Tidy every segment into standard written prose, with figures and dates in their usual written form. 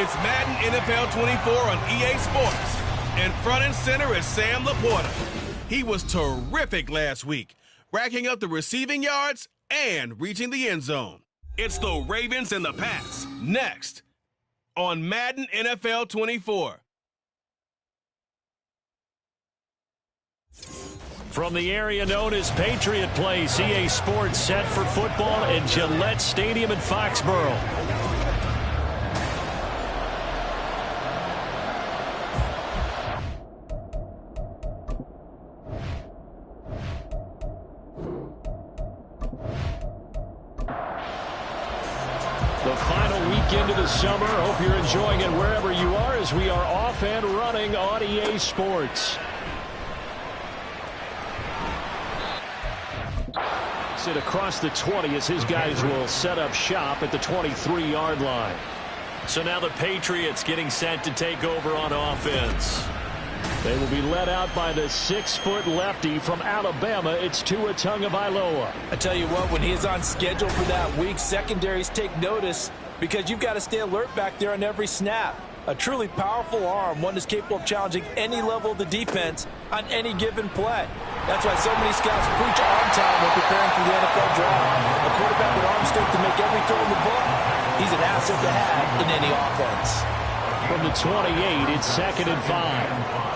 It's Madden NFL 24 on EA Sports. And front and center is Sam Laporta. He was terrific last week, racking up the receiving yards and reaching the end zone. It's the Ravens and the Pats next on Madden NFL 24. From the area known as Patriot Place, EA Sports set for football at Gillette Stadium in Foxborough. The final weekend of the summer. Hope you're enjoying it wherever you are as we are off and running on EA Sports. Sit across the 20 as his guys will set up shop at the 23-yard line. So now the Patriots getting set to take over on offense. They will be led out by the 6-foot lefty from Alabama. It's Tua Tagovailoa. I tell you what, when he is on schedule for that week, secondaries take notice because you've got to stay alert back there on every snap. A truly powerful arm, one that's capable of challenging any level of the defense on any given play. That's why so many scouts preach arm time when preparing for the NFL draft. A quarterback with arm strength to make every throw in the book, he's an asset to have in any offense. From the 28, it's 2nd and 5.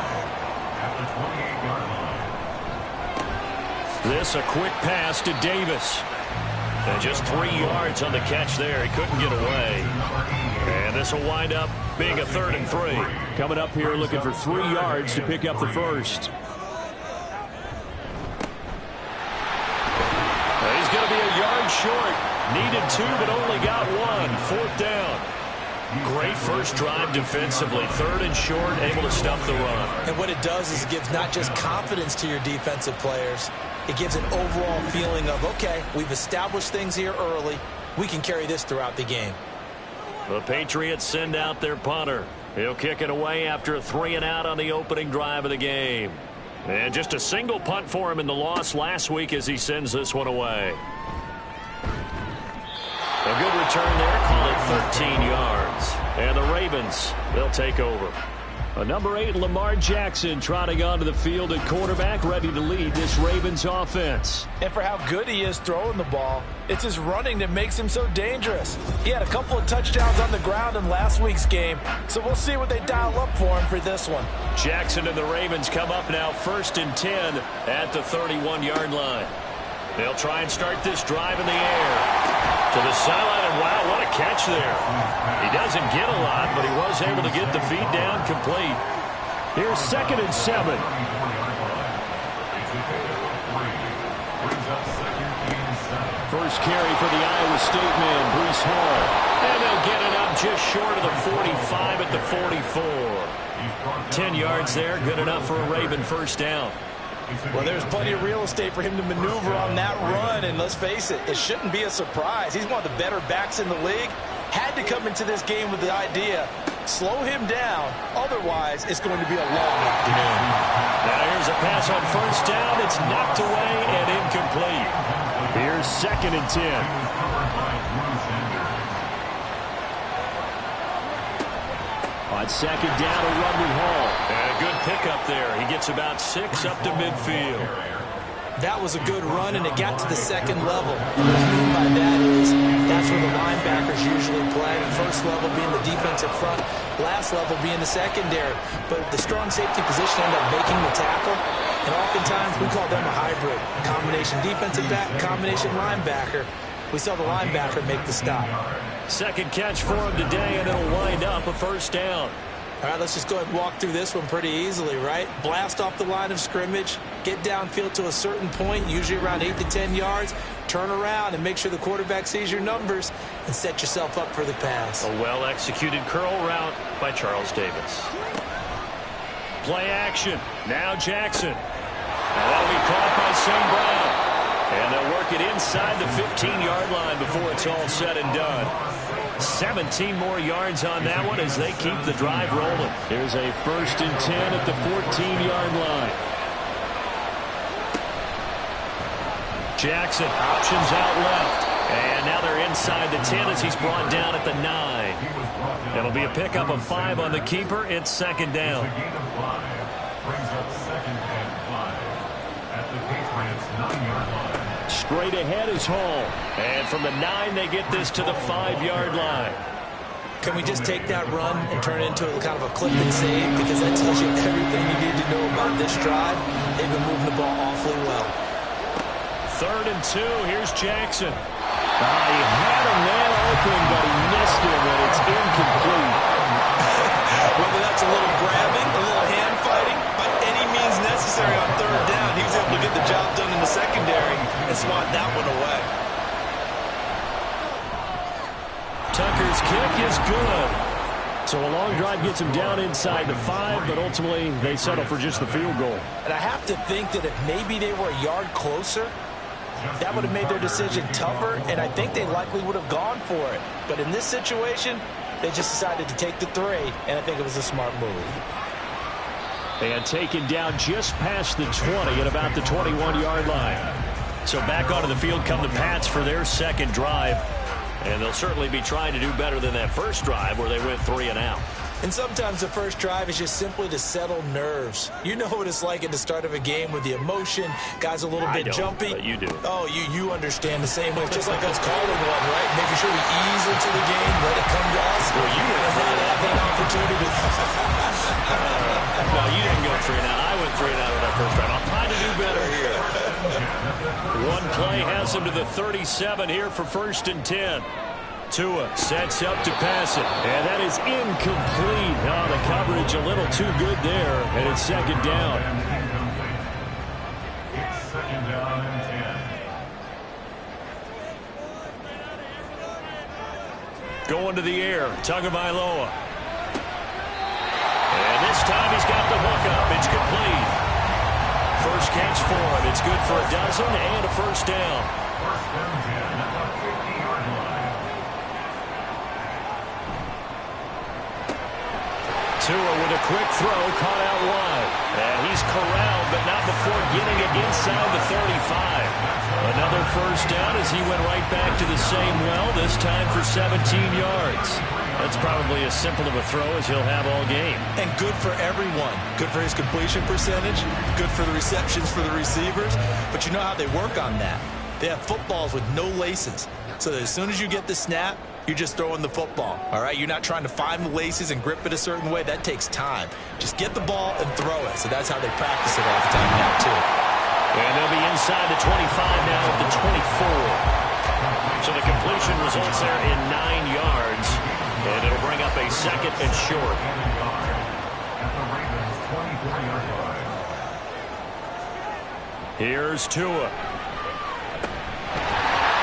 This a quick pass to Davis. And just 3 yards on the catch there. He couldn't get away. And this will wind up being a 3rd and 3. Coming up here looking for 3 yards to pick up the first. He's going to be a yard short. Needed 2 but only got 1. 4th down. Great first drive defensively. 3rd and short, able to stuff the run. And what it does is it gives not just confidence to your defensive players, it gives an overall feeling of, okay, we've established things here early. We can carry this throughout the game. The Patriots send out their punter. He'll kick it away after a 3 and out on the opening drive of the game. And just a single punt for him in the loss last week as he sends this one away. A good return there, call it 13 yards. And the Ravens, they'll take over. A number 8, Lamar Jackson, trotting onto the field at quarterback, ready to lead this Ravens offense. And for how good he is throwing the ball, it's his running that makes him so dangerous. He had a couple of touchdowns on the ground in last week's game, so we'll see what they dial up for him for this one. Jackson and the Ravens come up now 1st and 10 at the 31-yard line. They'll try and start this drive in the air. To the sideline, and wow, what a catch there. He doesn't get a lot, but he was able to get the feet down complete. Here's 2nd and 7. First carry for the Iowa State man, Breece Hall. And they'll get it up just short of the 45 at the 44. 10 yards there, good enough for a Raven first down. Well, there's plenty of real estate for him to maneuver on that run, and let's face it, it shouldn't be a surprise. He's one of the better backs in the league. Had to come into this game with the idea, slow him down, otherwise it's going to be a long afternoon. Now here's a pass on first down. It's knocked away and incomplete. Here's 2nd and 10. On 2nd down, a run with Hall. And a good pickup there. He gets about 6 up to midfield. That was a good run, and it got to the 2nd level. And what I mean by that is that's where the linebackers usually play. First level being the defensive front, last level being the secondary. But the strong safety position ended up making the tackle. And oftentimes we call them a hybrid. Combination defensive back, combination linebacker. We saw the linebacker make the stop. 2nd catch for him today, and it'll wind up a first down. All right, let's just go ahead and walk through this one pretty easily, right? Blast off the line of scrimmage, get downfield to a certain point, usually around 8 to 10 yards, turn around and make sure the quarterback sees your numbers and set yourself up for the pass. A well-executed curl route by Charles Davis. Play action. Now Jackson. And that'll be caught by St. Brown. And they'll work it inside the 15-yard line before it's all said and done. 17 more yards on that one as they keep the drive rolling. Here's a 1st and 10 at the 14-yard line. Jackson options out left. And now they're inside the 10 as he's brought down at the 9. It'll be a pickup of 5 on the keeper. It's 2nd down. Straight ahead is Hall. And from the 9, they get this to the 5-yard line. Can we just take that run and turn it into kind of a clip and save? Because that tells you everything you need to know about this drive. They've been moving the ball awfully well. 3rd and 2. Here's Jackson. He had a man open, but he missed him, and it's incomplete. Whether that's a little grabbing, a little hand fighting, by any means necessary on 3rd down, he was able to get the job done in the secondary and swat that one away. Tucker's kick is good. So a long drive gets him down inside the 5, but ultimately they settle for just the field goal. And I have to think that if maybe they were a yard closer, that would have made their decision tougher, and I think they likely would have gone for it. But in this situation, they just decided to take the 3, and I think it was a smart move. And taken down just past the 20 at about the 21-yard line. So back onto the field come the Pats for their 2nd drive. And they'll certainly be trying to do better than that first drive where they went 3 and out. And sometimes the first drive is just simply to settle nerves. You know what it's like at the start of a game with the emotion, guys a little bit jumpy. But you do. Oh, you understand the same way. It's just like us calling one, right? Making sure we ease into the game, let it come to us. Well, you went not have an opportunity. No, you didn't go 3 and out. I went 3 and out on that first drive. I'm trying to do better here. One play has him to the 37 here for 1st and 10. Tua sets up to pass it, and that is incomplete. Oh, the coverage a little too good there, and it's 2nd down. It's 2nd down and 10. Going to the air, Tagovailoa. And this time he's got the hook up. It's complete. First catch for him. It's good for a dozen and a 1st down. 1st and 10 at the 50-yard line. Tua with a quick throw, caught out wide. And he's corralled, but not before getting it inside the 35. Another 1st down as he went right back to the same well, this time for 17 yards. That's probably as simple of a throw as he'll have all game. And good for everyone. Good for his completion percentage. Good for the receptions for the receivers. But you know how they work on that. They have footballs with no laces. So that as soon as you get the snap, you're just throwing the football. All right? You're not trying to find the laces and grip it a certain way. That takes time. Just get the ball and throw it. So that's how they practice it all the time now, too. And they'll be inside the 25 now at the 24. So the completion results there in 9 yards. And it'll bring up a 2nd and short. Here's Tua.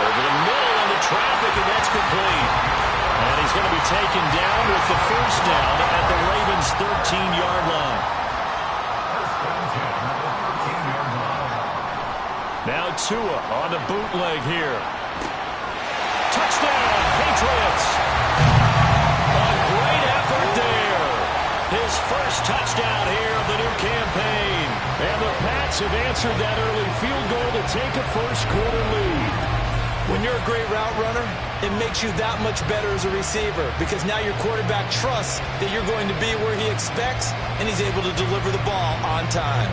Over the middle on the traffic, and that's complete. And he's going to be taken down with the 1st down at the Ravens' 13-yard line. Now Tua on the bootleg here. Touchdown, Patriots. A great effort there. His first touchdown here of the new campaign. And the Pats have answered that early field goal to take a first-quarter lead. When you're a great route runner, it makes you that much better as a receiver because now your quarterback trusts that you're going to be where he expects, and he's able to deliver the ball on time.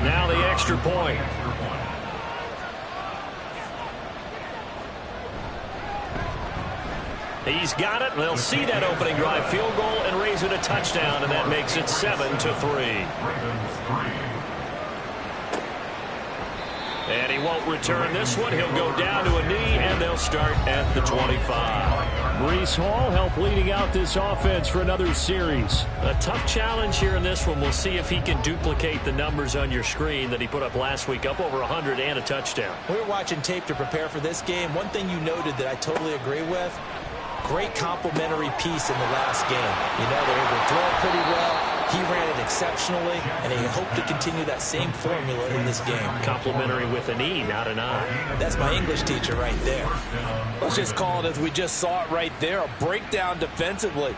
Now the extra point. He's got it. They'll see that opening drive field goal and raise it a touchdown, and that makes it 7-3. And he won't return this one. He'll go down to a knee, and they'll start at the 25. Breece Hall helped leading out this offense for another series. A tough challenge here in this one. We'll see if he can duplicate the numbers on your screen that he put up last week, up over 100 and a touchdown. We were watching tape to prepare for this game. One thing you noted that I totally agree with, great complementary piece in the last game. You know, they were able to throw it pretty well. He ran it exceptionally, and he hoped to continue that same formula in this game. Complimentary with an E, not an I. That's my English teacher right there. Let's just call it as we just saw it right there, a breakdown defensively.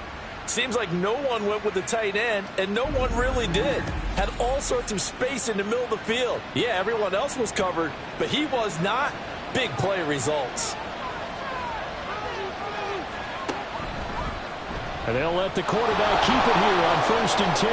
Seems like no one went with the tight end, and no one really did. Had all sorts of space in the middle of the field. Yeah, everyone else was covered, but he was not. Big play results. And they'll let the quarterback keep it here on 1st and 10.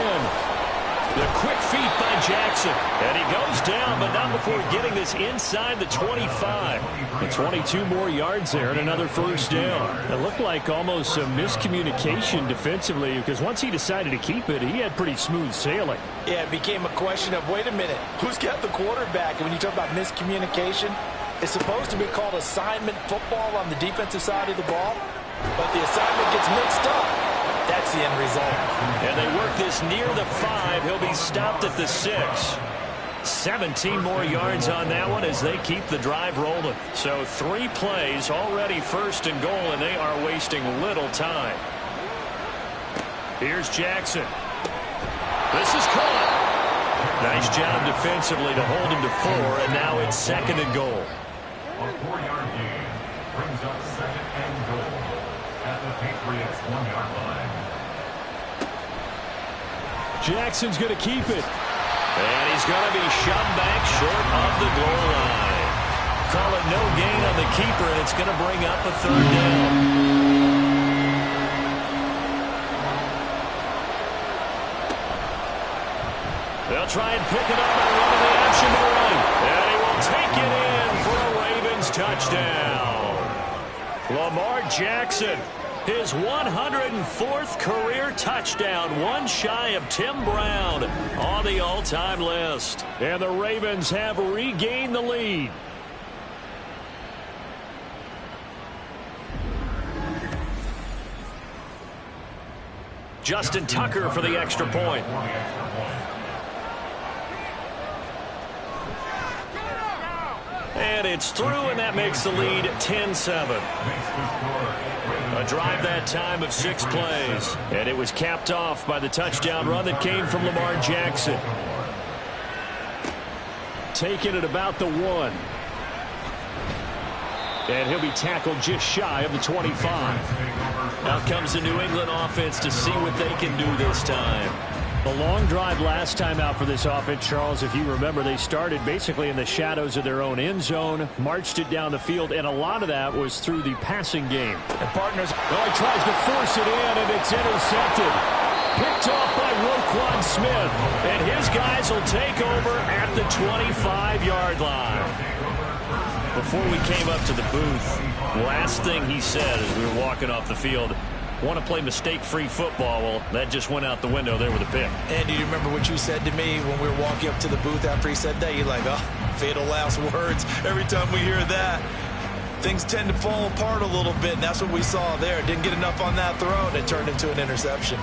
The quick feet by Jackson. And he goes down, but not before getting this inside the 25. And 22 more yards there and another first down. It looked like almost a miscommunication defensively because once he decided to keep it, he had pretty smooth sailing. Yeah, it became a question of, wait a minute, who's got the quarterback? And when you talk about miscommunication, it's supposed to be called assignment football on the defensive side of the ball, but the assignment gets mixed up. That's the end result. And they work this near the 5. He'll be stopped at the 6. 17 more yards on that one as they keep the drive rolling. So 3 plays, already 1st and goal, and they are wasting little time. Here's Jackson. This is caught. Nice job defensively to hold him to 4, and now it's 2nd and goal. A 4-yard gain brings up 2nd and goal at the Patriots' 1-yard line. Jackson's going to keep it. And he's going to be shoved back short of the goal line. Call it no gain on the keeper, and it's going to bring up a 3rd down. They'll try and pick it up by running the action to the right. And he will take it in for a Ravens touchdown. Lamar Jackson, his 104th career touchdown, one shy of Tim Brown on the all-time list. And the Ravens have regained the lead. Justin Tucker for the extra point. And it's through, and that makes the lead 10-7. A drive that time of 6 plays. And it was capped off by the touchdown run that came from Lamar Jackson. Taking it about the 1. And he'll be tackled just shy of the 25. Out comes the New England offense to see what they can do this time. The long drive last time out for this offense, Charles, if you remember, they started basically in the shadows of their own end zone, marched it down the field, and a lot of that was through the passing game. And partners, well, he tries to force it in, and it's intercepted. Picked off by Roquan Smith, and his guys will take over at the 25-yard line. Before we came up to the booth, last thing he said as we were walking off the field, want to play mistake-free football. Well, that just went out the window there with a pick. And do you remember what you said to me when we were walking up to the booth after he said that? You're like, oh, fatal last words. Every time we hear that, things tend to fall apart a little bit, and that's what we saw there. Didn't get enough on that throw, and it turned into an interception.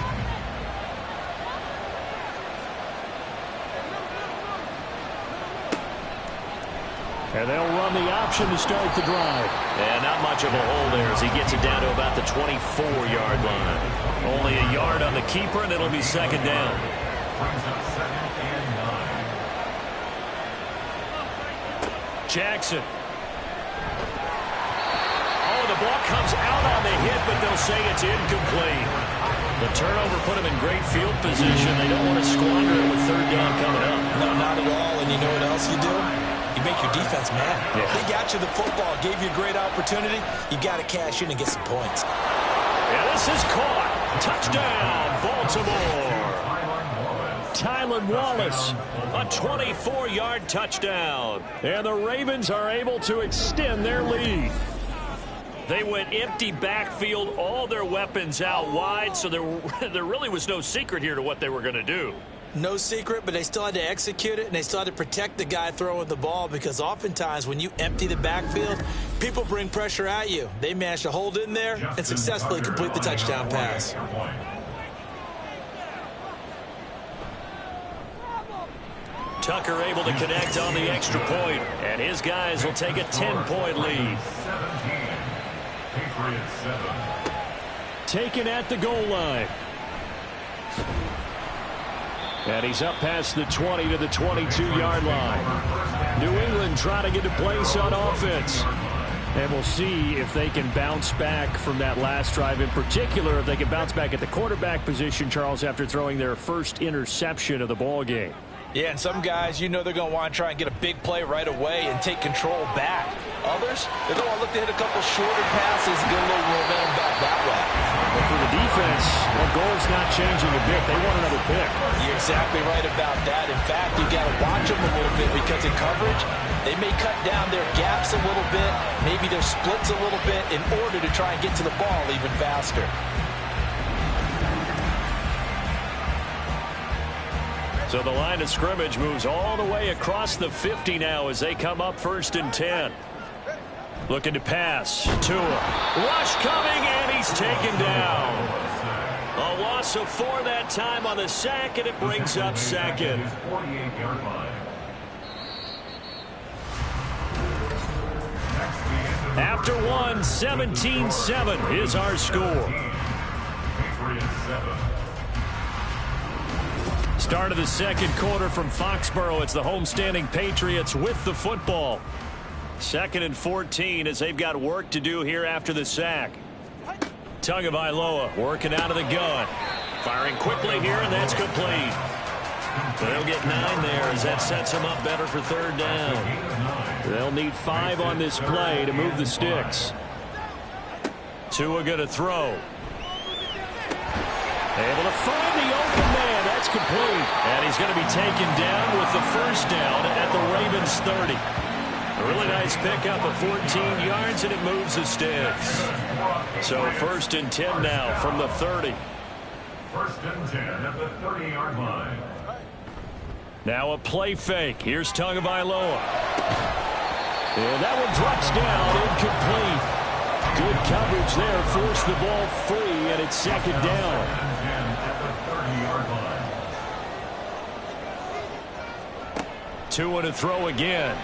And they'll run the option to start the drive. And not much of a hole there as he gets it down to about the 24-yard line. Only a yard on the keeper, and it'll be 2nd down. Jackson. Oh, the ball comes out on the hit, but they'll say it's incomplete. The turnover put him in great field position. They don't want to squander it with 3rd down coming up. No, not at all. And you know what else you do? You make your defense mad. Yeah. They got you the football, gave you a great opportunity. You got to cash in and get some points. Yeah, this is caught. Touchdown, Baltimore. Tylan Wallace. A 24-yard touchdown. And the Ravens are able to extend their lead. They went empty backfield, all their weapons out wide, so there really was no secret here to what they were going to do. No secret, but they still had to execute it, and they still had to protect the guy throwing the ball, because oftentimes when you empty the backfield, people bring pressure at you. They managed to hold in there and successfully complete the touchdown pass. Tucker able to connect on the extra point, and his guys will take a 10-point lead. 17. Patriots 7. Taken at the goal line. And he's up past the 20 to the 22-yard line. New England trying to get a place on offense. And we'll see if they can bounce back from that last drive. In particular, if they can bounce back at the quarterback position, Charles, after throwing their first interception of the ball game. Yeah, and some guys, you know they're going to want to try and get a big play right away and take control back. Others, they're going to look to hit a couple shorter passes and get a little momentum back that way. But for the defense, the goal's not changing a bit. They want another pick. You're exactly right about that. In fact, you got to watch them a little bit, because in coverage, they may cut down their gaps a little bit, maybe their splits a little bit, in order to try and get to the ball even faster. So the line of scrimmage moves all the way across the 50 now as they come up 1st and 10. Looking to pass. Tua. Rush coming, and he's taken down. A loss of 4 that time on the sack, and it brings up 2nd. 48-yard line. After 1, 17-7 is our score. Patriots 7. Start of the second quarter from Foxborough. It's the homestanding Patriots with the football. 2nd and 14 as they've got work to do here after the sack. Tagovailoa working out of the gun. Firing quickly here, and that's complete. They'll get 9 there as that sets them up better for 3rd down. They'll need 5 on this play to move the sticks. Tua going to throw. Able to find the open man. That's complete. And he's going to be taken down with the 1st down at the Ravens 30. A really nice pickup of 14 yards, and it moves the sticks. So 1st and 10 now from the 30. 1st and 10 at the 30-yard line. Now a play fake. Here's Tagovailoa. And that one drops down, incomplete. Good coverage there, forced the ball free, and it's 2nd down. 10 at the 30-yard line. Tua to throw again.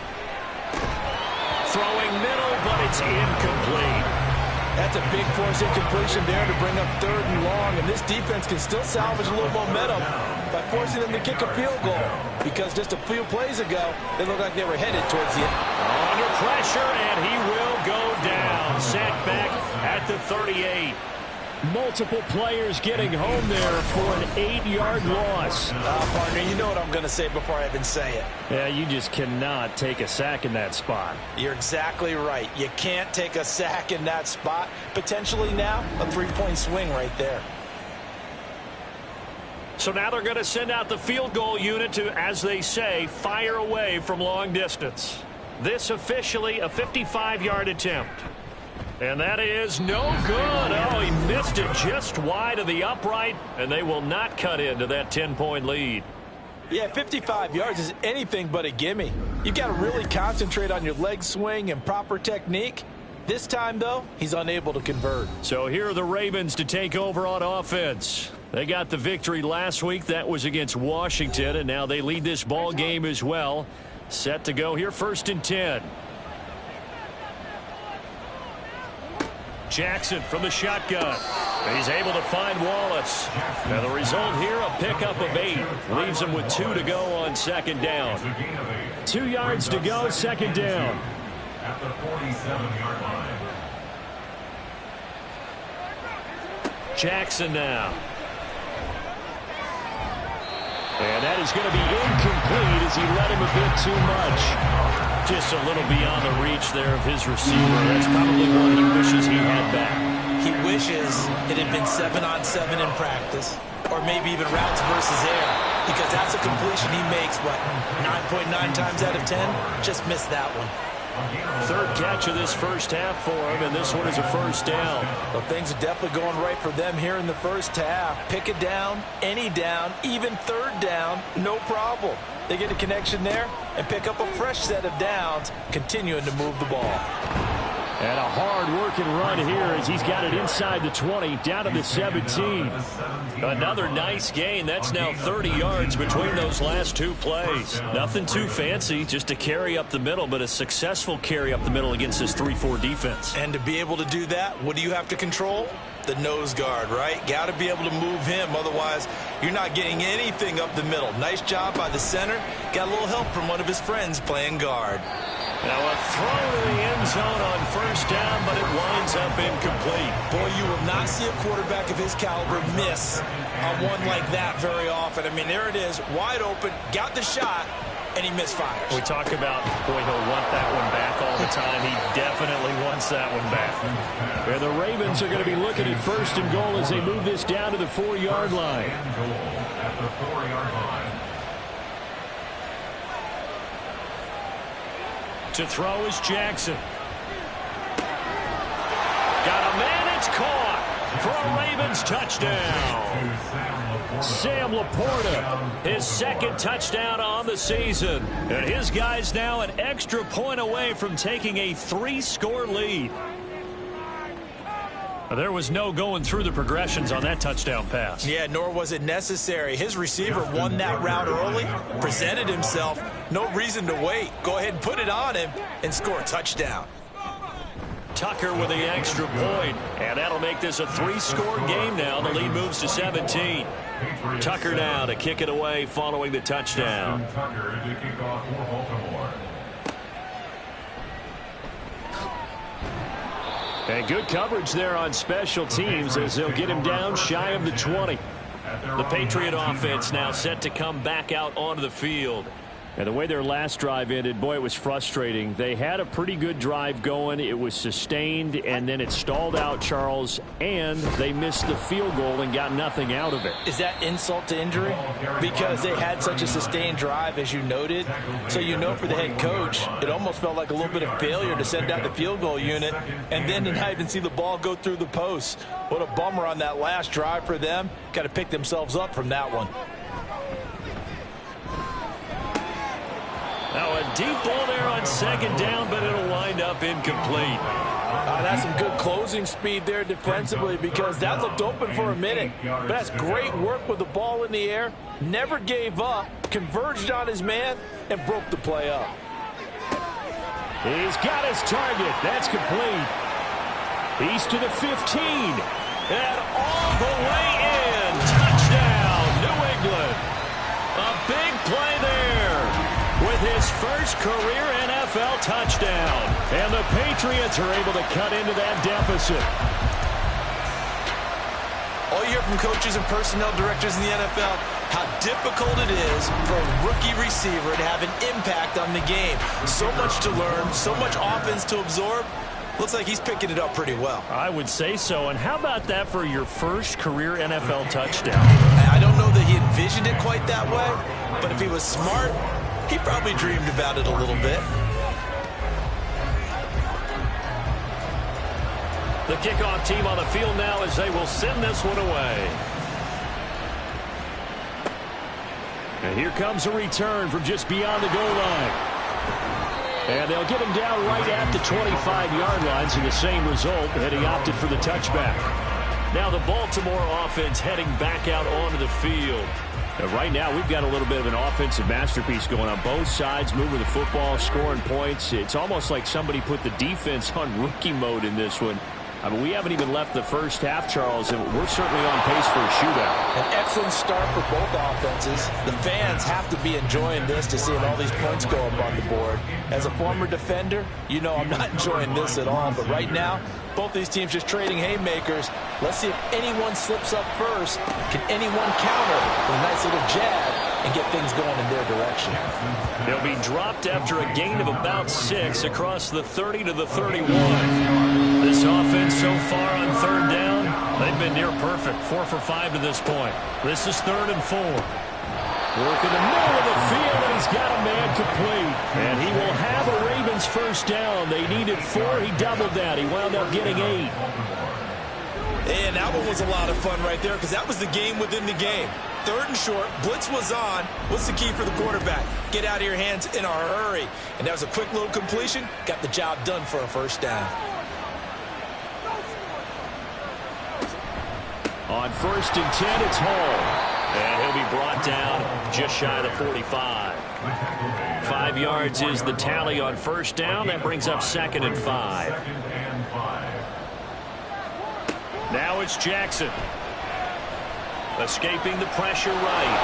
Throwing middle, but it's incomplete. That's a big force incompletion there to bring up 3rd and long, and this defense can still salvage a little momentum by forcing them to kick a field goal, because just a few plays ago, they looked like they were headed towards the end. Under pressure, and he will go down. Sacked back at the 38. Multiple players getting home there for an 8-yard loss. Partner, you know what I'm going to say before I even say it. Yeah, you just cannot take a sack in that spot. You're exactly right. You can't take a sack in that spot. Potentially now, a 3-point swing right there. So now they're going to send out the field goal unit to, as they say, fire away from long distance. This officially a 55-yard attempt. And that is no good. Oh, he missed it just wide of the upright, and they will not cut into that 10-point lead. Yeah, 55 yards is anything but a gimme. You've got to really concentrate on your leg swing and proper technique. This time, though, he's unable to convert. So here are the Ravens to take over on offense. They got the victory last week. That was against Washington, and now they lead this ball game as well. Set to go here, 1st and 10. Jackson from the shotgun. He's able to find Wallace. Now the result here, a pickup of 8. Leaves him with 2 to go on 2nd down. 2 yards to go, 2nd down. At the 47-yard line. Jackson now. And that is going to be incomplete as he let him a bit too much. Just a little beyond the reach there of his receiver. That's probably one he wishes he had back. He wishes it had been 7-on-7 in practice, or maybe even routes versus air, because that's a completion he makes, what, 9.9 times out of 10? Just missed that one. Third catch of this first half for him, and this one is a first down. Well, things are definitely going right for them here in the first half. Pick a down, any down, even third down, no problem. They get a connection there and pick up a fresh set of downs, continuing to move the ball. And a hard-working run here as he's got it inside the 20, down to the 17. Another nice gain. That's now 30 yards between those last two plays. Nothing too fancy, just a carry up the middle, but a successful carry up the middle against this 3-4 defense. And to be able to do that, what do you have to control? The nose guard, right? Got to be able to move him. Otherwise, you're not getting anything up the middle. Nice job by the center. Got a little help from one of his friends playing guard. Now a throw to the end zone on first down, but it winds up incomplete. Boy, you will not see a quarterback of his caliber miss on one like that very often. I mean, there it is, wide open, got the shot, and he misfires. We talk about, boy, he'll want that one back all the time. He definitely wants that one back. And the Ravens are going to be looking at first and goal as they move this down to the 4-yard line. At the 4-yard line. To throw is Jackson. Got a man, it's caught for a Ravens touchdown. Sam Laporta, his second touchdown on the season. And his guys now an extra point away from taking a 3-score lead. There was no going through the progressions on that touchdown pass. Yeah, nor was it necessary. His receiver won that route early, presented himself. No reason to wait. Go ahead and put it on him and score a touchdown. Tucker with the extra point, and that'll make this a 3-score game now. The lead moves to 17. Tucker now to kick it away following the touchdown. Tucker to kick off for Baltimore. And good coverage there on special teams as they'll get him down shy of the 20. The Patriot offense now set to come back out onto the field. And the way their last drive ended, boy, it was frustrating. They had a pretty good drive going. It was sustained, and then it stalled out, Charles, and they missed the field goal and got nothing out of it. Is that insult to injury? Because they had such a sustained drive, as you noted. So you know for the head coach, it almost felt like a little bit of failure to send out the field goal unit and then to not even see the ball go through the post. What a bummer on that last drive for them. Got to pick themselves up from that one. Now a deep ball there on second down, but it'll wind up incomplete. That's some good closing speed there defensively because that looked open for a minute. But that's great work with the ball in the air. Never gave up, converged on his man, and broke the play up. He's got his target. That's complete. He's to the 15. And all the way in. Touchdown, New England. A big play there with his first career NFL touchdown. And the Patriots are able to cut into that deficit. All you hear from coaches and personnel directors in the NFL, how difficult it is for a rookie receiver to have an impact on the game. So much to learn, so much offense to absorb. Looks like he's picking it up pretty well. I would say so. And how about that for your first career NFL touchdown? I don't know that he envisioned it quite that way, but if he was smart, he probably dreamed about it a little bit. The kickoff team on the field now as they will send this one away. And here comes a return from just beyond the goal line. And they'll get him down right at the 25-yard line, so the same result, and he opted for the touchback. Now the Baltimore offense heading back out onto the field. Right now, we've got a little bit of an offensive masterpiece going on both sides, moving the football, scoring points. It's almost like somebody put the defense on rookie mode in this one. I mean, we haven't even left the first half, Charles, and we're certainly on pace for a shootout. An excellent start for both offenses. The fans have to be enjoying this to seeing all these points go up on the board. As a former defender, you know I'm not enjoying this at all. But right now, both these teams just trading haymakers. Let's see if anyone slips up first. Can anyone counter with a nice little jab and get things going in their direction? They'll be dropped after a gain of about 6 across the 30 to the 31. This offense so far on third down, they've been near perfect. 4 for 5 to this point. This is 3rd and 4. Work in the middle of the field, and he's got a man complete. And he will have a Ravens first down. They needed 4. He doubled that. He wound up getting 8. And that one was a lot of fun right there because that was the game within the game. 3rd and short, blitz was on. What's the key for the quarterback? Get out of your hands in a hurry. And that was a quick little completion. Got the job done for a first down. On 1st and 10, it's Hall. And he'll be brought down just shy of the 45. 5 yards is the tally on first down. That brings up 2nd and 5. Now it's Jackson. Escaping the pressure right.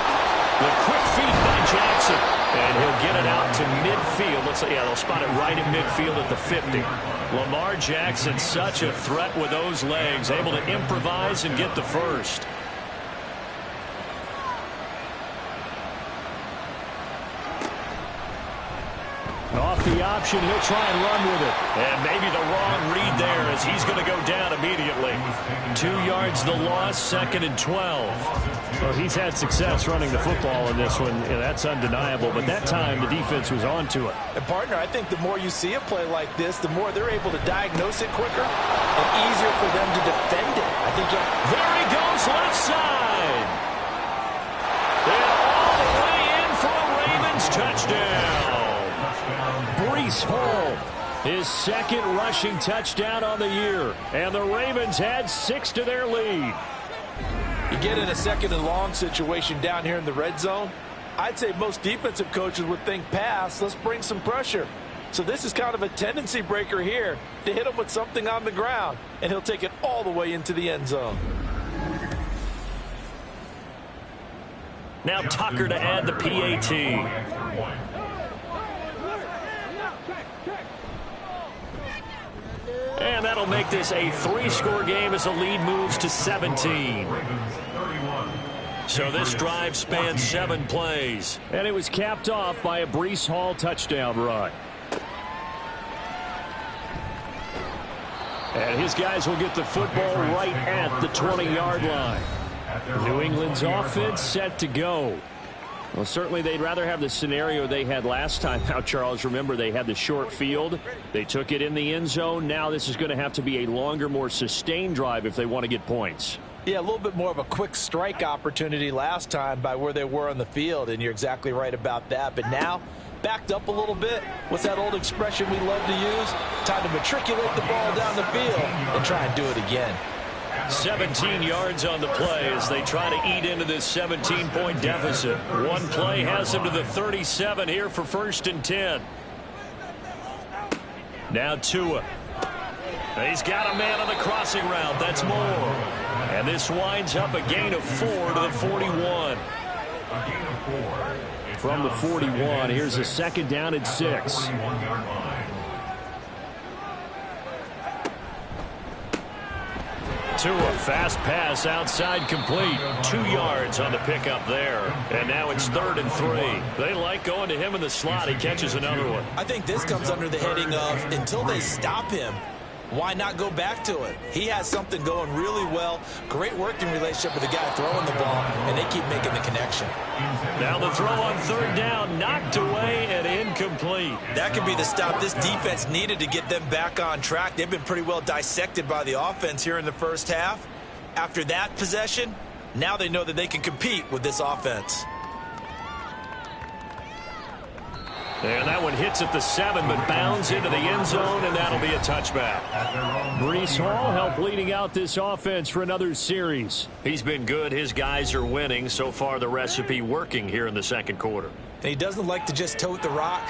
The quick feed by Jackson. And he'll get it out to midfield. Looks like, yeah, they'll spot it right in midfield at the 50. Lamar Jackson, such a threat with those legs. Able to improvise and get the first. Off the option, he'll try and run with it. And maybe the wrong read there as he's going to go down immediately. 2 yards the loss, 2nd and 12. Well, he's had success running the football in this one. Yeah, that's undeniable. But that time, the defense was onto it. And, partner, I think the more you see a play like this, the more they're able to diagnose it quicker and easier for them to defend it. I think there he goes, left side. And all the way in for a Ravens touchdown. Breece Hall, his 2nd rushing touchdown on the year. And the Ravens add 6 to their lead. You get in a 2nd and long situation down here in the red zone. I'd say most defensive coaches would think pass. Let's bring some pressure. So this is kind of a tendency breaker here to hit him with something on the ground. And he'll take it all the way into the end zone. Now Tucker to add the PAT. And that'll make this a 3-score game as the lead moves to 17. So this drive spans 7 plays. And it was capped off by a Breece Hall touchdown run. And his guys will get the football right at the 20-yard line. New England's offense set to go. Well, certainly they'd rather have the scenario they had last time. Now, Charles, remember they had the short field. They took it in the end zone. Now this is going to have to be a longer, more sustained drive if they want to get points. Yeah, a little bit more of a quick strike opportunity last time by where they were on the field, and you're exactly right about that. But now, backed up a little bit. What's that old expression we love to use? Time to matriculate the ball down the field and try and do it again. 17 yards on the play as they try to eat into this 17-point deficit. One play has them to the 37 here for 1st and 10. Now Tua. He's got a man on the crossing route. That's more. And this winds up a gain of 4 to the 41. From the 41, here's a 2nd down and 6. Tua, fast pass outside complete. 2 yards on the pickup there. And now it's 3rd and 3. They like going to him in the slot. He catches another one. I think this comes under the heading of until they stop him, why not go back to it? He has something going really well. Great working relationship with the guy throwing the ball, and they keep making the connection. Now the throw on 3rd down, knocked away and incomplete. That could be the stop this defense needed to get them back on track. They've been pretty well dissected by the offense here in the first half. After that possession, now they know that they can compete with this offense. And that one hits at the 7, but bounds into the end zone, and that'll be a touchback. Breece Hall helped leading out this offense for another series. He's been good. His guys are winning. So far, the recipe working here in the 2nd quarter. And he doesn't like to just tote the rock.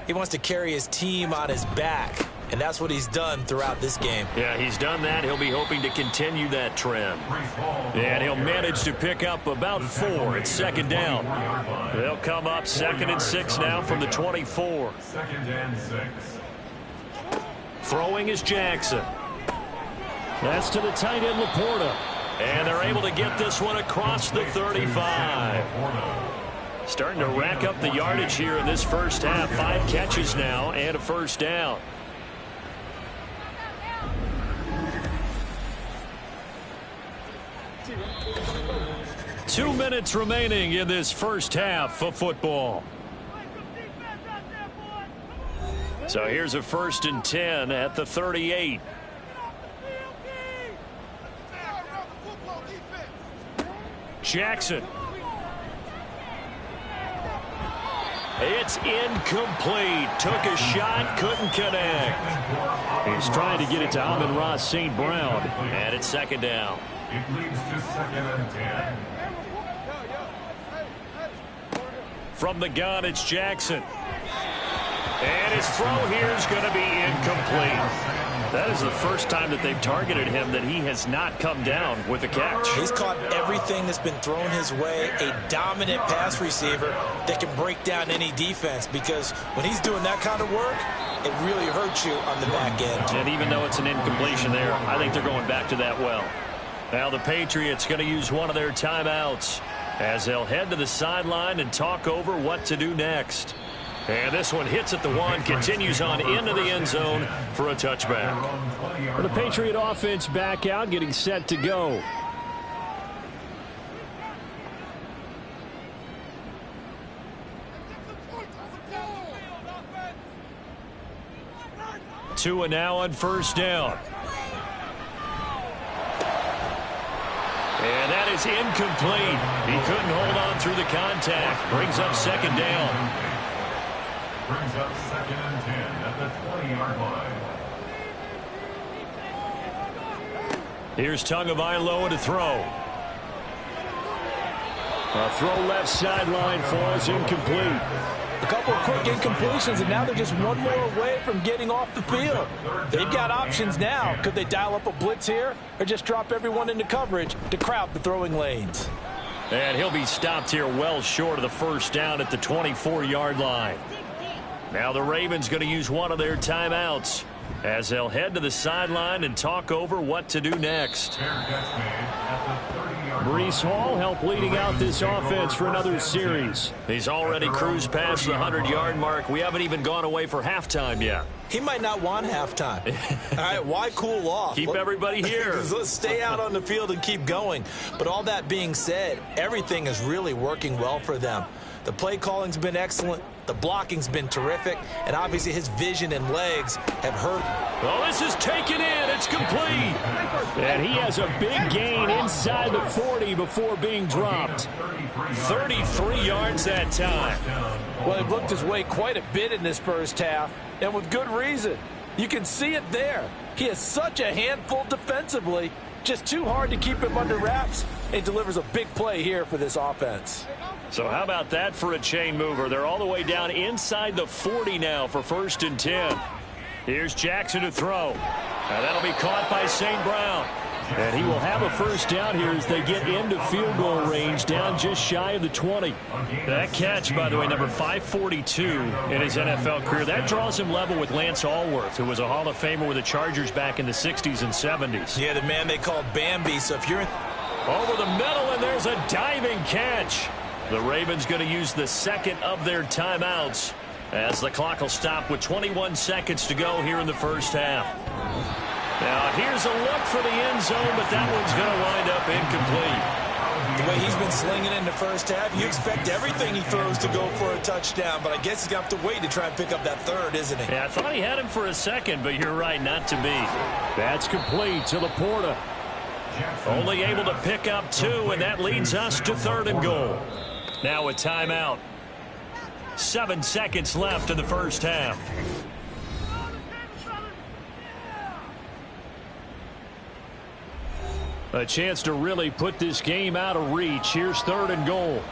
He wants to carry his team on his back, and that's what he's done throughout this game. Yeah, he's done that. He'll be hoping to continue that trend. And he'll manage to pick up about 4. It's 2nd down. They'll come up 2nd and 6 now from the 24. 2nd and 6. Throwing is Jackson. That's to the tight end, Laporta. And they're able to get this one across the 35. Starting to rack up the yardage here in this first half. 5 catches now and a first down. Two minutes remaining in this first half of football. So here's a 1st and 10 at the 38. Jackson. It's incomplete. Took a shot, couldn't connect. He's trying to get it to Amon-Ra St. Brown. And it's 2nd down. It leads to 2nd and 10. From the gun, it's Jackson. And his throw here is going to be incomplete. That is the first time that they've targeted him that he has not come down with a catch. He's caught everything that's been thrown his way. A dominant pass receiver that can break down any defense, because when he's doing that kind of work, it really hurts you on the back end. And even though it's an incompletion there, I think they're going back to that well. Now the Patriots going to use one of their timeouts as they'll head to the sideline and talk over what to do next. And this one hits at the 1, continues on into the end zone for a touchback. The Patriot offense back out, getting set to go. Tua now on 1st down. And that is incomplete. He couldn't hold on through the contact. Brings up 2nd down. Brings up 2nd and 10 at the 20-yard line. Here's Tagovailoa to throw. A throw left sideline falls incomplete. A couple of quick incompletions, and now they're just one more away from getting off the field. They've got options now. Could they dial up a blitz here, or just drop everyone into coverage to crowd the throwing lanes? And he'll be stopped here well short of the 1st down at the 24-yard line. Now the Ravens going to use one of their timeouts as they'll head to the sideline and talk over what to do next. Breece Hall helped leading out this offense for another series. He's already cruised past the 100-yard mark. We haven't even gone away for halftime yet. He might not want halftime. All right, why cool off? Keep everybody here. Let's stay out on the field and keep going. But all that being said, everything is really working well for them. The play calling's been excellent. The blocking's been terrific. And obviously his vision and legs have hurt. Well, this is taken in. It's complete. And he has a big gain inside the 40 before being dropped. 33 yards that time. Well, he looked his way quite a bit in this 1st half, and with good reason. You can see it there. He is such a handful defensively. Just too hard to keep him under wraps, and delivers a big play here for this offense. So how about that for a chain mover? They're all the way down inside the 40 now for 1st and 10. Here's Jackson to throw. Now that'll be caught by St. Brown. And he will have a 1st down here as they get into field goal range, down just shy of the 20. That catch, by the way, number 542 in his NFL career. That draws him level with Lance Allworth, who was a Hall of Famer with the Chargers back in the 60s and 70s. Yeah, the man they called Bambi. So if you're over the middle, and there's a diving catch. The Ravens going to use the 2nd of their timeouts as the clock will stop with 21 seconds to go here in the 1st half. Now, here's a look for the end zone, but that one's going to wind up incomplete. The way he's been slinging in the 1st half, you expect everything he throws to go for a touchdown, but I guess he's going to have to wait to try and pick up that 3rd, isn't he? Yeah, I thought he had him for a second, but you're right, not to be. That's complete to Laporta. Only able to pick up 2, and that leads us to 3rd and goal. Now a timeout. 7 seconds left in the 1st half. A chance to really put this game out of reach. Here's 3rd and goal.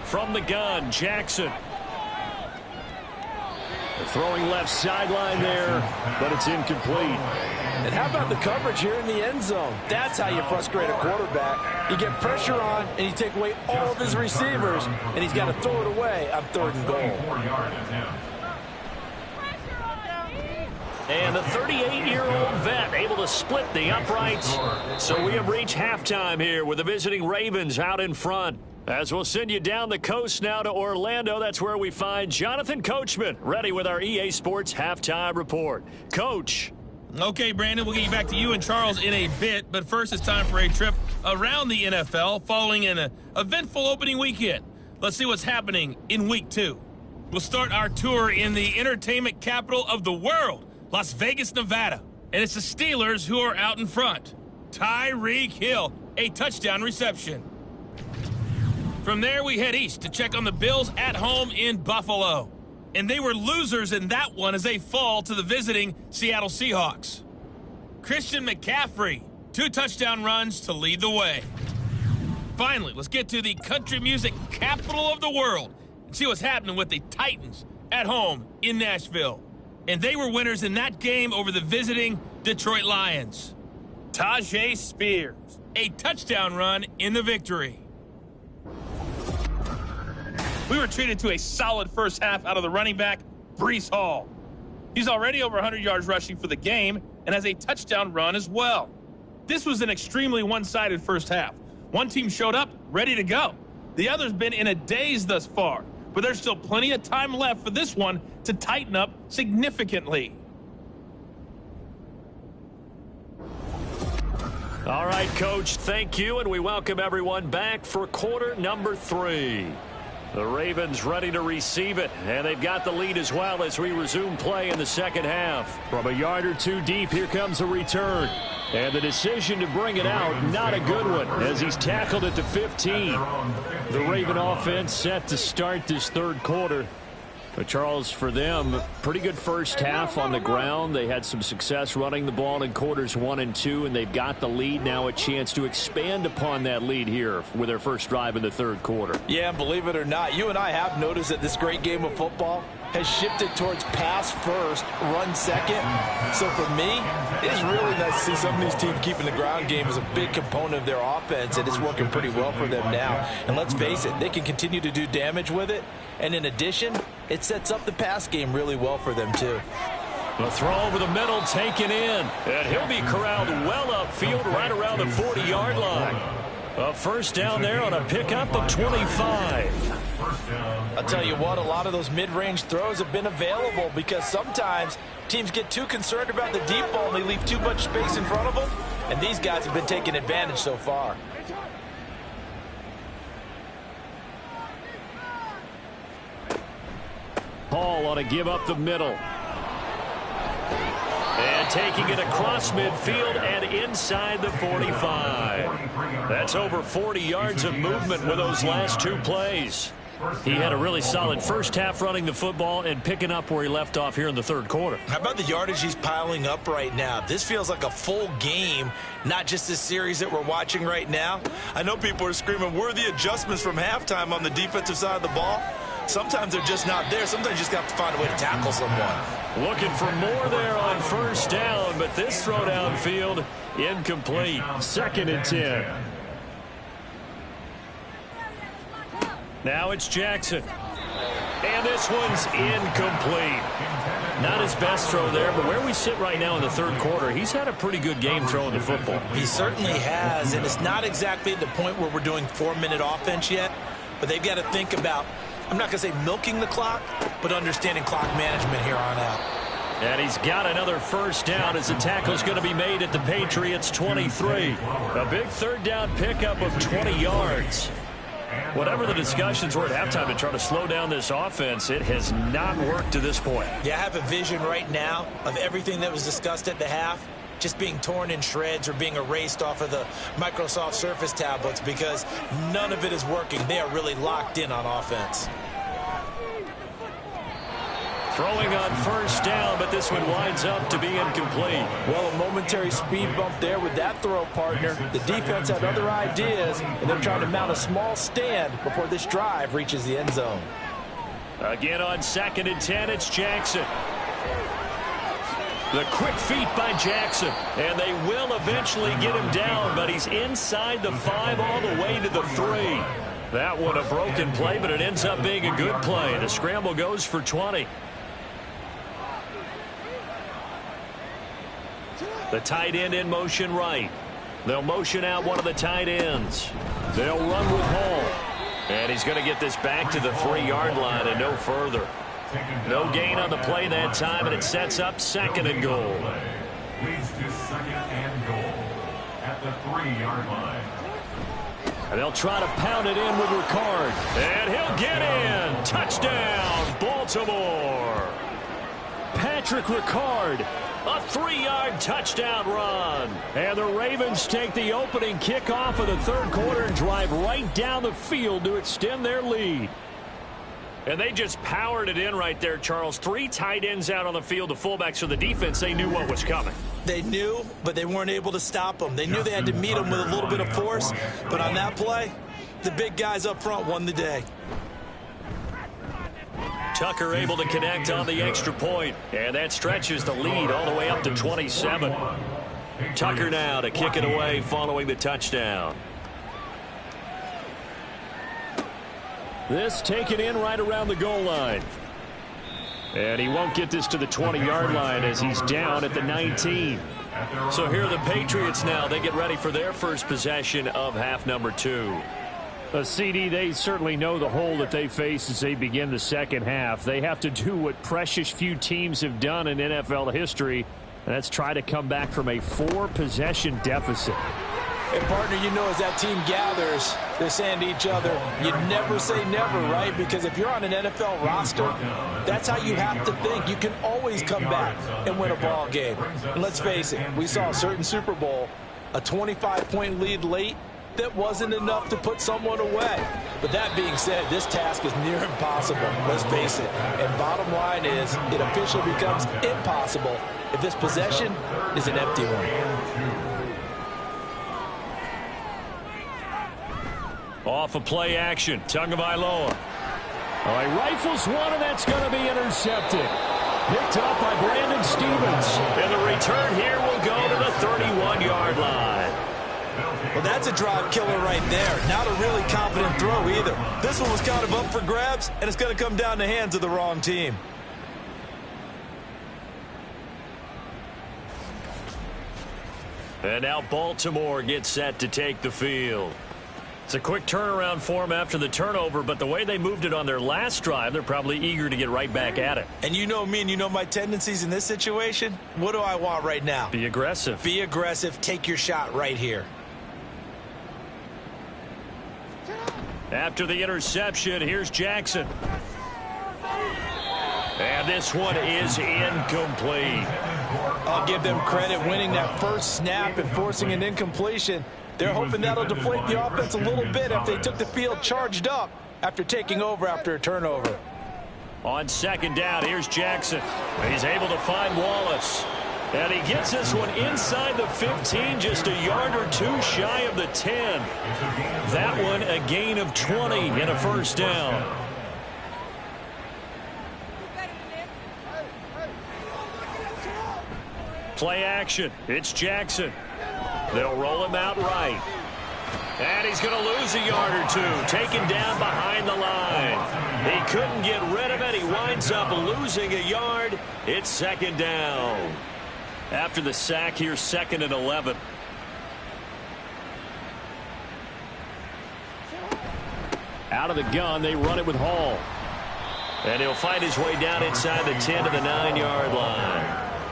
From the gun, Jackson. Throwing left sideline there, but it's incomplete. And how about the coverage here in the end zone? That's how you frustrate a quarterback. You get pressure on, and you take away all of his receivers, and he's got to throw it away on 3rd and goal. And the 38-year-old vet able to split the uprights. So we have reached halftime here with the visiting Ravens out in front. As we'll send you down the coast now to Orlando, that's where we find Jonathan Coachman ready with our EA Sports Halftime Report. Coach. Okay, Brandon, we'll get you back to you and Charles in a bit, but first it's time for a trip around the NFL following an eventful opening weekend. Let's see what's happening in Week 2. We'll start our tour in the entertainment capital of the world, Las Vegas, Nevada. And it's the Steelers who are out in front. Tyreek Hill, a touchdown reception. From there, we head east to check on the Bills at home in Buffalo. And they were losers in that one as they fall to the visiting Seattle Seahawks. Christian McCaffrey, 2 touchdown runs to lead the way. Finally, let's get to the country music capital of the world and see what's happening with the Titans at home in Nashville. And they were winners in that game over the visiting Detroit Lions. Tajay Spears, a touchdown run in the victory. We were treated to a solid first half out of the running back, Breece Hall. He's already over 100 yards rushing for the game and has a touchdown run as well. This was an extremely one-sided first half. One team showed up, ready to go. The other's been in a daze thus far, but there's still plenty of time left for this one to tighten up significantly. All right, Coach, thank you, and we welcome everyone back for quarter number 3. The Ravens ready to receive it, and they've got the lead as well as we resume play in the second half. From a yard or two deep, here comes a return. And the decision to bring it out, not a good one, as he's tackled at the 15. The Raven offense set to start this third quarter. But Charles, for them, pretty good first half on the ground. They had some success running the ball in quarters 1 and 2, and they've got the lead now, a chance to expand upon that lead here with their first drive in the third quarter. Yeah, and believe it or not, you and I have noticed that this great game of football has shifted towards pass first, run second. So for me, it's really nice to see some of these teams keeping the ground game as a big component of their offense, and it's working pretty well for them now. And let's face it, they can continue to do damage with it. And in addition, it sets up the pass game really well for them too. The throw over the middle taken in, and he'll be corralled well upfield right around the 40-yard line. A first down there on a pickup of 25. I'll tell you what, a lot of those mid-range throws have been available because sometimes teams get too concerned about the deep ball and they leave too much space in front of them, and these guys have been taking advantage so far. Hall on a give up the middle. And taking it across midfield and inside the 45. That's over 40 yards of movement with those last 2 plays. He had a really solid first half running the football and picking up where he left off here in the third quarter. How about the yardage he's piling up right now? This feels like a full game, not just this series that we're watching right now. I know people are screaming, where are the adjustments from halftime on the defensive side of the ball? Sometimes they're just not there. Sometimes you just have to find a way to tackle someone. Looking for more there on first down, but this throw downfield incomplete. 2nd and 10. Now it's Jackson. And this one's incomplete. Not his best throw there, but where we sit right now in the third quarter, he's had a pretty good game throwing the football. He certainly has, and it's not exactly the point where we're doing 4-minute offense yet, but they've got to think about, I'm not going to say milking the clock, but understanding clock management here on out. And he's got another first down as the tackle's going to be made at the Patriots' 23. A big third down pickup of 20 yards. Whatever the discussions were at halftime to try to slow down this offense, it has not worked to this point. Yeah, I have a vision right now of everything that was discussed at the half just being torn in shreds or being erased off of the Microsoft Surface tablets because none of it is working. They are really locked in on offense. Throwing on first down, but this one winds up to be incomplete. Well, a momentary speed bump there with that throw, partner. The defense had other ideas, and they're trying to mount a small stand before this drive reaches the end zone. Again on 2nd and 10, it's Jackson. The quick feet by Jackson, and they will eventually get him down, but he's inside the 5 all the way to the 3. That one a broken play, but it ends up being a good play. The scramble goes for 20. The tight end in motion right. They'll motion out one of the tight ends. They'll run with Hall. And he's going to get this back to the 3-yard line and no further. No gain on the play that time, and it sets up 2nd and goal. Leads to 2nd and goal at the 3-yard line. And they'll try to pound it in with Ricard. And he'll get in. Touchdown. Ball Baltimore. Patrick Ricard. A 3-yard touchdown run. And the Ravens take the opening kickoff of the third quarter and drive right down the field to extend their lead. And they just powered it in right there, Charles. 3 tight ends out on the field, the fullbacks for the defense. They knew what was coming. They knew, but they weren't able to stop them. They knew they had to meet them with a little bit of force. But on that play, the big guys up front won the day. Tucker able to connect on the extra point, and that stretches the lead all the way up to 27. Tucker now to kick it away following the touchdown. This taken in right around the goal line. And he won't get this to the 20-yard line as he's down at the 19. So here are the Patriots now. They get ready for their first possession of half number 2. CD, they certainly know the hole that they face as they begin the second half. They have to do what precious few teams have done in NFL history, and that's try to come back from a 4-possession deficit. And, partner, you know, as that team gathers, they're saying to each other, you never say never, right? Because if you're on an NFL roster, that's how you have to think. You can always come back and win a ball game. And let's face it, we saw a certain Super Bowl, a 25-point lead late, that wasn't enough to put someone away. But that being said, this task is near impossible, let's face it. And bottom line is, it officially becomes impossible if this possession is an empty one. Off of play action, Tagovailoa. All right, rifles one, and that's going to be intercepted. Picked up by Brandon Stevens. And the return here will go to the 31-yard line. Well, that's a drive killer right there. Not a really confident throw either. This one was kind of up for grabs, and it's going to come down the hands of the wrong team. And now Baltimore gets set to take the field. It's a quick turnaround for them after the turnover, but the way they moved it on their last drive, they're probably eager to get right back at it. And you know me and you know my tendencies in this situation. What do I want right now? Be aggressive. Be aggressive. Take your shot right here. After the interception, here's Jackson. And this one is incomplete. I'll give them credit winning that first snap and forcing an incompletion. They're hoping that'll deflate the offense a little bit if they took the field charged up after taking over after a turnover. On second down, here's Jackson. He's able to find Wallace. And he gets this one inside the 15, just a yard or two shy of the 10. That one a gain of 20 and a first down. Play action. It's Jackson. They'll roll him out right. And he's going to lose a yard or two, taken down behind the line. He couldn't get rid of it. He winds up losing a yard. It's second down. After the sack here, 2nd and 11. Out of the gun, they run it with Hall. And he'll find his way down inside the 10 to the 9-yard line.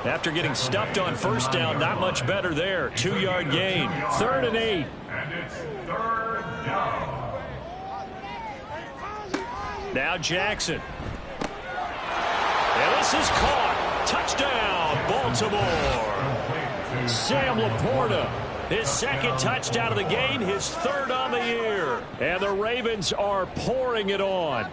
After getting stuffed on first down, not much better there. 2-yard gain. 3rd and 8. And it's 3rd down. Now Jackson. And this is caught. Touchdown, Baltimore. Sam Laporta. His 2nd touchdown of the game, his 3rd on the year. And the Ravens are pouring it on.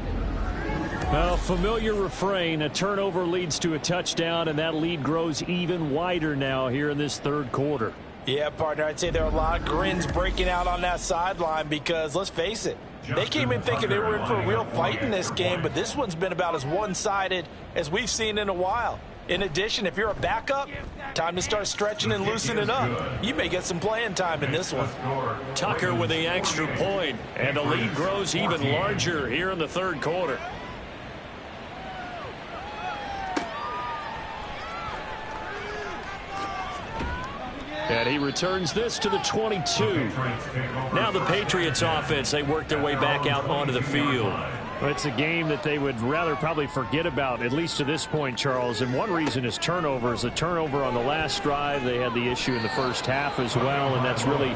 A familiar refrain, a turnover leads to a touchdown, and that lead grows even wider now here in this 3rd quarter. Yeah, partner, I'd say there are a lot of grins breaking out on that sideline because, let's face it, they came in thinking they were in for a real fight in this game, but this one's been about as one-sided as we've seen in a while. In addition, if you're a backup, time to start stretching and loosening up. You may get some playing time in this one. Tucker with the extra point, and the lead grows even larger here in the 3rd quarter. And he returns this to the 22. Now the Patriots offense, they work their way back out onto the field. Well, it's a game that they would rather probably forget about, at least to this point, Charles. And one reason is turnovers. The turnover on the last drive, they had the issue in the first half as well, and that's really,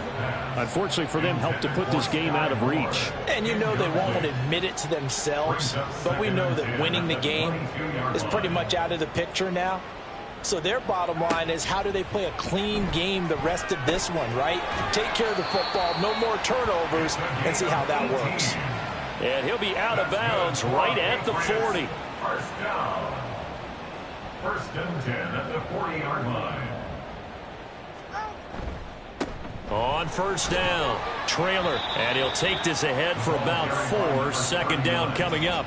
unfortunately for them, helped to put this game out of reach. And you know they won't admit it to themselves, but we know that winning the game is pretty much out of the picture now. So their bottom line is, how do they play a clean game the rest of this one, right? Take care of the football, no more turnovers, and see how that works. And he'll be out of bounds right at the 40. First down. First and 10 at the 40-yard line. On first down, trailer, and he'll take this ahead for about 4. Second down coming up.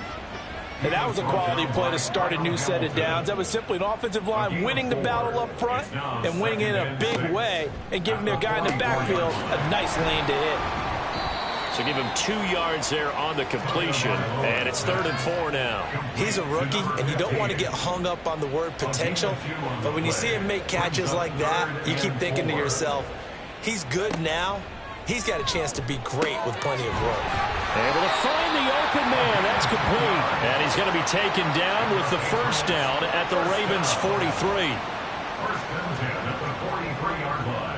And that was a quality play to start a new set of downs. That was simply an offensive line winning the battle up front and winning it in a big way and giving their guy in the backfield a nice lane to hit. So give him 2 yards there on the completion, and it's 3rd and 4 now. He's a rookie, and you don't want to get hung up on the word potential, but when you see him make catches like that, you keep thinking to yourself, he's good now. He's got a chance to be great with plenty of room. Able to find the open man. That's complete. And he's going to be taken down with the first down at the Ravens' 43. First and 10 at the 43-yard line.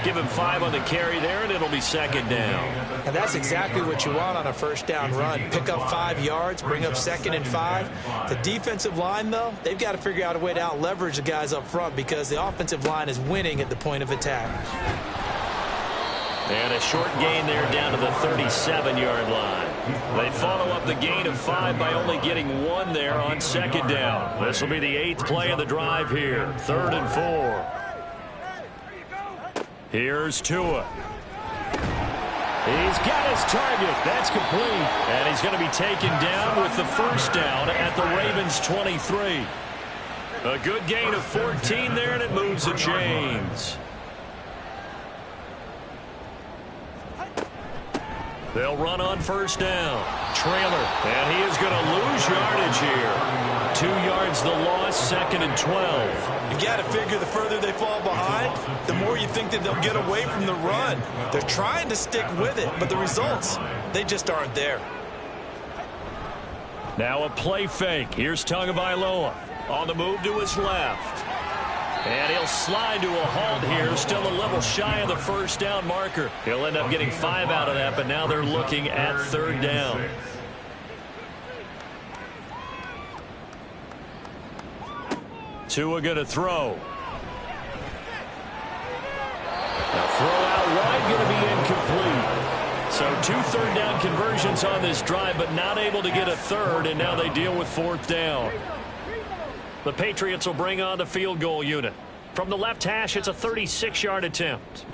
Give him 5 on the carry there, and it'll be second down. And that's exactly what you want on a first down run. Pick up 5 yards, bring up 2nd and 5. The defensive line, though, they've got to figure out a way to out-leverage the guys up front because the offensive line is winning at the point of attack. And a short gain there down to the 37-yard line. They follow up the gain of 5 by only getting 1 there on second down. This will be the 8th play of the drive here. 3rd and 4. Here's Tua. He's got his target. That's complete. And he's going to be taken down with the first down at the Ravens' 23. A good gain of 14 there, and it moves the chains. They'll run on first down. Trailer. And he is going to lose yardage here. 2 yards the loss, 2nd and 12. You got to figure the further they fall behind, the more you think that they'll get away from the run. They're trying to stick with it, but the results, they just aren't there. Now a play fake. Here's Tagovailoa on the move to his left. And he'll slide to a halt here, still a little shy of the first down marker. He'll end up getting 5 out of that, but now they're looking at 3rd down. Tua going to throw. Now throw out wide, going to be incomplete. So 2 third down conversions on this drive, but not able to get a third, and now they deal with 4th down. The Patriots will bring on the field goal unit. From the left hash, it's a 36-yard attempt.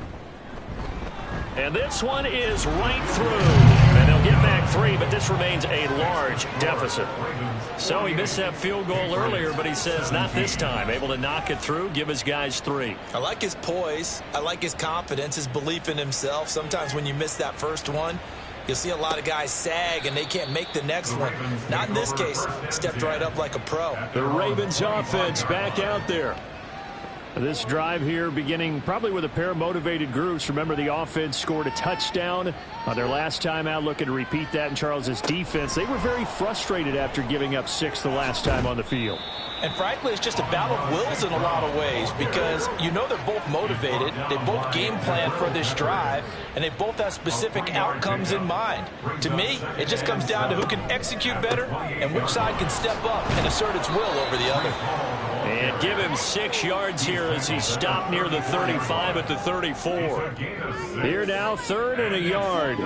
And this one is right through. And they'll get back 3, but this remains a large deficit. So he missed that field goal earlier, but he says not this time. Able to knock it through, give his guys 3. I like his poise. I like his confidence, his belief in himself. Sometimes when you miss that first one, you'll see a lot of guys sag and they can't make the next one. Not in this case. Stepped right up like a pro. The Ravens offense back out there. This drive here beginning probably with a pair of motivated groups. Remember, the offense scored a touchdown on their last time out. Looking to repeat that in Charles's defense. They were very frustrated after giving up 6 the last time on the field. And frankly, it's just a battle of wills in a lot of ways because you know they're both motivated. They both game plan for this drive, and they both have specific outcomes in mind. To me, it just comes down to who can execute better and which side can step up and assert its will over the other. And give him 6 yards here as he stopped near the 35 at the 34. Here now, 3rd and a yard.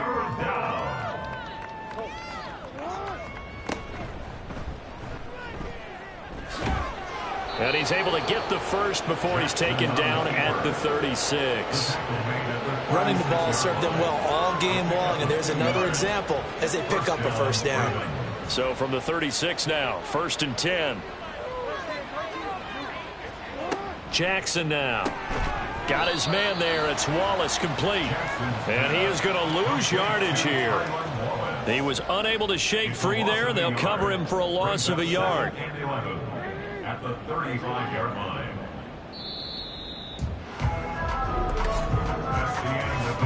And he's able to get the first before he's taken down at the 36. Running the ball served them well all game long, and there's another example as they pick up a first down. So from the 36 now, 1st and 10. Jackson now. Got his man there. It's Wallace complete. And he is going to lose yardage here. He was unable to shake free there. They'll cover him for a loss of a yard. At the 35-yard line.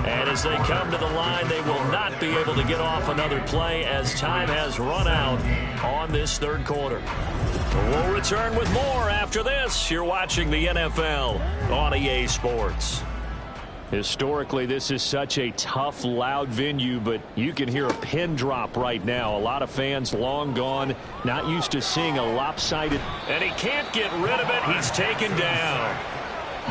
And as they come to the line, they will not be able to get off another play as time has run out on this third quarter. We'll return with more after this. You're watching the NFL on EA Sports. Historically, this is such a tough, loud venue, but you can hear a pin drop right now. A lot of fans long gone, not used to seeing a lopsided. And he can't get rid of it. He's taken down.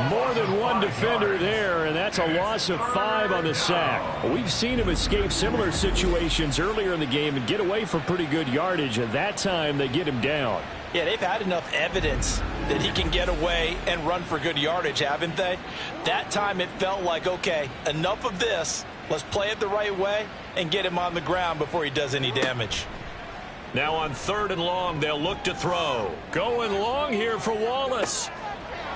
More than one defender there, and that's a loss of 5 on the sack. We've seen him escape similar situations earlier in the game and get away for pretty good yardage. At that time, they get him down. Yeah, they've had enough evidence that he can get away and run for good yardage, haven't they? That time it felt like, okay, enough of this. Let's play it the right way and get him on the ground before he does any damage. Now on 3rd and long, they'll look to throw. Going long here for Wallace.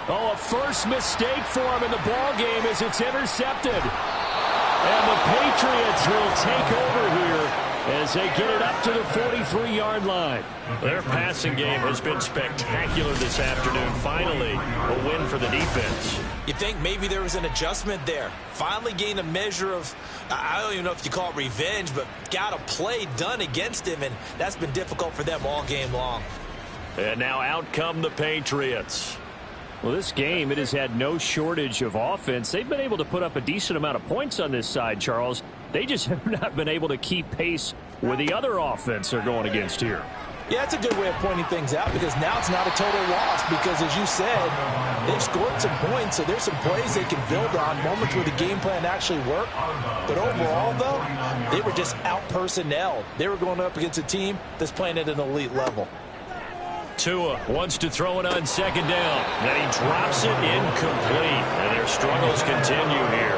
Oh, a first mistake for him in the ball game as it's intercepted. And the Patriots will take over here as they get it up to the 43-yard line. Their passing game has been spectacular this afternoon. Finally, a win for the defense. You think maybe there was an adjustment there. Finally gained a measure of, I don't even know if you call it revenge, but got a play done against him, and that's been difficult for them all game long. And now out come the Patriots. Well, this game, it has had no shortage of offense. They've been able to put up a decent amount of points on this side, Charles. They just have not been able to keep pace with the other offense they're going against here. Yeah, that's a good way of pointing things out because now it's not a total loss because, as you said, they've scored some points, so there's some plays they can build on, moments where the game plan actually worked. But overall, though, they were just out-personnelled. They were going up against a team that's playing at an elite level. Tua wants to throw it on 2nd down. Then he drops it incomplete. And their struggles continue here.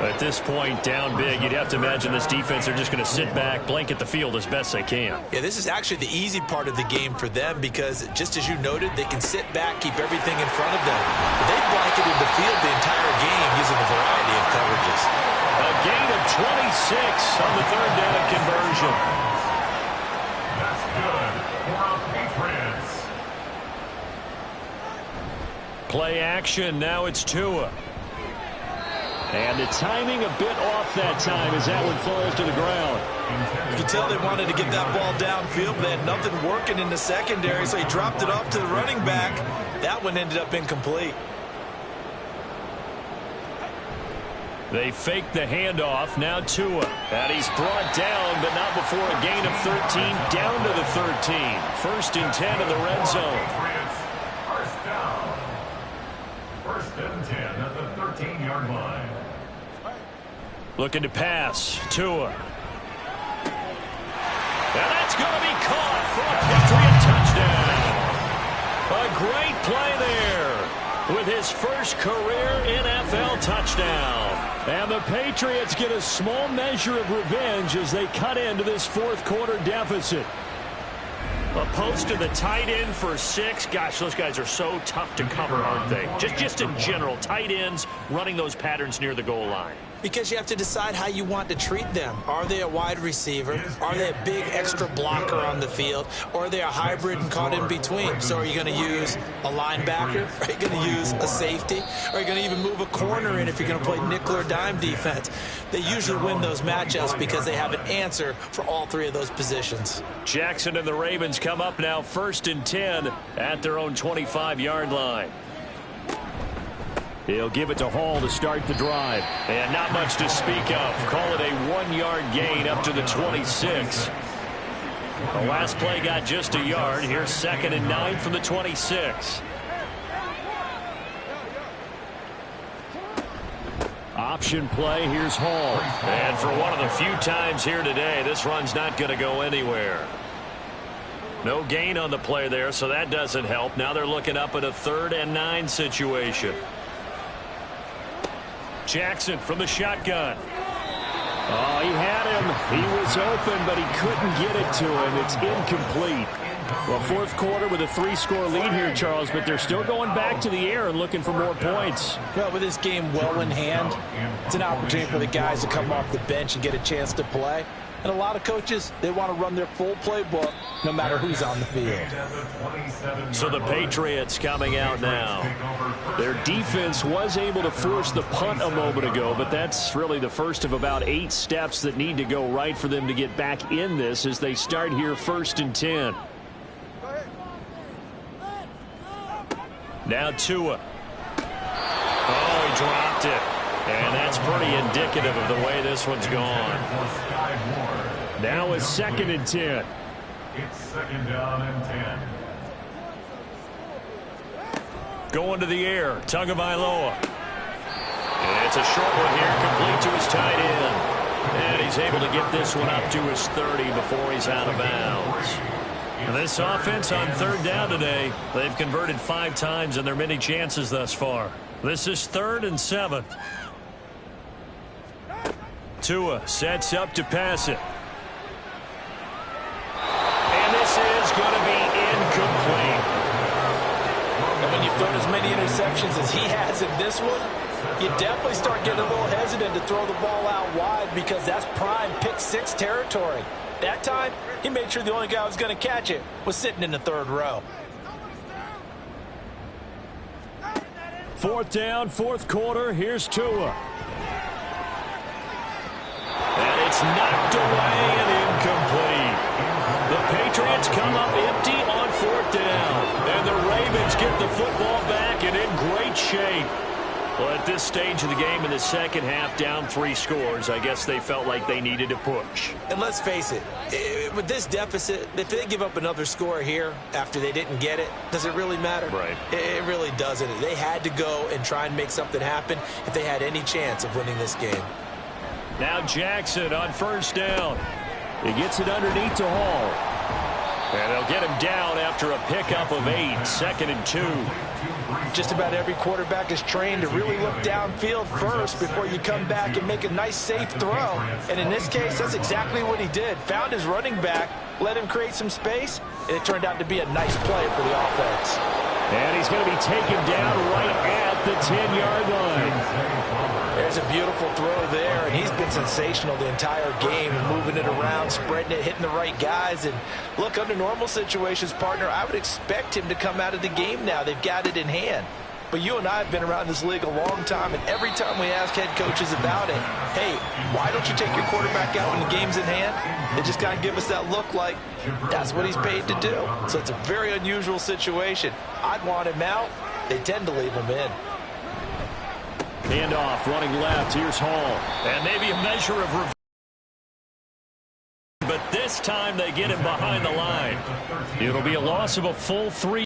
At this point, down big, you'd have to imagine this defense, they're just going to sit back, blanket the field as best they can. Yeah, this is actually the easy part of the game for them because, just as you noted, they can sit back, keep everything in front of them. But they blanketed the field the entire game using a variety of coverages. A gain of 26 on the 3rd down conversion. That's good for our Patriots. Play action. Now it's Tua. And the timing a bit off that time as that one falls to the ground. You can tell they wanted to get that ball downfield, but they had nothing working in the secondary, so he dropped it off to the running back. That one ended up incomplete. They fake the handoff. Now Tua. And he's brought down, but not before a gain of 13. Down to the 13. 1st and 10 in the red zone. First down. 1st and 10 at the 13-yard line. Looking to pass. Tua. And that's going to be caught for a Patriot touchdown. A great play there with his first career NFL touchdown. And the Patriots get a small measure of revenge as they cut into this 4th quarter deficit. A post to the tight end for 6. Gosh, those guys are so tough to cover, aren't they? Just in general, tight ends running those patterns near the goal line. Because you have to decide how you want to treat them. Are they a wide receiver? Are they a big extra blocker on the field? Or are they a hybrid and caught in between? So are you going to use a linebacker? Are you going to use a safety? Are you going to even move a corner in if you're going to play nickel or dime defense? They usually win those matchups because they have an answer for all 3 of those positions. Jackson and the Ravens come up now 1st and 10 at their own 25-yard line. He'll give it to Hall to start the drive. And not much to speak of. Call it a 1-yard gain up to the 26. The last play got just a yard. Here's 2nd and 9 from the 26. Option play. Here's Hall. And for one of the few times here today, this run's not going to go anywhere. No gain on the play there, so that doesn't help. Now they're looking up at a 3rd and 9 situation. Jackson from the shotgun. Oh, he had him. He was open, but he couldn't get it to him. It's incomplete. Well, 4th quarter with a 3-score lead here, Charles, but they're still going back to the air and looking for more points. Well, with this game well in hand, it's an opportunity for the guys to come off the bench and get a chance to play. And a lot of coaches, they want to run their full playbook no matter who's on the field. So the Patriots coming out now. Their defense was able to force the punt a moment ago, but that's really the first of about 8 steps that need to go right for them to get back in this as they start here 1st and 10. Now Tua. Oh, he dropped it. And that's pretty indicative of the way this one's gone. Now it's 2nd and 10. It's 2nd down and 10. Going to the air, Tagovailoa. And it's a short one here, complete to his tight end. And he's able to get this one up to his 30 before he's out of bounds. And this offense on 3rd down today, they've converted 5 times in their many chances thus far. This is 3rd and 7. Tua sets up to pass it. And this is going to be incomplete. And when you've thrown as many interceptions as he has in this one, you definitely start getting a little hesitant to throw the ball out wide because that's prime pick 6 territory. That time, he made sure the only guy who was going to catch it was sitting in the 3rd row. 4th down, 4th quarter. Here's Tua. And it's knocked away and incomplete. The Patriots come up empty on 4th down. And the Ravens get the football back and in great shape. Well, at this stage of the game in the second half, down 3 scores, I guess they felt like they needed to push. And let's face it, with this deficit, if they give up another score here after they didn't get it, does it really matter? Right. It really doesn't. They had to go and try and make something happen if they had any chance of winning this game. Now Jackson on 1st down. He gets it underneath to Hall. And they'll get him down after a pickup of 8, 2nd and 2. Just about every quarterback is trained to really look downfield first before you come back and make a nice, safe throw. And in this case, that's exactly what he did. Found his running back, let him create some space, and it turned out to be a nice play for the offense. And he's going to be taken down right at the 10-yard line. There's a beautiful throw there, and he's been sensational the entire game, moving it around, spreading it, hitting the right guys. And look, under normal situations, partner, I would expect him to come out of the game now. They've got it in hand. But you and I have been around this league a long time, and every time we ask head coaches about it, hey, why don't you take your quarterback out when the game's in hand? They just kind of give us that look like that's what he's paid to do. So it's a very unusual situation. I'd want him out. They tend to leave him in. Handoff, running left. Here's Hall. And maybe a measure of revenge. But this time they get him behind the line. It'll be a loss of a full 3.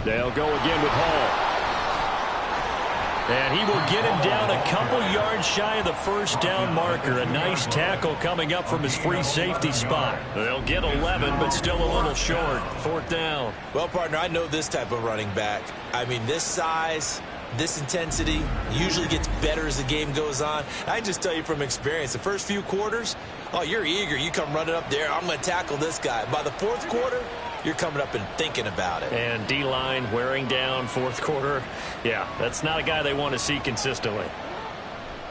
They'll go again with Hall. And he will get him down a couple yards shy of the 1st down marker. A nice tackle coming up from his free safety spot. They'll get 11, but still a little short. 4th down. Well, partner, I know this type of running back. I mean, this size, this intensity usually gets better as the game goes on. I can just tell you from experience, the first few quarters, oh, you're eager. You come running up there, I'm going to tackle this guy. By the 4th quarter, you're coming up and thinking about it. And D-line wearing down 4th quarter. Yeah, that's not a guy they want to see consistently.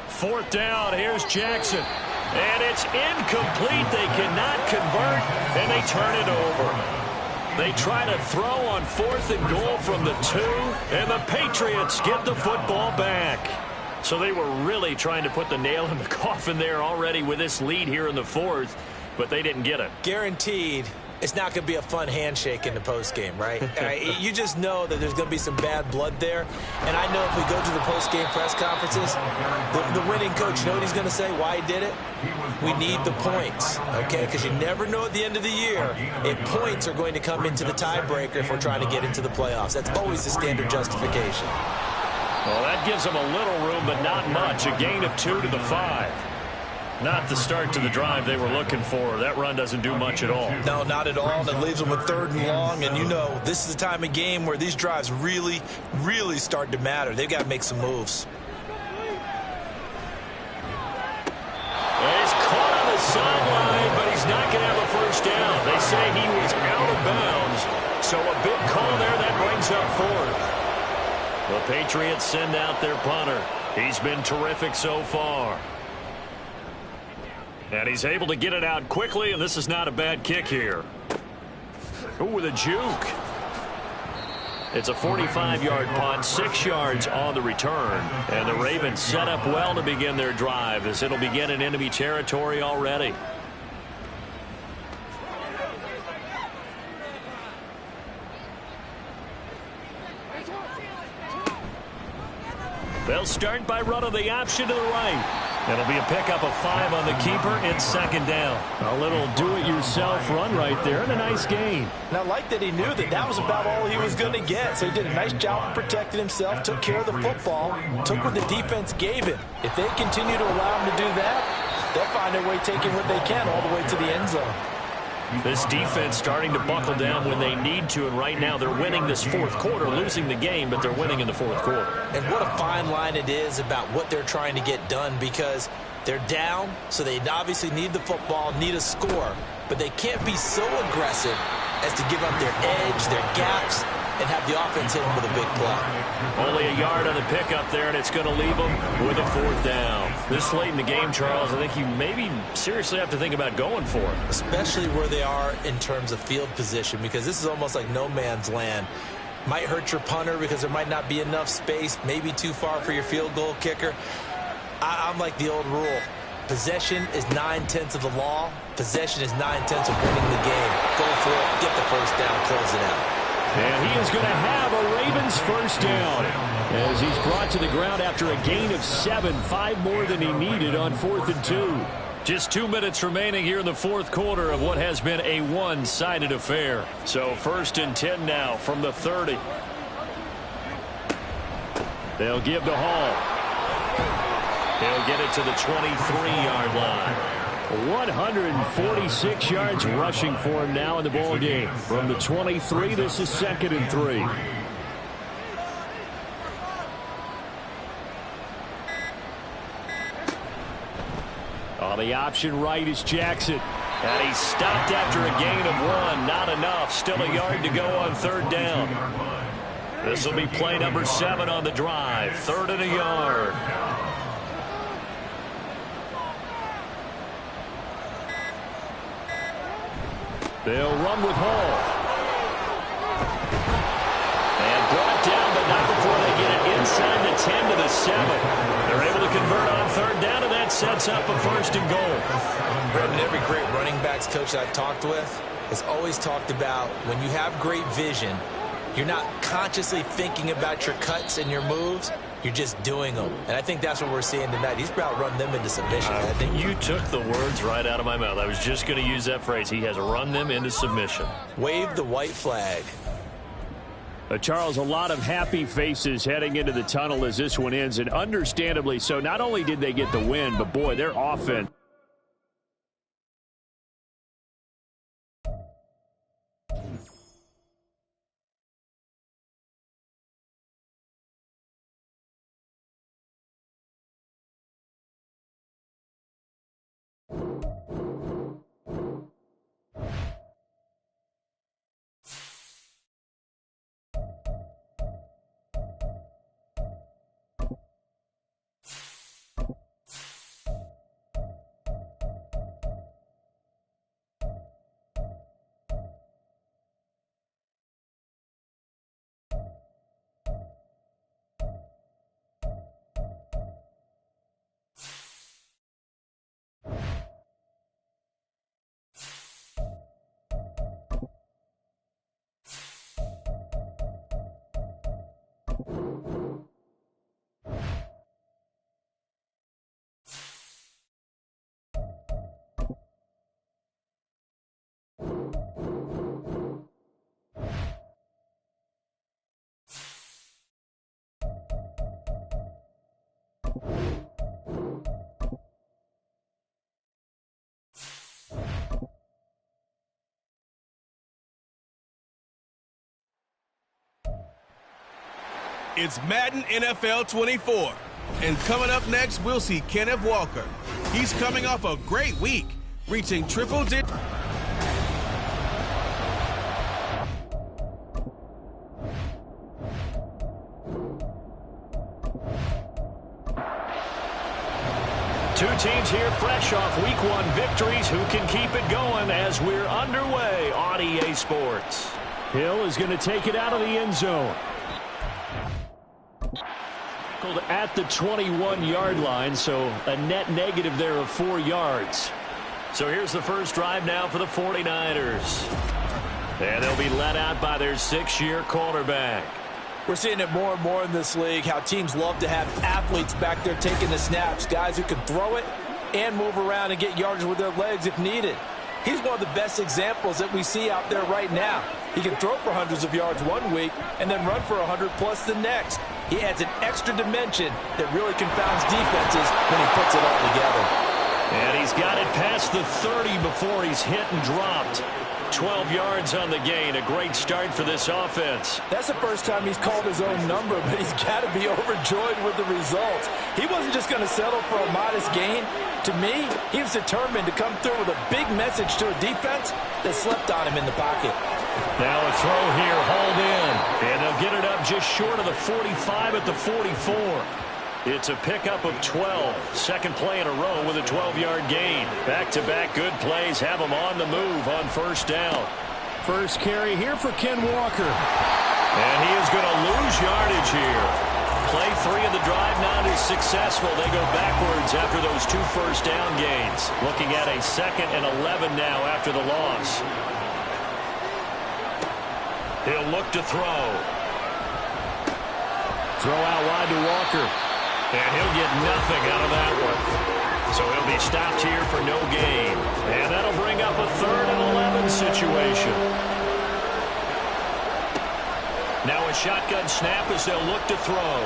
4th down, here's Jackson. And it's incomplete. They cannot convert, and they turn it over. They try to throw on 4th and goal from the 2, and the Patriots get the football back. So they were really trying to put the nail in the coffin there already with this lead here in the 4th, but they didn't get it. Guaranteed. It's not going to be a fun handshake in the postgame, right? You just know that there's going to be some bad blood there. And I know if we go to the postgame press conferences, the winning coach, you know what he's going to say, why he did it? We need the points, okay? Because you never know at the end of the year if points are going to come into the tiebreaker if we're trying to get into the playoffs. That's always the standard justification. Well, that gives them a little room, but not much. A gain of 2 to the 5. Not the start to the drive they were looking for. That run doesn't do much at all. No, not at all. That leaves them with 3rd and long. And you know, this is the time of game where these drives really, really start to matter. They've got to make some moves. And he's caught on the sideline, but he's not going to have a 1st down. They say he was out of bounds. So a big call there that brings up 4th. The Patriots send out their punter. He's been terrific so far. And he's able to get it out quickly, and this is not a bad kick here. Ooh, with a juke. It's a 45-yard punt, 6 yards on the return. And the Ravens set up well to begin their drive as it'll begin in enemy territory already. They'll start by running the option to the right. It'll be a pickup of 5 on the keeper and second down. A little do-it-yourself run right there and a nice gain. And I like that he knew that that was about all he was going to get. So he did a nice job of protecting himself, took care of the football, took what the defense gave him. If they continue to allow him to do that, they'll find their way taking what they can all the way to the end zone. This defense starting to buckle down when they need to, and right now they're winning this fourth quarter, losing the game, but they're winning in the fourth quarter. And what a fine line it is about what they're trying to get done, because they're down, so they obviously need the football, need a score, but they can't be so aggressive as to give up their edge, their gaps, and have the offense hit them with a big play. Only a yard on the pickup there, and it's going to leave them with a fourth down. This late in the game, Charles, I think you maybe seriously have to think about going for it. Especially where they are in terms of field position, because this is almost like no man's land. Might hurt your punter because there might not be enough space, maybe too far for your field goal kicker. I'm like the old rule. Possession is 9/10 of the law. Possession is 9/10 of winning the game. Go for it, get the first down, close it out. And he is going to have a Ravens first down as he's brought to the ground after a gain of 7, 5 more than he needed on 4th and 2. Just 2 minutes remaining here in the fourth quarter of what has been a one-sided affair. So 1st and 10 now from the 30. They'll give to Hall. He'll get it to the 23-yard line. 146 yards rushing for him now in the ball game. From the 23, this is 2nd and 3. On the option right is Jackson. And he's stopped after a gain of 1. Not enough. Still a yard to go on 3rd down. This will be play number 7 on the drive. 3rd and a yard. They'll run with Hall. And brought down, but not before they get it inside the 10 to the 7. They're able to convert on 3rd down, and that sets up a 1st and goal. Brendan, every great running backs coach I've talked with has always talked about when you have great vision, you're not consciously thinking about your cuts and your moves. You're just doing them. And I think that's what we're seeing tonight. He's about run them into submission. I think you took the words right out of my mouth. I was just going to use that phrase. He has run them into submission. Wave the white flag. Charles, a lot of happy faces heading into the tunnel as this one ends, and understandably so. Not only did they get the win, but boy, their offense. It's Madden NFL 24. And coming up next, we'll see Kenneth Walker. He's coming off a great week, reaching triple digits. teams here fresh off Week 1 victories. Who can keep it going as we're underway on EA Sports? Hill is going to take it out of the end zone. At the 21-yard line, so a net negative there of 4 yards. So here's the first drive now for the 49ers. And they'll be led out by their 6-year quarterback. We're seeing it more and more in this league, how teams love to have athletes back there taking the snaps, guys who can throw it and move around and get yards with their legs if needed. He's one of the best examples that we see out there right now. He can throw for hundreds of yards one week and then run for 100+ the next. He adds an extra dimension that really confounds defenses when he puts it all together. And he's got it past the 30 before he's hit and dropped. 12 yards on the gain. A great start for this offense. That's the first time he's called his own number, but he's got to be overjoyed with the results. He wasn't just going to settle for a modest gain. To me, he was determined to come through with a big message to a defense that slept on him in the pocket. Now a throw here, hauled in. And they'll get it up just short of the 45 at the 44. It's a pickup of 12. Second play in a row with a 12-yard gain. Back-to-back good plays have them on the move on first down. First carry here for Ken Walker. And he is going to lose yardage here. Play 3 of the drive not as successful. They go backwards after those 2 first down gains. Looking at a 2nd and 11 now after the loss. He'll look to throw. Throw out wide to Walker. And he'll get nothing out of that one. So he'll be stopped here for no gain. And that'll bring up a 3rd and 11 situation. Now a shotgun snap as they'll look to throw.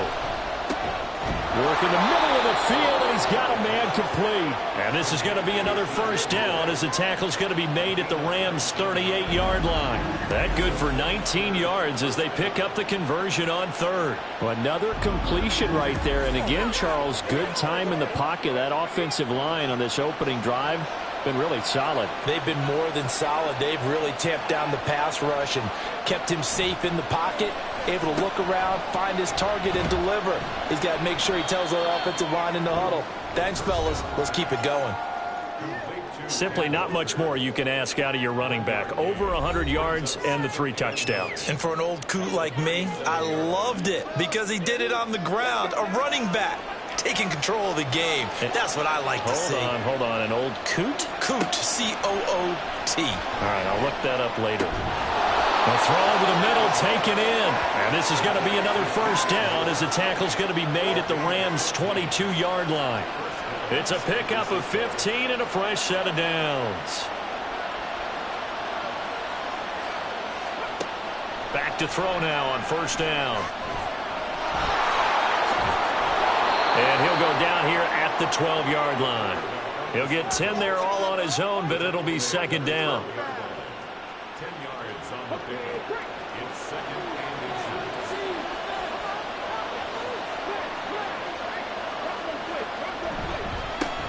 Work in the middle of the field, and he's got a man complete. And this is going to be another first down as the tackle's going to be made at the Rams' 38-yard line. That good for 19 yards as they pick up the conversion on 3rd. Well, another completion right there. And again, Charles, good time in the pocket. That offensive line on this opening drive been really solid. They've been more than solid. They've really tamped down the pass rush and kept him safe in the pocket, able to look around, find his target, and deliver. He's got to make sure he tells our offensive line in the huddle, thanks, fellas. Let's keep it going. Simply not much more you can ask out of your running back. Over 100 yards and the 3 touchdowns. And for an old coot like me, I loved it because he did it on the ground. A running back taking control of the game. That's what I like to see. Hold on. An old coot? Coot, C-O-O-T. All right, I'll look that up later. A throw over the middle, taken in. And this is going to be another first down as the tackle's going to be made at the Rams' 22-yard line. It's a pickup of 15 and a fresh set of downs. Back to throw now on first down. And he'll go down here at the 12-yard line. He'll get 10 there all on his own, but it'll be 2nd down. 10 yards on the pick. It's 2nd and inches.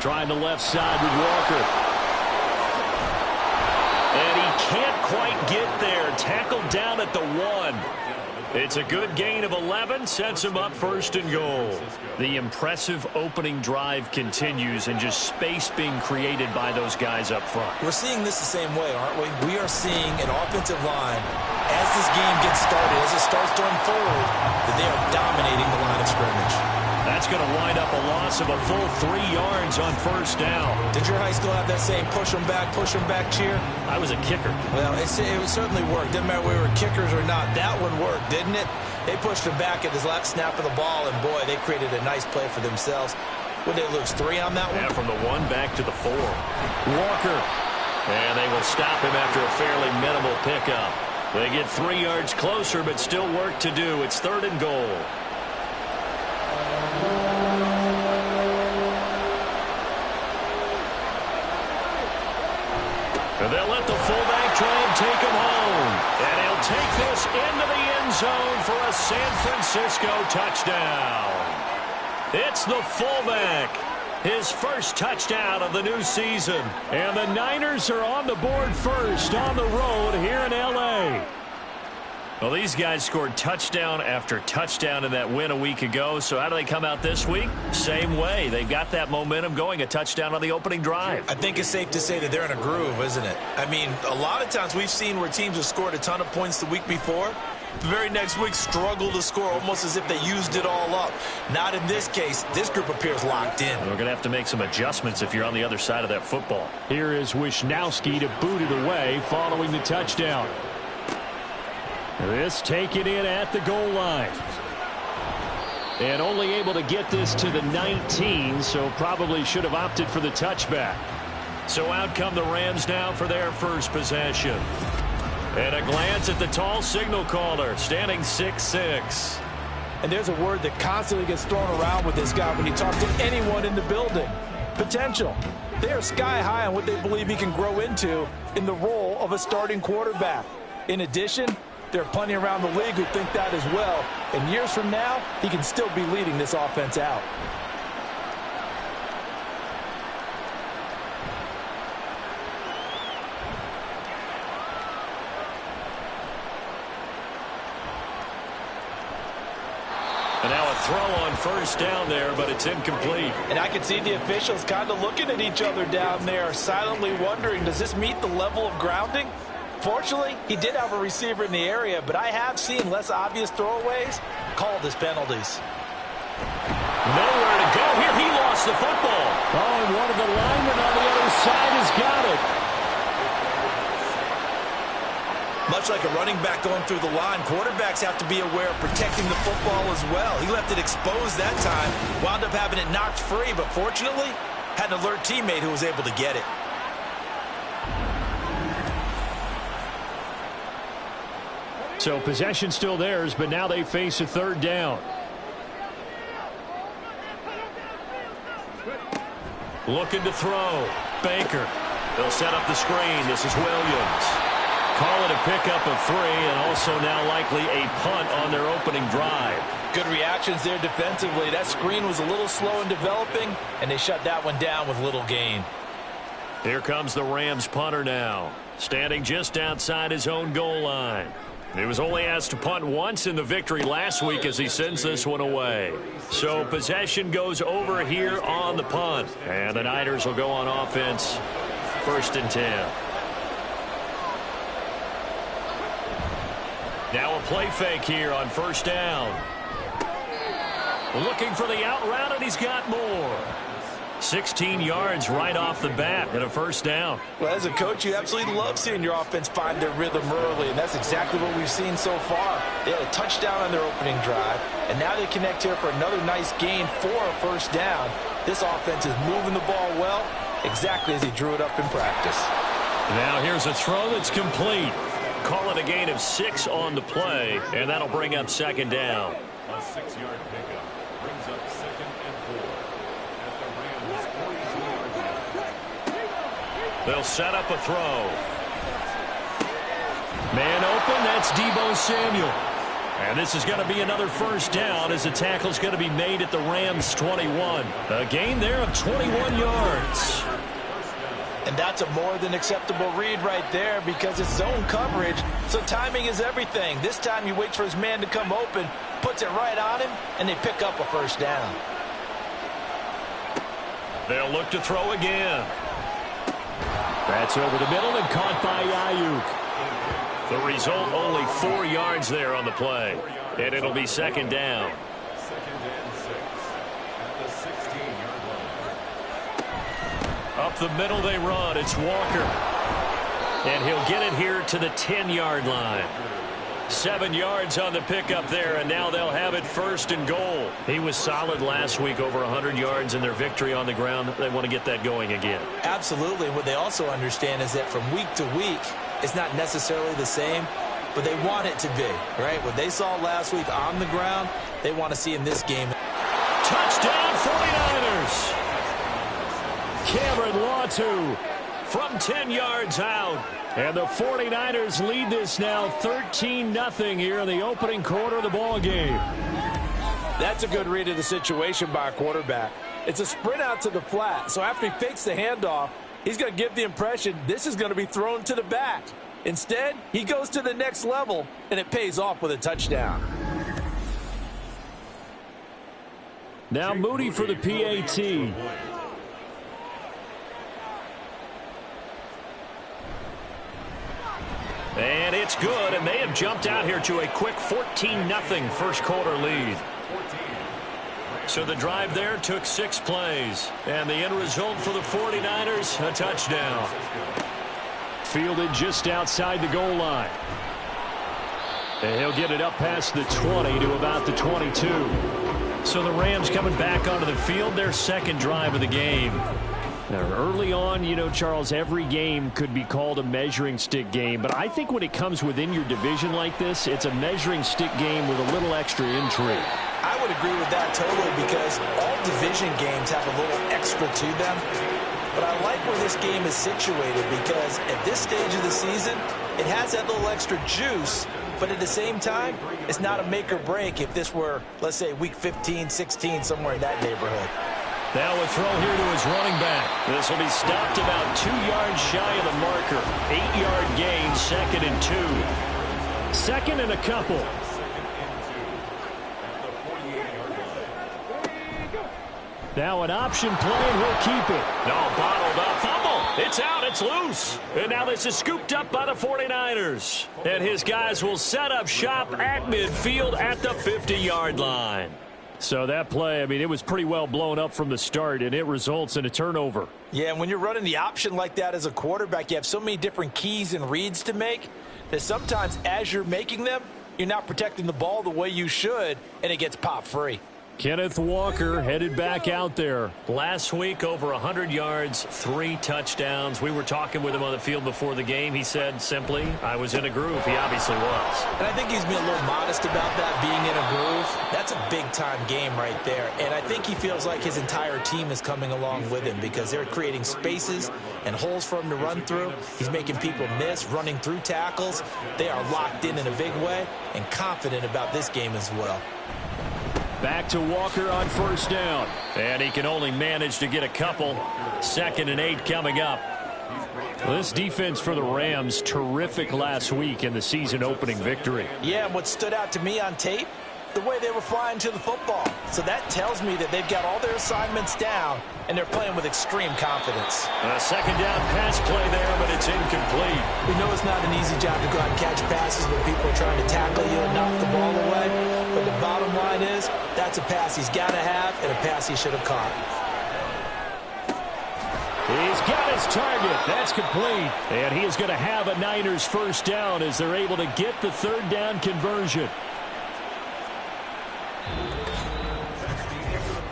Trying the left side with Walker. And he can't quite get there. Tackled down at the 1. It's a good gain of 11, sets him up 1st and goal. The impressive opening drive continues and just space being created by those guys up front. We're seeing this the same way, aren't we? We are seeing an offensive line, as this game gets started, as it starts to unfold, that they are dominating the line of scrimmage. That's going to wind up a loss of a full 3 yards on first down. Did your high school have that same push them back cheer? I was a kicker. Well, it certainly worked. Didn't matter whether we were kickers or not. That one worked, didn't it? They pushed him back at his last snap of the ball, and boy, they created a nice play for themselves. Would they lose 3 on that one? Yeah, from the 1 back to the 4. Walker. And they will stop him after a fairly minimal pickup. They get 3 yards closer, but still work to do. It's 3rd and goal. And they'll let the fullback try and take him home. And he'll take this into the end zone for a San Francisco touchdown. It's the fullback. His first touchdown of the new season. And the Niners are on the board first on the road here in L.A. Well, these guys scored touchdown after touchdown in that win a week ago. So how do they come out this week? Same way. They got that momentum going, a touchdown on the opening drive. I think it's safe to say that they're in a groove, isn't it? I mean, a lot of times we've seen where teams have scored a ton of points the week before. The very next week struggle to score almost as if they used it all up. Not in this case. This group appears locked in. We're going to have to make some adjustments if you're on the other side of that football. Here is Wisnowski to boot it away following the touchdown. This taken in at the goal line. And only able to get this to the 19, so probably should have opted for the touchback. So out come the Rams now for their first possession. And a glance at the tall signal caller, standing 6'6". And there's a word that constantly gets thrown around with this guy when you talk to anyone in the building. Potential. They are sky high on what they believe he can grow into in the role of a starting quarterback. In addition, there are plenty around the league who think that as well. And years from now, he can still be leading this offense out. And now a throw on first down there, but it's incomplete. And I can see the officials kind of looking at each other down there, silently wondering, does this meet the level of grounding? Fortunately, he did have a receiver in the area, but I have seen less obvious throwaways called as penalties. Nowhere to go here. He lost the football. Oh, and one of the linemen on the other side has got it. Much like a running back going through the line, quarterbacks have to be aware of protecting the football as well. He left it exposed that time, wound up having it knocked free, but fortunately, had an alert teammate who was able to get it. So possession still theirs, but now they face a third down. Looking to throw. Baker. They'll set up the screen. This is Williams. Call it a pickup of 3, and also now likely a punt on their opening drive. Good reactions there defensively. That screen was a little slow in developing, and they shut that one down with little gain. Here comes the Rams punter now, standing just outside his own goal line. He was only asked to punt once in the victory last week as he sends this one away. So possession goes over here on the punt. And the Niners will go on offense, 1st and 10. Now a play fake here on first down. Looking for the out route, and he's got more. 16 yards right off the bat and a first down. Well, as a coach, you absolutely love seeing your offense find their rhythm early, and that's exactly what we've seen so far. They had a touchdown on their opening drive, and now they connect here for another nice gain for a first down. This offense is moving the ball well, exactly as he drew it up in practice. Now here's a throw that's complete. Call it a gain of 6 on the play, and that'll bring up 2nd down. A 6-yard pickup brings up 2nd and 4 at the Rams' 42-yard line. They'll set up a throw. Man open, that's Deebo Samuel. And this is going to be another first down as the tackle's going to be made at the Rams' 21. A gain there of 21 yards. And that's a more than acceptable read right there because it's zone coverage, so timing is everything. This time he waits for his man to come open, puts it right on him, and they pick up a first down. They'll look to throw again. That's over the middle and caught by Ayuk. The result, only 4 yards there on the play. And it'll be 2nd down. 2nd and 6 at the 16-yard line. Up the middle they run. It's Walker. And he'll get it here to the 10-yard line. 7 yards on the pickup there, and now they'll have it 1st and goal. He was solid last week, over 100 yards in their victory on the ground. They want to get that going again. Absolutely. What they also understand is that from week to week, it's not necessarily the same, but they want it to be, right? What they saw last week on the ground, they want to see in this game. Touchdown 49ers! Cameron Latu From 10 yards out. And the 49ers lead this now 13-0 here in the opening quarter of the ball game. That's a good read of the situation by a quarterback. It's a sprint out to the flat, so after he fakes the handoff, he's going to give the impression this is going to be thrown to the back. Instead, he goes to the next level, and it pays off with a touchdown. Now Moody for the PAT. And it's good, and they have jumped out here to a quick 14-0 first quarter lead. So the drive there took 6 plays, and the end result for the 49ers, a touchdown. Fielded just outside the goal line. And he'll get it up past the 20 to about the 22. So the Rams coming back onto the field, their second drive of the game. Now, early on, you know, Charles, every game could be called a measuring stick game. But I think when it comes within your division like this, it's a measuring stick game with a little extra intrigue. I would agree with that totally because all division games have a little extra to them. But I like where this game is situated because at this stage of the season, it has that little extra juice. But at the same time, it's not a make or break if this were, let's say, week 15, 16, somewhere in that neighborhood. Now a throw here to his running back. This will be stopped about 2 yards shy of the marker. 8-yard gain, 2nd and 2. Second and a couple. Now an option play, and he'll keep it. No, bottled up. Fumble. It's out. It's loose. And now this is scooped up by the 49ers. And his guys will set up shop at midfield at the 50-yard line. So that play, I mean, it was pretty well blown up from the start, and it results in a turnover. Yeah, and when you're running the option like that as a quarterback, you have so many different keys and reads to make that sometimes as you're making them, you're not protecting the ball the way you should, and it gets popped free. Kenneth Walker headed back out there. Last week, over 100 yards, 3 touchdowns. We were talking with him on the field before the game. He said simply, I was in a groove. He obviously was. And I think he's being a little modest about that, being in a groove. That's a big-time game right there. And I think he feels like his entire team is coming along with him because they're creating spaces and holes for him to run through. He's making people miss, running through tackles. They are locked in a big way and confident about this game as well. Back to Walker on first down. And he can only manage to get a couple. 2nd and 8 coming up. Well, this defense for the Rams, terrific last week in the season opening victory. Yeah, and what stood out to me on tape, the way they were flying to the football. So that tells me that they've got all their assignments down, and they're playing with extreme confidence. A 2nd down pass play there, but it's incomplete. We know it's not an easy job to go out and catch passes when people are trying to tackle you and knock the ball away. But the bottom line is, that's a pass he's got to have and a pass he should have caught. He's got his target. That's complete. And he is going to have a Niners first down as they're able to get the 3rd down conversion.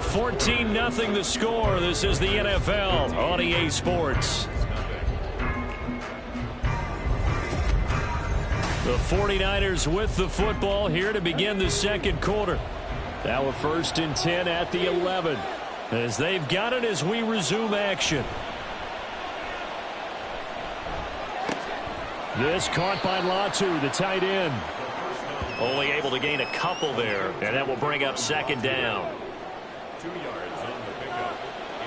14-0 the score. This is the NFL on EA Sports. The 49ers with the football here to begin the second quarter. Now a 1st and 10 at the 11 as they've got it as we resume action. This caught by Latu, the tight end. Only able to gain a couple there, and that will bring up 2nd down. 2 yards on the pickup.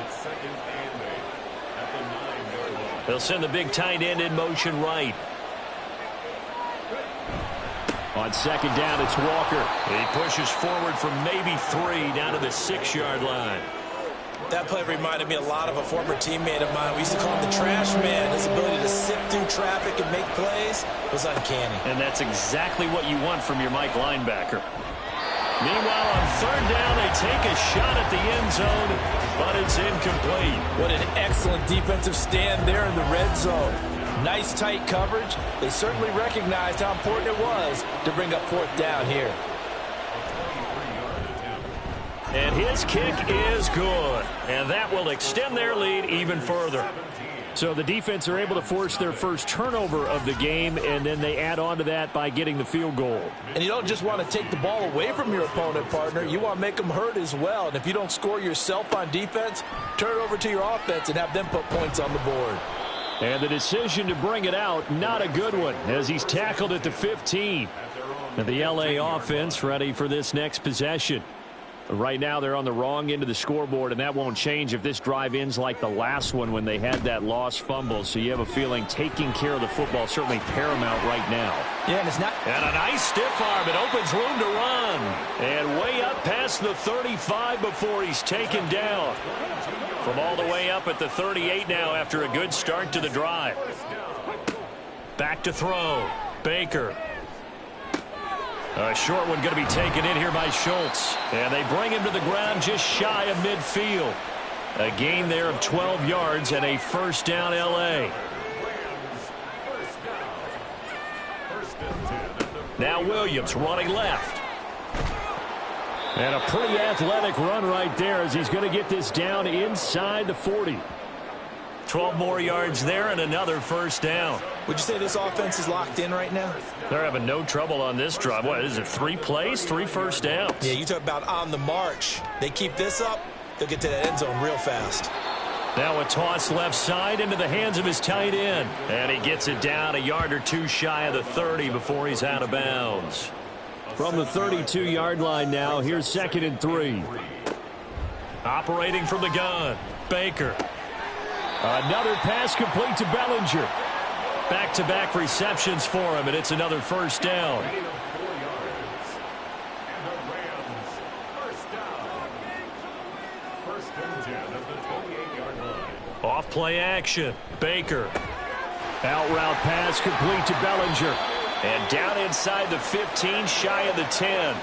It's 2nd and 8 at the 9-yard line. They'll send the big tight end in motion right. On 2nd down, it's Walker. He pushes forward from maybe 3 down to the 6-yard line. That play reminded me a lot of a former teammate of mine. We used to call him the trash man. His ability to sift through traffic and make plays was uncanny. And that's exactly what you want from your Mike linebacker. Meanwhile, on 3rd down, they take a shot at the end zone, but it's incomplete. What an excellent defensive stand there in the red zone. Nice tight coverage. They certainly recognized how important it was to bring up 4th down here. And his kick is good. And that will extend their lead even further. So the defense are able to force their first turnover of the game, and then they add on to that by getting the field goal. And you don't just want to take the ball away from your opponent, partner. You want to make them hurt as well. And if you don't score yourself on defense, turn it over to your offense and have them put points on the board. And the decision to bring it out, not a good one, as he's tackled at the 15. And the LA offense ready for this next possession. Right now, they're on the wrong end of the scoreboard, and that won't change if this drive ends like the last one when they had that lost fumble. So you have a feeling taking care of the football is certainly paramount right now. Yeah, and it's not. And a nice stiff arm. It opens room to run. And way up past the 35 before he's taken down. From all the way up at the 38 now after a good start to the drive. Back to throw. Baker. A short one going to be taken in here by Schultz. And they bring him to the ground just shy of midfield. A gain there of 12 yards and a first down L.A. Now Williams running left. And a pretty athletic run right there as he's going to get this down inside the 40. 12 more yards there and another first down. Would you say this offense is locked in right now? They're having no trouble on this drive. What is it, 3 plays, 3 first downs? Yeah, you talk about on the march. They keep this up, they'll get to that end zone real fast. Now a toss left side into the hands of his tight end. And he gets it down a yard or two shy of the 30 before he's out of bounds. From the 32-yard line now, here's 2nd and 3. Operating from the gun, Baker. Another pass complete to Bellinger. Back-to-back receptions for him, and it's another first down. Off play action, Baker. Out route pass complete to Bellinger. And down inside the 15, shy of the 10.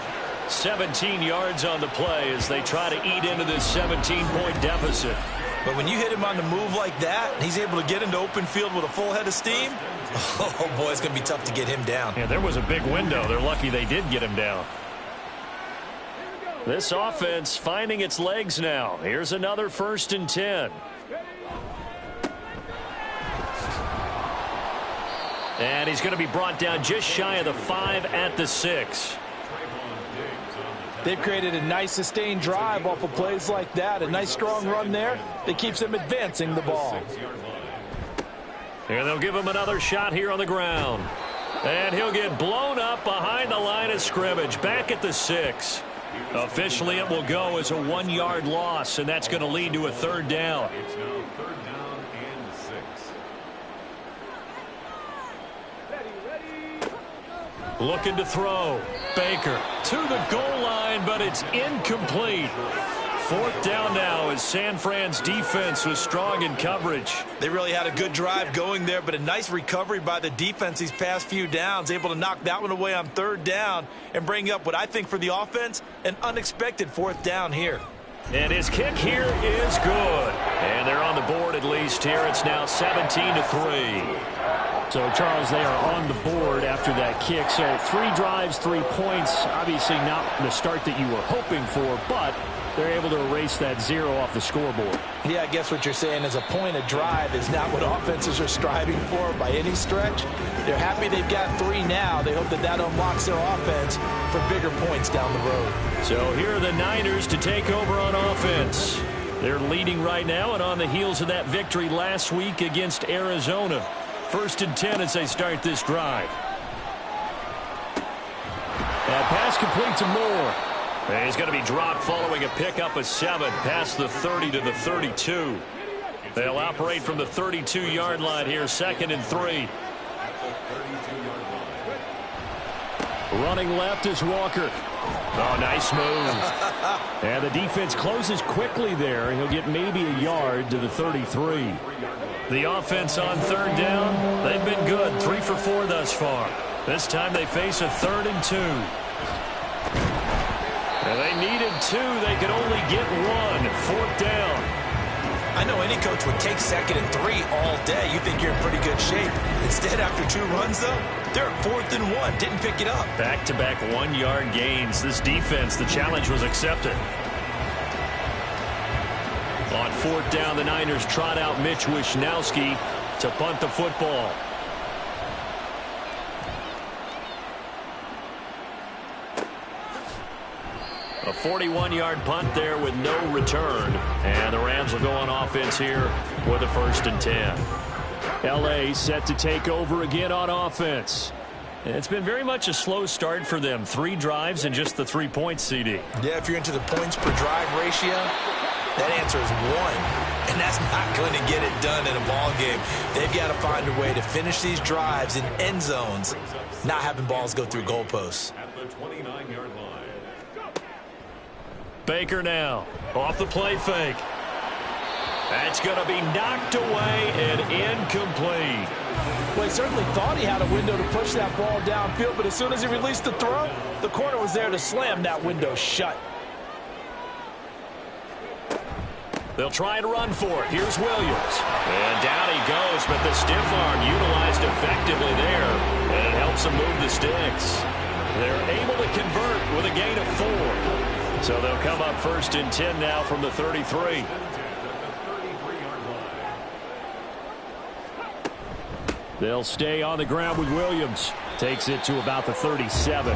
17 yards on the play as they try to eat into this 17-point deficit. But when you hit him on the move like that, and he's able to get into open field with a full head of steam, oh, boy, it's going to be tough to get him down. Yeah, there was a big window. They're lucky they did get him down. This offense finding its legs now. Here's another 1st and 10. And he's going to be brought down just shy of the 5 at the 6. They've created a nice sustained drive off of plays like that. A nice strong run there that keeps them advancing the ball. And they'll give him another shot here on the ground. And he'll get blown up behind the line of scrimmage. Back at the 6. Officially it will go as a 1-yard loss, and that's going to lead to a 3rd down. It's now 3rd down and 6. Looking to throw. Baker to the goal line, but it's incomplete. 4th down now as San Fran's defense was strong in coverage. They really had a good drive going there, but a nice recovery by the defense these past few downs, able to knock that one away on 3rd down and bring up what I think for the offense, an unexpected 4th down here. And his kick here is good. And they're on the board at least here. It's now 17-3. So, Charles, they are on the board after that kick. So 3 drives, 3 points. Obviously not the start that you were hoping for, but they're able to erase that 0 off the scoreboard. Yeah, I guess what you're saying is a point of drive is not what offenses are striving for by any stretch. They're happy they've got 3 now. They hope that that unlocks their offense for bigger points down the road. So here are the Niners to take over on offense. They're leading right now and on the heels of that victory last week against Arizona. 1st and 10 as they start this drive. That pass complete to Moore. And he's going to be dropped following a pickup of 7 past the 30 to the 32. They'll operate from the 32-yard line here, 2nd and 3. Running left is Walker. Oh, nice move. And the defense closes quickly there. He'll get maybe a yard to the 33. The offense on 3rd down, they've been good, 3 for 4 thus far. This time they face a 3rd and 2. And they needed 2. They could only get 1. 4th down. I know any coach would take 2nd and 3 all day. You think you're in pretty good shape. Instead, after 2 runs, though, they're at 4th and 1. Didn't pick it up. Back-to-back 1-yard gains. This defense, the challenge was accepted. On 4th down, the Niners trot out Mitch Wishnowski to punt the football. A 41-yard punt there with no return. And the Rams will go on offense here with a 1st and 10. L.A. set to take over again on offense. It's been very much a slow start for them. 3 drives and just the 3 points, CD. Yeah, if you're into the points per drive ratio, that answer is 1. And that's not going to get it done in a ball game. They've got to find a way to finish these drives in end zones, not having balls go through goalposts. At the 29-yard line. Baker now off the play fake. That's going to be knocked away and incomplete. Well, he certainly thought he had a window to push that ball downfield, but as soon as he released the throw, the corner was there to slam that window shut. They'll try and run for it. Here's Williams. And down he goes, but the stiff arm utilized effectively there, and it helps them move the sticks. They're able to convert with a gain of 4. So they'll come up 1st and 10 now from the 33. They'll stay on the ground with Williams. Takes it to about the 37.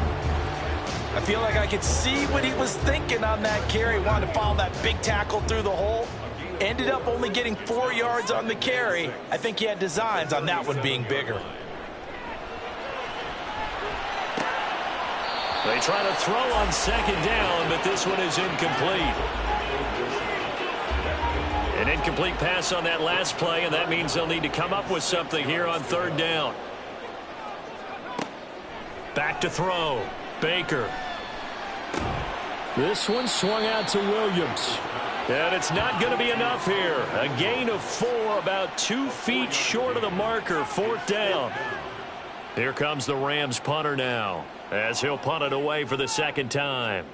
I feel like I could see what he was thinking on that carry. Wanted to follow that big tackle through the hole. Ended up only getting 4 yards on the carry. I think he had designs on that one being bigger. They try to throw on 2nd down, but this one is incomplete. An incomplete pass on that last play, and that means they'll need to come up with something here on 3rd down. Back to throw. Baker. This one swung out to Williams. And it's not going to be enough here. A gain of 4, about 2 feet short of the marker, 4th down. Here comes the Rams punter now, as he'll punt it away for the 2nd time.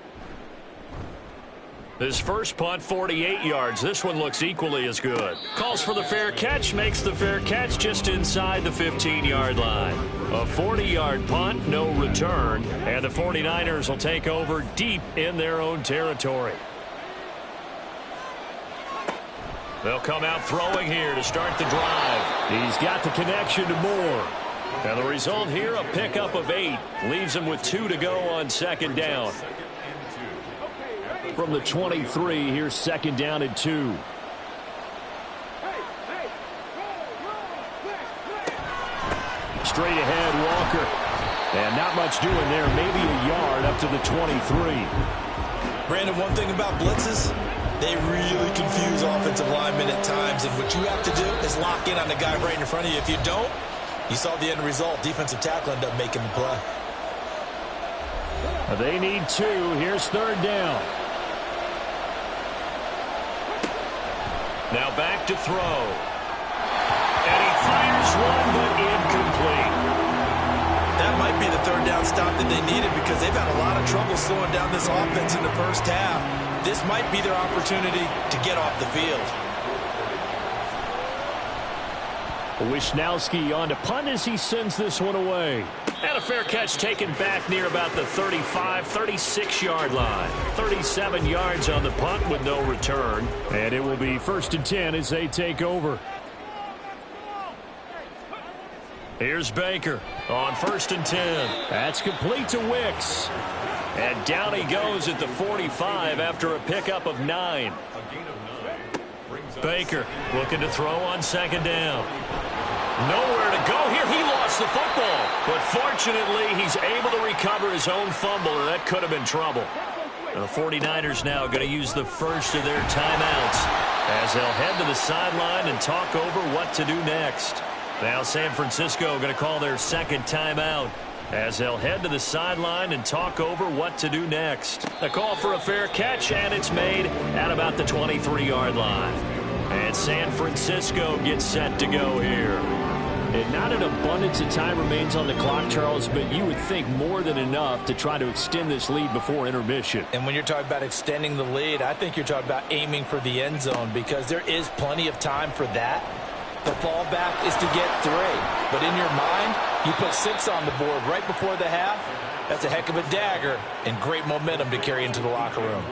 His first punt, 48 yards. This one looks equally as good. Calls for the fair catch, makes the fair catch just inside the 15-yard line. A 40-yard punt, no return, and the 49ers will take over deep in their own territory. They'll come out throwing here to start the drive. He's got the connection to Moore. And the result here, a pickup of 8. Leaves him with 2 to go on 2nd down. From the 23, here's 2nd down and 2. Straight ahead, Walker. And not much doing there, maybe a yard up to the 23. Brandon, one thing about blitzes, they really confuse offensive linemen at times, and what you have to do is lock in on the guy right in front of you. If you don't, you saw the end result. Defensive tackle ended up making the play. They need 2. Here's 3rd down. Now back to throw. And he fires one, but incomplete. That might be the 3rd down stop that they needed because they've had a lot of trouble slowing down this offense in the first half. This might be their opportunity to get off the field. Wisnowski on to punt as he sends this one away. And a fair catch taken back near about the 35, 36-yard line. 37 yards on the punt with no return. And it will be 1st and 10 as they take over. Here's Baker on 1st and 10. That's complete to Wicks. And down he goes at the 45 after a pickup of 9. Baker looking to throw on 2nd down. Nowhere to go here. He lost the football. But fortunately, he's able to recover his own fumble, and that could have been trouble. The 49ers now going to use the first of their timeouts as they'll head to the sideline and talk over what to do next. Now San Francisco going to call their 2nd timeout as they'll head to the sideline and talk over what to do next. A call for a fair catch, and it's made at about the 23-yard line. And San Francisco gets set to go here. And not an abundance of time remains on the clock, Charles, but you would think more than enough to try to extend this lead before intermission. And when you're talking about extending the lead, I think you're talking about aiming for the end zone because there is plenty of time for that. The fallback is to get 3. But in your mind, you put 6 on the board right before the half. That's a heck of a dagger and great momentum to carry into the locker room.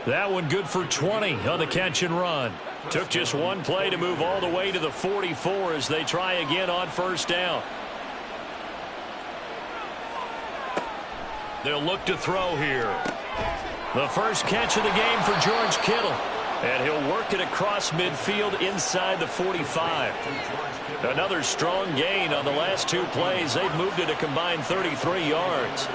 That one good for 20 on the catch and run. Took just one play to move all the way to the 44 as they try again on 1st down. They'll look to throw here. The first catch of the game for George Kittle. And he'll work it across midfield inside the 45. Another strong gain on the last 2 plays. They've moved it a combined 33 yards.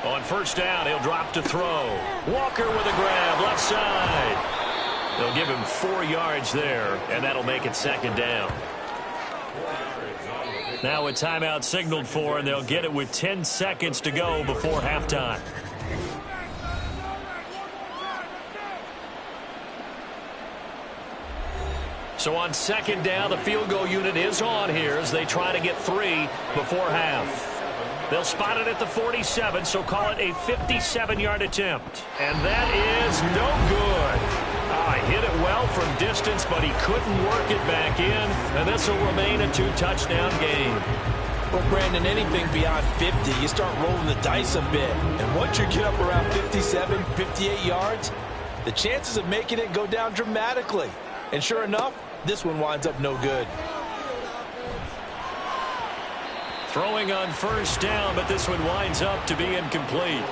On first down, he'll drop to throw. Walker with a grab, left side. They'll give him 4 yards there, and that'll make it second down. Now a timeout signaled for, and they'll get it with 10 seconds to go before halftime. So on second down, the field goal unit is on here as they try to get 3 before half. They'll spot it at the 47, so call it a 57-yard attempt. And that is no good. He hit it well from distance, but he couldn't work it back in, and this will remain a 2-touchdown game. Well, Brandon, anything beyond 50, you start rolling the dice a bit. And once you get up around 57, 58 yards, the chances of making it go down dramatically. And sure enough, this one winds up no good. Throwing on first down, but this one winds up to be incomplete.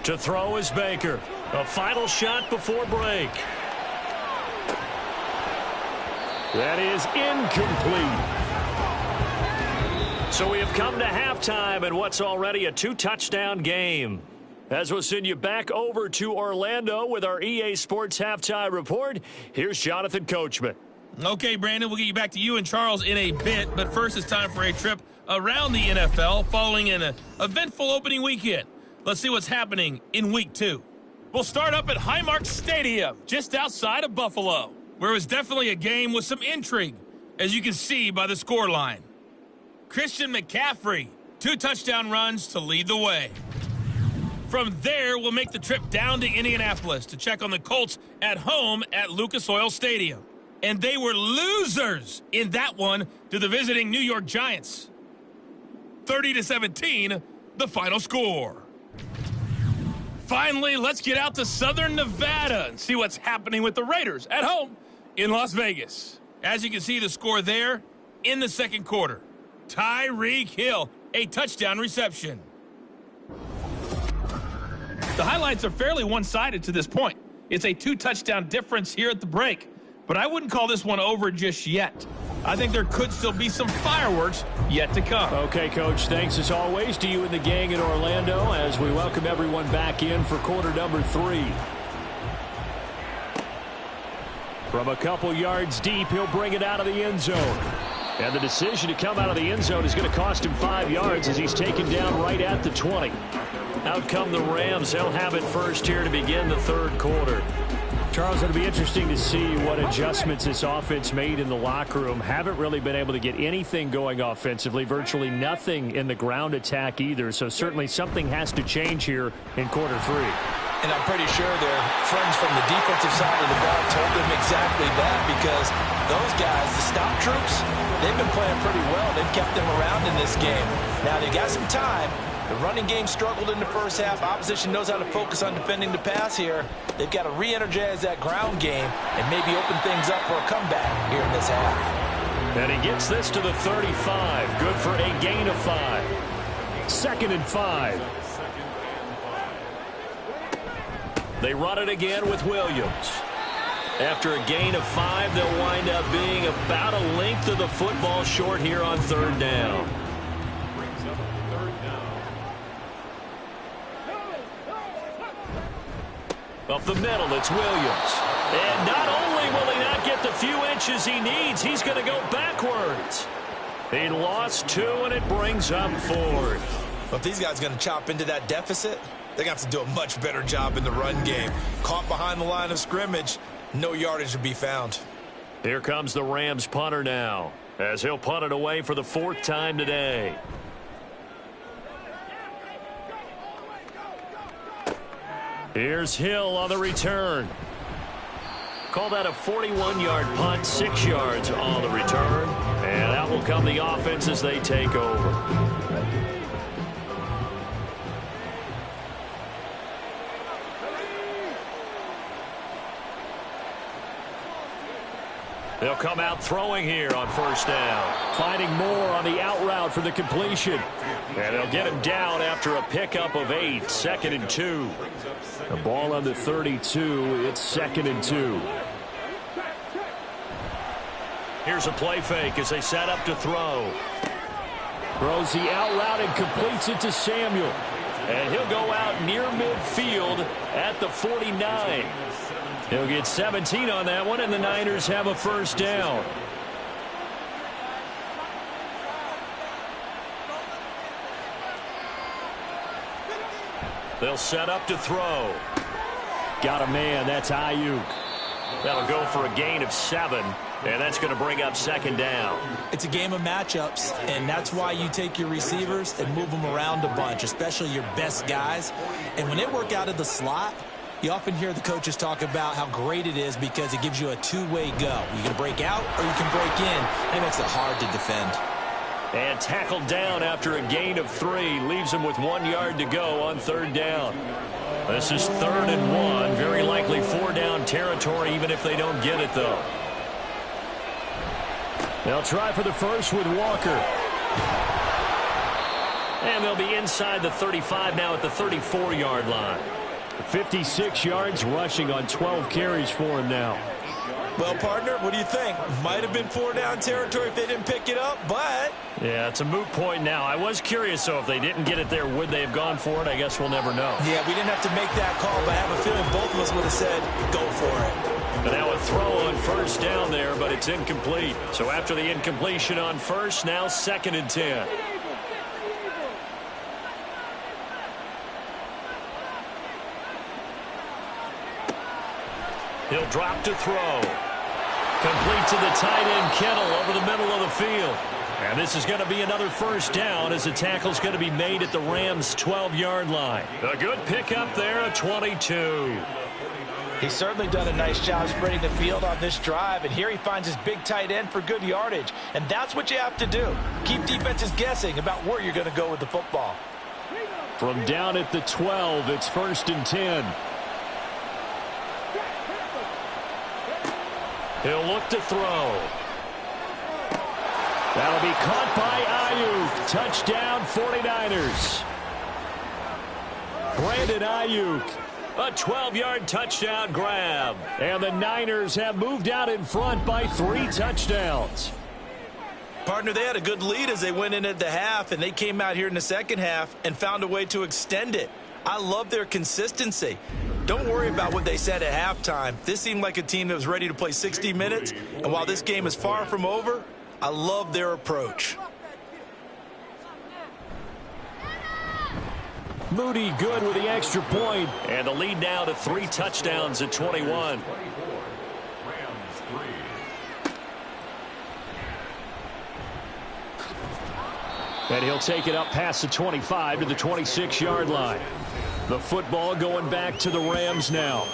To throw is Baker. A final shot before break. That is incomplete. So we have come to halftime in what's already a 2-touchdown game. As we'll send you back over to Orlando with our EA Sports Halftime Report, here's Jonathan Coachman. Okay, Brandon, we'll get you back to you and Charles in a bit, but first it's time for a trip around the NFL following an eventful opening weekend. Let's see what's happening in Week 2. We'll start up at Highmark Stadium, just outside of Buffalo, where it was definitely a game with some intrigue, as you can see by the scoreline. Christian McCaffrey, 2 touchdown runs to lead the way. From there, we'll make the trip down to Indianapolis to check on the Colts at home at Lucas Oil Stadium. And they were losers in that one to the visiting New York Giants. 30-17, the final score. Finally, let's get out to Southern Nevada and see what's happening with the Raiders at home in Las Vegas. As you can see the score there in the second quarter. Tyreek Hill, a touchdown reception. The highlights are fairly one-sided to this point. It's a 2-touchdown difference here at the break, but I wouldn't call this one over just yet. I think there could still be some fireworks yet to come. Okay, Coach, thanks as always to you and the gang in Orlando as we welcome everyone back in for quarter number 3. From a couple yards deep, he'll bring it out of the end zone. And the decision to come out of the end zone is going to cost him 5 yards as he's taken down right at the 20. Out come the Rams. They'll have it first here to begin the third quarter. Charles, it'll be interesting to see what adjustments this offense made in the locker room. Haven't really been able to get anything going offensively, virtually nothing in the ground attack either. So certainly something has to change here in quarter 3. And I'm pretty sure their friends from the defensive side of the ball told them exactly that, because those guys, the stop troops, they've been playing pretty well. They've kept them around in this game. Now they got some time. The running game struggled in the first half. Opposition knows how to focus on defending the pass here. They've got to re-energize that ground game and maybe open things up for a comeback here in this half. And he gets this to the 35. Good for a gain of 5. 2nd and 5. They run it again with Williams. After a gain of 5, they'll wind up being about a length of the football short here on 3rd down. Up the middle, it's Williams. And not only will he not get the few inches he needs, he's going to go backwards. He lost 2, and it brings up 4th. But if these guys are going to chop into that deficit, they're going to have to do a much better job in the run game. Caught behind the line of scrimmage, no yardage to be found. Here comes the Rams punter now, as he'll punt it away for the 4th time today. Here's Hill on the return. Call that a 41-yard punt, 6 yards on the return. And out will come the offense as they take over. They'll come out throwing here on first down. Finding more on the out route for the completion. And they'll get him down after a pickup of 8, 2nd and 2. The ball on the 32, it's 2nd and 2. Here's a play fake as they set up to throw. Throws the out route and completes it to Samuel. And he'll go out near midfield at the 49. He'll get 17 on that one, and the Niners have a first down. They'll set up to throw. Got a man, that's Ayuk. That'll go for a gain of 7, and that's going to bring up 2nd down. It's a game of matchups, and that's why you take your receivers and move them around a bunch, especially your best guys. And when they work out of the slot, you often hear the coaches talk about how great it is because it gives you a two-way go. You can break out or you can break in, and it makes it hard to defend. And tackled down after a gain of 3. Leaves him with 1 yard to go on 3rd down. This is 3rd and 1. Very likely 4-down territory, even if they don't get it, though. They'll try for the first with Walker. And they'll be inside the 35 now at the 34-yard line. 56 yards rushing on 12 carries for him now. Well, partner, what do you think? Might have been 4-down territory if they didn't pick it up, but... Yeah, it's a moot point now. I was curious, though, if they didn't get it there, would they have gone for it? I guess we'll never know. Yeah, we didn't have to make that call, but I have a feeling both of us would have said, go for it. And now a throw on first down there, but it's incomplete. So after the incompletion on first, now 2nd and 10. He'll drop to throw. Complete to the tight end, Kittle, over the middle of the field. And this is going to be another first down as the tackle's going to be made at the Rams' 12-yard line. A good pickup there, a 22. He's certainly done a nice job spreading the field on this drive, and here he finds his big tight end for good yardage. And that's what you have to do. Keep defenses guessing about where you're going to go with the football. From down at the 12, it's 1st and 10. He'll look to throw. That'll be caught by Ayuk. Touchdown, 49ers. Brandon Ayuk. A 12-yard touchdown grab. And the Niners have moved out in front by 3 touchdowns. Partner, they had a good lead as they went in at the half, and they came out here in the second half and found a way to extend it. I love their consistency. Don't worry about what they said at halftime. This seemed like a team that was ready to play 60 minutes, and while this game is far from over, I love their approach. Moody good with the extra point. And the lead now to 3 touchdowns at 21. And he'll take it up past the 25 to the 26-yard line. The football going back to the Rams now.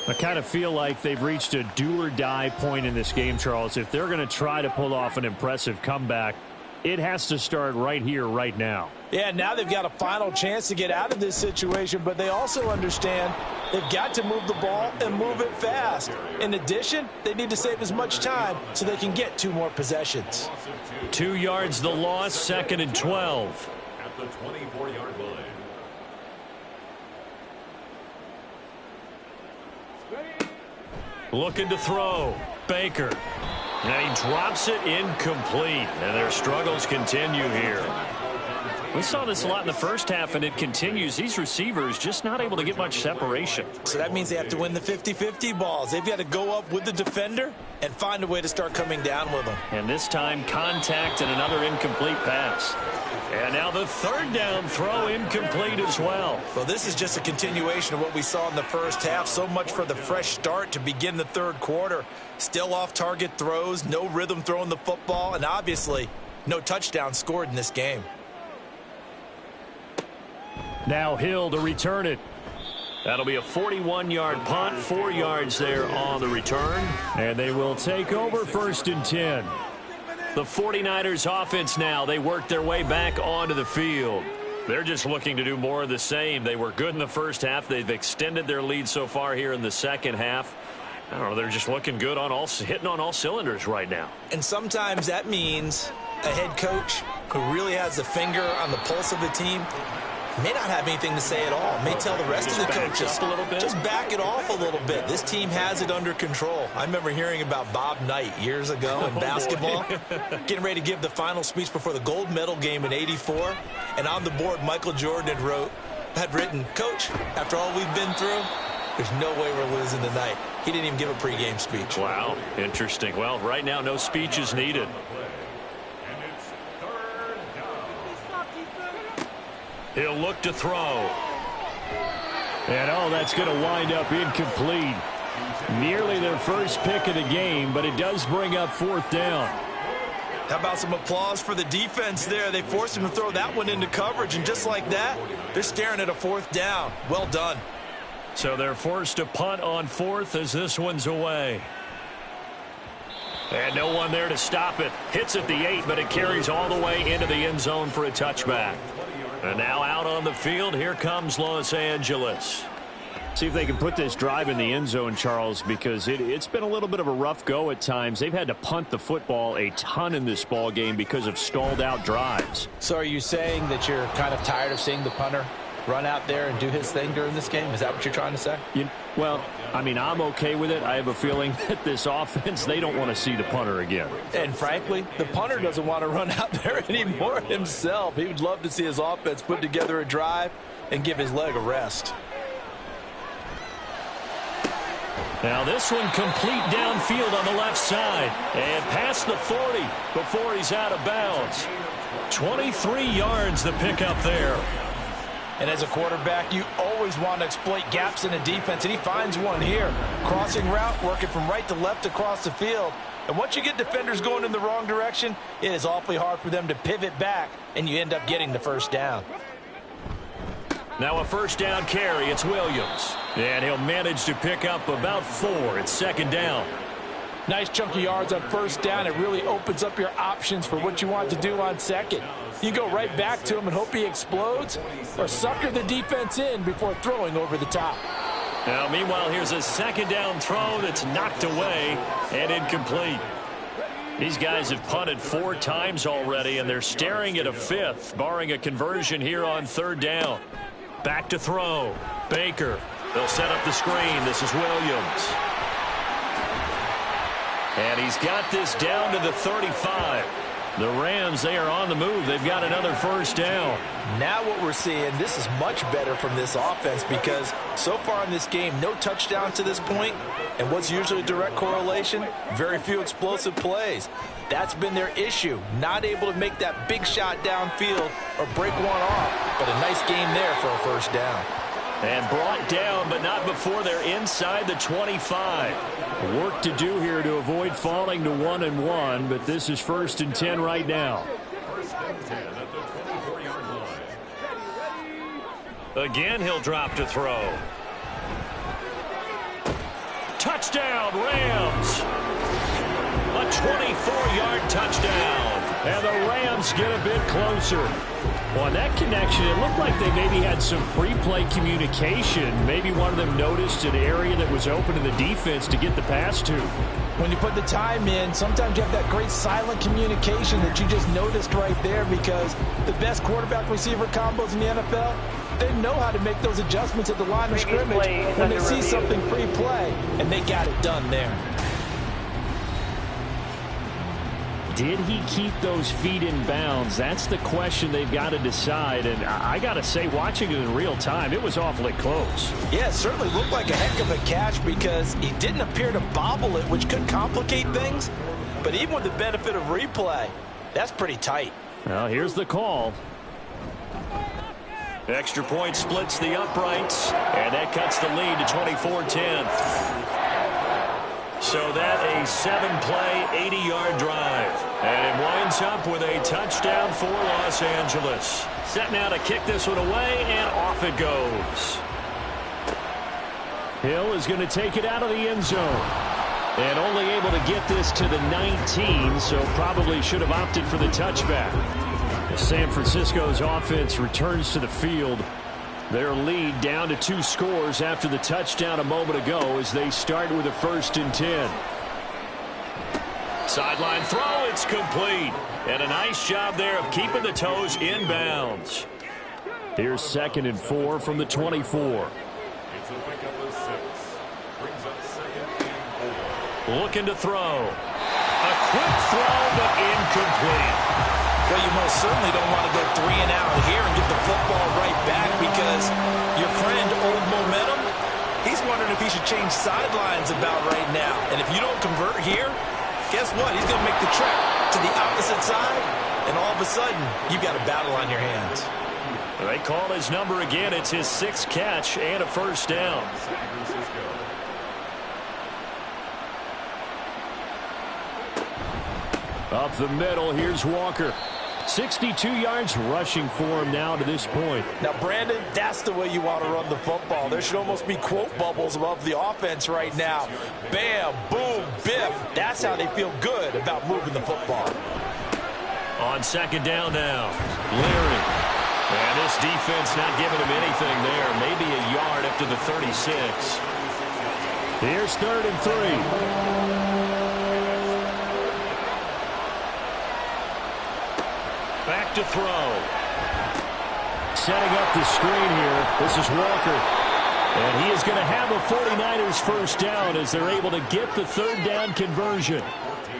I kind of feel like they've reached a do-or-die point in this game, Charles. If they're going to try to pull off an impressive comeback, it has to start right here, right now. Yeah, now they've got a final chance to get out of this situation, but they also understand they've got to move the ball and move it fast. In addition, they need to save as much time so they can get 2 more possessions. 2 yards the loss, 2nd and 12. At the 24-yard line. Looking to throw. Baker. And he drops it incomplete. And their struggles continue here. We saw this a lot in the first half, and it continues. These receivers just not able to get much separation. So that means they have to win the 50-50 balls. They've got to go up with the defender and find a way to start coming down with them. And this time, contact and another incomplete pass. And now the 3rd down throw incomplete as well. Well, this is just a continuation of what we saw in the first half. So much for the fresh start to begin the 3rd quarter. Still off-target throws, no rhythm throwing the football, and obviously no touchdown scored in this game. Now Hill to return it. That'll be a 41-yard punt, 4 yards there on the return. And they will take over 1st and 10. The 49ers offense now, they work their way back onto the field. They're just looking to do more of the same. They were good in the first half. They've extended their lead so far here in the second half. I don't know, they're just looking good on hitting on all cylinders right now. And sometimes that means a head coach who really has the finger on the pulse of the team may not have anything to say at all. May tell the rest of the coaches, a little bit. Just back it off a little bit. This team has it under control. I remember hearing about Bob Knight years ago in basketball, getting ready to give the final speech before the gold medal game in '84. And on the board, Michael Jordan had written, "Coach, after all we've been through, there's no way we're losing tonight." He didn't even give a pregame speech. Wow, interesting. Well, right now, no speech is needed. He'll look to throw. And, that's going to wind up incomplete. Nearly their first pick of the game, but it does bring up 4th down. How about some applause for the defense there? They forced him to throw that one into coverage, and just like that, they're staring at a 4th down. Well done. So they're forced to punt on 4th as this one's away. And no one there to stop it. Hits at the 8, but it carries all the way into the end zone for a touchback. And now out on the field, here comes Los Angeles. See if they can put this drive in the end zone, Charles, because it's been a little bit of a rough go at times. They've had to punt the football a ton in this ball game because of stalled-out drives. So are you saying that you're kind of tired of seeing the punter run out there and do his thing during this game? Is that what you're trying to say? Well, I mean, I'm okay with it. I have a feeling that this offense, they don't want to see the punter again. And frankly, the punter doesn't want to run out there anymore himself. He would love to see his offense put together a drive and give his leg a rest. Now this one complete downfield on the left side. And past the 40 before he's out of bounds. 23 yards the pickup there. And as a quarterback, you always want to exploit gaps in a defense, and he finds one here. Crossing route, working from right to left across the field. And once you get defenders going in the wrong direction, it is awfully hard for them to pivot back, and you end up getting the 1st down. Now a 1st down carry. It's Williams. And he'll manage to pick up about 4. It's 2nd down. Nice chunk of yards on 1st down. It really opens up your options for what you want to do on 2nd. You go right back to him and hope he explodes, or sucker the defense in before throwing over the top. Now, meanwhile, here's a 2nd down throw that's knocked away and incomplete. These guys have punted 4 times already, and they're staring at a 5th, barring a conversion here on 3rd down. Back to throw. Baker. They'll set up the screen. This is Williams. And he's got this down to the 35. The Rams, they are on the move. They've got another 1st down. Now what we're seeing, this is much better from this offense because so far in this game, no touchdown to this point. And what's usually a direct correlation? Very few explosive plays. That's been their issue. Not able to make that big shot downfield or break one off. But a nice game there for a 1st down. And brought down, but not before they're inside the 25. Work to do here to avoid falling to 1-1, but this is 1st and 10 right now. 1st and 10 at the 24-yard line. Again, he'll drop to throw. Touchdown, Rams! A 24-yard touchdown. And the Rams get a bit closer. Well, on that connection, it looked like they maybe had some pre-play communication. Maybe one of them noticed an area that was open in the defense to get the pass to. When you put the time in, sometimes you have that great silent communication that you just noticed right there because the best quarterback-receiver combos in the NFL, they know how to make those adjustments at the line of scrimmage when they see something pre-play, and they got it done there. Did he keep those feet in bounds? That's the question they've got to decide. And I got to say, watching it in real time, it was awfully close. Yeah, it certainly looked like a heck of a catch because he didn't appear to bobble it, which could complicate things. But even with the benefit of replay, that's pretty tight. Well, here's the call. Extra point splits the uprights, and that cuts the lead to 24-10. So that a 7-play, 80-yard drive. And it winds up with a touchdown for Los Angeles. Set now to kick this one away, and off it goes. Hill is going to take it out of the end zone. And only able to get this to the 19, so probably should have opted for the touchback. San Francisco's offense returns to the field. Their lead down to 2 scores after the touchdown a moment ago as they start with a 1st and 10. Sideline throw, it's complete. And a nice job there of keeping the toes in bounds. Here's 2nd and 4 from the 24. It's a pickup of 6. Brings up 2nd and 4. Looking to throw. A quick throw, but incomplete. Well, you most certainly don't want to go 3 and out here and get the football right back because your friend, Old Momentum, he's wondering if he should change sidelines about right now. And if you don't convert here, guess what? He's going to make the trek to the opposite side, and all of a sudden, you've got a battle on your hands. They call his number again. It's his 6th catch and a 1st down. Up the middle, here's Walker. 62 yards rushing for him now to this point. Now, Brandon, that's the way you want to run the football. There should almost be quote bubbles above the offense right now. Bam, boom, biff. That's how they feel good about moving the football. On 2nd down now, Leary. And this defense not giving him anything there. Maybe a yard up to the 36. Here's 3rd and 3. Back to throw. Setting up the screen here. This is Walker. And he is going to have a 49ers 1st down as they're able to get the 3rd down conversion.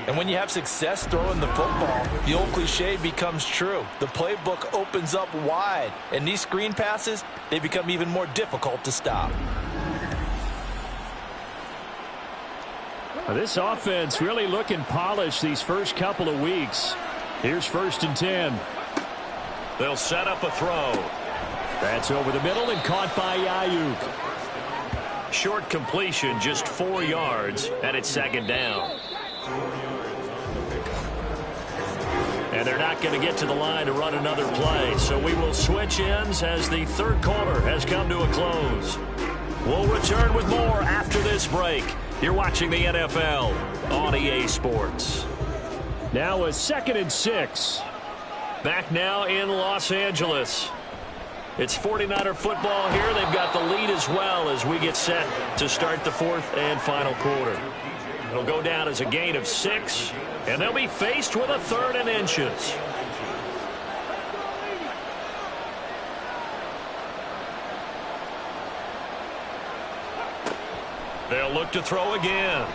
And when you have success throwing the football, the old cliche becomes true. The playbook opens up wide. And these screen passes, they become even more difficult to stop. Now, this offense really looking polished these first couple of weeks. Here's 1st and 10. They'll set up a throw. That's over the middle and caught by Ayuk. Short completion, just 4 yards, and it's 2nd down. And they're not going to get to the line to run another play, so we will switch ends as the 3rd quarter has come to a close. We'll return with more after this break. You're watching the NFL on EA Sports. Now a 2nd and 6. Back now in Los Angeles. It's 49er football here. They've got the lead as well as we get set to start the 4th and final quarter. It'll go down as a gain of 6, and they'll be faced with a 3rd and inches. They'll look to throw again.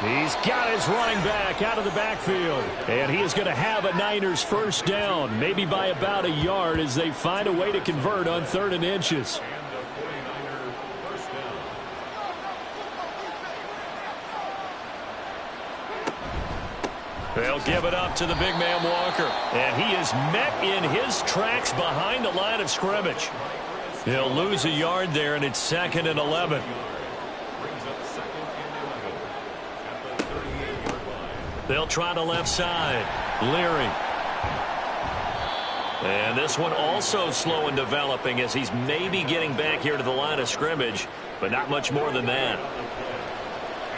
He's got his running back out of the backfield. And he is going to have a Niners 1st down, maybe by about a yard as they find a way to convert on 3rd and inches. They'll give it up to the big man Walker. And he is met in his tracks behind the line of scrimmage. He'll lose a yard there, and it's 2nd and 11. They'll try the left side. Leary. And this one also slow in developing as he's maybe getting back here to the line of scrimmage, but not much more than that.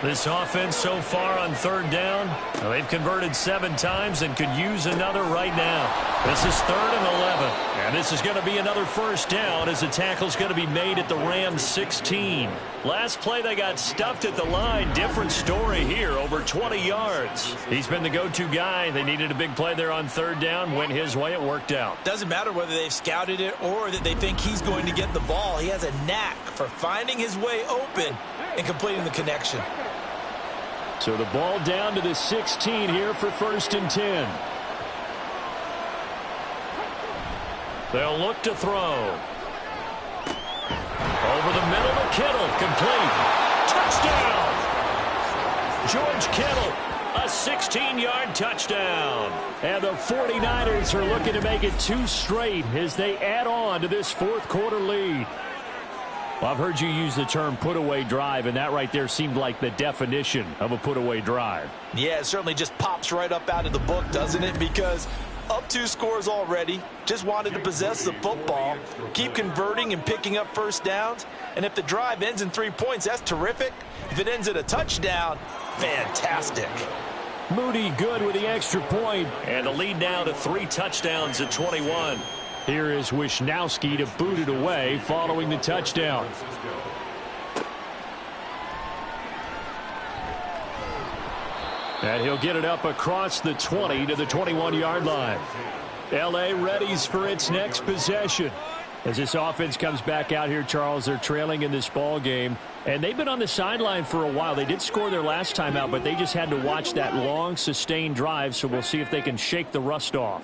This offense so far on 3rd down, well, they've converted 7 times and could use another right now. This is 3rd and 11. And this is going to be another 1st down as the tackle's going to be made at the Rams 16. Last play they got stuffed at the line. Different story here, over 20 yards. He's been the go-to guy. They needed a big play there on 3rd down. Went his way, it worked out. Doesn't matter whether they've scouted it or that they think he's going to get the ball. He has a knack for finding his way open and completing the connection. So the ball down to the 16 here for 1st and 10. They'll look to throw. Over the middle to Kittle. Complete. Touchdown! George Kittle, a 16-yard touchdown. And the 49ers are looking to make it 2 straight as they add on to this 4th quarter lead. Well, I've heard you use the term put-away drive, and that right there seemed like the definition of a put-away drive. Yeah, it certainly just pops right up out of the book, doesn't it? Because up 2 scores already, just wanted to possess the football, keep converting and picking up 1st downs. And if the drive ends in 3 points, that's terrific. If it ends in a touchdown, fantastic. Moody good with the extra point. And the lead now to 3 touchdowns at 21. Here is Wisnowski to boot it away following the touchdown. And he'll get it up across the 20 to the 21-yard line. L.A. readies for its next possession. As this offense comes back out here, Charles, they're trailing in this ball game. And they've been on the sideline for a while. They did score their last time out, but they just had to watch that long, sustained drive, so we'll see if they can shake the rust off.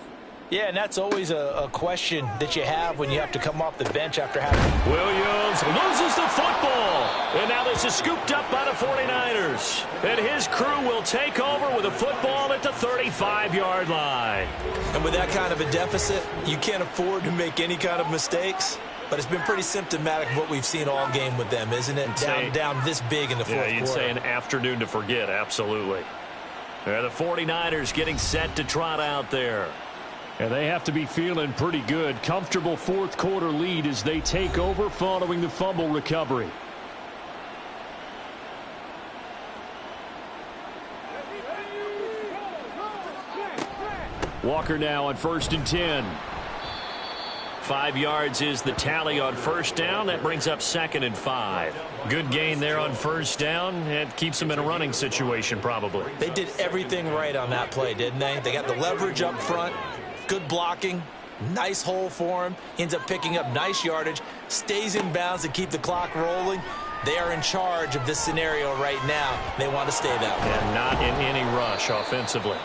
Yeah, and that's always a question that you have when you have to come off the bench after having... Williams loses the football. And now this is scooped up by the 49ers. And his crew will take over with a football at the 35-yard line. And with that kind of a deficit, you can't afford to make any kind of mistakes. But it's been pretty symptomatic of what we've seen all game with them, isn't it? Down this big in the fourth quarter. Yeah, you'd say an afternoon to forget, absolutely. The 49ers getting set to trot out there. And they have to be feeling pretty good. Comfortable fourth quarter lead as they take over following the fumble recovery. Walker now on 1st and 10. 5 yards is the tally on first down. That brings up 2nd and 5. Good gain there on first down. It keeps them in a running situation probably. They did everything right on that play, didn't they? They got the leverage up front. Good blocking, nice hole for him. He ends up picking up nice yardage, stays in bounds to keep the clock rolling. They are in charge of this scenario right now. They want to stay that way. And not in any rush offensively.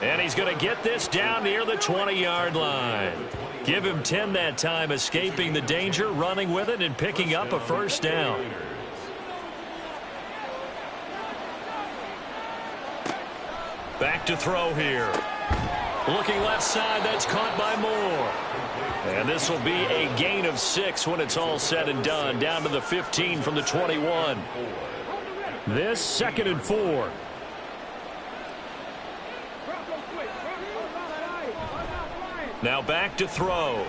And he's going to get this down near the 20-yard line. Give him 10 that time, escaping the danger, running with it, and picking up a first down. Back to throw here. Looking left side, that's caught by Moore. And this will be a gain of 6 when it's all said and done. Down to the 15 from the 21. This 2nd and 4. Now back to throw.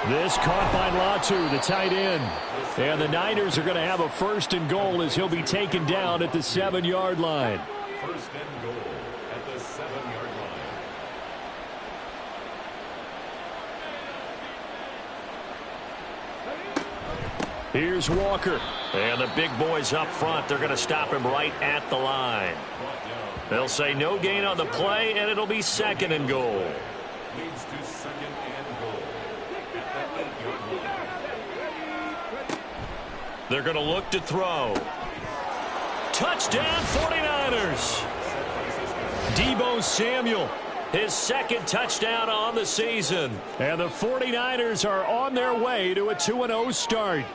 This caught by Latu, the tight end. And the Niners are going to have a 1st and goal as he'll be taken down at the 7-yard line. 1st and goal at the 7-yard line. Here's Walker. And the big boys up front, they're going to stop him right at the line. They'll say no gain on the play, and it'll be 2nd and goal. Leads to 2nd and goal at the 8-yard line. They're going to look to throw. Touchdown 49ers. Deebo Samuel, His 2nd touchdown on the season. and the 49ers are on their way to a 2-0 start.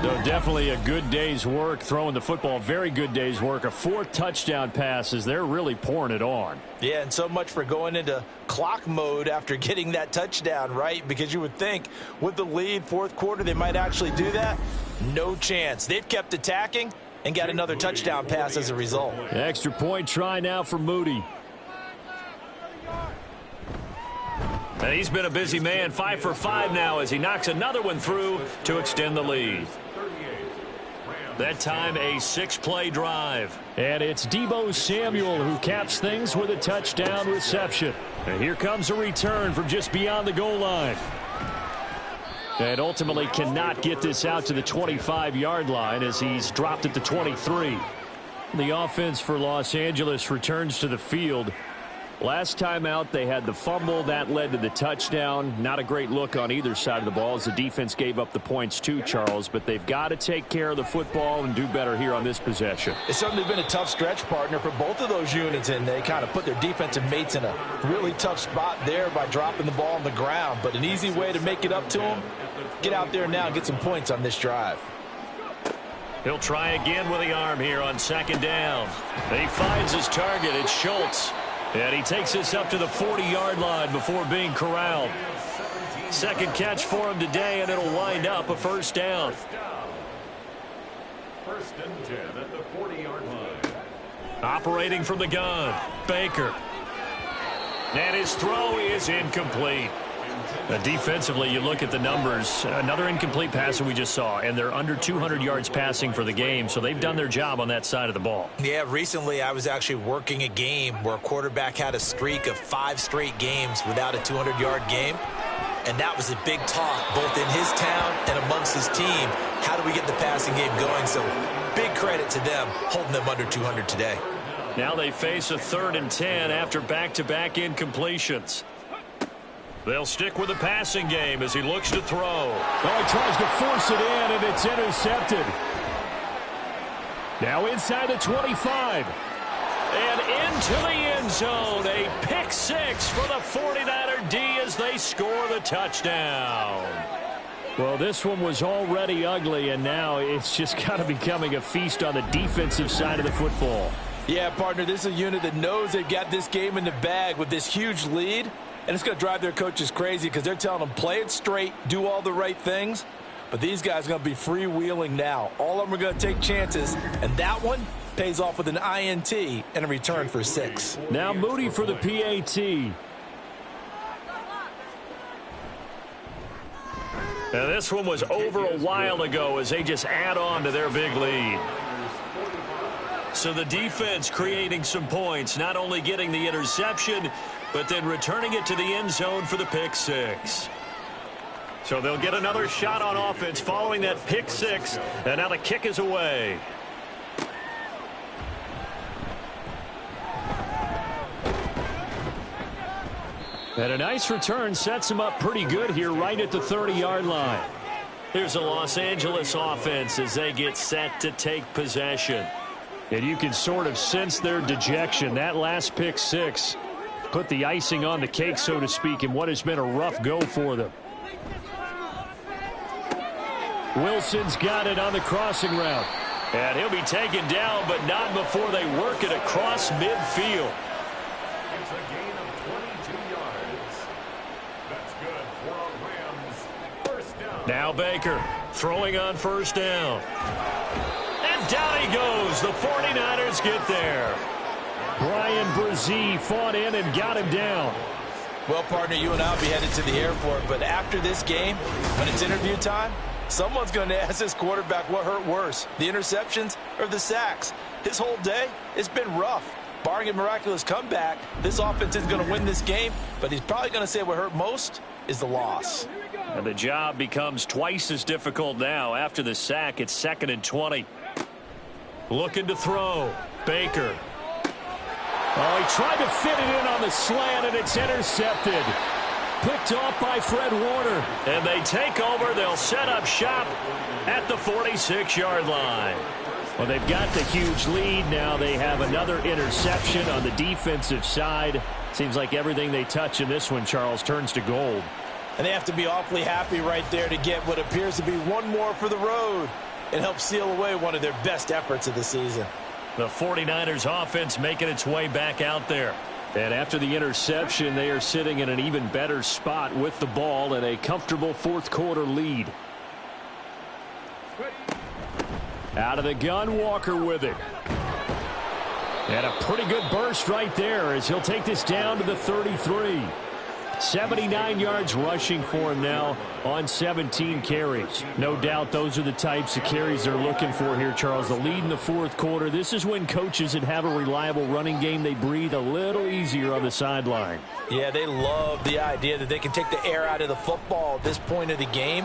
So definitely a good day's work throwing the football. Very good day's work. A 4th touchdown pass as they're really pouring it on. Yeah, and so much for going into clock mode after getting that touchdown, right? Because you would think with the lead, fourth quarter, they might actually do that. No chance. They've kept attacking and got another touchdown pass as a result. Extra point try now for Moody. And he's been a busy man, 5 for 5 now as he knocks another one through to extend the lead. That time a 6-play drive. And it's Deebo Samuel who caps things with a touchdown reception. And here comes a return from just beyond the goal line. And ultimately cannot get this out to the 25-yard line as he's dropped at the 23. The offense for Los Angeles returns to the field. Last time out, they had the fumble. That led to the touchdown. Not a great look on either side of the ball as the defense gave up the points too, Charles. But they've got to take care of the football and do better here on this possession. It's certainly been a tough stretch, partner, for both of those units, and they kind of put their defensive mates in a really tough spot there by dropping the ball on the ground. But an easy way to make it up to them, get out there now and get some points on this drive. He'll try again with the arm here on 2nd down. He finds his target. It's Schultz. And he takes this up to the 40-yard line before being corralled. 2nd catch for him today, and it'll wind up a 1st down. 1st and 10 at the 40-yard line. Operating from the gun, Baker. And his throw is incomplete. Defensively, you look at the numbers. Another incomplete pass that we just saw, and they're under 200 yards passing for the game, so they've done their job on that side of the ball. Yeah, recently I was actually working a game where a quarterback had a streak of 5 straight games without a 200-yard game, and that was a big talk both in his town and amongst his team. How do we get the passing game going? So big credit to them holding them under 200 today. Now they face a 3rd and 10 after back-to-back incompletions. They'll stick with the passing game as he looks to throw. Oh, he tries to force it in, and it's intercepted. Now inside the 25. And into the end zone. A pick 6 for the 49er D as they score the touchdown. Well, this one was already ugly, and now it's just kind of becoming a feast on the defensive side of the football. Yeah, partner, this is a unit that knows they've got this game in the bag with this huge lead. And it's going to drive their coaches crazy because they're telling them play it straight, do all the right things. But these guys are going to be freewheeling now. All of them are going to take chances. And that one pays off with an INT and a return for 6. Now Moody for the PAT. Now this one was over a while ago as they just add on to their big lead. So the defense creating some points, not only getting the interception, but then returning it to the end zone for the pick 6. So they'll get another shot on offense following that pick 6, and now the kick is away. And a nice return sets him up pretty good here right at the 30-yard line. Here's the Los Angeles offense as they get set to take possession. And you can sort of sense their dejection. That last pick 6 put the icing on the cake, so to speak, in what has been a rough go for them. Wilson's got it on the crossing route. And he'll be taken down, but not before they work it across midfield. It's a gain of 22 yards. That's good for a Rams first down. Now Baker throwing on first down. And down he goes. The 49ers get there. Brian Brzee fought in and got him down. Well, partner, you and I will be headed to the airport, but after this game, when it's interview time, someone's going to ask this quarterback what hurt worse, the interceptions or the sacks. His whole day, it's been rough. Barring a miraculous comeback, this offense is going to win this game, but he's probably going to say what hurt most is the loss. And the job becomes twice as difficult now. After the sack, it's 2nd and 20. Looking to throw. Baker. Oh, he tried to fit it in on the slant, and it's intercepted. Picked off by Fred Warner. And they take over. They'll set up shop at the 46-yard line. Well, they've got the huge lead. Now they have another interception on the defensive side. Seems like everything they touch in this one, Charles, turns to gold. And they have to be awfully happy right there to get what appears to be one more for the road and help seal away one of their best efforts of the season. The 49ers offense making its way back out there. And after the interception, they are sitting in an even better spot with the ball and a comfortable fourth-quarter lead. Out of the gun, Walker with it. And a pretty good burst right there as he'll take this down to the 33. 79 yards rushing for him now on 17 carries. No doubt those are the types of carries they're looking for here, Charles. The lead in the fourth quarter. This is when coaches that have a reliable running game, they breathe a little easier on the sideline. Yeah, they love the idea that they can take the air out of the football at this point of the game.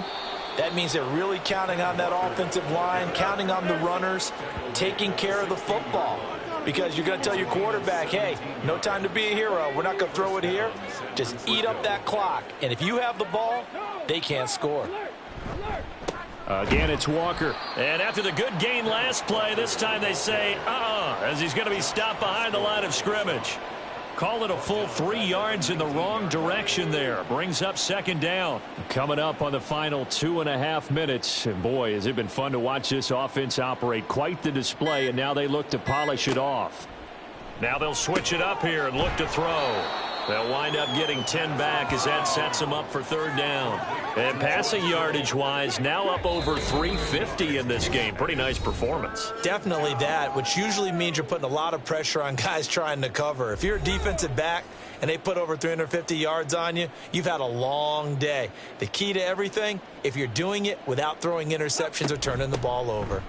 That means they're really counting on that offensive line, counting on the runners, taking care of the football. Because you're going to tell your quarterback, hey, no time to be a hero. We're not going to throw it here. Just eat up that clock. And if you have the ball, they can't score. Again, it's Walker. And after the good gain last play, this time they say, as he's going to be stopped behind the line of scrimmage. Call it a full 3 yards in the wrong direction there. Brings up 2nd down. Coming up on the final 2.5 minutes. And boy, has it been fun to watch this offense operate. Quite the display, and now they look to polish it off. Now they'll switch it up here and look to throw. They'll wind up getting 10 back as that sets them up for 3rd down. And passing yardage-wise, now up over 350 in this game. Pretty nice performance. Definitely that, which usually means you're putting a lot of pressure on guys trying to cover. If you're a defensive back, and they put over 350 yards on you, you've had a long day. The key to everything, if you're doing it without throwing interceptions or turning the ball over.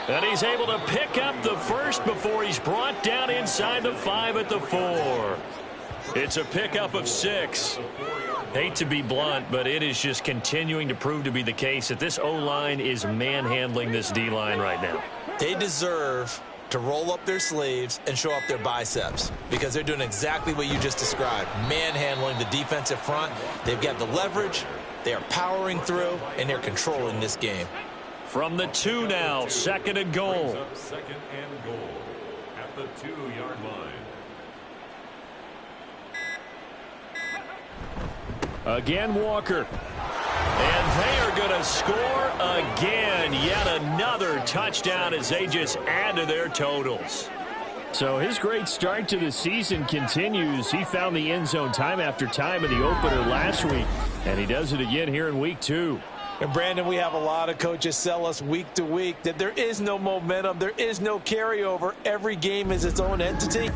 And he's able to pick up the first before he's brought down inside the 5 at the 4. It's a pickup of 6. Hate to be blunt, but it is just continuing to prove to be the case that this O-line is manhandling this D-line right now. They deserve to roll up their sleeves and show up their biceps because they're doing exactly what you just described, manhandling the defensive front. They've got the leverage, they are powering through, and they're controlling this game. From the 2 now, 2nd and goal. Second and goal at the 2-yard line. Again, Walker. And they are going to score again. Yet another touchdown as they just add to their totals. So his great start to the season continues. He found the end zone time after time in the opener last week, and he does it again here in week 2. And, Brandon, we have a lot of coaches sell us week to week that there is no momentum, there is no carryover. Every game is its own entity.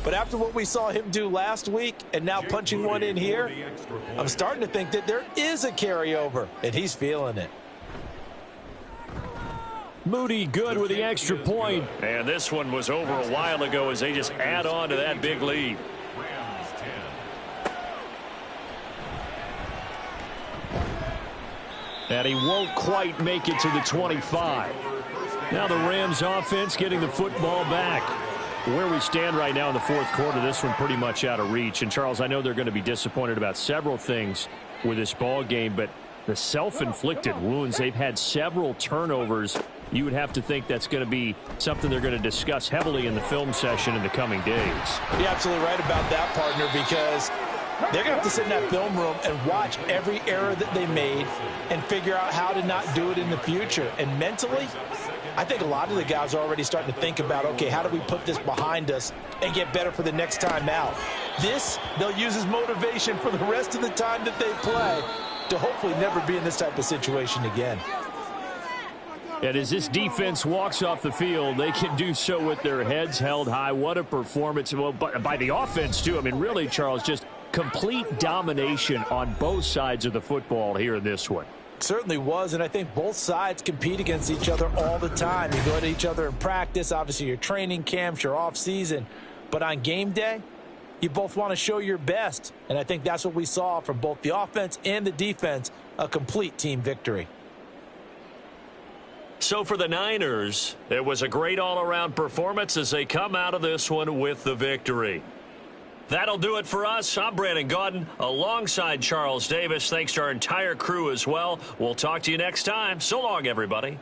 But after what we saw him do last week and now punching one in here, I'm starting to think that there is a carryover, and he's feeling it. Moody good with the extra point. And this one was over a while ago as they just add on to that big lead. Rams 10. And he won't quite make it to the 25. Now the Rams offense getting the football back. Where we stand right now in the fourth quarter, this one pretty much out of reach. And, Charles, I know they're going to be disappointed about several things with this ball game, but the self-inflicted wounds, they've had several turnovers. You would have to think that's going to be something they're going to discuss heavily in the film session in the coming days. You're absolutely right about that, partner, because they're going to have to sit in that film room and watch every error that they made and figure out how to not do it in the future. And mentally, I think a lot of the guys are already starting to think about, okay, how do we put this behind us and get better for the next time out? This, they'll use as motivation for the rest of the time that they play to hopefully never be in this type of situation again. And as this defense walks off the field, they can do so with their heads held high. What a performance. Well, by the offense, too. I mean, really, Charles, just complete domination on both sides of the football here in this one. Certainly was, and I think both sides compete against each other all the time. You go to each other in practice, obviously your training camps, your off season, but on game day, you both want to show your best, and I think that's what we saw from both the offense and the defense, a complete team victory. So for the Niners, it was a great all-around performance as they come out of this one with the victory. That'll do it for us. I'm Brandon Gaudin alongside Charles Davis. Thanks to our entire crew as well. We'll talk to you next time. So long, everybody.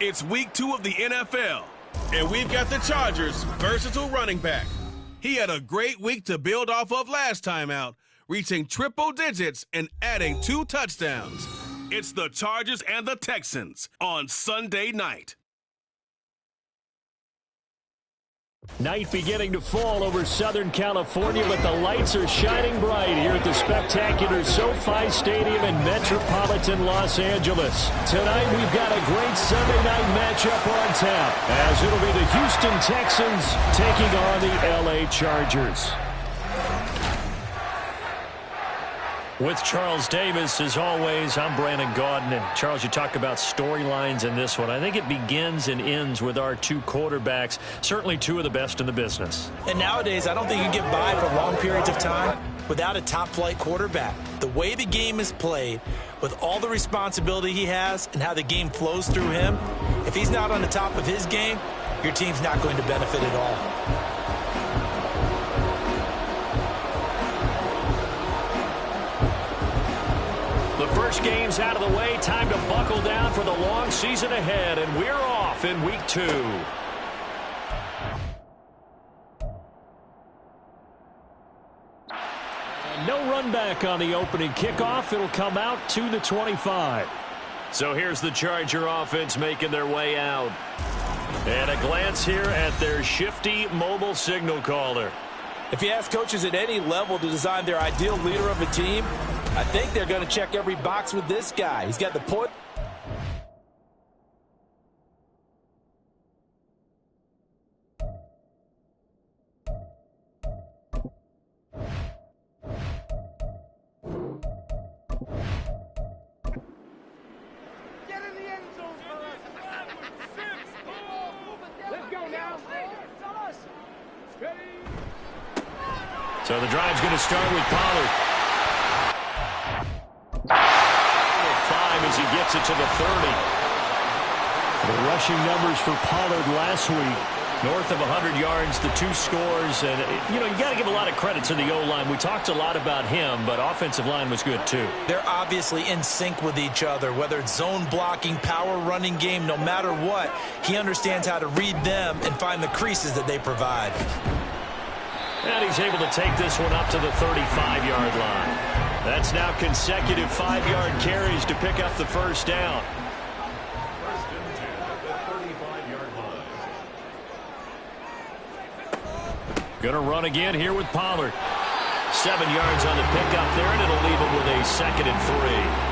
It's week 2 of the NFL, and we've got the Chargers' versatile running back. He had a great week to build off of last time out, reaching triple digits and adding 2 touchdowns. It's the Chargers and the Texans on Sunday night. Night beginning to fall over Southern California, but the lights are shining bright here at the spectacular SoFi Stadium in metropolitan Los Angeles. Tonight we've got a great Sunday night matchup on tap, as it'll be the Houston Texans taking on the LA Chargers. With Charles Davis, as always, I'm Brandon Gaudin. And Charles, you talk about storylines in this one. I think it begins and ends with our 2 quarterbacks, certainly 2 of the best in the business. And nowadays, I don't think you can get by for long periods of time without a top-flight quarterback. The way the game is played, with all the responsibility he has and how the game flows through him, if he's not on the top of his game, your team's not going to benefit at all. First game's out of the way. Time to buckle down for the long season ahead, and we're off in week 2. And no run back on the opening kickoff. It'll come out to the 25. So here's the Charger offense making their way out. And a glance here at their shifty mobile signal caller. If you ask coaches at any level to design their ideal leader of a team, I think they're going to check every box with this guy. He's got the point. Get in the end zone for us. 5 with 6. Let's go now. It's on us. So the drive's going to start with Pollard. 5 as he gets it to the 30. The rushing numbers for Pollard last week, north of 100 yards, the 2 scores. And, you got to give a lot of credit to the O-line. We talked a lot about him, but offensive line was good, too. They're obviously in sync with each other, whether it's zone blocking, power running game, no matter what. He understands how to read them and find the creases that they provide. And he's able to take this one up to the 35-yard line. That's now consecutive 5-yard carries to pick up the first down. First and 10 at the 35-yard line. Gonna run again here with Pollard. 7 yards on the pickup there, and it'll leave him with a 2nd and 3.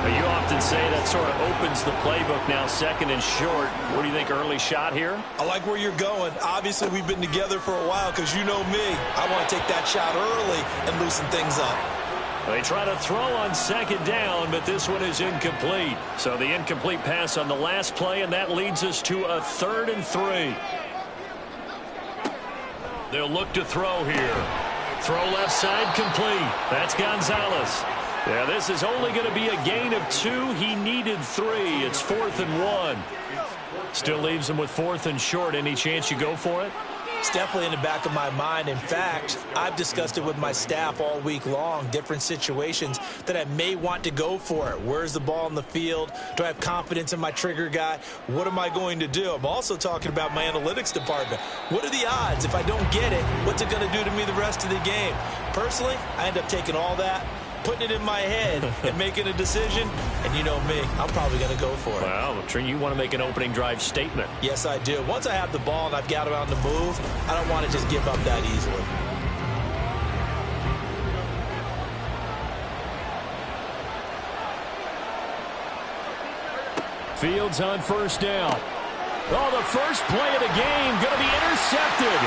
But you often say that sort of opens the playbook now, 2nd and short. What do you think, early shot here? I like where you're going. Obviously, we've been together for a while because you know me. I want to take that shot early and loosen things up. They try to throw on 2nd down, but this one is incomplete. So the incomplete pass on the last play, and that leads us to a 3rd and 3. They'll look to throw here. Throw left side complete. That's Gonzalez. Yeah, this is only going to be a gain of 2. He needed 3. It's 4th and 1. Still leaves him with 4th and short. Any chance you go for it? It's definitely in the back of my mind. In fact, I've discussed it with my staff all week long, different situations that I may want to go for it. Where's the ball in the field? Do I have confidence in my trigger guy? What am I going to do? I'm also talking about my analytics department. What are the odds? If I don't get it, what's it going to do to me the rest of the game? Personally, I end up taking all that, putting it in my head and making a decision, and you know me, I'm probably going to go for it. Well, Trey, you want to make an opening drive statement. Yes, I do. Once I have the ball and I've got it on the move, I don't want to just give up that easily. Fields on first down. Oh, the first play of the game going to be intercepted.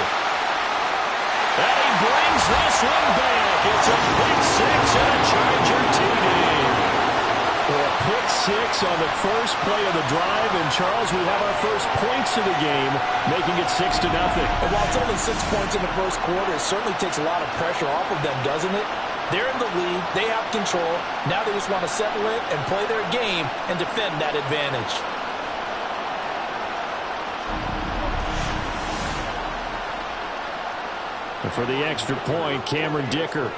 And he brings this one back. It's a pick six and a Charger TD. Well, a pick six on the first play of the drive. And, Charles, we have our first points of the game, making it 6-0. And while it's only 6 points in the first quarter, it certainly takes a lot of pressure off of them, doesn't it? They're in the lead. They have control. Now they just want to settle it and play their game and defend that advantage. And for the extra point, Cameron Dicker.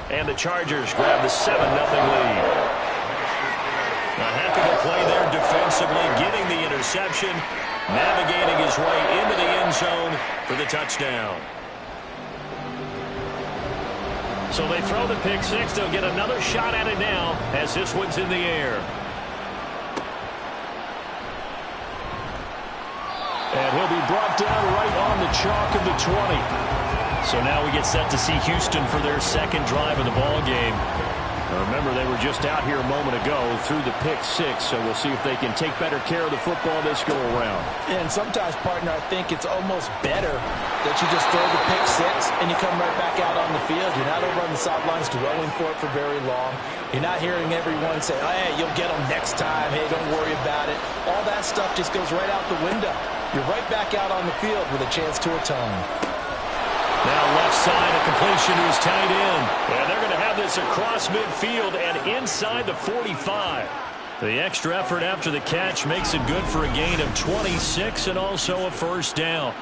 And the Chargers grab the 7-0 lead. A heck of a play there defensively, getting the interception, navigating his way into the end zone for the touchdown. So they throw the pick six. They'll get another shot at it now as this one's in the air. And he'll be brought down right on the chalk of the 20. So now we get set to see Houston for their second drive of the ball game. Remember, they were just out here a moment ago through the pick six, so we'll see if they can take better care of the football this go around. And sometimes, partner, I think it's almost better that you just throw the pick six and you come right back out on the field. You're not over on the sidelines dwelling for it for very long. You're not hearing everyone say, oh, hey, you'll get them next time. Hey, don't worry about it. All that stuff just goes right out the window. You're right back out on the field with a chance to atone. Now left side, a completion to his tight end. And they're going to have this across midfield and inside the 45. The extra effort after the catch makes it good for a gain of 26 and also a first down.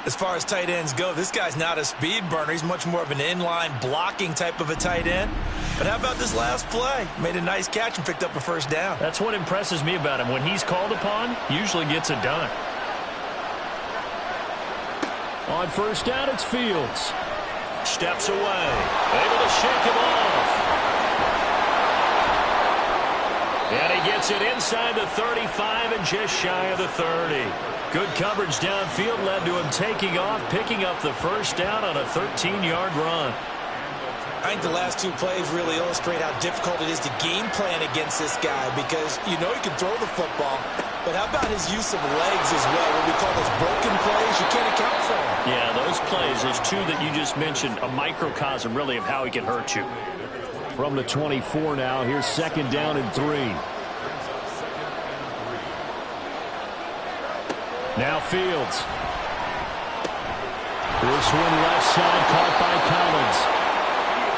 As far as tight ends go, this guy's not a speed burner. He's much more of an inline blocking type of a tight end. But how about this last play? Made a nice catch and picked up a first down. That's what impresses me about him. When he's called upon, usually gets it done. On first down, it's Fields. Steps away. Able to shake him off. And he gets it inside the 35 and just shy of the 30. Good coverage downfield led to him taking off, picking up the first down on a 13-yard run. I think the last two plays really illustrate how difficult it is to game plan against this guy because you know he can throw the football, but how about his use of legs as well? What we call those broken plays, you can't account for them. Yeah, those plays, those two that you just mentioned, a microcosm really of how he can hurt you. From the 24 now, here's second down and 3. Now Fields. This one left side caught by Collins.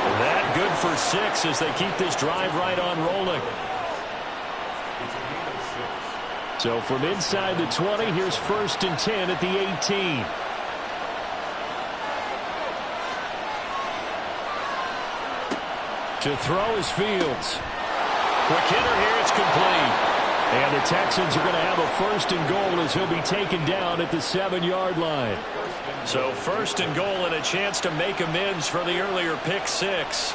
That good for 6 as they keep this drive right on rolling. So from inside the 20, here's first and 10 at the 18. To throw is Fields. Quick hitter here, it's complete. And the Texans are going to have a first and goal as he'll be taken down at the 7-yard line. So first and goal and a chance to make amends for the earlier pick 6.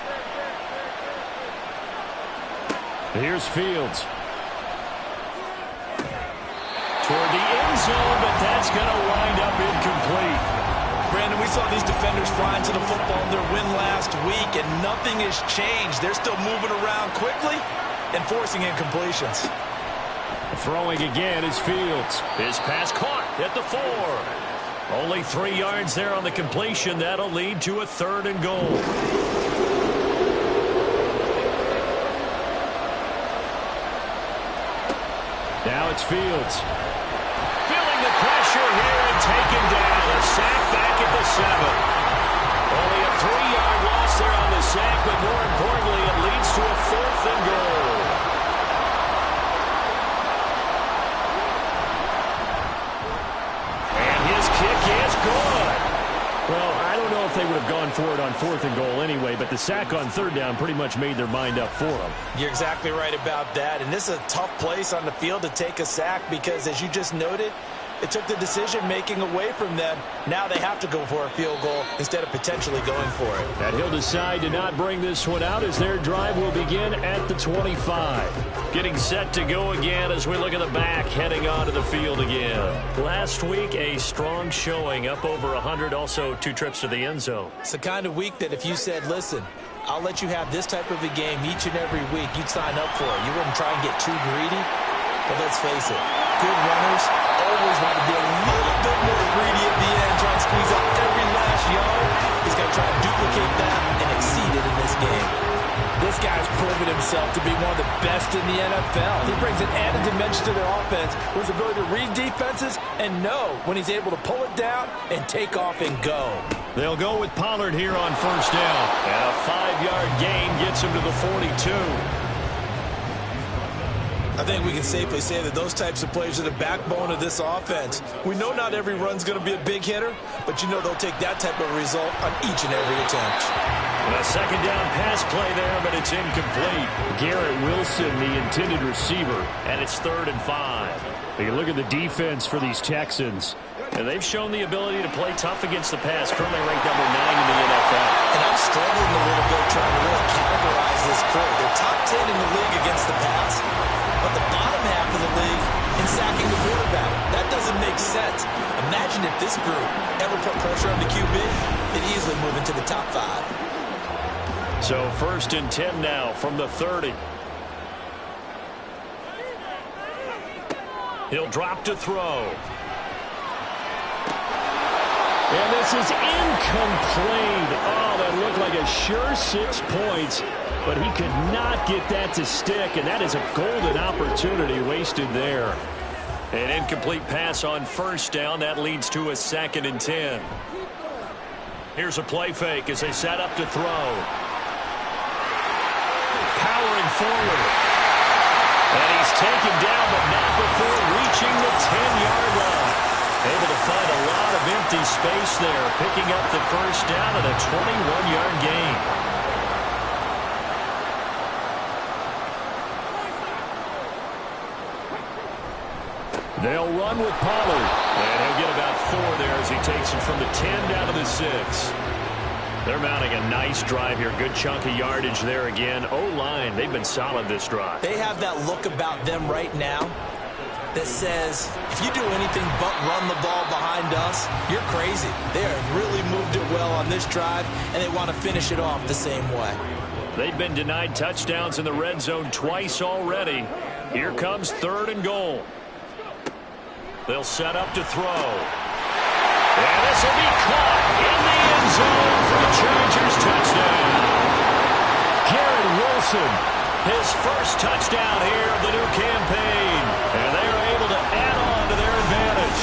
Here's Fields. Toward the end zone, but that's going to wind up incomplete. Brandon, we saw these defenders flying to the football in their win last week, and nothing has changed. They're still moving around quickly and forcing incompletions. Throwing again is Fields. His pass caught at the 4. Only 3 yards there on the completion. That'll lead to a third and goal. Now it's Fields. Feeling the pressure here and taken down. A sack back at the 7. Only a 3-yard loss there on the sack, but more importantly, it leads to a fourth and goal. Well, I don't know if they would have gone for it on fourth and goal anyway, but the sack on third down pretty much made their mind up for them. You're exactly right about that. And this is a tough place on the field to take a sack because, as you just noted, It took the decision-making away from them. Now they have to go for a field goal instead of potentially going for it. And he'll decide to not bring this one out as their drive will begin at the 25. Getting set to go again as we look at the back, heading onto the field again. Last week, a strong showing, up over 100, also 2 trips to the end zone. It's the kind of week that if you said, listen, I'll let you have this type of a game each and every week, you'd sign up for it. You wouldn't try and get too greedy. But let's face it, good runners always want to be a little bit more greedy at the end, trying to squeeze out every last yard. He's going to try to duplicate that and exceed it in this game. This guy's proven himself to be one of the best in the NFL. He brings an added dimension to their offense with his ability to read defenses and know when he's able to pull it down and take off and go. They'll go with Pollard here on first down. And a 5-yard gain gets him to the 42. I think we can safely say that those types of plays are the backbone of this offense. We know not every run's going to be a big hitter, but you know they'll take that type of result on each and every attempt. A second down pass play there, but it's incomplete. Garrett Wilson, the intended receiver. And it's 3rd and 5. You look at the defense for these Texans. And they've shown the ability to play tough against the pass, currently ranked number 9 in the NFL. And I'm struggling a little bit trying to really categorize this crew. They're top 10 in the league against the pass, but the bottom half of the league in sacking the quarterback. That doesn't make sense. Imagine if this group ever put pressure on the QB, they'd easily move into the top 5. So 1st and 10 now from the 30. He'll drop to throw. And this is incomplete. Oh, that looked like a sure 6 points, but he could not get that to stick, and that is a golden opportunity wasted there. An incomplete pass on first down. That leads to a 2nd and 10. Here's a play fake as they set up to throw. Powering forward. And he's taken down, but not before reaching the 10-yard line. Able to find a lot of empty space there, picking up the first down and a 21-yard gain. They'll run with Pollard. And he'll get about 4 there as he takes it from the 10 down to the 6. They're mounting a nice drive here. Good chunk of yardage there again. O-line, they've been solid this drive. They have that look about them right now that says, if you do anything but run the ball behind us, you're crazy. They have really moved it well on this drive, and they want to finish it off the same way. They've been denied touchdowns in the red zone twice already. Here comes 3rd and goal. They'll set up to throw. And this will be caught in the end zone for the Chargers touchdown. Garrett Wilson. His first touchdown here of the new campaign. And they are able to add on to their advantage.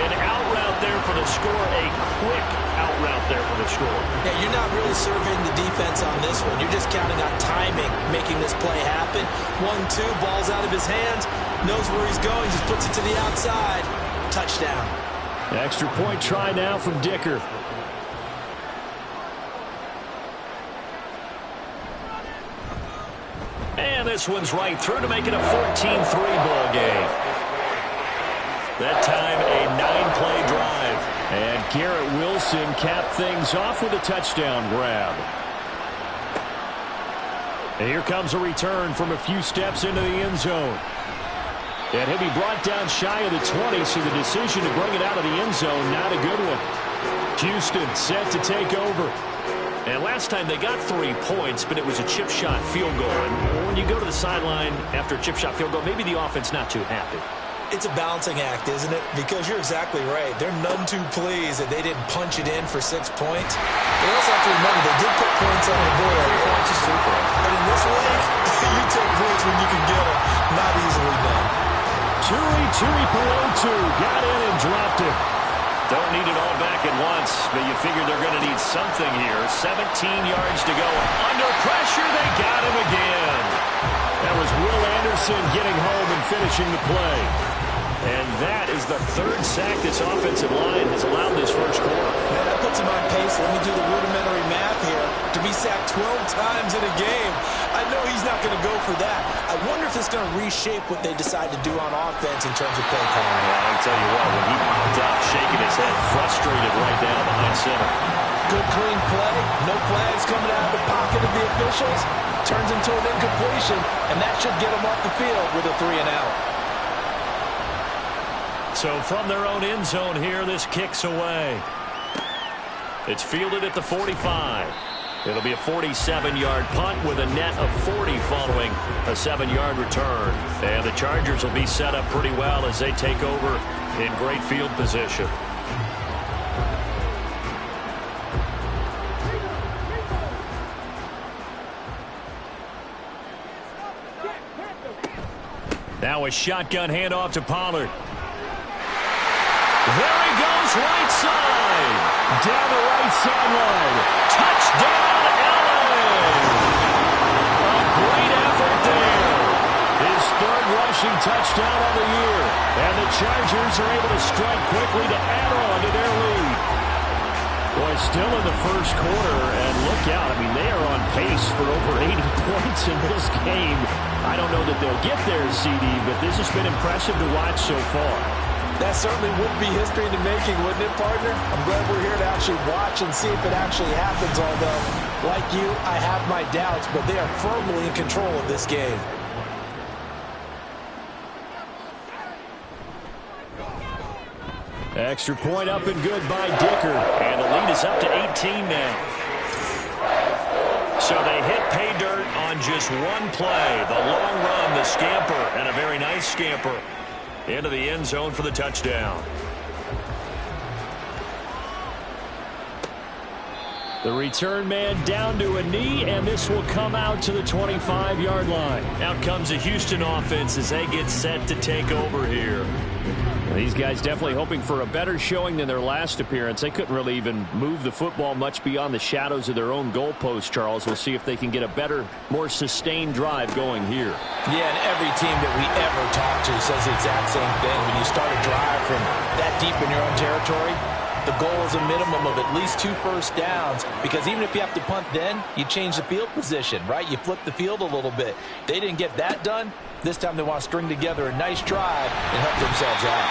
An out route there for the score. A quick out route there for the score. Yeah, you're not really surveying the defense on this one. You're just counting on timing, making this play happen. 1-2, ball's out of his hands. Knows where he's going, just puts it to the outside. Touchdown. Extra point try now from Dicker. And this one's right through to make it a 14-3 ball game. That time a 9-play drive. And Garrett Wilson capped things off with a touchdown grab. And here comes a return from a few steps into the end zone. And he'll be brought down shy of the 20, so the decision to bring it out of the end zone, not a good one. Houston set to take over. And last time they got 3 points, but it was a chip shot field goal. And when you go to the sideline after a chip shot field goal, maybe the offense not too happy. It's a balancing act, isn't it? Because you're exactly right. They're none too pleased that they didn't punch it in for 6 points. They also have to remember they did put points on the board. Points is super. But in this league, you take points when you can get them. Not easily done. Tui Pelotu got in and dropped it. Don't need it all back at once, but you figure they're going to need something here. 17 yards to go. Under pressure, they got him again. That was Will Anderson getting home and finishing the play. And that is the 3rd sack this offensive line has allowed this first quarter. Man, that puts him on pace. Let me do the rudimentary math here. to be sacked 12 times in a game. I know he's not going to go for that. I wonder if it's going to reshape what they decide to do on offense in terms of play calling. Well, I tell you what, when he popped out shaking his head, frustrated right now behind center. Good clean play, no flags coming out of the pocket of the officials. Turns into an incompletion, and that should get them off the field with a 3-and-out. So from their own end zone here, this kicks away. It's fielded at the 45. It'll be a 47-yard punt with a net of 40 following a 7-yard return. And the Chargers will be set up pretty well as they take over in great field position. Now a shotgun handoff to Pollard. There he goes, right side. Down the right sideline. Touchdown, LA! A great effort there. His third rushing touchdown of the year. And the Chargers are able to strike quickly to add on to their lead. Boy, still in the first quarter, and look out. I mean, they are on pace for over 80 points in this game. I don't know that they'll get there, CD, but this has been impressive to watch so far. That certainly would be history in the making, wouldn't it, partner? I'm glad we're here to actually watch and see if it actually happens, although, like you, I have my doubts, but they are firmly in control of this game. Extra point up and good by Dicker. And the lead is up to 18 now. So they hit pay dirt on just one play. The long run, the scamper, and a very nice scamper into the end zone for the touchdown. The return man down to a knee, and this will come out to the 25-yard line. Out comes the Houston offense as they get set to take over here. These guys definitely hoping for a better showing than their last appearance. They couldn't really even move the football much beyond the shadows of their own goalpost, Charles. We'll see if they can get a better, more sustained drive going here. Yeah, and every team that we ever talk to says the exact same thing. When you start a drive from that deep in your own territory, the goal is a minimum of at least 2 first downs, because even if you have to punt then, you change the field position, right? You flip the field a little bit. They didn't get that done. This time they want to string together a nice drive and help themselves out.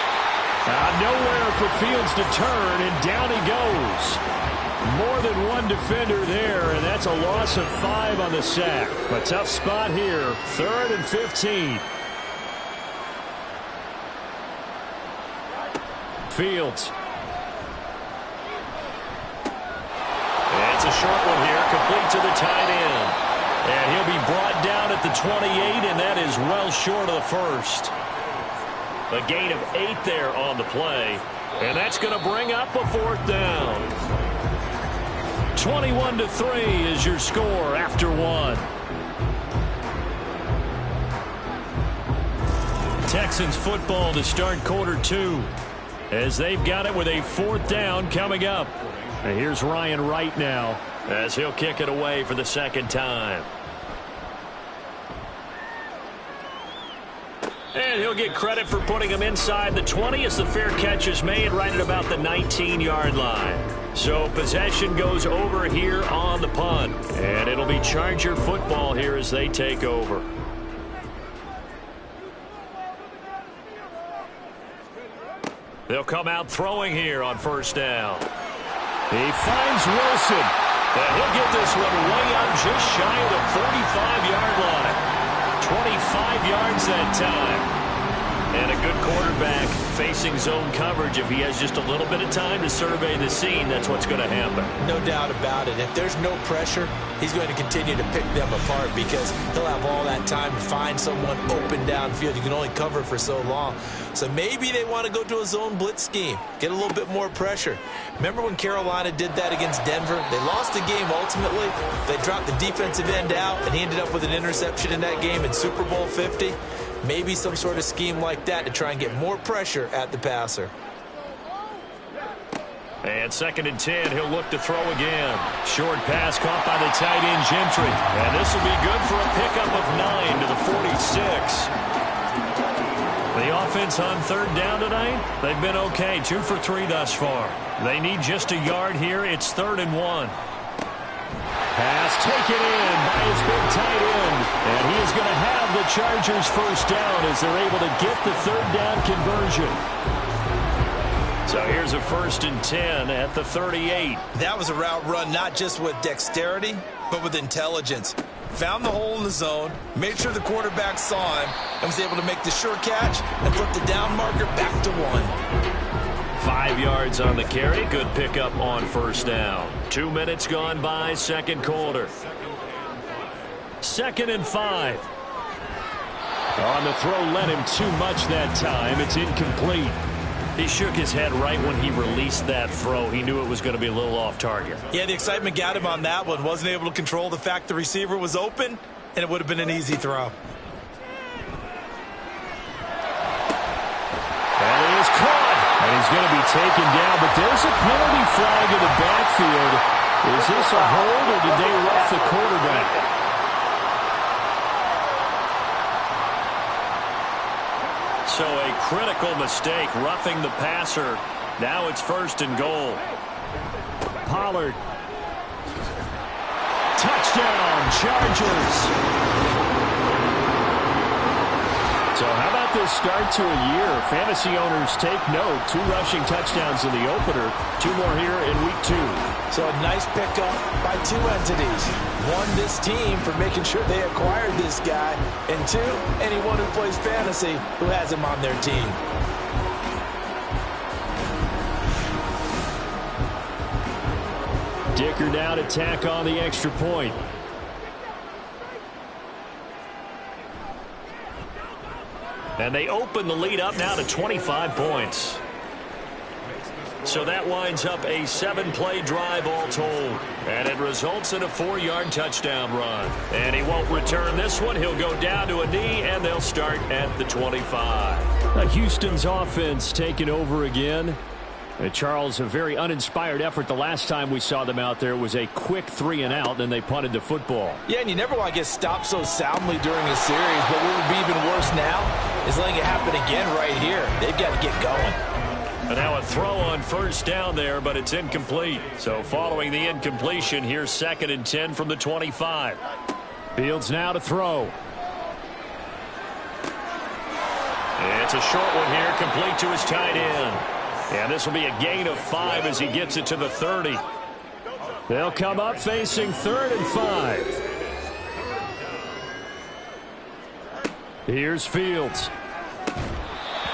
Nowhere for Fields to turn, and down he goes. More than one defender there, and that's a loss of 5 on the sack. A tough spot here, 3rd and 15. Fields. It's a short one here, complete to the tight end. And he'll be brought down at the 28, and that is well short of the first. A gain of 8 there on the play, and that's going to bring up a 4th down. 21-3 is your score after 1. Texans football to start quarter 2, as they've got it with a 4th down coming up. And here's Ryan Wright now, as he'll kick it away for the 2nd time. And he'll get credit for putting him inside the 20 as the fair catch is made right at about the 19-yard line. So possession goes over here on the punt. And it'll be Charger football here as they take over. They'll come out throwing here on 1st down. He finds Wilson. And he'll get this one way up just shy of the 45-yard line. 25 yards that time. And a good quarterback facing zone coverage. If he has just a little bit of time to survey the scene, that's what's going to happen. No doubt about it. If there's no pressure, he's going to continue to pick them apart, because he'll have all that time to find someone open downfield. You can only cover for so long. So maybe they want to go to a zone blitz scheme, get a little bit more pressure. Remember when Carolina did that against Denver? They lost the game ultimately. They dropped the defensive end out, and he ended up with an interception in that game in Super Bowl 50. Maybe some sort of scheme like that to try and get more pressure at the passer. And 2nd and 10, he'll look to throw again. Short pass caught by the tight end Gentry. And this will be good for a pickup of 9 to the 46. The offense on 3rd down tonight, they've been okay. 2 for 3 thus far. They need just a yard here. It's 3rd and 1. Pass pass taken in by his big tight end. And he is going to have the Chargers first down as they're able to get the third down conversion. So here's a 1st and 10 at the 38. That was a route run not just with dexterity, but with intelligence. Found the hole in the zone, made sure the quarterback saw him, and was able to make the sure catch and flip the down marker back to 1. 5 yards on the carry. Good pickup on first down. 2 minutes gone by, second quarter. 2nd and 5. On the throw, led him too much that time. It's incomplete. He shook his head right when he released that throw. He knew it was going to be a little off target. Yeah, the excitement got him on that one. Wasn't able to control the fact the receiver was open, and it would have been an easy throw. And he is caught. And he's going to be taken down, but there's a penalty flag in the backfield. Is this a hold, or did they rough the quarterback? So a critical mistake, roughing the passer. Now it's 1st and goal. Pollard. Touchdown, Chargers. So how about this start to a year? Fantasy owners take note. 2 rushing touchdowns in the opener. 2 more here in week 2. So a nice pickup by 2 entities. 1, this team for making sure they acquired this guy. And 2, anyone who plays fantasy who has him on their team. Dicker now to tack on the extra point. And they open the lead up now to 25 points. So that winds up a 7-play drive all told. And it results in a 4-yard touchdown run. And he won't return this one. He'll go down to a knee, and they'll start at the 25. Houston's offense taking over again. Charles, a very uninspired effort. The last time we saw them out there was a quick 3-and-out, then they punted the football. Yeah, and you never want to get stopped so soundly during a series, but what would be even worse now is letting it happen again right here. They've got to get going. And now a throw on first down there, but it's incomplete. So following the incompletion, here's 2nd and 10 from the 25. Fields now to throw. It's a short one here, complete to his tight end. And this will be a gain of 5 as he gets it to the 30. They'll come up facing 3rd and 5. Here's Fields.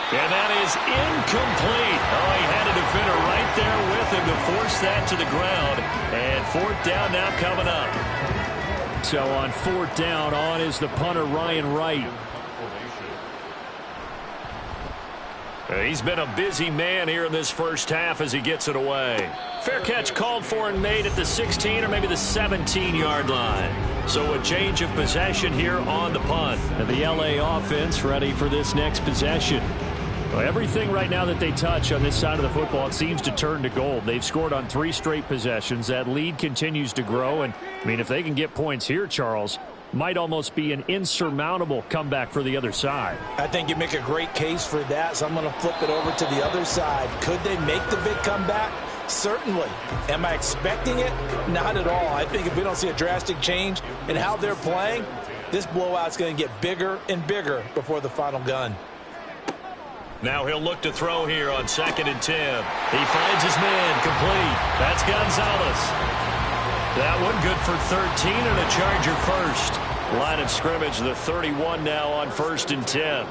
And that is incomplete. Oh, he had a defender right there with him to force that to the ground. And 4th down now coming up. So on 4th down, on is the punter, Ryan Wright. He's been a busy man here in this first half as he gets it away. Fair catch called for and made at the 16 or maybe the 17-yard line. So a change of possession here on the punt. And the LA offense ready for this next possession. Well, everything right now that they touch on this side of the football, it seems to turn to gold. They've scored on 3 straight possessions. That lead continues to grow. And, I mean, if they can get points here, Charles, might almost be an insurmountable comeback for the other side. I think you make a great case for that, so I'm going to flip it over to the other side. Could they make the big comeback? Certainly. Am I expecting it? Not at all. I think if we don't see a drastic change in how they're playing, this blowout's going to get bigger and bigger before the final gun. Now he'll look to throw here on 2nd and 10. He finds his man, complete. That's Gonzalez. That one good for 13 and a Charger first. Line of scrimmage, the 31 now on 1st and 10.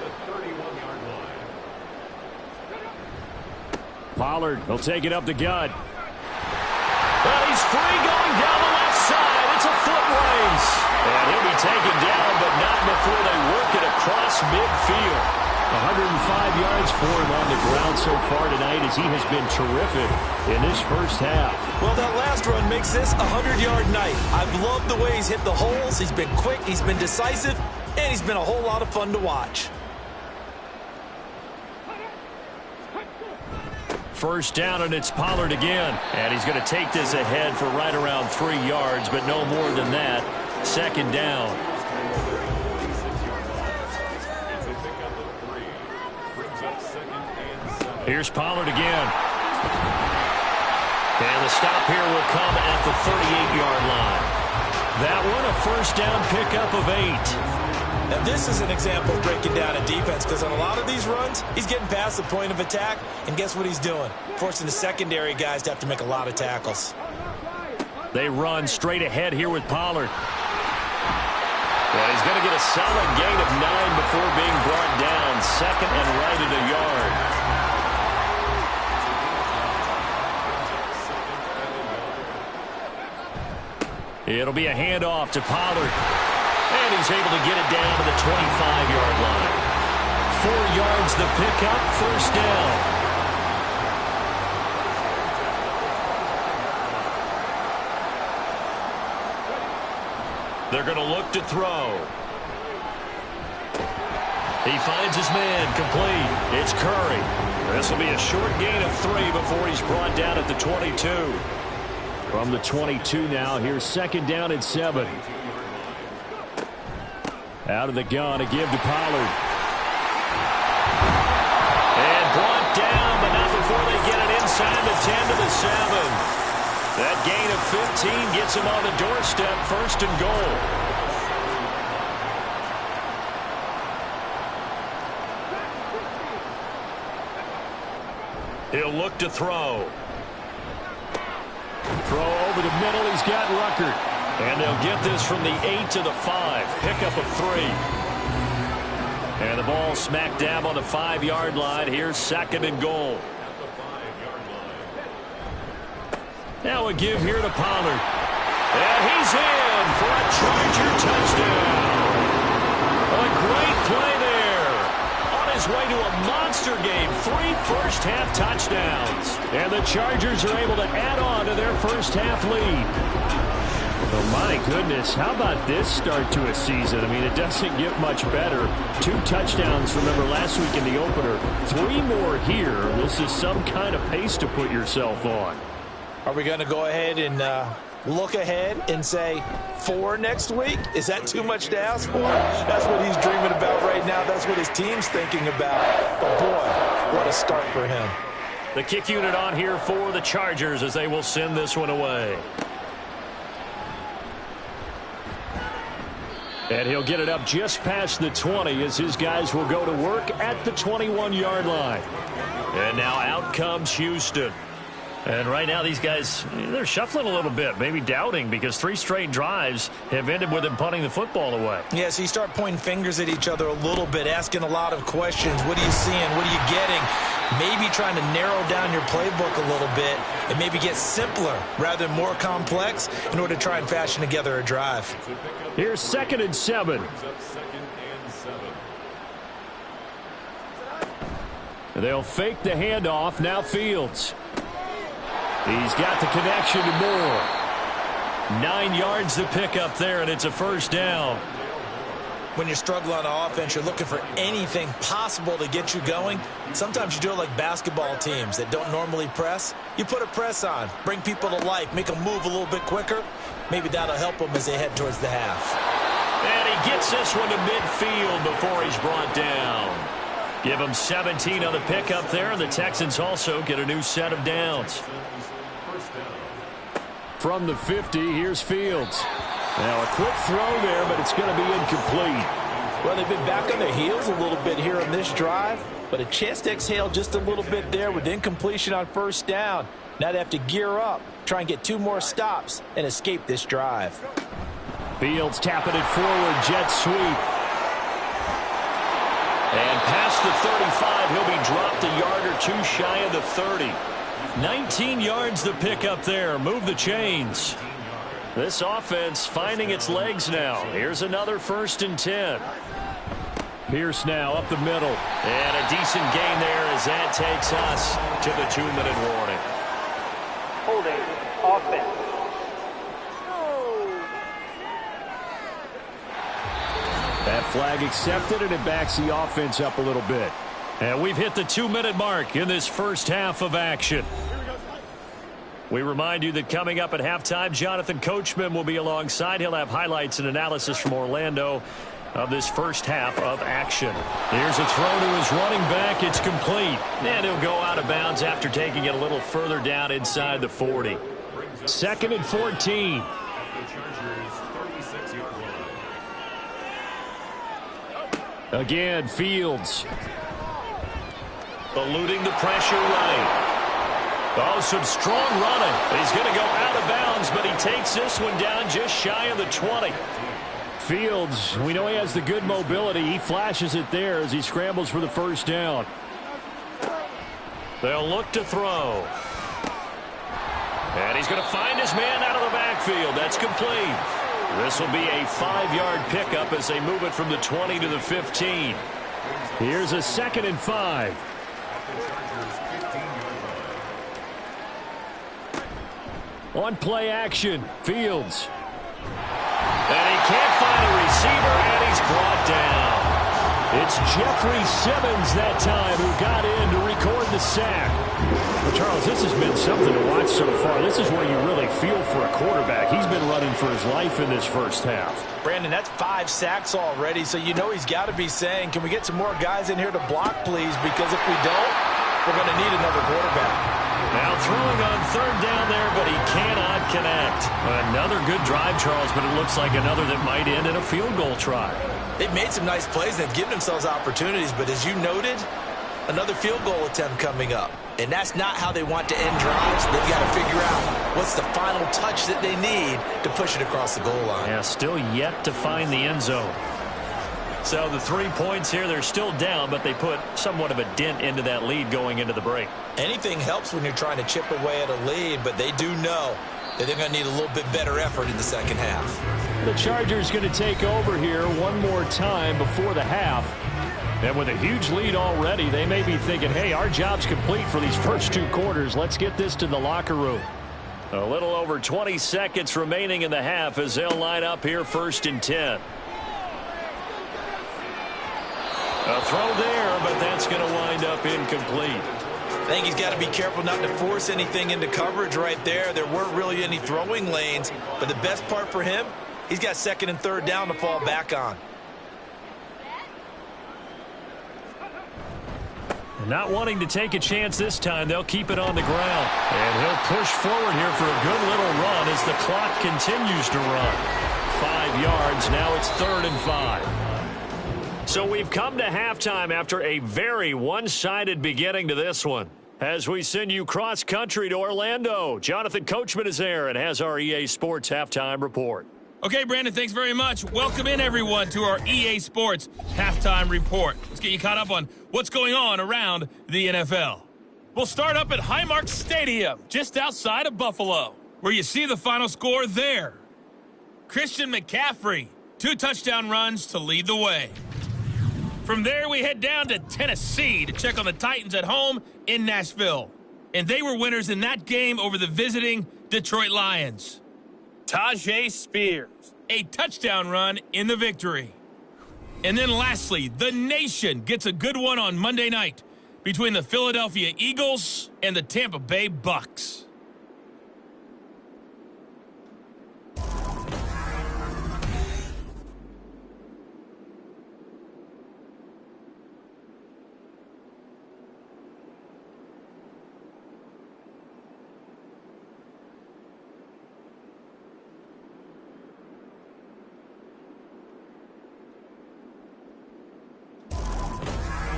Pollard, he'll take it up the gut. Well, he's free going down the left side. It's a foot race. And he'll be taken down, but not before they work it across midfield. 105 yards for him on the ground so far tonight as he has been terrific in this first half. Well, that last run makes this a 100-yard night. I've loved the way he's hit the holes. He's been quick, he's been decisive, and he's been a whole lot of fun to watch. First down, and it's Pollard again. And he's going to take this ahead for right around 3 yards, but no more than that. 2nd down. Here's Pollard again. And the stop here will come at the 38-yard line. That one, a first down pickup of 8. Now, this is an example of breaking down a defense, because on a lot of these runs, he's getting past the point of attack, and guess what he's doing? Forcing the secondary guys to have to make a lot of tackles. They run straight ahead here with Pollard. Well, he's going to get a solid gain of 9 before being brought down. Second and right at a yard. It'll be a handoff to Pollard. And he's able to get it down to the 25-yard line. 4 yards the pickup, first down. They're going to look to throw. He finds his man, complete. It's Curry. This will be a short gain of 3 before he's brought down at the 22. From the 22 now, here's second down and 7. Out of the gun, a give to Pollard. And brought down, but not before they get it inside the 10 to the 7. That gain of 15 gets him on the doorstep, first and goal. He'll look to throw. Throw over the middle, he's got Ruckert. And they'll get this from the 8 to the 5, pickup of 3. And the ball smack dab on the 5-yard line. Here's second and goal. Now a give here to Pollard. And he's in for a Charger touchdown. A great play there. On his way to a monster game. 3 first-half touchdowns. And the Chargers are able to add on to their first-half lead. Oh, my goodness. How about this start to a season? I mean, it doesn't get much better. 2 touchdowns, remember, last week in the opener. 3 more here. This is some kind of pace to put yourself on. Are we going to go ahead and look ahead and say 4 next week? Is that too much to ask for? That's what he's dreaming about right now. That's what his team's thinking about. But, boy, what a start for him. The kick unit on here for the Chargers as they will send this one away. And he'll get it up just past the 20 as his guys will go to work at the 21-yard line. And now out comes Houston. And right now these guys, they're shuffling a little bit, maybe doubting, because 3 straight drives have ended with them punting the football away. Yeah, so you start pointing fingers at each other a little bit, asking a lot of questions. What are you seeing? What are you getting? Maybe trying to narrow down your playbook a little bit and maybe get simpler rather than more complex in order to try and fashion together a drive. Here's second and 7. They'll fake the handoff. Now Fields. He's got the connection to Moore. 9 yards to pick up there, and it's a first down. When you struggle on offense, you're looking for anything possible to get you going. Sometimes you do it like basketball teams that don't normally press. You put a press on, bring people to life, make them move a little bit quicker. Maybe that'll help them as they head towards the half. And he gets this one to midfield before he's brought down. Give him 17 on the pickup there, and the Texans also get a new set of downs. From the 50, here's Fields. Now a quick throw there, but it's going to be incomplete. Well, they've been back on their heels a little bit here on this drive, but a chance to exhale just a little bit there with incompletion on first down. Now they have to gear up, try and get 2 more stops, and escape this drive. Fields tapping it forward, jet sweep. And past the 35, he'll be dropped a yard or 2 shy of the 30. 19 yards to pick up there. Move the chains. This offense finding its legs now. Here's another first and 10. Pierce now up the middle. And a decent gain there as that takes us to the 2-minute warning. Holding offense. That flag accepted, and it backs the offense up a little bit. And we've hit the 2-minute mark in this first half of action. We remind you that coming up at halftime, Jonathan Coachman will be alongside. He'll have highlights and analysis from Orlando of this first half of action. Here's a throw to his running back. It's complete. And he'll go out of bounds after taking it a little further down inside the 40. Second and 14. his 36-yard line. Again, Fields. Eluding the pressure right. Oh, some strong running. He's going to go out of bounds, but he takes this one down just shy of the 20. Fields, we know he has the good mobility. He flashes it there as he scrambles for the first down. They'll look to throw. And he's going to find his man out of the backfield. That's complete. This will be a 5-yard pickup as they move it from the 20 to the 15. Here's a 2nd and 5. On play action, Fields. And he can't find a receiver, and he's brought down. It's Jeffrey Simmons that time who got in to record the sack. Well, Charles, this has been something to watch so far. This is where you really feel for a quarterback. He's been running for his life in this first half. Brandon, that's 5 sacks already, so you know he's got to be saying, can we get some more guys in here to block, please? Because if we don't, we're going to need another quarterback. Now throwing on 3rd down there, but he cannot connect. Another good drive, Charles, but it looks like another that might end in a field goal try. They've made some nice plays. They've given themselves opportunities, but as you noted, another field goal attempt coming up. And that's not how they want to end drives. They've got to figure out what's the final touch that they need to push it across the goal line. Yeah, still yet to find the end zone. So the 3 points here, they're still down, but they put somewhat of a dent into that lead going into the break. Anything helps when you're trying to chip away at a lead, but they do know that they're going to need a little bit better effort in the second half. The Chargers going to take over here one more time before the half. And with a huge lead already, they may be thinking, hey, our job's complete for these first 2 quarters. Let's get this to the locker room. A little over 20 seconds remaining in the half as they'll line up here 1st and 10. A throw there, but that's going to wind up incomplete. I think he's got to be careful not to force anything into coverage right there. There weren't really any throwing lanes, but the best part for him, he's got 2nd and 3rd down to fall back on. Not wanting to take a chance this time, they'll keep it on the ground. And he'll push forward here for a good little run as the clock continues to run. 5 yards, now it's 3rd and 5. So we've come to halftime after a very one-sided beginning to this one. As we send you cross-country to Orlando, Jonathan Coachman is there and has our EA Sports Halftime Report. Okay, Brandon, thanks very much. Welcome in, everyone, to our EA Sports Halftime Report. Let's get you caught up on what's going on around the NFL. We'll start up at Highmark Stadium, just outside of Buffalo, where you see the final score there. Christian McCaffrey, 2 touchdown runs to lead the way. From there, we head down to Tennessee to check on the Titans at home in Nashville. And they were winners in that game over the visiting Detroit Lions. Tajay Spears, a touchdown run in the victory. And then lastly, the nation gets a good one on Monday night between the Philadelphia Eagles and the Tampa Bay Bucks.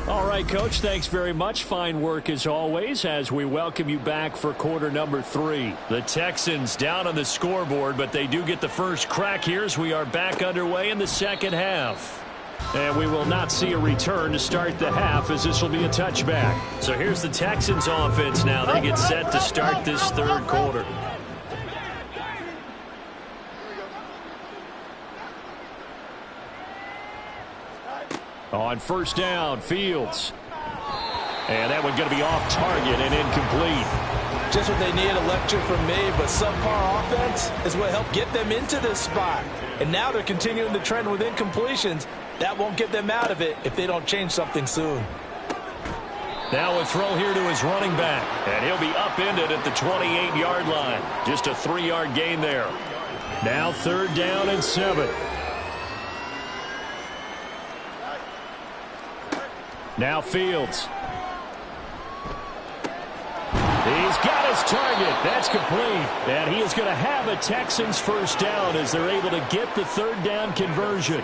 All right, Coach, thanks very much. Fine work as always as we welcome you back for quarter number 3. The Texans down on the scoreboard, but they do get the first crack here as we are back underway in the second half. And we will not see a return to start the half as this will be a touchback. So here's the Texans offense now. They get set to start this 3rd quarter. On 1st down, Fields. And that one going to be off target and incomplete. Just what they need, a lecture from me, but subpar offense is what helped get them into this spot. And now they're continuing the trend with incompletions. That won't get them out of it if they don't change something soon. Now a throw here to his running back. And he'll be upended at the 28-yard line. Just a 3-yard gain there. Now 3rd down and 7. Now Fields. He's got his target. That's complete. And he is going to have a Texans first down as they're able to get the third down conversion.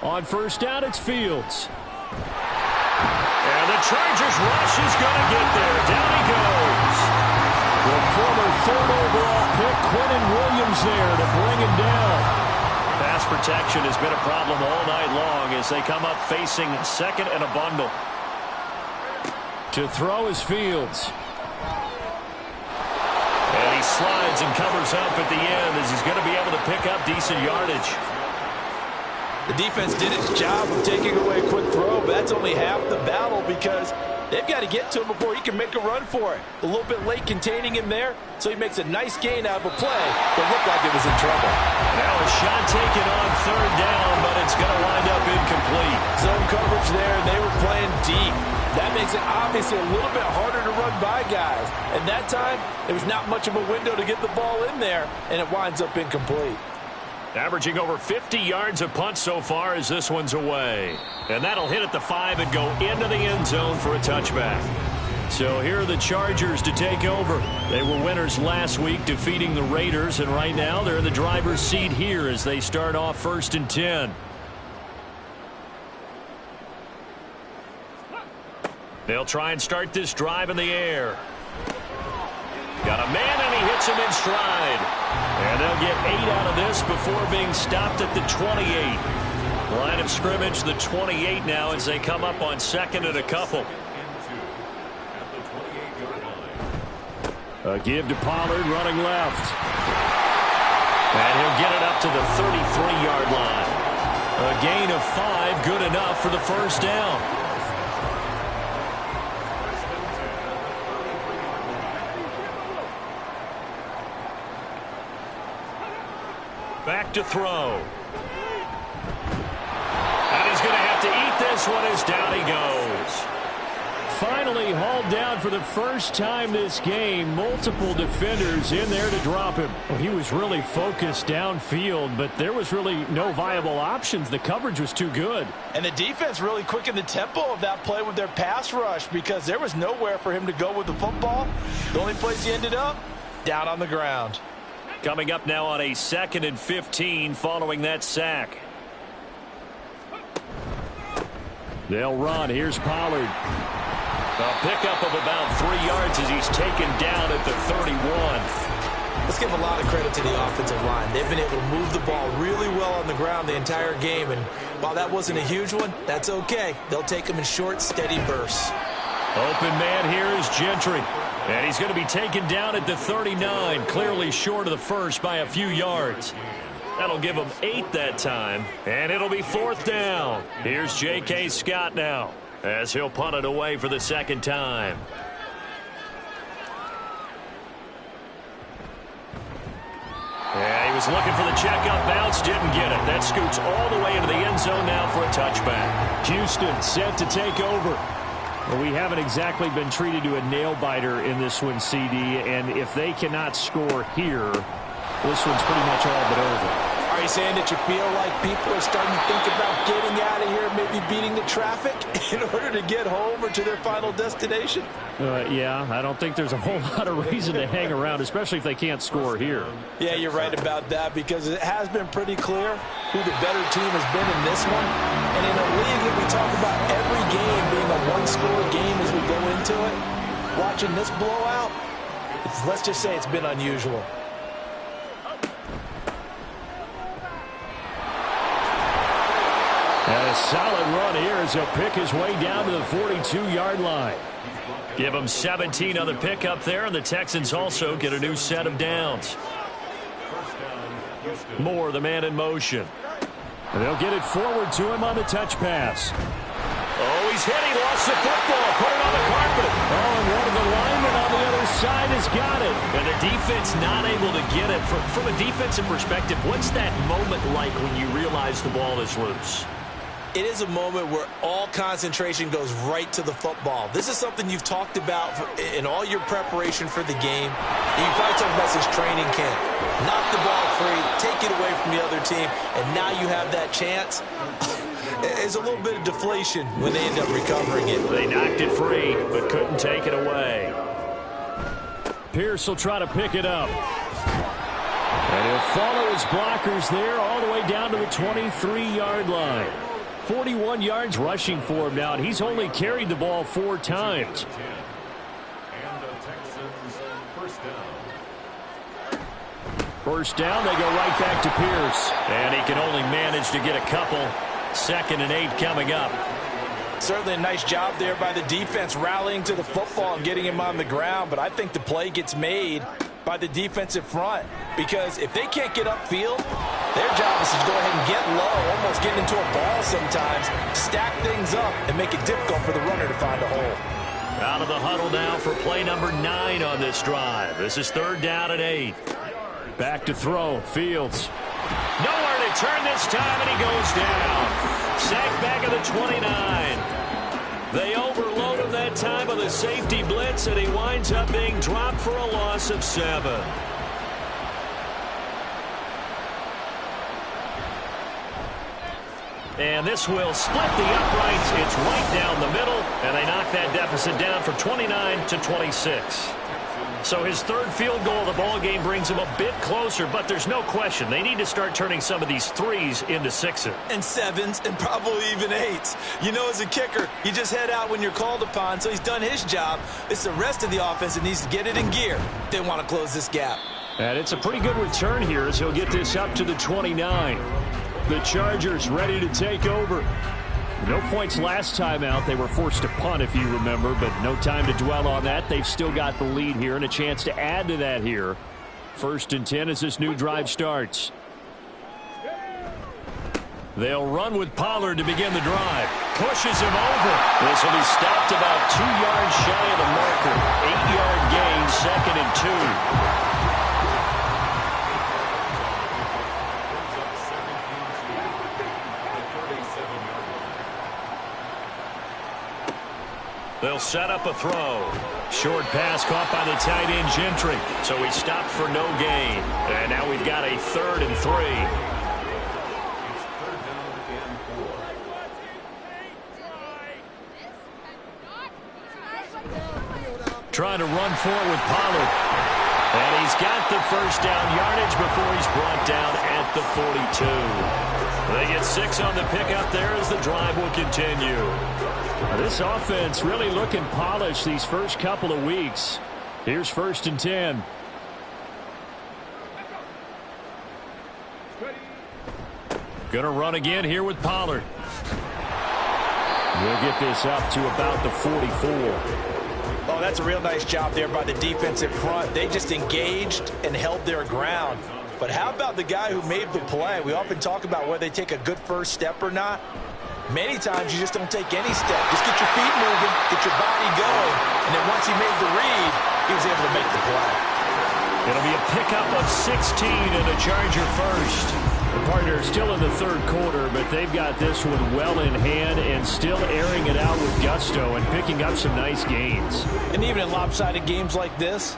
On first down, it's Fields. And the Chargers rush is going to get there. Down he goes. The former third overall pick, Quinnen Williams, there to bring him down. Pass protection has been a problem all night long as they come up facing second and a bundle. To throw is Fields. And he slides and covers up at the end as he's going to be able to pick up decent yardage. The defense did its job of taking away a quick throw, but that's only half the battle because they've got to get to him before he can make a run for it. A little bit late containing him there, so he makes a nice gain out of a play that looked like it was in trouble. Now a shot taken on third down, but it's going to wind up incomplete. Zone coverage there, and they were playing deep. That makes it obviously a little bit harder to run by guys. And that time, there was not much of a window to get the ball in there, and it winds up incomplete. Averaging over 50 yards a punt so far as this one's away. And that'll hit at the 5 and go into the end zone for a touchback. So here are the Chargers to take over. They were winners last week, defeating the Raiders, and right now they're in the driver's seat here as they start off first and 10. They'll try and start this drive in the air. Got a man, and he hits him in stride. And they'll get 8 out of this before being stopped at the 28. Line of scrimmage, the 28 now as they come up on second and a couple. A give to Pollard, running left. And he'll get it up to the 33-yard line. A gain of 5, good enough for the first down. Back to throw. And he's going to have to eat this one as down he goes. Finally hauled down for the first time this game. Multiple defenders in there to drop him. Well, he was really focused downfield, but there was really no viable options. The coverage was too good. And the defense really quickened the tempo of that play with their pass rush because there was nowhere for him to go with the football. The only place he ended up, down on the ground. Coming up now on a 2nd and 15 following that sack. They'll run. Here's Pollard. A pickup of about 3 yards as he's taken down at the 31. Let's give a lot of credit to the offensive line. They've been able to move the ball really well on the ground the entire game. And while that wasn't a huge one, that's okay. They'll take them in short, steady bursts. Open man here is Gentry. And he's going to be taken down at the 39, clearly short of the first by a few yards. That'll give him 8 that time, and it'll be 4th down. Here's J.K. Scott now, as he'll punt it away for the second time. Yeah, he was looking for the checkup bounce, didn't get it. That scoots all the way into the end zone now for a touchback. Houston set to take over. Well, we haven't exactly been treated to a nail-biter in this one, CD, and if they cannot score here, this one's pretty much all but over. Are you saying that you feel like people are starting to think about getting out of here, maybe beating the traffic in order to get home or to their final destination? Yeah, I don't think there's a whole lot of reason to hang around, especially if they can't score here. Yeah, you're right about that because it has been pretty clear who the better team has been in this one. And in a league that we talk about every game being a one-score game as we go into it, watching this blowout, let's just say it's been unusual. And a solid run here as he'll pick his way down to the 42-yard line. Give them 17 on the pickup there, and the Texans also get a new set of downs. Moore, the man in motion. And they'll get it forward to him on the touch pass. Oh, he's hit. He lost the football. Put it on the carpet. Oh, and one of the linemen on the other side has got it. And the defense not able to get it. From a defensive perspective, what's that moment like when you realize the ball is loose? It is a moment where all concentration goes right to the football. This is something you've talked about in all your preparation for the game. You've probably talked about this training camp. Knock the ball free, take it away from the other team, and now you have that chance. It's a little bit of deflation when they end up recovering it. They knocked it free, but couldn't take it away. Pierce will try to pick it up. And he'll follow his blockers there all the way down to the 23-yard line. 41 yards rushing for him now, and he's only carried the ball 4 times. And the Texans first down. First down, they go right back to Pierce. And he can only manage to get a couple. 2nd and 8 coming up. Certainly a nice job there by the defense rallying to the football and getting him on the ground, but I think the play gets made by the defensive front, because if they can't get upfield, their job is to go ahead and get low, almost get into a ball sometimes, stack things up, and make it difficult for the runner to find a hole. Out of the huddle now for play number 9 on this drive. This is 3rd down and 8. Back to throw. Fields. Nowhere to turn this time, and he goes down. Sacked back at the 29. They overload him that time with a safety blitz, and he winds up being dropped for a loss of 7. And this will split the uprights. It's right down the middle, and they knock that deficit down from 29 to 26. So his 3rd field goal of the ball game brings him a bit closer, but there's no question they need to start turning some of these 3s into 6s. And 7s, and probably even 8s. You know, as a kicker, you just head out when you're called upon, so he's done his job. It's the rest of the offense that needs to get it in gear. They want to close this gap. And it's a pretty good return here as he'll get this up to the 29. The Chargers ready to take over. No points last time out. They were forced to punt, if you remember, but no time to dwell on that. They've still got the lead here and a chance to add to that here. 1st and 10 as this new drive starts. They'll run with Pollard to begin the drive. Pushes him over. This will be stopped about 2 yards shy of the marker. 8-yard gain, 2nd and 2. They'll set up a throw. Short pass caught by the tight end Gentry. So he stopped for no gain. And now we've got a 3rd and 3. It's 3rd down and 4. Trying to run forward with Pollard. And he's got the 1st down yardage before he's brought down at the 42. They get 6 on the pickup there as the drive will continue. This offense really looking polished these first couple of weeks. Here's 1st and 10. Gonna run again here with Pollard. We'll get this up to about the 44. Oh, that's a real nice job there by the defensive front. They just engaged and held their ground. But how about the guy who made the play? We often talk about whether they take a good first step or not. Many times you just don't take any step. Just get your feet moving, get your body going, and then once he made the read, he was able to make the play. It'll be a pickup of 16 and a Charger first. The partner still in the 3rd quarter, but they've got this one well in hand and still airing it out with gusto and picking up some nice gains. And even in lopsided games like this,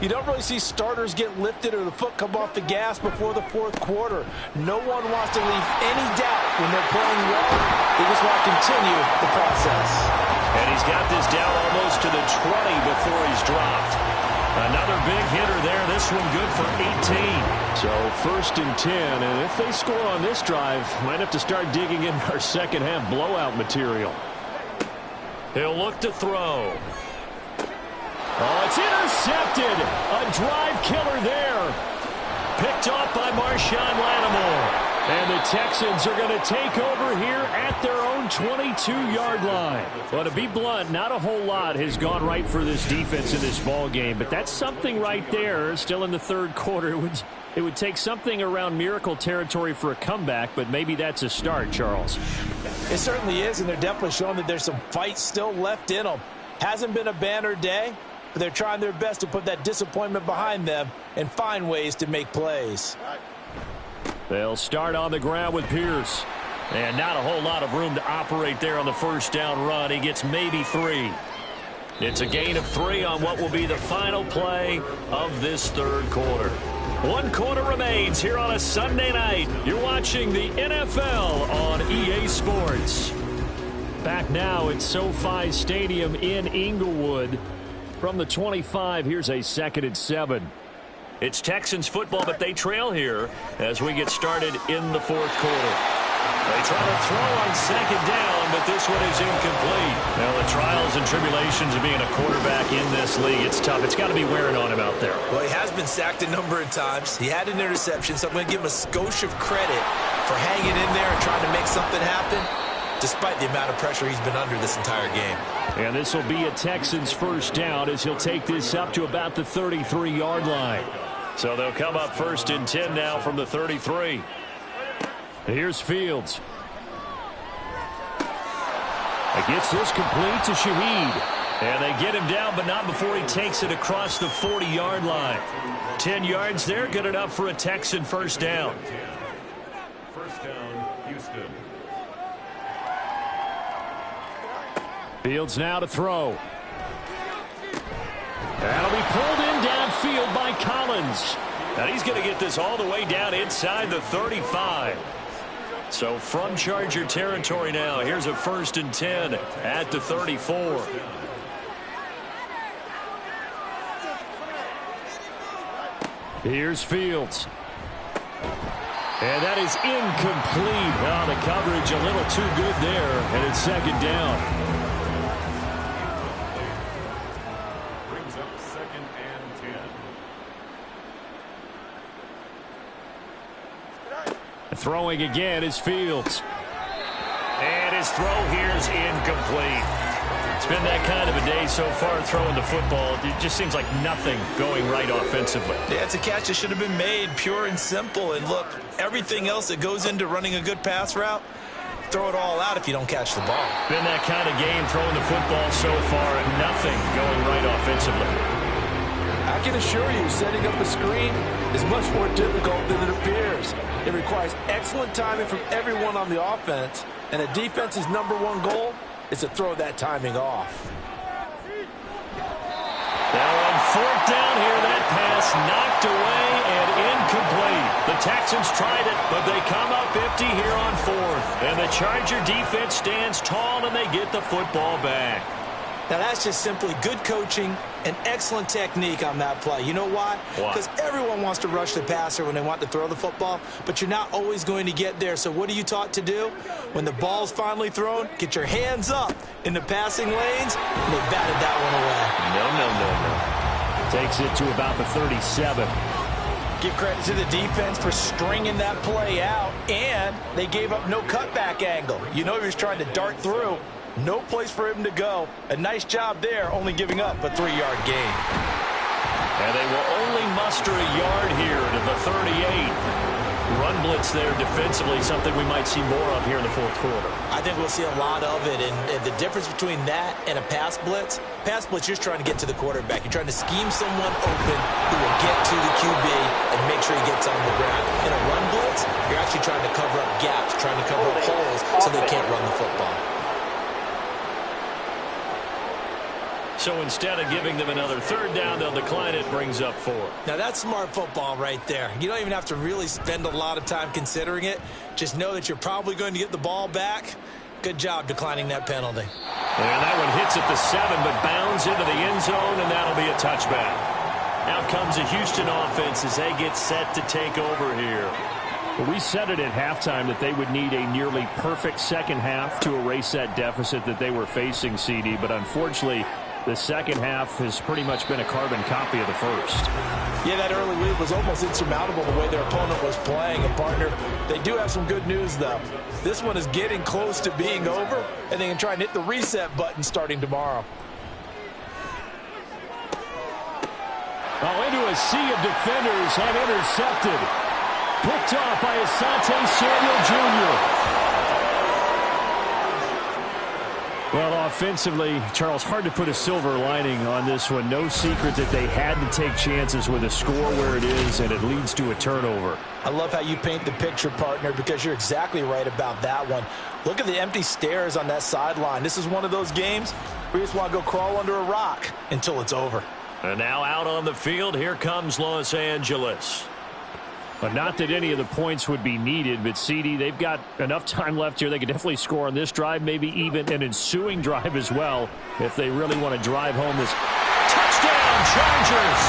you don't really see starters get lifted or the foot come off the gas before the 4th quarter. No one wants to leave any doubt when they're playing well. They just want to continue the process. And he's got this down almost to the 20 before he's dropped. Another big hitter there. This one good for 18. So 1st and 10. And if they score on this drive, might have to start digging in our second half blowout material. He'll look to throw. Oh, it's intercepted. A drive killer there. Picked off by Marshawn Lattimore. And the Texans are going to take over here at their own 22-yard line. Well, to be blunt, not a whole lot has gone right for this defense in this ball game, but that's something right there. Still in the 3rd quarter. It would take something around miracle territory for a comeback, but maybe that's a start, Charles. It certainly is, and they're definitely showing that there's some fight still left in them. Hasn't been a banner day, but they're trying their best to put that disappointment behind them and find ways to make plays. They'll start on the ground with Pierce. And not a whole lot of room to operate there on the first down run. He gets maybe 3. It's a gain of 3 on what will be the final play of this third quarter. 1 quarter remains here on a Sunday night. You're watching the NFL on EA Sports. Back now at SoFi Stadium in Inglewood. From the 25, here's a 2nd and 7. It's Texans football, but they trail here as we get started in the fourth quarter. They try to throw on 2nd down, but this one is incomplete. Now, the trials and tribulations of being a quarterback in this league, it's tough. It's got to be wearing on him out there. Well, he has been sacked a number of times. He had an interception, so I'm going to give him a skosh of credit for hanging in there and trying to make something happen, despite the amount of pressure he's been under this entire game. And this will be a Texans first down as he'll take this up to about the 33-yard line. So they'll come up 1st and 10 now from the 33. Here's Fields. He gets this complete to Shaheed. And they get him down, but not before he takes it across the 40-yard line. 10 yards there, good enough for a Texan first down. First down, Houston. Fields now to throw. That'll be pulled in downfield by Collins. And he's going to get this all the way down inside the 35. So from Charger territory now, here's a 1st and 10 at the 34. Here's Fields. And that is incomplete. Oh, the coverage a little too good there, and it's 2nd down. Brings up 2nd and 10. Throwing again is Fields. And his throw here is incomplete. It's been that kind of a day so far throwing the football. It just seems like nothing going right offensively. Yeah, it's a catch that should have been made, pure and simple. And look, everything else that goes into running a good pass route, throw it all out if you don't catch the ball. Been that kind of game throwing the football so far, and nothing going right offensively. I can assure you, setting up a screen is much more difficult than it appears. It requires excellent timing from everyone on the offense, and a defense's #1 goal is to throw that timing off. Now on 4th down here, that pass knocked away and incomplete. The Texans tried it, but they come up empty here on 4th. And the Charger defense stands tall, and they get the football back. Now, that's just simply good coaching and excellent technique on that play. You know why? Because everyone wants to rush the passer when they want to throw the football, but you're not always going to get there. So what are you taught to do? When the ball's finally thrown, get your hands up in the passing lanes, and they batted that one away. No. Takes it to about the 37. Give credit to the defense for stringing that play out, and they gave up no cutback angle. You know he was trying to dart through. No place for him to go. A nice job there, only giving up a 3-yard gain. And they will only muster a yard here to the 38. Run blitz there defensively, something we might see more of here in the fourth quarter. I think we'll see a lot of it, and the difference between that and a pass blitz, you're just trying to get to the quarterback. You're trying to scheme someone open who will get to the QB and make sure he gets on the ground. In a run blitz, you're actually trying to cover up gaps, trying to cover up holes so they can't run the football. So instead of giving them another 3rd down, they'll decline it, brings up 4. Now, that's smart football right there. You don't even have to really spend a lot of time considering it. Just know that you're probably going to get the ball back. Good job declining that penalty. And that one hits at the 7, but bounds into the end zone, and that'll be a touchback. Out comes the Houston offense as they get set to take over here. Well, we said it at halftime that they would need a nearly perfect second half to erase that deficit that they were facing, CD, but unfortunately, the second half has pretty much been a carbon copy of the first. Yeah, that early lead was almost insurmountable the way their opponent was playing. And, partner, they do have some good news, though. This one is getting close to being over, and they can try and hit the reset button starting tomorrow. Well, into a sea of defenders and intercepted. Picked off by Asante Samuel Jr. Well, offensively, Charles, hard to put a silver lining on this one. No secret that they had to take chances with a score where it is, and it leads to a turnover. I love how you paint the picture, partner, because you're exactly right about that one. Look at the empty stares on that sideline. This is one of those games where you just want to go crawl under a rock until it's over. And now out on the field, here comes Los Angeles. But not that any of the points would be needed, but CD, they've got enough time left here. They could definitely score on this drive, maybe even an ensuing drive as well, if they really want to drive home this. Touchdown, Chargers!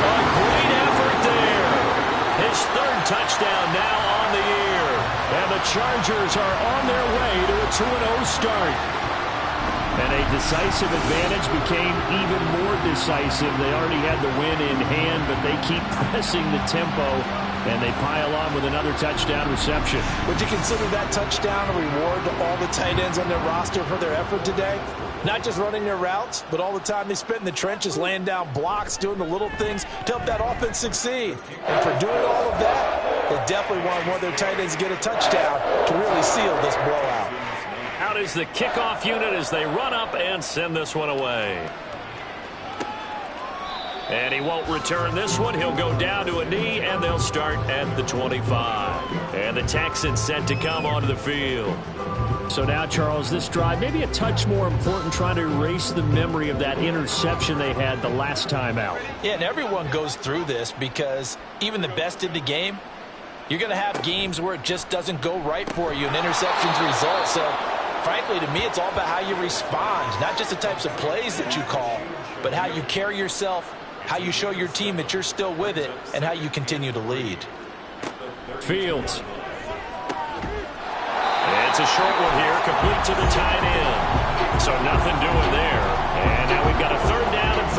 A great effort there. His third touchdown now on the year. And the Chargers are on their way to a 2-0 start. And a decisive advantage became even more decisive. They already had the win in hand, but they keep pressing the tempo, and they pile on with another touchdown reception. Would you consider that touchdown a reward to all the tight ends on their roster for their effort today? Not just running their routes, but all the time they spent in the trenches, laying down blocks, doing the little things to help that offense succeed. And for doing all of that, they definitely want one of their tight ends to get a touchdown to really seal this blowout. Out is the kickoff unit as they run up and send this one away. And he won't return this one. He'll go down to a knee, and they'll start at the 25. And the Texans set to come onto the field. So now, Charles, this drive maybe a touch more important, trying to erase the memory of that interception they had the last time out. Yeah, and everyone goes through this because even the best in the game, you're going to have games where it just doesn't go right for you, and interceptions result. So, frankly, to me, it's all about how you respond, not just the types of plays that you call, but how you carry yourself, how you show your team that you're still with it, and how you continue to lead. Fields. It's a short one here, complete to the tight end. So nothing doing there. And now we've got a 3rd down and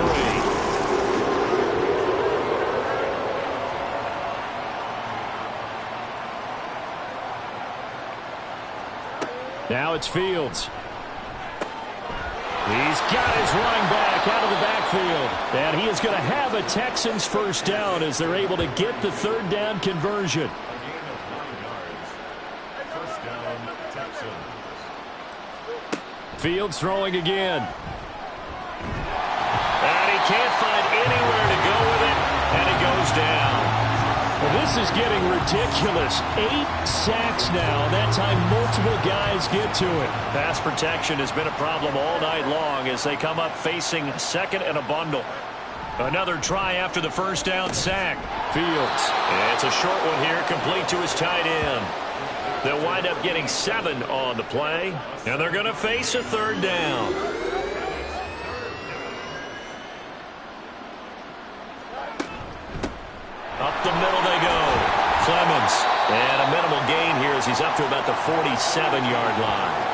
3. Now it's Fields. He's got his running back out of the backfield. And he is going to have a Texans first down as they're able to get the 3rd down conversion. Fields throwing again. And he can't find anywhere to go with it, and it goes down. Well, this is getting ridiculous. 8 sacks now. That time multiple guys get to it. Pass protection has been a problem all night long as they come up facing 2nd and a bundle. Another try after the first down sack. Fields. And it's a short one here, complete to his tight end. They'll wind up getting 7 on the play, and they're going to face a 3rd down. Up the middle they go. Clemens. And a minimal gain here as he's up to about the 47-yard line.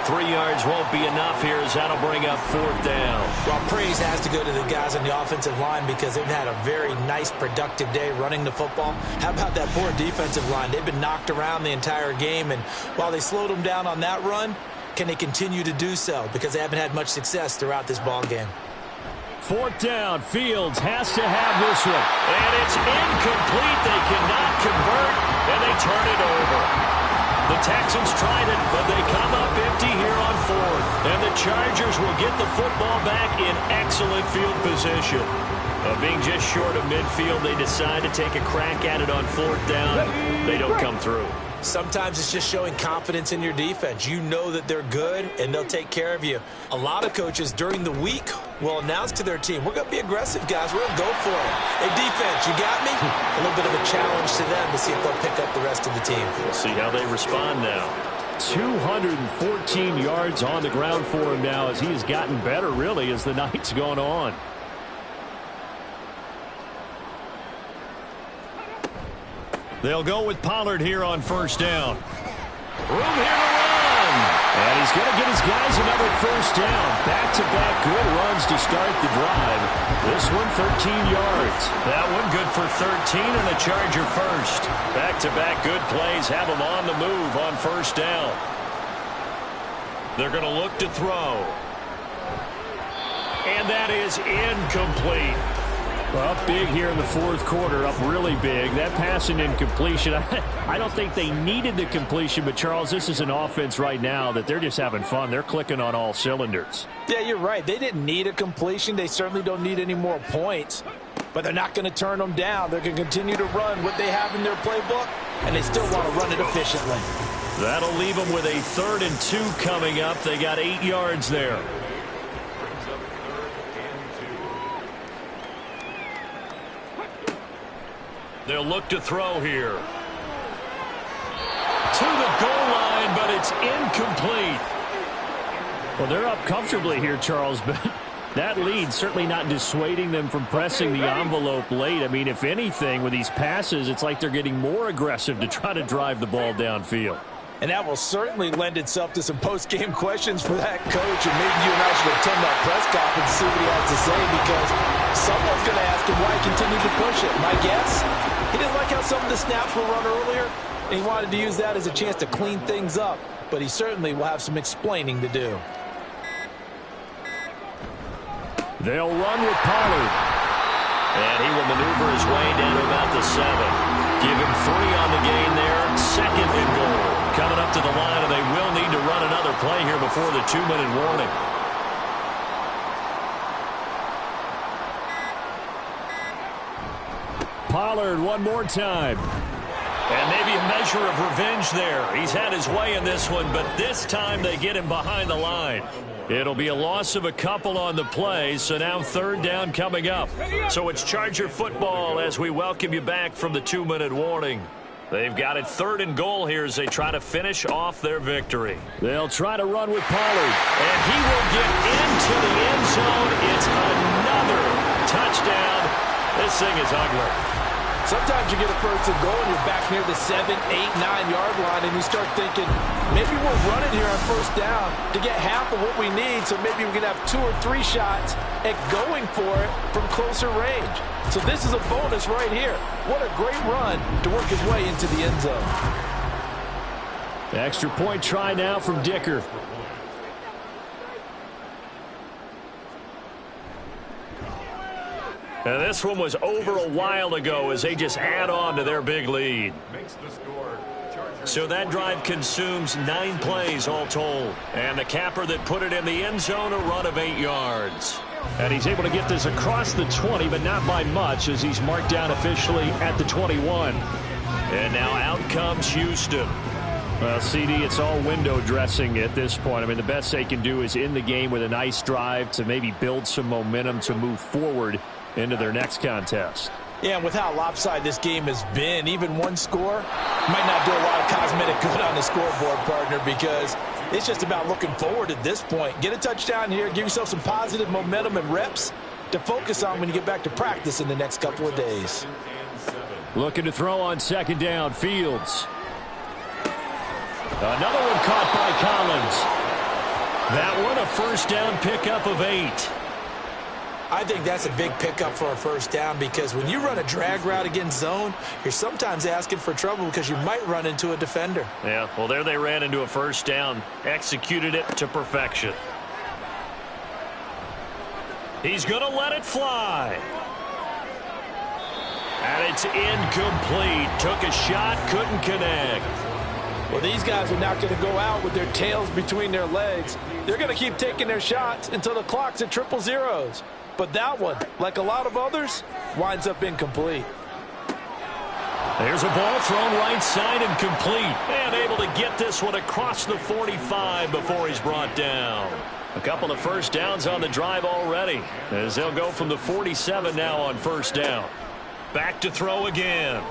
3 yards won't be enough here as that'll bring up 4th down. Well, praise has to go to the guys on the offensive line because they've had a very nice, productive day running the football. How about that poor defensive line? They've been knocked around the entire game, and while they slowed them down on that run, can they continue to do so? Because they haven't had much success throughout this ball game. 4th down. Fields has to have this one. And it's incomplete. They cannot convert, and they turn it over. The Texans tried it, but they come up empty here on 4th. And the Chargers will get the football back in excellent field position. Being just short of midfield, they decide to take a crack at it on 4th down. They don't come through. Sometimes it's just showing confidence in your defense. You know that they're good, and they'll take care of you. A lot of coaches during the week will announce to their team, we're going to be aggressive, guys. We're going to go for it. Hey, defense, you got me? A little bit of a challenge to them to see if they'll pick up the rest of the team. We'll see how they respond now. 214 yards on the ground for him now as he has gotten better, really, as the night's gone on. They'll go with Pollard here on 1st down. Room here to run. And he's going to get his guys another 1st down. Back-to-back good runs to start the drive. This one, 13 yards. That one good for 13 and a Charger first. Back-to-back good plays have them on the move on 1st down. They're going to look to throw. And that is incomplete. Up big here in the fourth quarter, up really big. That passing incompletion, I don't think they needed the completion, but Charles, this is an offense right now that they're just having fun. They're clicking on all cylinders. Yeah, you're right. They didn't need a completion. They certainly don't need any more points, but they're not going to turn them down. They're going to continue to run what they have in their playbook, and they still want to run it efficiently. That'll leave them with a 3rd and 2 coming up. They got 8 yards there. They'll look to throw here. To the goal line, but it's incomplete. Well, they're up comfortably here, Charles, but that lead certainly not dissuading them from pressing the envelope late. I mean, if anything, with these passes, it's like they're getting more aggressive to try to drive the ball downfield. And that will certainly lend itself to some post-game questions for that coach, and maybe you and I should attend that press conference and see what he has to say, because someone's going to ask him why he continued to push it. My guess, he didn't like how some of the snaps were run earlier, and he wanted to use that as a chance to clean things up, but he certainly will have some explaining to do. They'll run with Pollard. And he will maneuver his way down to about the 7. Give him 3 on the gain there. 2nd and goal. Coming up to the line, and they will need to run another play here before the 2-minute warning. Pollard one more time. And maybe a measure of revenge there. He's had his way in this one, but this time they get him behind the line. It'll be a loss of a couple on the play, so now 3rd down coming up. So it's Charger football as we welcome you back from the 2-minute warning. They've got it 3rd and goal here as they try to finish off their victory. They'll try to run with Pollard. And he will get into the end zone. It's another touchdown. This thing is ugly. Sometimes you get a 1st and goal and you're back near the 7, 8, 9-yard line, and you start thinking, maybe we're running here on 1st down to get half of what we need, so maybe we can have 2 or 3 shots at going for it from closer range. So this is a bonus right here. What a great run to work his way into the end zone. Extra point try now from Dicker. And this one was over a while ago as they just add on to their big lead. So that drive consumes 9 plays all told. And the capper that put it in the end zone, a run of 8 yards. And he's able to get this across the 20, but not by much, as he's marked down officially at the 21. And now out comes Houston. Well, CD, it's all window dressing at this point. I mean, the best they can do is in the game with a nice drive to maybe build some momentum to move forward into their next contest. Yeah, and with how lopsided this game has been, even one score might not do a lot of cosmetic good on the scoreboard, partner, because it's just about looking forward at this point. Get a touchdown here, give yourself some positive momentum and reps to focus on when you get back to practice in the next couple of days. Looking to throw on 2nd down, Fields. Another one caught by Collins. That one a 1st down pickup of 8. I think that's a big pickup for a 1st down, because when you run a drag route against zone, you're sometimes asking for trouble because you might run into a defender. Yeah, well, there they ran into a 1st down, executed it to perfection. He's going to let it fly. And it's incomplete. Took a shot, couldn't connect. Well, these guys are not going to go out with their tails between their legs. They're going to keep taking their shots until the clock's at 000. But that one, like a lot of others, winds up incomplete. There's a ball thrown right side and complete. And able to get this one across the 45 before he's brought down. A couple of 1st downs on the drive already, as they'll go from the 47 now on 1st down. Back to throw again.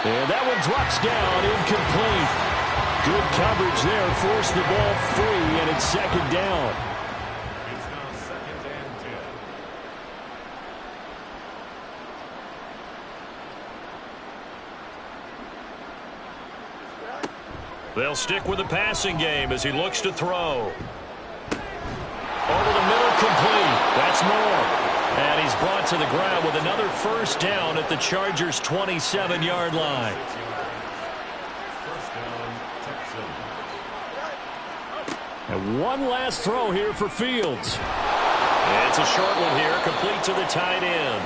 And that one drops down, incomplete. Good coverage there, forced the ball free, and it's 2nd down. It's now 2nd and 10. They'll stick with the passing game as he looks to throw. Over the middle, complete. That's more. And he's brought to the ground with another 1st down at the Chargers' 27-yard line. 1st down, Texans. And one last throw here for Fields. It's a short one here, complete to the tight end.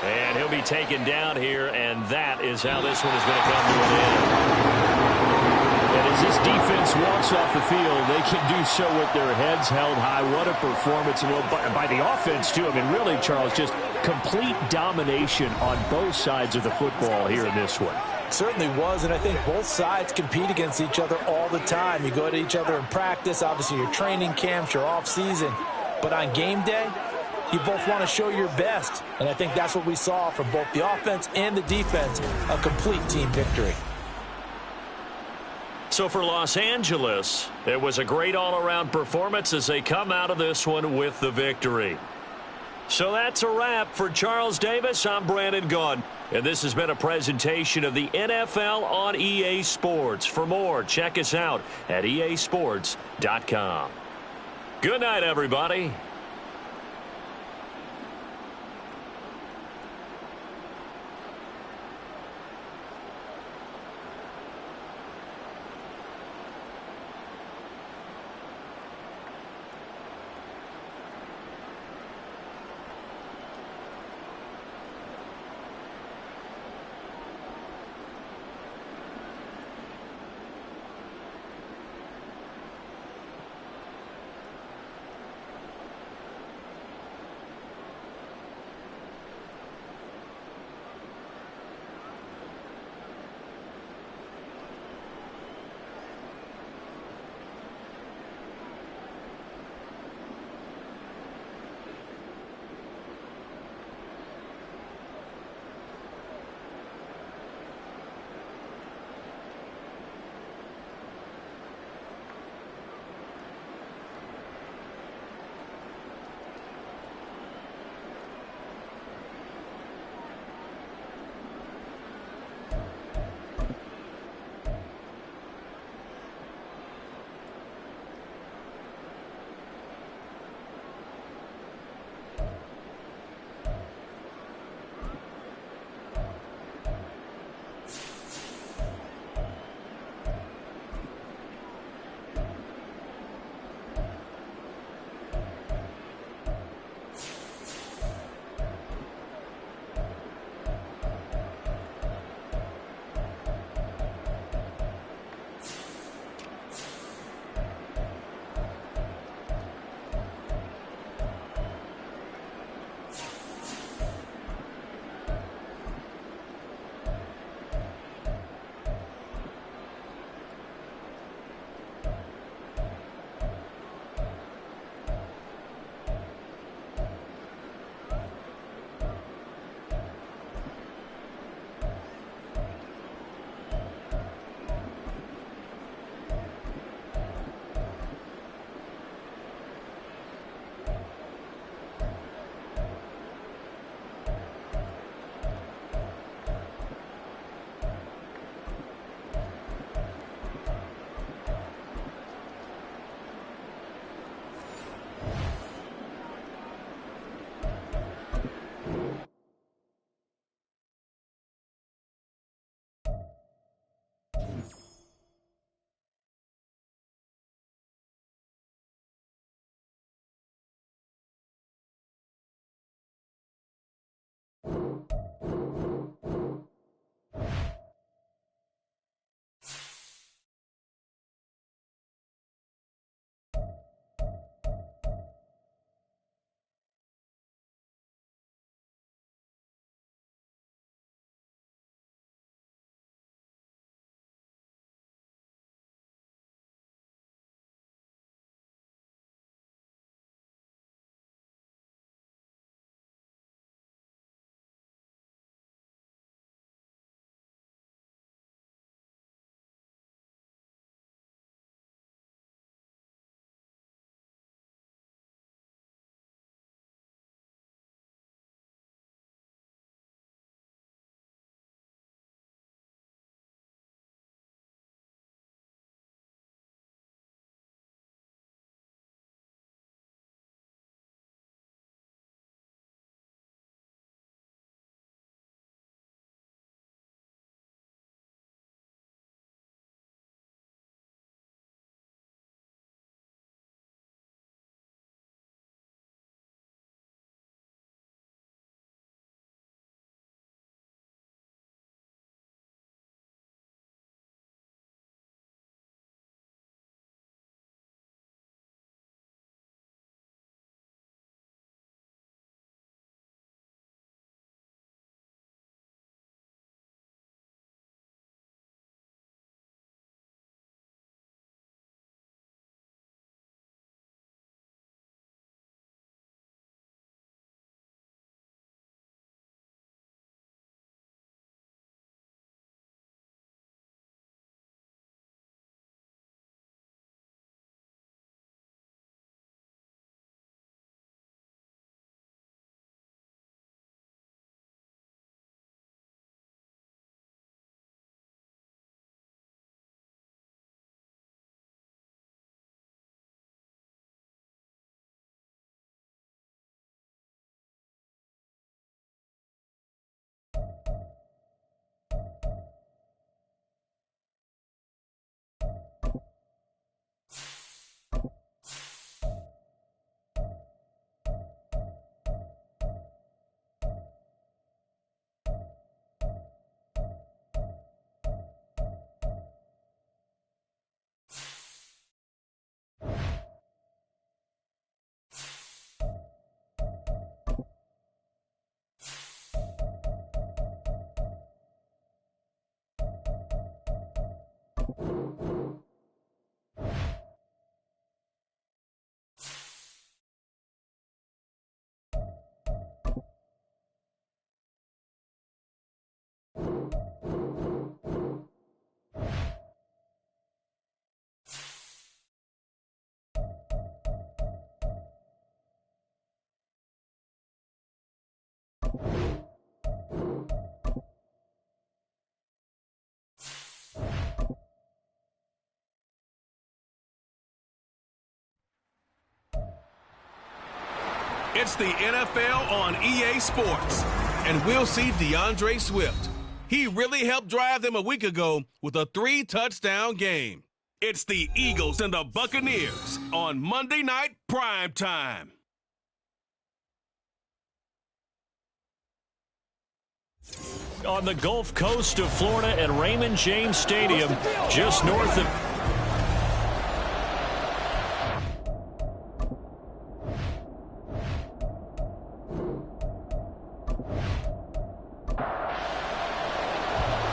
And he'll be taken down here, and that is how this one is going to come to an end. And as this defense walks off the field, they can do so with their heads held high. What a performance. And by the offense, too. I mean, really, Charles, just complete domination on both sides of the football here in this one. Certainly was, and I think both sides compete against each other all the time. You go to each other in practice, obviously your training camps, your off-season. But on game day, you both want to show your best. And I think that's what we saw from both the offense and the defense, a complete team victory. So for Los Angeles, it was a great all-around performance as they come out of this one with the victory. So that's a wrap. For Charles Davis, I'm Brandon Gaudin. And this has been a presentation of the NFL on EA Sports. For more, check us out at easports.com. Good night, everybody. It's the NFL on EA Sports, and we'll see DeAndre Swift. He really helped drive them a week ago with a 3-touchdown game. It's the Eagles and the Buccaneers on Monday Night Prime Time. On the Gulf Coast of Florida at Raymond James Stadium, just north of...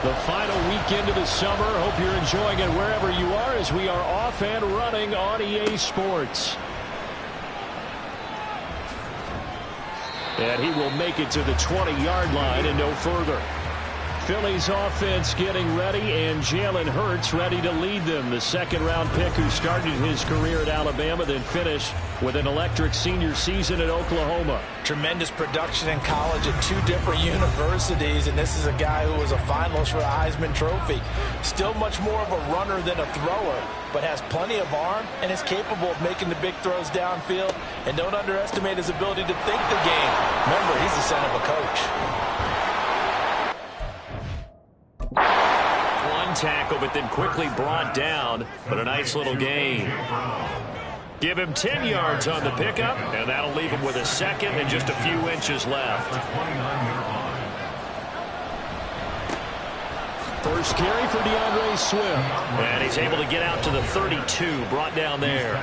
The final weekend of the summer. Hope you're enjoying it wherever you are as we are off and running on EA Sports. And he will make it to the 20-yard line and no further. Philly's offense getting ready, and Jalen Hurts ready to lead them. The second-round pick who started his career at Alabama, then finished with an electric senior season at Oklahoma. Tremendous production in college at 2 different universities, and this is a guy who was a finalist for the Heisman Trophy. Still much more of a runner than a thrower, but has plenty of arm and is capable of making the big throws downfield. And don't underestimate his ability to think the game. Remember, he's the son of a coach. One tackle, but then quickly brought down, but a nice little gain. Give him 10 yards on the pickup, and that'll leave him with a second and just a few inches left. First carry for DeAndre Swift. And he's able to get out to the 32, brought down there.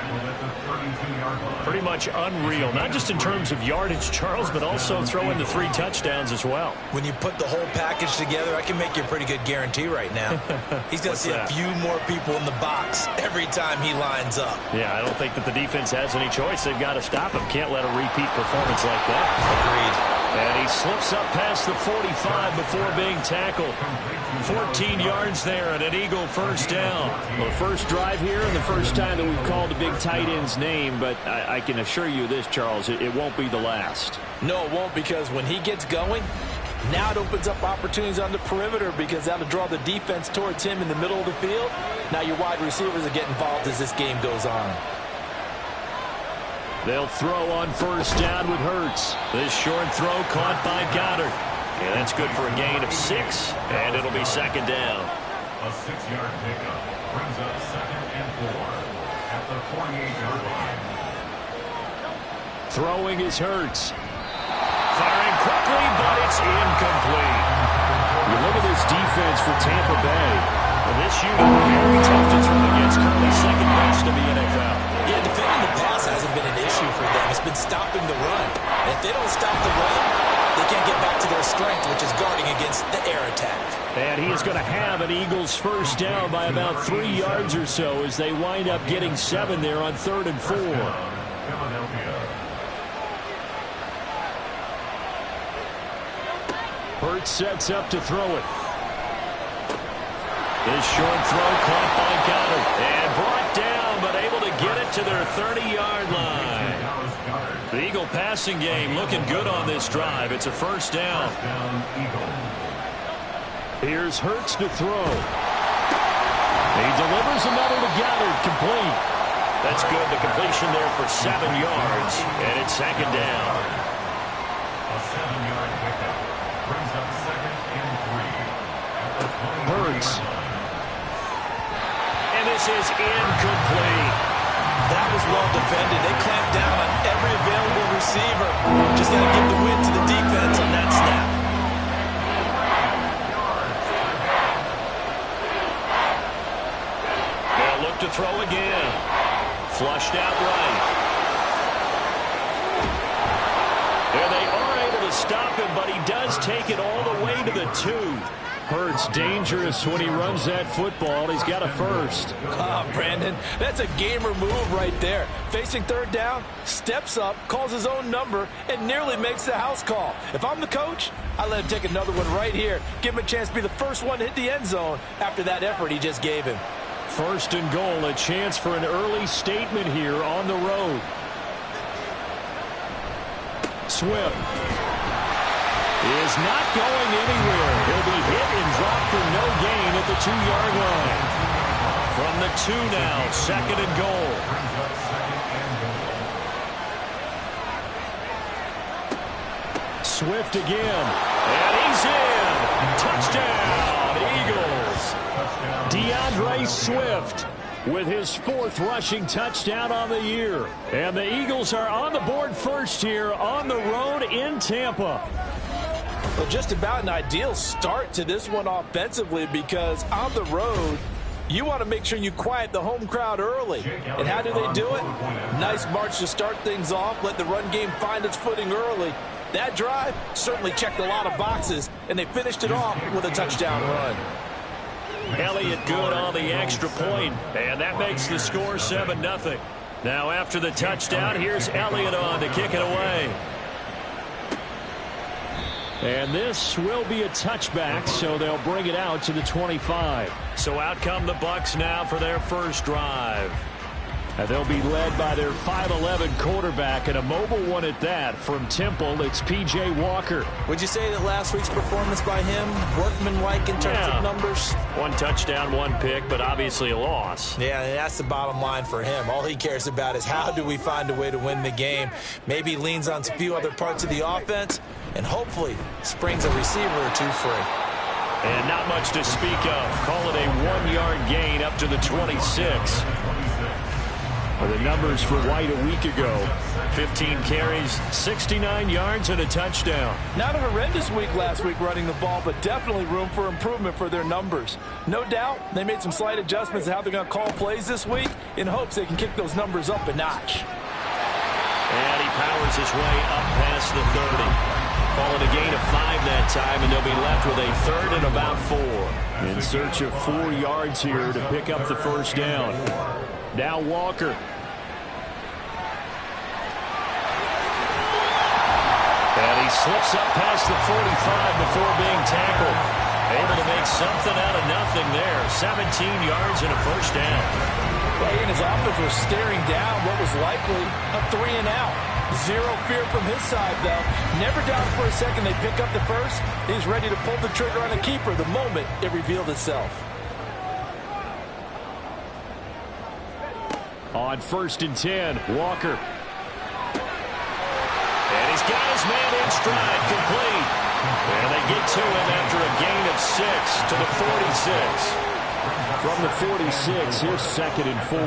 Pretty much unreal, not just in terms of yardage, Charles, but also throwing the 3 touchdowns as well. When you put the whole package together, I can make you a pretty good guarantee right now. He's going to see a few more people in the box every time he lines up. Yeah, I don't think that the defense has any choice. They've got to stop him. Can't let a repeat performance like that. Agreed. And he slips up past the 45 before being tackled. 14 yards there and an Eagle first down. Well, the first drive here and the first time that we've called a big tight end's name, but I can assure you this, Charles, it won't be the last. No, it won't, because when he gets going, now it opens up opportunities on the perimeter because that'll draw the defense towards him in the middle of the field. Now your wide receivers are getting involved as this game goes on. They'll throw on first down with Hurts. This short throw caught by Goddard. Yeah, that's good for a gain of 6, and it'll be second down. A 6-yard pickup brings up 2nd and 4 at the 48-yard line. Throwing is Hurts. Firing quickly, but it's incomplete. You look at this defense for Tampa Bay. Well, this unit very tough to throw against, currently second best in the NFL. Yeah, defending the pass hasn't been an issue for them. It's been stopping the run. And if they don't stop the run, they can't get back to their strength, which is guarding against the air attack. And he is going to have an Eagles first down by about 3 yards or so as they wind up getting 7 there on 3rd and 4. Hurts sets up to throw it. This short throw caught by Goddard and brought down, but able to get it to their 30-yard line. The Eagle passing game looking good on this drive. It's a first down. Here's Hurts to throw. He delivers another to Goddard, complete. That's good. The completion there for 7 yards, and it's second down. A 7-yard pickup brings up 2nd and 3. Hurts. And this is incomplete. That was well defended. They clamped down on every available receiver. Just got to give the win to the defense on that snap. They'll look to throw again. Flushed out right. And they are able to stop him, but he does take it all the way to the 2. Hurts dangerous when he runs that football. He's got a first. Brandon, that's a gamer move right there. Facing third down, steps up, calls his own number, and nearly makes the house call. If I'm the coach, I let him take another one right here. Give him a chance to be the first one to hit the end zone after that effort he just gave him. First and goal, a chance for an early statement here on the road. Swift is not going anywhere. He'll be hit and dropped for no gain at the 2-yard line. From the 2 now, second and goal. Swift again, and he's in. Touchdown, Eagles. DeAndre Swift with his 4th rushing touchdown on the year. And the Eagles are on the board first here on the road in Tampa. Well, just about an ideal start to this one offensively, because on the road, you want to make sure you quiet the home crowd early. And how do they do it? Nice march to start things off, let the run game find its footing early. That drive certainly checked a lot of boxes, and they finished it off with a touchdown run. Elliott good on the extra point, and that makes the score 7-0. Now after the touchdown, here's Elliott on to kick it away. And this will be a touchback, so they'll bring it out to the 25. So out come the Bucs now for their first drive. And they'll be led by their 5'11" quarterback, and a mobile one at that. From Temple, it's P.J. Walker. Would you say that last week's performance by him, workmanlike in terms of numbers? 1 touchdown, 1 pick, but obviously a loss. Yeah, and that's the bottom line for him. All he cares about is how do we find a way to win the game. Maybe leans on a few other parts of the offense, and hopefully springs a receiver or two free. And not much to speak of. Call it a 1-yard gain up to the 26. The numbers for White a week ago. 15 carries, 69 yards, and a touchdown. Not a horrendous week last week running the ball, but definitely room for improvement for their numbers. No doubt they made some slight adjustments to how they're going to call plays this week in hopes they can kick those numbers up a notch. And he powers his way up past the 30. Call it a gain of 5 that time, and they'll be left with a 3rd and about 4. In search of 4 yards here to pick up the first down. Now Walker. And he slips up past the 45 before being tackled. Able to make something out of nothing there. 17 yards and a first down. Well, he and his offense were staring down what was likely a 3-and-out. Zero fear from his side, though. Never doubted for a second they pick up the first. He's ready to pull the trigger on a keeper the moment it revealed itself. On 1st and 10, Walker. And he's got his man in stride, complete. And they get to him after a gain of 6 to the 46. From the 46, here's 2nd and 4.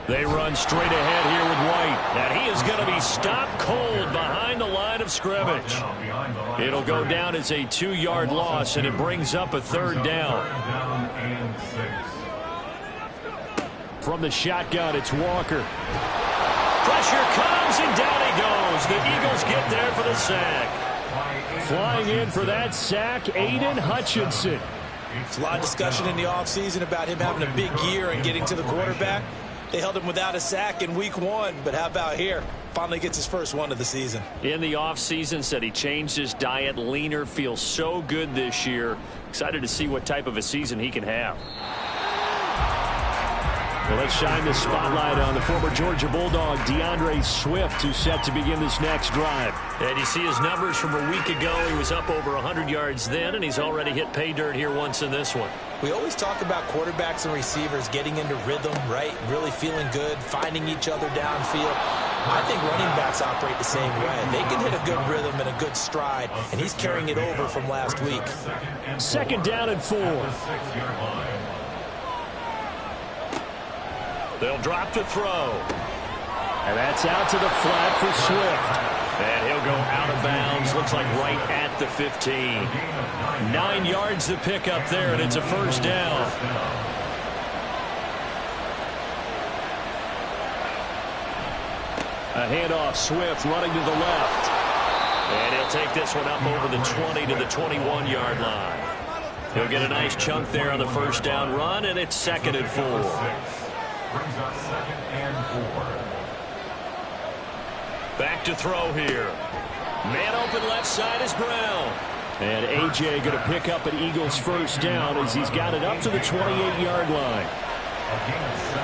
They run straight ahead here with White. And he is going to be stopped cold behind the line of scrimmage. It'll go down as a 2-yard loss, and it brings up a 3rd down. From the shotgun, it's Walker. Pressure comes, and down he goes. The Eagles get there for the sack. Flying in for that sack, Aiden Hutchinson. There's a lot of discussion in the offseason about him having a big year and getting to the quarterback. They held him without a sack in week 1, but how about here? Finally gets his first one of the season. In the offseason, said he changed his diet, leaner, feels so good this year. Excited to see what type of a season he can have. Well, let's shine the spotlight on the former Georgia Bulldog, DeAndre Swift, who's set to begin this next drive. And you see his numbers from a week ago. He was up over 100 yards then, and he's already hit pay dirt here once in this one. We always talk about quarterbacks and receivers getting into rhythm, right? Really feeling good, finding each other downfield. I think running backs operate the same way. They can hit a good rhythm and a good stride, and he's carrying it over from last week. 2nd down and 4. They'll drop to throw. And that's out to the flat for Swift. And he'll go out of bounds. Looks like right at the 15. 9 yards to pick up there, and it's a first down. A handoff, Swift running to the left. And he'll take this one up over the 20 to the 21-yard line. He'll get a nice chunk there on the first down run, and it's 2nd and 4. Brings up 2nd and 4. Back to throw here. Man open left side is Brown. And A.J. going to pick up an Eagles first down as he's got it up to the 28-yard line. A gain of 7.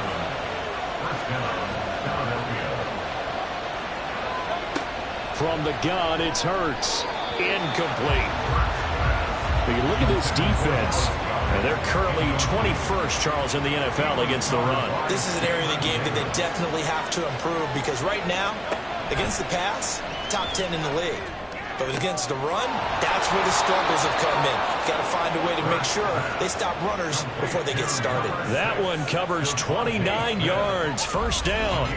First down, Philadelphia. From the gun, it's Hurts. Incomplete. But you look at this defense. And they're currently 21st, Charles, in the NFL against the run. This is an area of the game that they definitely have to improve because right now, against the pass, top 10 in the league. But against the run, that's where the struggles have come in. Got to find a way to make sure they stop runners before they get started. That one covers 29 yards, first down.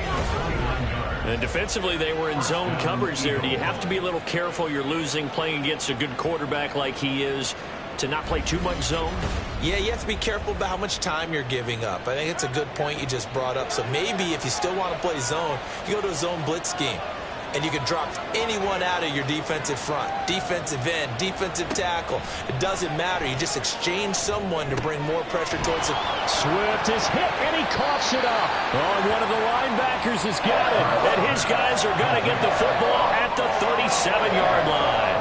And defensively, they were in zone coverage there. Do you have to be a little careful? You're losing playing against a good quarterback like he is to not play too much zone? Yeah, you have to be careful about how much time you're giving up. I think it's a good point you just brought up. So maybe if you still want to play zone, you go to a zone blitz scheme. And you can drop anyone out of your defensive front, defensive end, defensive tackle. It doesn't matter. You just exchange someone to bring more pressure towards it. Swift is hit, and he coughs it up. Oh, one of the linebackers has got it. And his guys are going to get the football at the 37-yard line.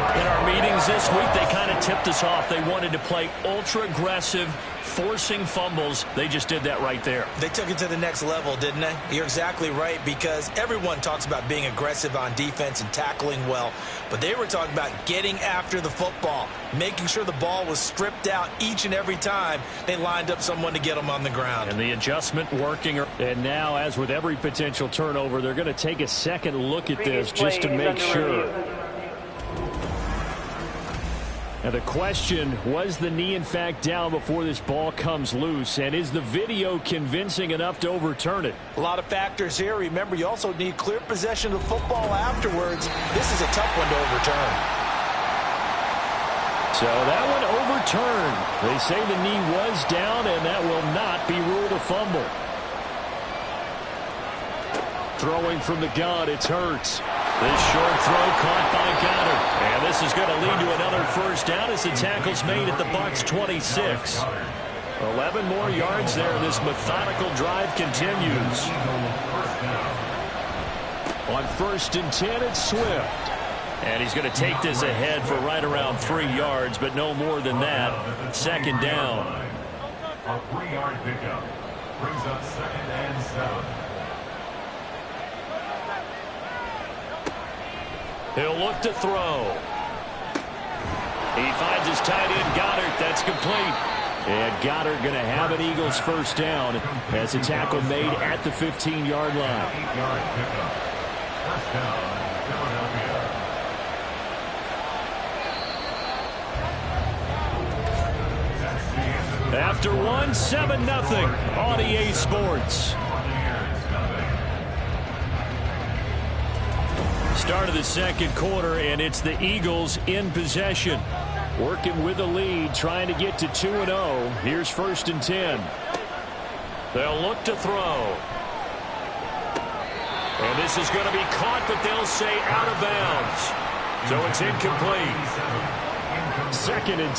In our meetings this week, they kind of tipped us off. They wanted to play ultra-aggressive, forcing fumbles. They just did that right there. They took it to the next level, didn't they? You're exactly right, because everyone talks about being aggressive on defense and tackling well, but they were talking about getting after the football, making sure the ball was stripped out each and every time they lined up someone to get them on the ground. And the adjustment working. And now, as with every potential turnover, they're going to take a second look at this just to make sure. Now the question, was the knee in fact down before this ball comes loose? And is the video convincing enough to overturn it? A lot of factors here. Remember, you also need clear possession of the football afterwards. This is a tough one to overturn. So that one overturned. They say the knee was down, and that will not be ruled a fumble. Throwing from the gun, it's Hurts. This short throw caught by Goddard. And this is going to lead to another first down as the tackle's made at the Bucs 26. 11 more yards there. This methodical drive continues. On 1st and 10, it's Swift. And he's going to take this ahead for right around 3 yards, but no more than that. 2nd down. A 3-yard pickup brings up 2nd and 7. He'll look to throw. He finds his tight end, Goddard. That's complete. And Goddard going to have an Eagles first down as a tackle made at the 15-yard line. 8-yard pickup. First down, Philadelphia. After one, 7-0 on EA Sports. Start of the second quarter, and it's the Eagles in possession. Working with the lead, trying to get to 2-0. Here's 1st and 10. They'll look to throw. And this is going to be caught, but they'll say out of bounds. So it's incomplete. 2nd and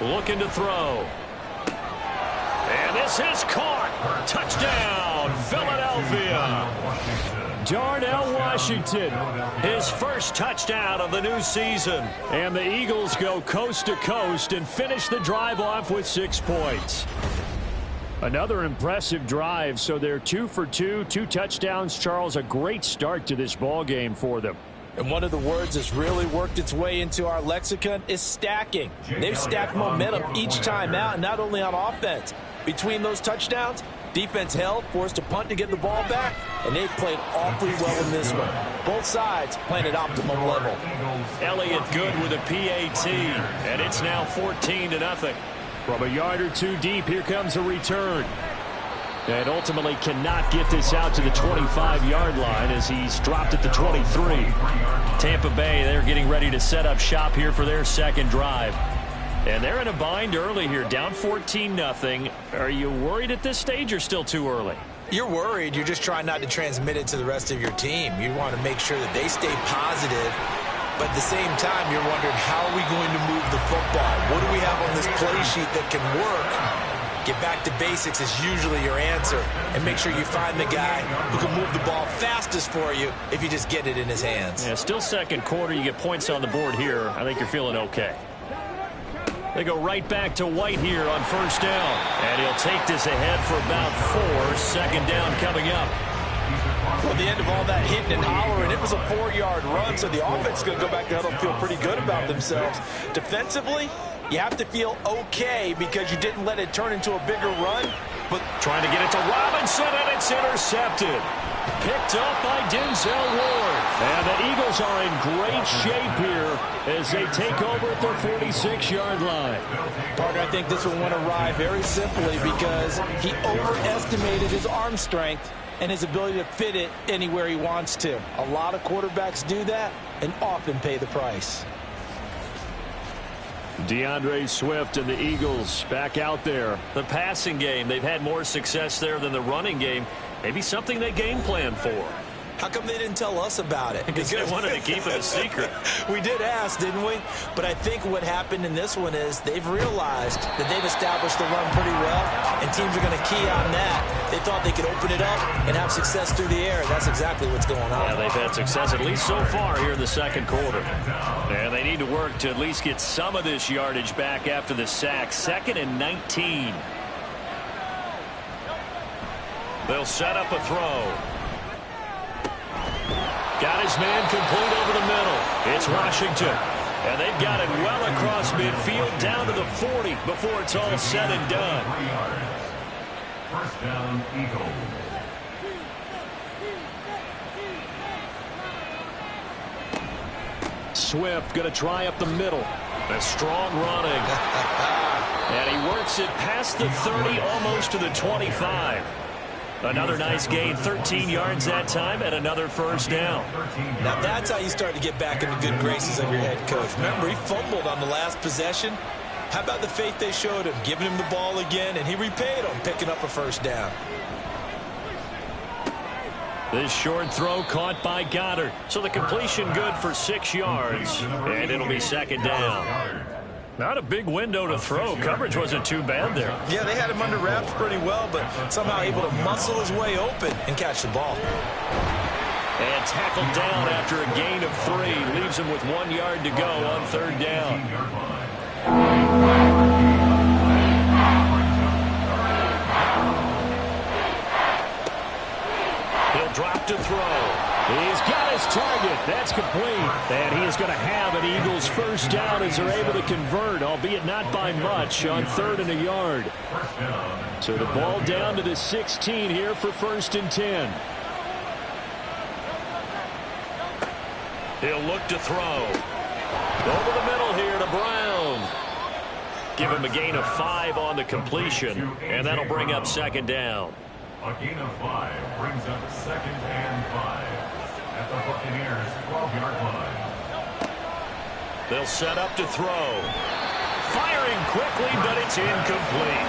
10. Looking to throw. And this is caught. Touchdown, Philadelphia. Darnell Washington. His first touchdown of the new season. And the Eagles go coast to coast and finish the drive off with 6 points. Another impressive drive, so they're 2 for 2, 2 touchdowns. Charles, a great start to this ball game for them. And one of the words that's really worked its way into our lexicon is stacking. They've stacked momentum each time out, and not only on offense. Between those touchdowns, defense held, forced a punt to get the ball back, and they've played awfully well in this one. Both sides playing at optimum level. Elliott good with a PAT, and it's now 14-0. From a yard or two deep, here comes a return. And ultimately cannot get this out to the 25-yard line as he's dropped at the 23. Tampa Bay, they're getting ready to set up shop here for their second drive. And they're in a bind early here, down 14-0. Are you worried at this stage or still too early? You're worried. You're just trying not to transmit it to the rest of your team. You want to make sure that they stay positive. But at the same time, you're wondering, how are we going to move the football? What do we have on this play sheet that can work? Get back to basics is usually your answer. And make sure you find the guy who can move the ball fastest for you if you just get it in his hands. Yeah, still second quarter. You get points on the board here. I think you're feeling okay. They go right back to White here on first down. And he'll take this ahead for about 4. Second down coming up. Well, the end of all that hitting and hollering, it was a 4-yard run, so the offense is going to go back to huddle and feel pretty good about themselves. Defensively, you have to feel okay because you didn't let it turn into a bigger run. But trying to get it to Robinson, and it's intercepted. Picked up by Denzel Ward. And the Eagles are in great shape here as they take over at their 46-yard line. Parker, I think this one went awry very simply because he overestimated his arm strength and his ability to fit it anywhere he wants to. A lot of quarterbacks do that and often pay the price. DeAndre Swift and the Eagles back out there. The passing game, they've had more success there than the running game. Maybe something they game plan for. How come they didn't tell us about it? Because they wanted to keep it a secret. We did ask, didn't we? But I think what happened in this one is they've realized that they've established the run pretty well, and teams are going to key on that. They thought they could open it up and have success through the air. That's exactly what's going on. Yeah, they've had success at least so far here in the second quarter. And they need to work to at least get some of this yardage back after the sack. 2nd and 19. They'll set up a throw. Got his man complete over the middle. It's Washington. And they've got it well across midfield down to the 40 before it's all said and done. First down, Eagles. Swift going to try up the middle. A strong running. And he works it past the 30, almost to the 25. Another nice gain, 13 yards that time, and another first down. Now that's how you start to get back in the good graces of your head coach. Remember, he fumbled on the last possession. How about the faith they showed him, giving him the ball again, and he repaid him, picking up a first down. This short throw caught by Goddard. So the completion good for 6 yards, and it'll be second down. Not a big window to throw. Coverage wasn't too bad there. Yeah, they had him under wraps pretty well, but somehow able to muscle his way open and catch the ball. And tackled down after a gain of 3. Leaves him with 1 yard to go on third down. He'll drop to throw. He's got his target. That's complete. And he is going to have an Eagles first down as they're able to convert, albeit not by much, on 3rd and a yard. So the ball down to the 16 here for 1st and 10. He'll look to throw. Over the middle here to Brown. Give him a gain of 5 on the completion, and that'll bring up second down. A gain of 5 brings up 2nd and 5 at the Buccaneers' 12-yard line. They'll set up to throw. Firing quickly, but it's incomplete.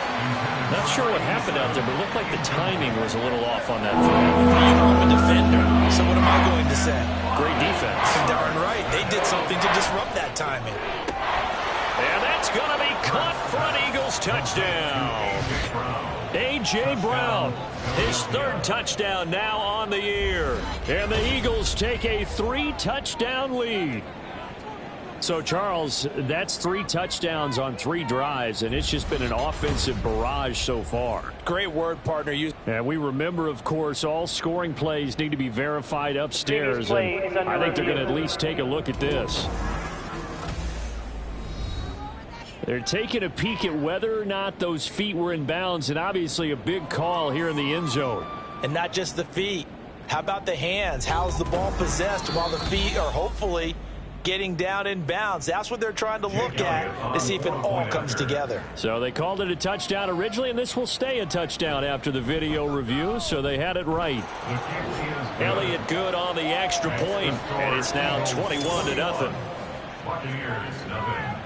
Not sure what happened out there, but it looked like the timing was a little off on that throw. You know, I'm a defender, so what am I going to say? Great defense. Darn right. They did something to disrupt that timing. And that's going to be caught for an Eagles touchdown. A.J. Brown, his 3rd touchdown now on the year. And the Eagles take a 3-touchdown lead. So, Charles, that's 3 touchdowns on 3 drives, and it's just been an offensive barrage so far. Great word, partner. And we remember, of course, all scoring plays need to be verified upstairs, and I think they're going to at least take a look at this. They're taking a peek at whether or not those feet were in bounds, and obviously a big call here in the end zone. And not just the feet. How about the hands? How's the ball possessed while the feet are hopefully getting down in bounds? That's what they're trying to look at to see if it all comes together. So they called it a touchdown originally, and this will stay a touchdown after the video review, so they had it right. Elliott good on the extra point, and it's now 21-0. Buccaneers, nothing.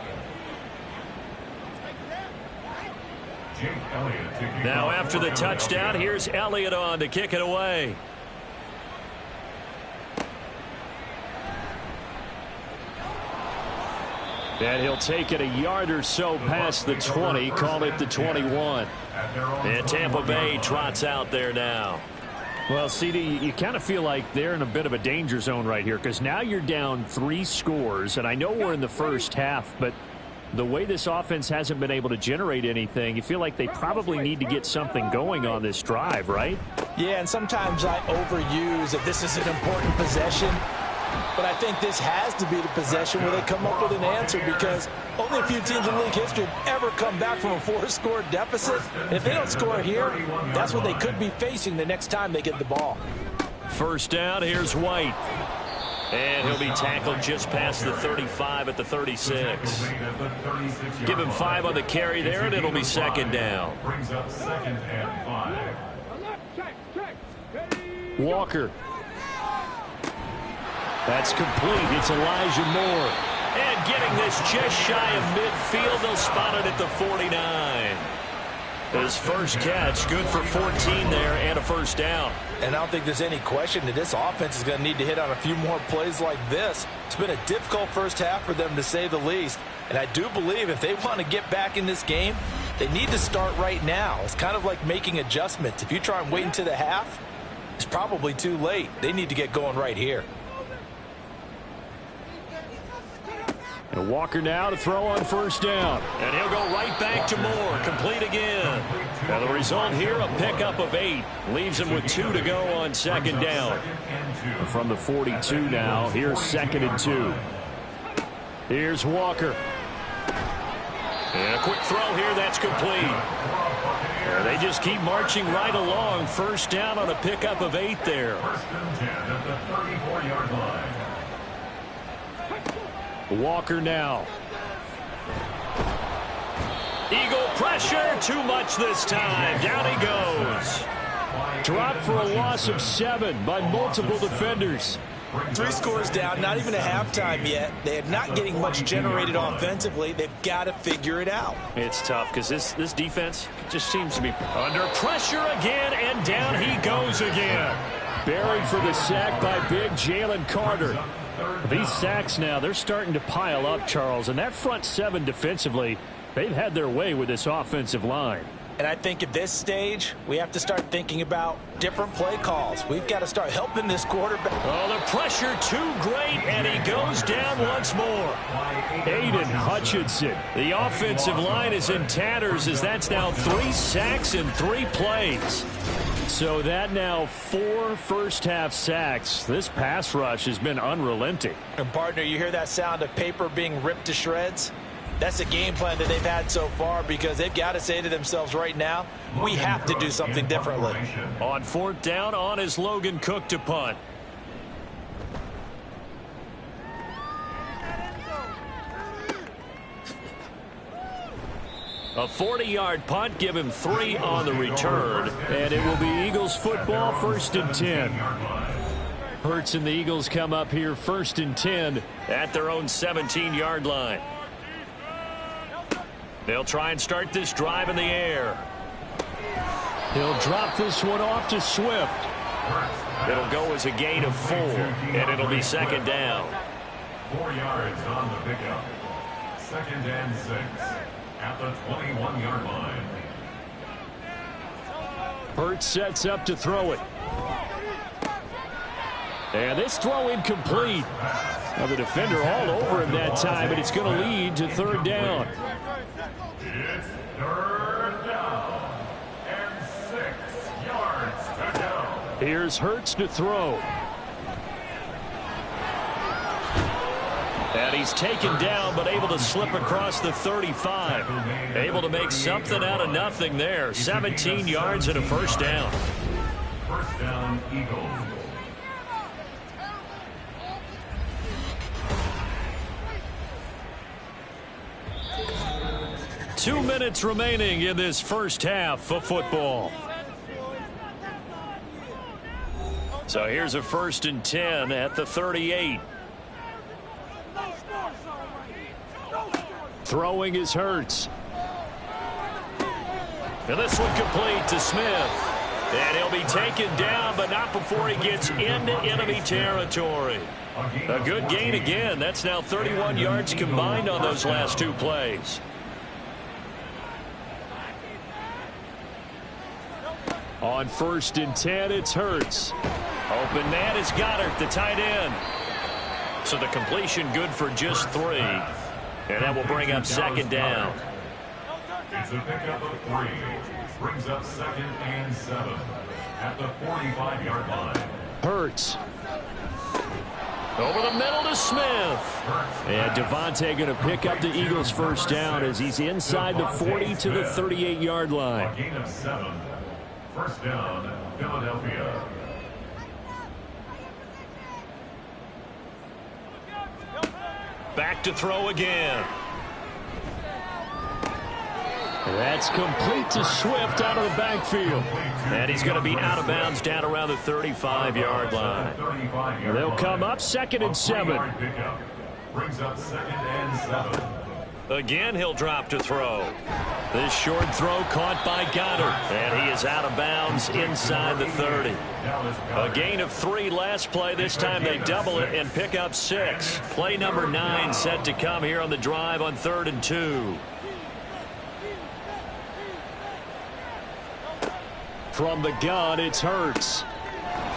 Now after the touchdown, here's Elliott on to kick it away. And he'll take it a yard or so past the 20, call it the 21. And Tampa Bay trots out there now. Well, CD, you kind of feel like they're in a bit of a danger zone right here because now you're down 3 scores, and I know we're in the first half, but the way this offense hasn't been able to generate anything, you feel like they probably need to get something going on this drive, right? Yeah, and sometimes I overuse that this is an important possession. But I think this has to be the possession where they come up with an answer because only a few teams in league history have ever come back from a 4-score deficit. And if they don't score here, that's what they could be facing the next time they get the ball. First down, here's White. And he'll be tackled just past the 35 at the 36. Give him 5 on the carry there, and it'll be second down. Brings up 2nd and 5. Walker. That's complete. It's Elijah Moore. And getting this just shy of midfield, they'll spot it at the 49. His first catch, good for 14 there and a first down. And I don't think there's any question that this offense is going to need to hit on a few more plays like this. It's been a difficult first half for them, to say the least. And I do believe if they want to get back in this game, they need to start right now. It's kind of like making adjustments. If you try and wait until the half, it's probably too late. They need to get going right here. And Walker now to throw on first down. And he'll go right back to Moore. Complete again. Now the result here, a pickup of 8. Leaves him with 2 to go on second down. From the 42 now, here's 2nd and 2. Here's Walker. And a quick throw here, that's complete. They just keep marching right along. First down on a pickup of 8 there. First and 10 at the 34-yard line. Walker now. Eagle pressure, too much this time. Down he goes. Dropped for a loss of 7 by multiple defenders. 3 scores down, not even a halftime yet. They are not getting much generated offensively. They've got to figure it out. It's tough because this defense just seems to be under pressure again, and down he goes again. Buried for the sack by big Jalen Carter. These sacks now, they're starting to pile up, Charles, and that front 7 defensively, they've had their way with this offensive line. And I think at this stage, we have to start thinking about different play calls. We've got to start helping this quarterback. Oh, the pressure too great, and he goes down once more. Aiden Hutchinson. The offensive line is in tatters as that's now 3 sacks in 3 plays. So that now 4 first-half sacks. This pass rush has been unrelenting. And, partner, you hear that sound of paper being ripped to shreds? That's the game plan that they've had so far because they've got to say to themselves right now, we have to do something differently. On 4th down, on is Logan Cook to punt. A 40-yard punt, give him 3 on the return. And it will be Eagles football, 1st and 10. Hurts and the Eagles come up here 1st and 10 at their own 17-yard line. They'll try and start this drive in the air. He'll drop this one off to Swift. It'll go as a gain of 4, and it'll be 2nd down. 4 yards on the pickup. 2nd and 6 at the 21-yard line. Hurts sets up to throw it. And this throw incomplete. Now the defender all over him that time, but it's going to lead to 3rd down. It's 3rd down and 6 yards to go. Here's Hurts to throw. And he's taken down, but able to slip across the 35. Able to make something out of nothing there. 17 yards and a 1st down. 1st down, Eagles. 2 minutes remaining in this first half of football. So here's a 1st and 10 at the 38. Throwing is Hurts. And this one complete to Smith. And he'll be taken down, but not before he gets into enemy territory. A good gain again. That's now 31 yards combined on those last two plays. On 1st and 10, it's Hurts. Open man is Goddard, the tight end. So the completion good for just 3. And that will bring up 2nd down. It's a pickup of 3. Brings up 2nd and 7 at the 45-yard line. Hurts. Over the middle to Smith. And Devontae going to pick up the Eagles' first down as he's inside the 40 to the 38-yard line. A gain of 7. First down, Philadelphia. Back to throw again. That's complete to Swift out of the backfield. And he's going to be out of bounds down around the 35-yard line. They'll come up 2nd and 7. Brings up 2nd and 7. Again, he'll drop to throw. This short throw caught by Goddard. And he is out of bounds inside the 30. A gain of 3 last play. This time they double it and pick up 6. Play number 9 set to come here on the drive on 3rd and 2. From the gun, it's Hurts.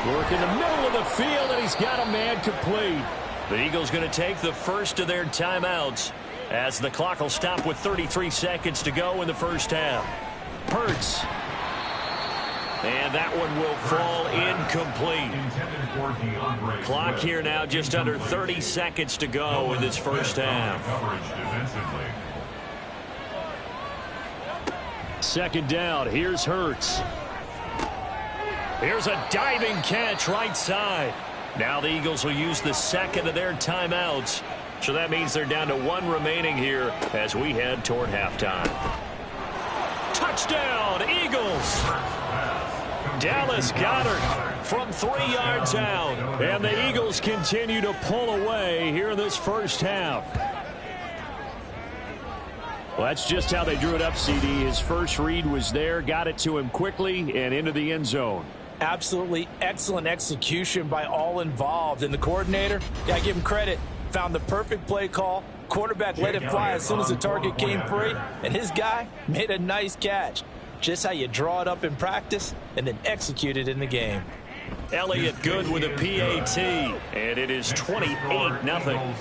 Work in the middle of the field, and he's got a man complete. The Eagles going to take the first of their timeouts as the clock will stop with 33 seconds to go in the first half. Hurts. And that one will fall incomplete. Clock here now just under 30 seconds to go in this first half. 2nd down, here's Hurts. Here's a diving catch right side. Now the Eagles will use the second of their timeouts. So that means they're down to 1 remaining here as we head toward halftime. Touchdown, Eagles! Dallas Goedert from 3 yards out. And the Eagles continue to pull away here in this first half. Well, that's just how they drew it up, CD. His first read was there, got it to him quickly, and into the end zone. Absolutely excellent execution by all involved. And the coordinator, yeah, give him credit, found the perfect play call. Quarterback let it fly as soon as the target came free, and his guy made a nice catch. Just how you draw it up in practice and then execute it in the game. Elliott good with a PAT, and it is 28-0.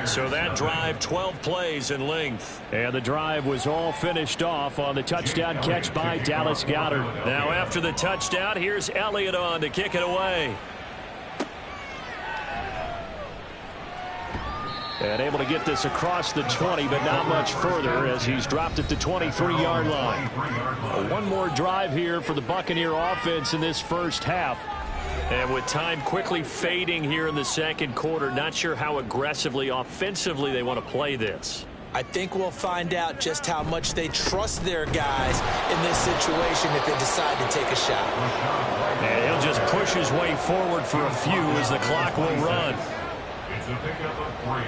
So that drive, 12 plays in length. And the drive was all finished off on the touchdown catch by Dallas Goedert. Now after the touchdown, here's Elliott on to kick it away. And able to get this across the 20, but not much further as he's dropped at the 23-yard line. One more drive here for the Buccaneer offense in this first half. And with time quickly fading here in the second quarter, not sure how aggressively, offensively they want to play this. I think we'll find out just how much they trust their guys in this situation if they decide to take a shot. And he'll just push his way forward for a few as the clock will run. It's a pickup of 3.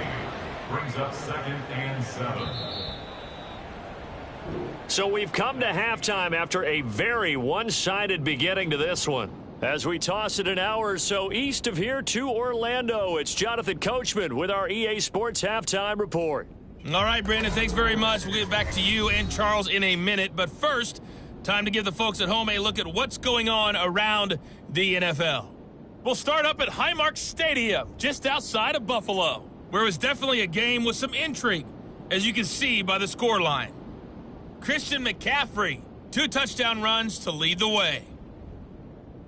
Brings up 2nd and 7. So we've come to halftime after a very one-sided beginning to this one. As we toss it an hour or so east of here to Orlando, it's Jonathan Coachman with our EA Sports Halftime Report. All right, Brandon, thanks very much. We'll get back to you and Charles in a minute. But first, time to give the folks at home a look at what's going on around the NFL. We'll start up at Highmark Stadium, just outside of Buffalo, where it was definitely a game with some intrigue, as you can see by the scoreline. Christian McCaffrey, 2 touchdown runs to lead the way.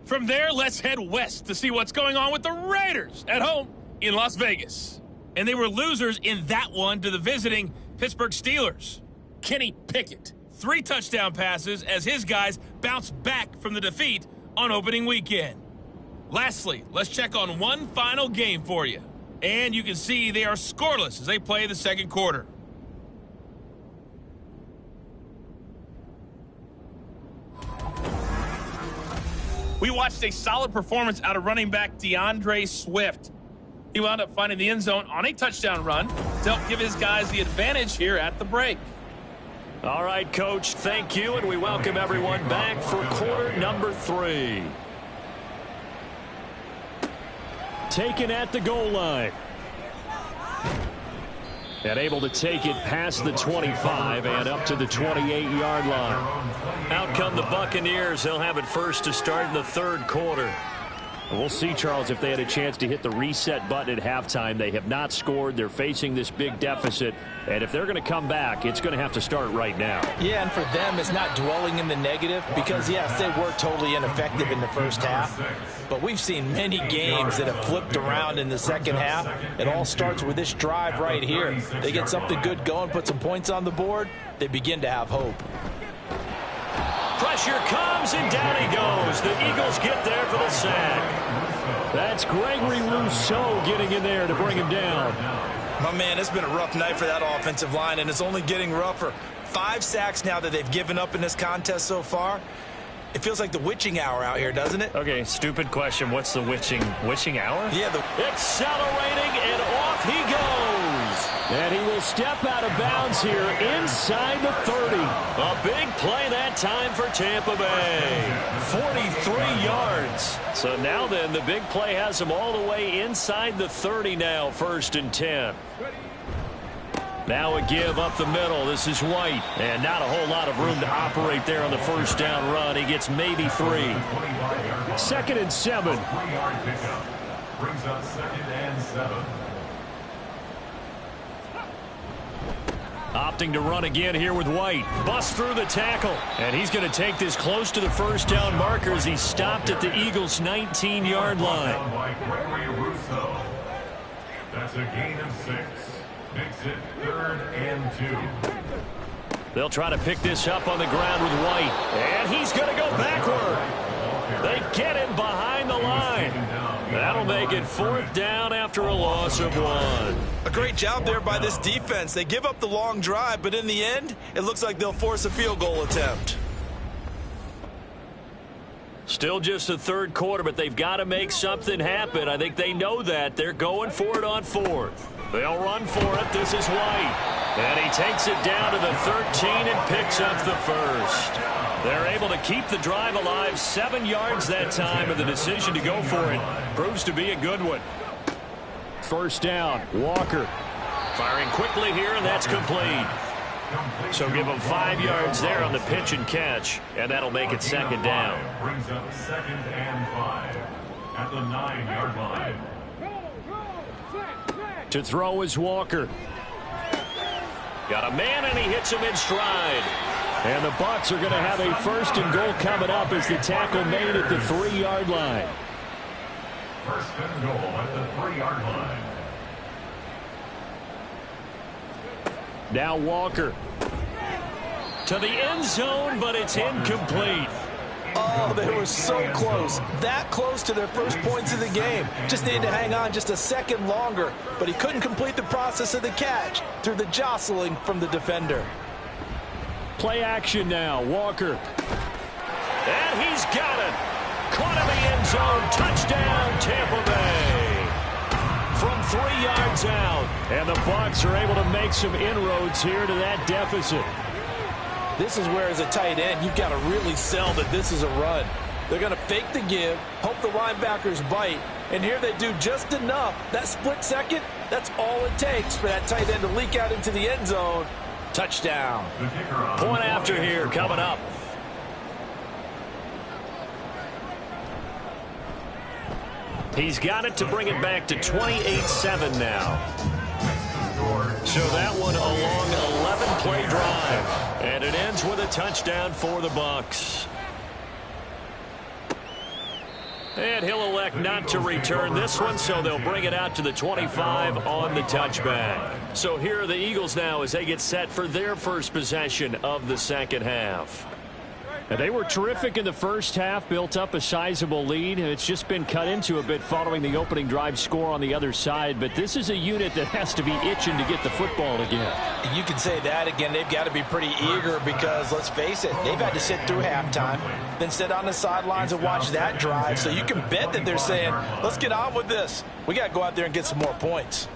From there, let's head west to see what's going on with the Raiders at home in Las Vegas. And they were losers in that one to the visiting Pittsburgh Steelers. Kenny Pickett, 3 touchdown passes as his guys bounced back from the defeat on opening weekend. Lastly, let's check on one final game for you. And you can see they are scoreless as they play the second quarter. We watched a solid performance out of running back DeAndre Swift. He wound up finding the end zone on a touchdown run to help give his guys the advantage here at the break. All right, Coach, thank you, and we welcome everyone back for quarter number 3. Taken at the goal line. And able to take it past the 25 and up to the 28-yard line. Out come the Buccaneers. They'll have it first to start in the third quarter. We'll see, Charles, if they had a chance to hit the reset button at halftime. They have not scored. They're facing this big deficit. And if they're going to come back, it's going to have to start right now. Yeah, and for them, it's not dwelling in the negative because, yes, they were totally ineffective in the first half. But we've seen many games that have flipped around in the second half. It all starts with this drive right here. They get something good going, put some points on the board, they begin to have hope. Pressure comes, and down he goes. The Eagles get there for the sack. That's Gregory Rousseau getting in there to bring him down. My man, it's been a rough night for that offensive line, and it's only getting rougher. 5 sacks now that they've given up in this contest so far. It feels like the witching hour out here, doesn't it? Okay, stupid question. What's the witching hour? Yeah, accelerating, and off he goes. And he will step out of bounds here inside the 30. A big play that time for Tampa Bay. 43 yards. So now then, the big play has him all the way inside the 30 now, 1st and 10. Now a give up the middle. This is White. And not a whole lot of room to operate there on the first down run. He gets maybe 3. 2nd and 7. Brings up 2nd and 7. Opting to run again here with White. Busts through the tackle. And he's going to take this close to the first down marker as he stopped at the Eagles' 19-yard line. By Gregory Rousseau. That's a gain of 6. Makes it 3rd and 2. They'll try to pick this up on the ground with White. And he's going to go backward. They get him behind the line. That'll make it 4th down after a loss of 1. a great job there by this defense. They give up the long drive, but in the end, it looks like they'll force a field goal attempt. Still just the third quarter, but they've got to make something happen. I think they know that. They're going for it on 4th. They'll run for it. This is White. And he takes it down to the 13 and picks up the first. They're able to keep the drive alive, 7 yards that time, and the decision to go for it proves to be a good one. First down, Walker. Firing quickly here, and that's complete. So give them 5 yards there on the pitch and catch, and that'll make it 2nd down. Brings up 2nd and 5 at the 9-yard line. To throw is Walker. Got a man, and he hits him in stride. And the Bucs are going to have a 1st and goal coming up as the tackle made at the 3-yard line. 1st and goal at the 3-yard line. Now Walker. To the end zone, but it's incomplete. Oh, they were so close. That close to their first points of the game. Just needed to hang on just a second longer, but he couldn't complete the process of the catch through the jostling from the defender. Play action now, Walker. And he's got it. Caught in the end zone. Touchdown, Tampa Bay. From 3 yards out. And the Bucs are able to make some inroads here to that deficit. This is where, as a tight end, you've got to really sell that this is a run. They're going to fake the give, hope the linebackers bite, and here they do just enough. That split second, that's all it takes for that tight end to leak out into the end zone. Touchdown. Point after here coming up. He's got it to bring it back to 28-7 now. So that one a long 11-play drive. And it ends with a touchdown for the Bucs. And he'll elect not to return this one, so they'll bring it out to the 25 on the touchback. So here are the Eagles now as they get set for their first possession of the second half. And they were terrific in the first half, built up a sizable lead, and it's just been cut into a bit following the opening drive score on the other side. But this is a unit that has to be itching to get the football again. You can say that again. They've got to be pretty eager because, let's face it, they've had to sit through halftime, then sit on the sidelines and watch that drive. So you can bet that they're saying, let's get on with this. We got to go out there and get some more points.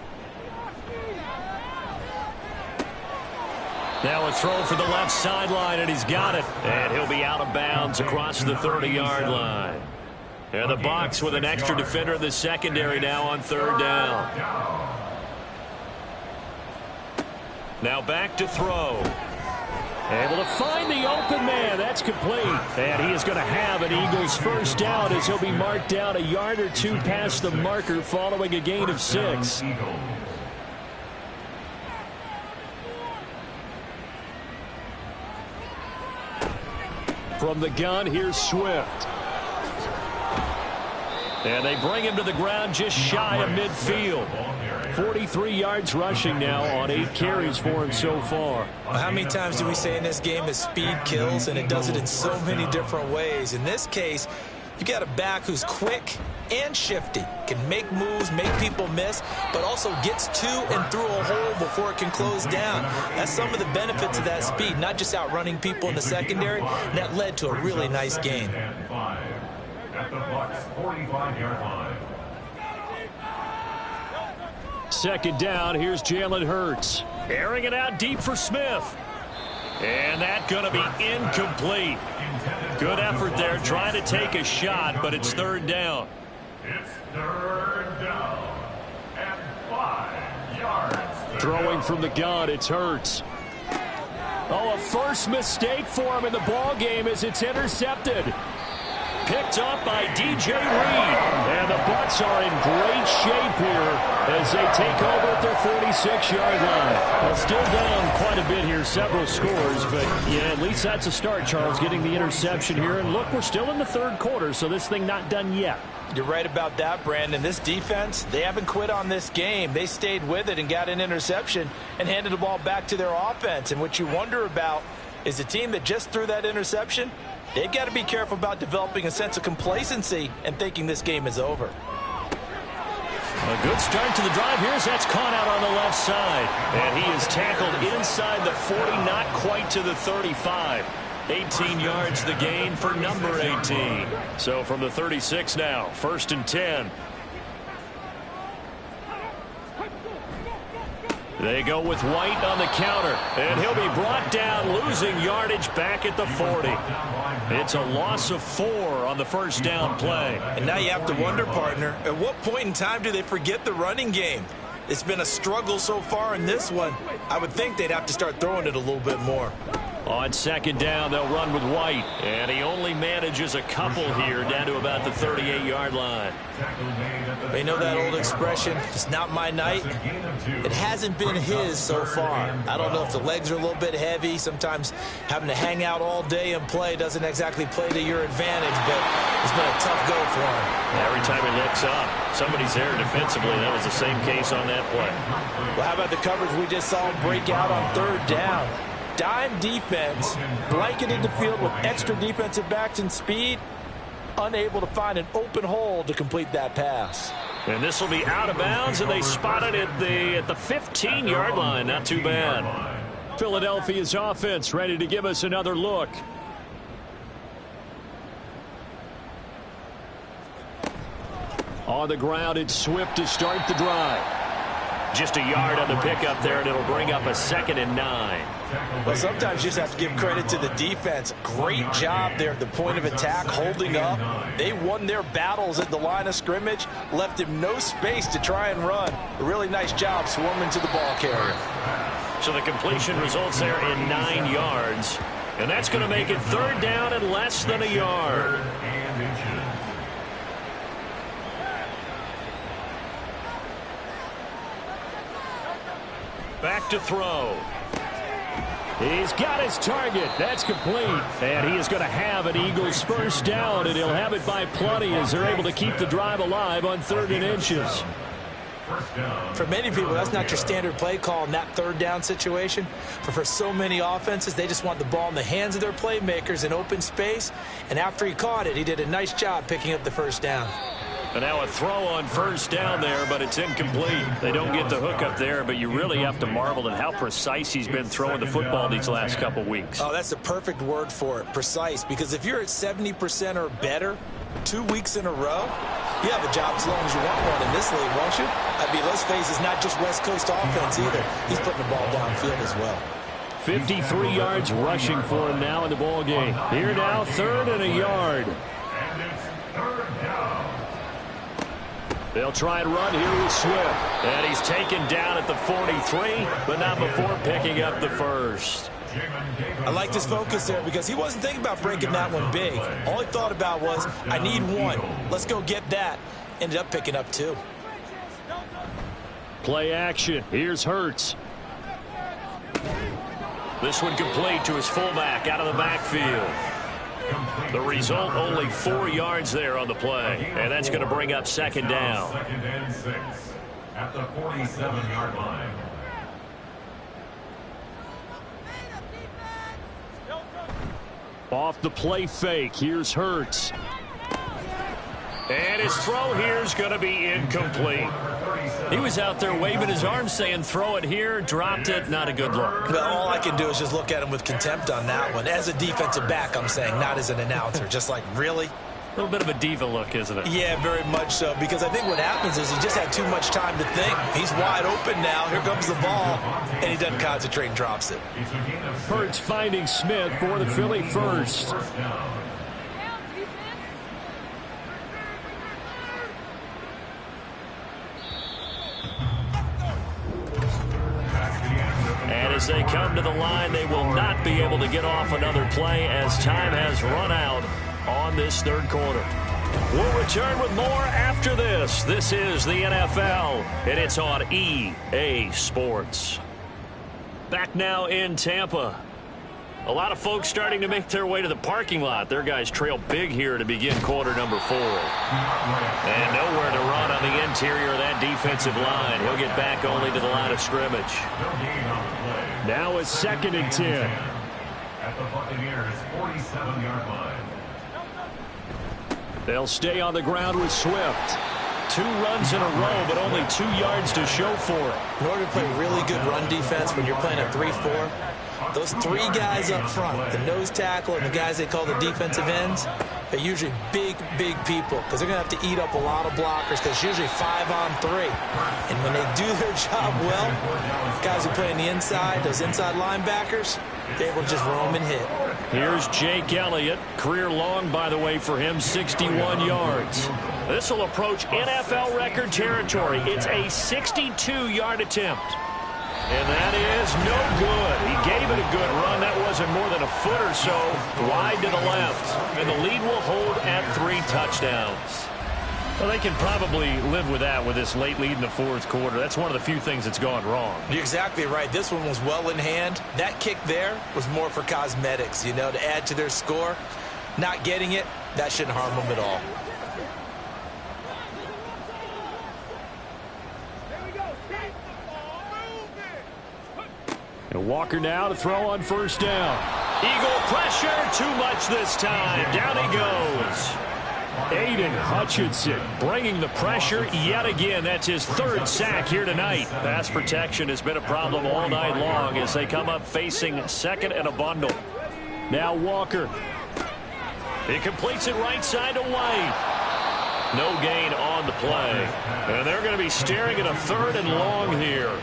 Now a throw for the left sideline, and he's got it. And he'll be out of bounds across the 30-yard line. And the Bucs with an extra defender in the secondary now on third down. Now back to throw. Able to find the open man. That's complete. And he is going to have an Eagles first down as he'll be marked down a yard or two past the marker following a gain of 6. From the gun, here's Swift. And they bring him to the ground just shy of midfield. 43 yards rushing now on 8 carries for him so far. Well, how many times do we say in this game that speed kills, and it does it in so many different ways? In this case, you got a back who's quick and shifty, can make moves, make people miss, but also gets to and through a hole before it can close down. That's some of the benefits of that speed, not just outrunning people in the secondary, and that led to a really nice gain. At the Bucs 45-yard line. Second down, here's Jalen Hurts. Airing it out deep for Smith. And that's going to be incomplete. Good effort there trying to take a shot, but it's third down. It's third down and 5 yards. Throwing from the gun, it's Hurts. Oh, a first mistake for him in the ball game as it's intercepted. Picked up by DJ Reed. And the Bucs are in great shape here as they take over at their 46-yard line. Well, still down quite a bit here, several scores, but yeah, at least that's a start, Charles, getting the interception here. And look, we're still in the third quarter, so this thing not done yet. You're right about that, Brandon. This defense, they haven't quit on this game. They stayed with it and got an interception and handed the ball back to their offense. And what you wonder about is the team that just threw that interception, they've got to be careful about developing a sense of complacency and thinking this game is over. A good start to the drive. That's caught out on the left side. And he is tackled inside the 40, not quite to the 35. 18 yards the gain for number 18. So from the 36 now, 1st and 10. They go with White on the counter, and he'll be brought down, losing yardage back at the 40. It's a loss of 4 on the first down play. And now you have to wonder, partner, at what point in time do they forget the running game? It's been a struggle so far in this one. I would think they'd have to start throwing it a little bit more. On second down, they'll run with White. And he only manages a couple here down to about the 38-yard line. They know that old expression, it's not my night. It hasn't been his so far. I don't know if the legs are a little bit heavy. Sometimes having to hang out all day and play doesn't exactly play to your advantage, but it's been a tough go for him. Every time he looks up, somebody's there defensively. That was the same case on that play. Well, how about the coverage we just saw him break out on third down? Dime defense, blanketed the field with extra defensive backs and speed, unable to find an open hole to complete that pass. And this will be out of bounds, and they spot it at the 15-yard line. Not too bad. Philadelphia's offense ready to give us another look. On the ground, it's Swift to start the drive. Just a yard on the pickup there, and it'll bring up a 2nd and 9. Well, sometimes you just have to give credit to the defense. Great job there at the point of attack, holding up. They won their battles at the line of scrimmage, left him no space to try and run. A really nice job swarming to the ball carrier. So the completion results there in 9 yards. And that's going to make it third down and less than a yard. Back to throw. He's got his target. That's complete. And he is going to have an Eagles first down, and he'll have it by plenty as they're able to keep the drive alive on 3rd and inches. For many people, that's not your standard play call in that third down situation. But for so many offenses, they just want the ball in the hands of their playmakers in open space. And after he caught it, he did a nice job picking up the first down. And now a throw on first down there, but it's incomplete. They don't get the hook up there, but you really have to marvel at how precise he's been throwing the football these last couple weeks. Oh, that's the perfect word for it, precise. Because if you're at 70% or better 2 weeks in a row, you have a job as long as you want one in this league, won't you? I mean, let's face it, it's not just West Coast offense either. He's putting the ball downfield as well. 53 yards rushing for him now in the ball game. Here now, 3rd and a yard. And it's 3rd down. They'll try and run here with Swift. And he's taken down at the 43, but not before picking up the first. I like his focus there because he wasn't thinking about breaking that one big. All he thought about was, I need one. Let's go get that. Ended up picking up 2. Play action. Here's Hurts. This one complete to his fullback out of the backfield. The result, only 4 yards there on the play. And that's going to bring up 2nd down. 2nd and 6 at the 47-yard line. Off the play fake. Here's Hurts. And his throw here is going to be incomplete. He was out there waving his arms saying throw it here, dropped it, not a good look. Well, all I can do is just look at him with contempt on that one. As a defensive back, I'm saying, not as an announcer. Just like, really? A little bit of a diva look, isn't it? Yeah, very much so, because I think what happens is he just had too much time to think. He's wide open now. Here comes the ball, and he doesn't concentrate and drops it. Hurts finding Smith for the Philly first. And as they come to the line, they will not be able to get off another play as time has run out on this 3rd quarter. We'll return with more after this. This is the NFL, and it's on EA Sports. Back now in Tampa. A lot of folks starting to make their way to the parking lot. Their guys trail big here to begin quarter number 4. And nowhere to run on the interior of that defensive line. He'll get back only to the line of scrimmage. Now it's 2nd and 10. At the Buccaneers' 47-yard line. They'll stay on the ground with Swift. 2 runs in a row, but only 2 yards to show for it. In order to play really good run defense when you're playing a 3-4, those 3 guys up front, the nose tackle and the guys they call the defensive ends, they're usually big, big people because they're going to have to eat up a lot of blockers because it's usually 5-on-3. And when they do their job well, guys who play on the inside, those inside linebackers, they will just roam and hit. Here's Jake Elliott. Career long, by the way, for him, 61 yards. This will approach NFL record territory. It's a 62-yard attempt. And that is no good. He gave it a good run. That wasn't more than a foot or so wide to the left. And the lead will hold at 3 touchdowns. Well, they can probably live with that with this late lead in the 4th quarter. That's one of the few things that's gone wrong. You're exactly right. This one was well in hand. That kick there was more for cosmetics, you know, to add to their score. Not getting it, that shouldn't harm them at all. And Walker now to throw on 1st down. Eagle pressure, too much this time. Down he goes. Aiden Hutchinson bringing the pressure yet again. That's his 3rd sack here tonight. Pass protection has been a problem all night long as they come up facing 2nd and a bundle. Now Walker. He completes it right side to White. No gain on the play. And they're going to be staring at a 3rd and long here.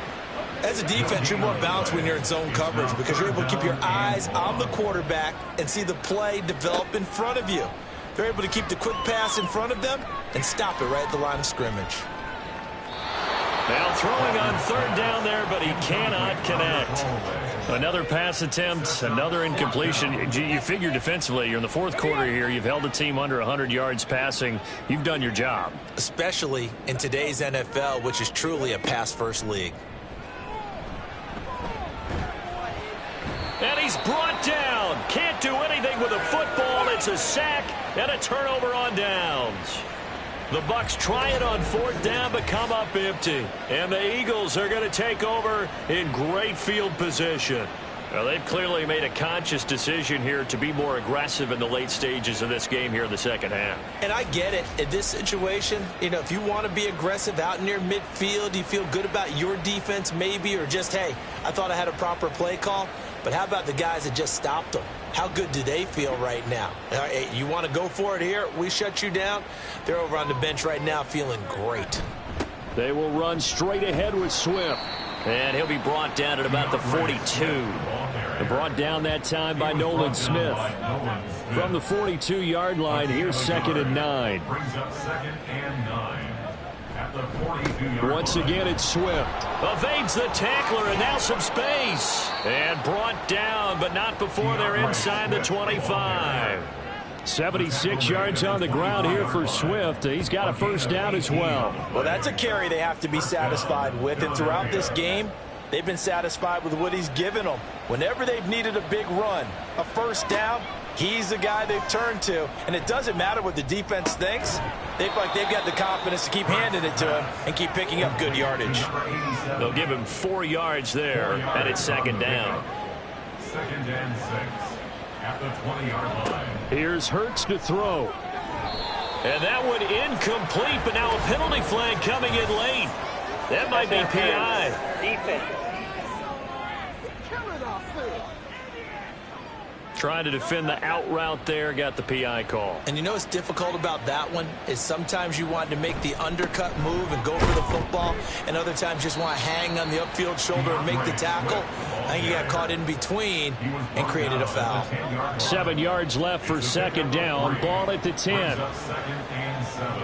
As a defense, you're more balanced when you're in zone coverage because you're able to keep your eyes on the quarterback and see the play develop in front of you. They're able to keep the quick pass in front of them and stop it right at the line of scrimmage. Now throwing on 3rd down there, but he cannot connect. Another pass attempt, another incompletion. You figure defensively, you're in the 4th quarter here. You've held a team under 100 yards passing. You've done your job. Especially in today's NFL, which is truly a pass-first league. And he's brought down. Can't do anything with a football. It's a sack and a turnover on downs. The Bucs try it on 4th down, but come up empty. And the Eagles are going to take over in great field position. Well, they've clearly made a conscious decision here to be more aggressive in the late stages of this game here in the 2nd half. And I get it. In this situation, you know, if you want to be aggressive out near midfield, you feel good about your defense maybe, or just, hey, I thought I had a proper play call. But how about the guys that just stopped them? How good do they feel right now? Hey, you want to go for it here? We shut you down. They're over on the bench right now feeling great. They will run straight ahead with Swift. And he'll be brought down at about the 42. Brought down that time by Nolan Smith. From the 42-yard line, here's 2nd and 9. Brings up 2nd and 9. At the 42-yard Once again, it's Swift. Evades the tackler, and now some space. And brought down, but not before they're inside the 25. 76 yards on the ground here for Swift. He's got a first down as well. Well, that's a carry they have to be satisfied with. And throughout this game, they've been satisfied with what he's given them. Whenever they've needed a big run, a first down, he's the guy they've turned to. And it doesn't matter what the defense thinks. They feel like they've got the confidence to keep handing it to him and keep picking up good yardage. They'll give him 4 yards there, and it's 2nd down. 2nd and 6. At the 20-yard line. Here's Hurts to throw. And that one incomplete, but now a penalty flag coming in late. That might be PI. Defense. Trying to defend the out route there, got the PI call. And you know what's difficult about that one is sometimes you want to make the undercut move and go for the football, and other times just want to hang on the upfield shoulder and make the tackle. I think he got caught in between and created a foul. 7 yards left for 2nd down. Ball at the 10. 2nd and 7.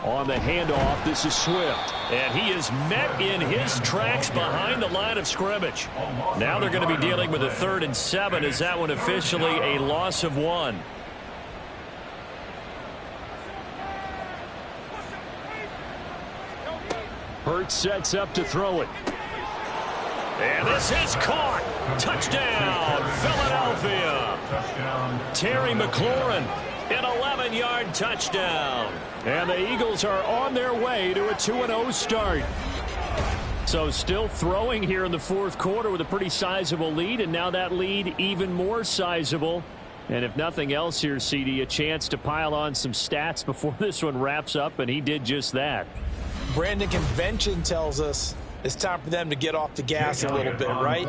On the handoff, this is Swift. And he is met in his tracks behind the line of scrimmage. Now they're going to be dealing with a 3rd and 7 as that one officially a loss of 1. Hurts sets up to throw it. And this is caught. Touchdown, Philadelphia. Terry McLaurin, an 11-yard touchdown. And the Eagles are on their way to a 2-0 start. So still throwing here in the 4th quarter with a pretty sizable lead, and now that lead even more sizable. And if nothing else here, CD, a chance to pile on some stats before this one wraps up, and he did just that. Brandon, convention tells us it's time for them to get off the gas a little bit, right?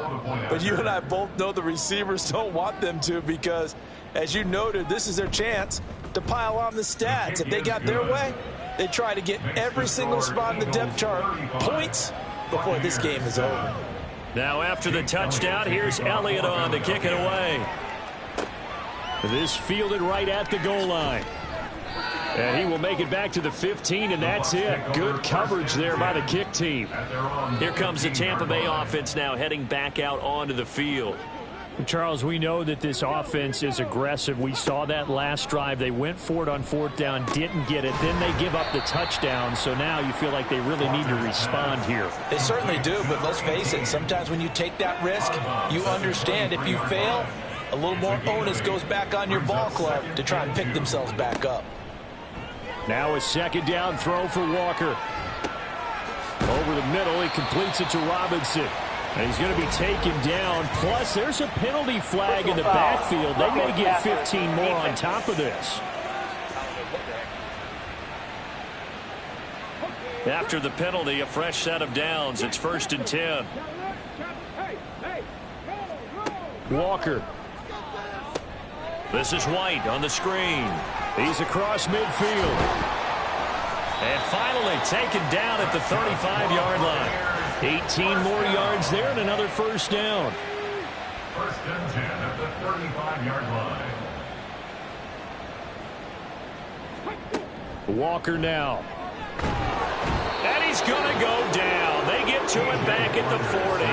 But you and I both know the receivers don't want them to because, as you noted, this is their chance to pile on the stats. If they got their way, they try to get every single spot in the depth chart points before this game is over. Now after the touchdown, here's Elliott on to kick it away. This fielded right at the goal line. And he will make it back to the 15, and that's it. Good coverage there by the kick team. Here comes the Tampa Bay offense now heading back out onto the field. Charles, we know that this offense is aggressive. We saw that last drive. They went for it on 4th down, didn't get it. Then they give up the touchdown. So now you feel like they really need to respond here. They certainly do, but let's face it, sometimes when you take that risk, you understand if you fail, a little more onus goes back on your ball club to try and pick themselves back up. Now a 2nd down throw for Walker. Over the middle, he completes it to Robinson. And he's going to be taken down. Plus, there's a penalty flag in the backfield. They may get 15 more on top of this. After the penalty, a fresh set of downs. It's 1st and 10. Walker. This is White on the screen. He's across midfield. And finally taken down at the 35-yard line. 18 more yards there and another first down. 1st and 10 at the 35-yard line. Walker now. And he's going to go down. They get to it back at the 40.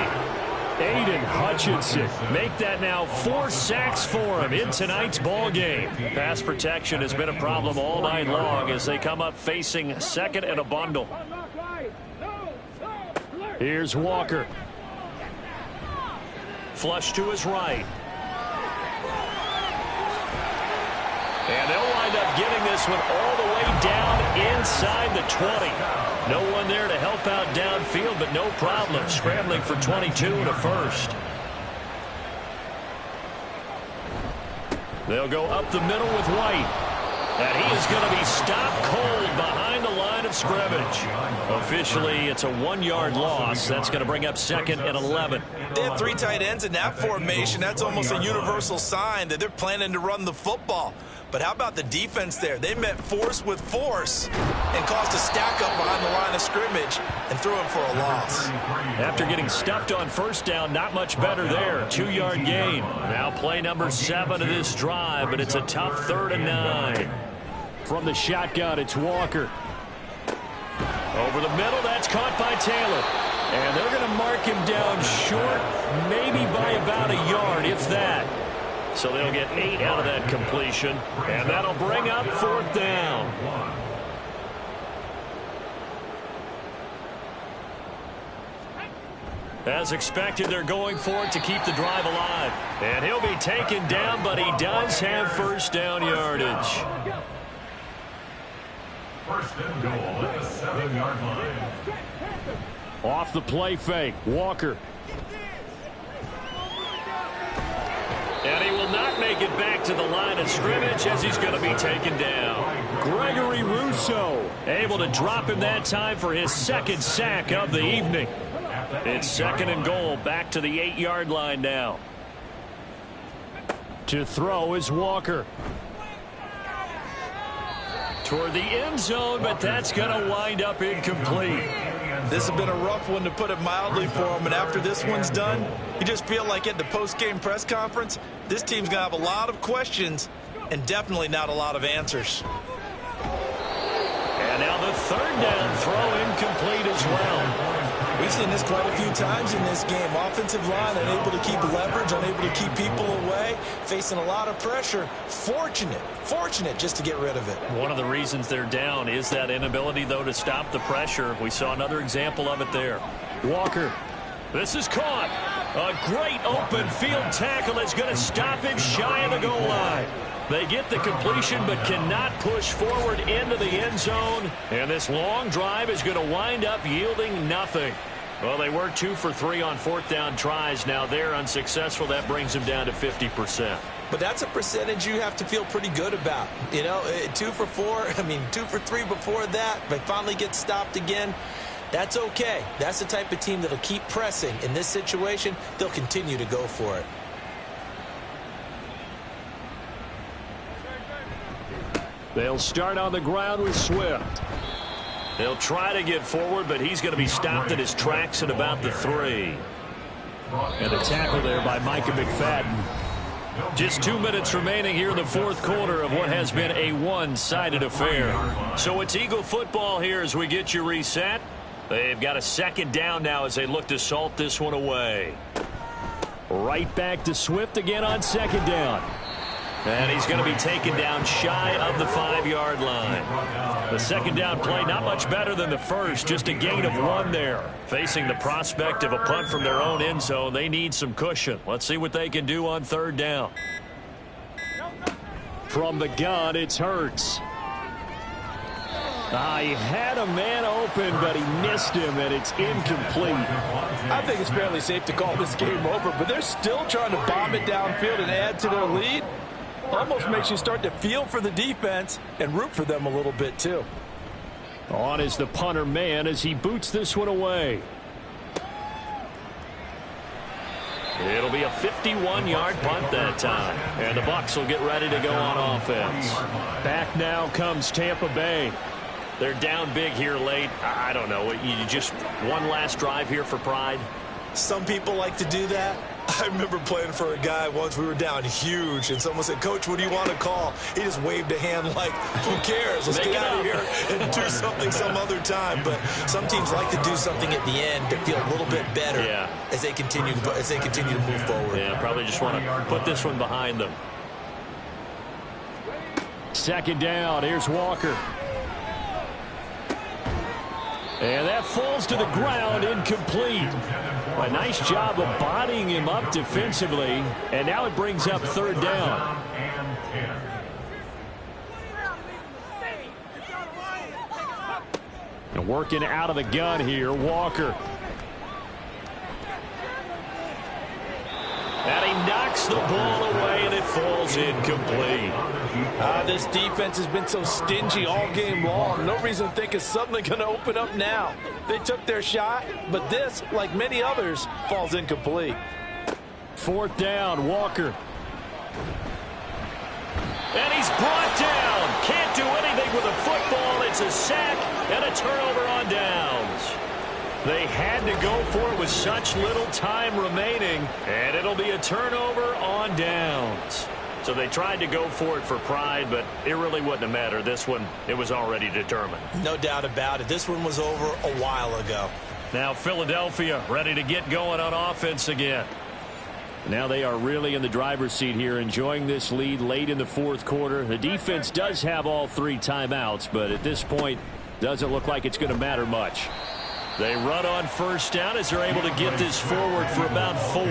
Aiden Hutchinson. Make that now 4 sacks for him in tonight's ball game. Pass protection has been a problem all night long as they come up facing 2nd and a bundle. Here's Walker. Flush to his right. And they'll wind up getting this one all the way down inside the 20. No one there to help out downfield, but no problem. Scrambling for 22 and a first. They'll go up the middle with White. And he is going to be stopped cold behind the line of scrimmage. Officially, it's a 1-yard loss. That's going to bring up 2nd and 11. they have 3 tight ends in that formation, that's almost a universal sign that they're planning to run the football. But how about the defense there? They met force with force and caused a stack up behind the line of scrimmage and threw him for a loss. After getting stuffed on first down, not much better there. 2-yard gain. Now play number 7 of this drive, but it's a tough 3rd and 9. From the shotgun, it's Walker. Over the middle, that's caught by Taylor. And they're going to mark him down short, maybe by about a yard, if that. So they'll get 8 out of that completion, and that'll bring up 4th down. As expected, they're going for it to keep the drive alive. And he'll be taken down, but he does have first down yardage. First and goal at the 7-yard line. Off the play fake, Walker. And he will not make it back to the line of scrimmage as he's going to be taken down. Gregory Rousseau able to drop him that time for his 2nd sack of the evening. It's 2nd and goal, back to the 8-yard line now. To throw is Walker. Toward the end zone, but that's going to wind up incomplete. This has been a rough one, to put it mildly, for him. And after this one's done, you just feel like at the post-game press conference, this team's going to have a lot of questions and definitely not a lot of answers. And now the 3rd down throw incomplete as well. We've seen this quite a few times in this game. Offensive line unable to keep leverage, unable to keep people away, facing a lot of pressure. Fortunate just to get rid of it. One of the reasons they're down is that inability, though, to stop the pressure. We saw another example of it there. Walker. This is caught. A great open field tackle that's going to stop him shy of the goal line. They get the completion but cannot push forward into the end zone. And this long drive is going to wind up yielding nothing. Well, they were 2 for 3 on 4th down tries. Now they're unsuccessful. That brings them down to 50%. But that's a percentage you have to feel pretty good about. You know, 2 for 2 for 3 before that. They finally get stopped again. That's okay. That's the type of team that'll keep pressing. In this situation, they'll continue to go for it. They'll start on the ground with Swift. They'll try to get forward, but he's going to be stopped in his tracks at about the 3. And a tackle there by Micah McFadden. Just 2 minutes remaining here in the 4th quarter of what has been a one-sided affair. So it's Eagle football here as we get you reset. They've got a 2nd down now as they look to salt this one away. Right back to Swift again on 2nd down. And he's going to be taken down shy of the 5-yard line. The 2nd down play not much better than the first, just a gain of 1 there. Facing the prospect of a punt from their own end zone, they need some cushion. Let's see what they can do on 3rd down. From the gun, it's Hurts. He had a man open, but he missed him, and it's incomplete. I think it's fairly safe to call this game over, but they're still trying to bomb it downfield and add to their lead. Almost makes you start to feel for the defense and root for them a little bit, too. On is the punter man as he boots this one away. It'll be a 51-yard punt that time. And the Bucs will get ready to go on offense. Back now comes Tampa Bay. They're down big here late. I don't know. You just one last drive here for pride? Some people like to do that. I remember playing for a guy once. We were down huge, and someone said, "Coach, what do you want to call?" He just waved a hand like, "Who cares? Let's get out of here and do something some other time." But some teams like to do something at the end to feel a little bit better as they continue to move forward. Yeah, probably just want to put this one behind them. 2nd down. Here's Walker. And that falls to the ground, incomplete. A nice job of bodying him up defensively. And now it brings up 3rd down. And working out of the gun here, Walker. And he knocks the ball away, and it falls incomplete. This defense has been so stingy all game long. No reason to think it's suddenly going to open up now. They took their shot, but this, like many others, falls incomplete. 4th down, Walker. And he's brought down. Can't do anything with a football. It's a sack and a turnover on downs. They had to go for it with such little time remaining, and it'll be a turnover on downs. So they tried to go for it for pride, but it really wouldn't have mattered. This one, it was already determined. No doubt about it. This one was over a while ago. Now Philadelphia ready to get going on offense again. Now they are really in the driver's seat here, enjoying this lead late in the 4th quarter. The defense does have all 3 timeouts, but at this point, doesn't look like it's going to matter much. They run on 1st down as they're able to get this forward for about 4.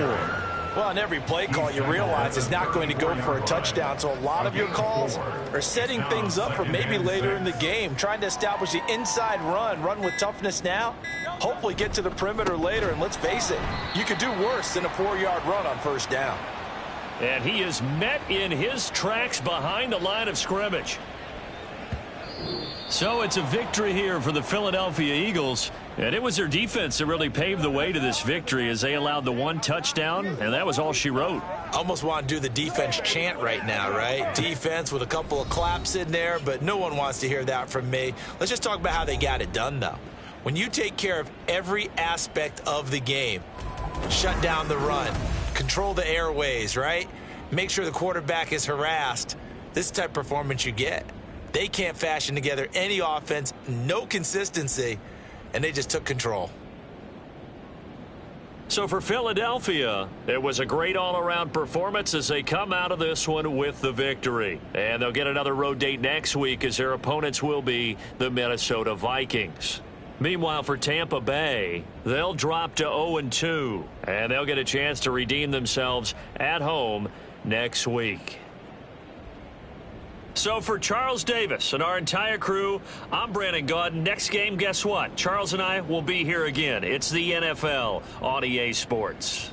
Well, on every play call, you realize it's not going to go for a touchdown, so a lot of your calls are setting things up for maybe later in the game, trying to establish the inside run with toughness now, hopefully get to the perimeter later, and let's face it, you could do worse than a 4-yard run on 1st down. And he is met in his tracks behind the line of scrimmage. So it's a victory here for the Philadelphia Eagles. And it was their defense that really paved the way to this victory as they allowed the 1 touchdown, and that was all she wrote. Almost want to do the defense chant right now, right? Defense with a couple of claps in there, but no one wants to hear that from me. Let's just talk about how they got it done, though. When you take care of every aspect of the game, shut down the run, control the airways, right? Make sure the quarterback is harassed. This type of performance you get. They can't fashion together any offense, no consistency, and they just took control. So for Philadelphia, it was a great all-around performance as they come out of this one with the victory. And they'll get another road date next week as their opponents will be the Minnesota Vikings. Meanwhile, for Tampa Bay, they'll drop to 0-2, and they'll get a chance to redeem themselves at home next week. So for Charles Davis and our entire crew, I'm Brandon Gaudin. Next game, guess what? Charles and I will be here again. It's the NFL on EA Sports.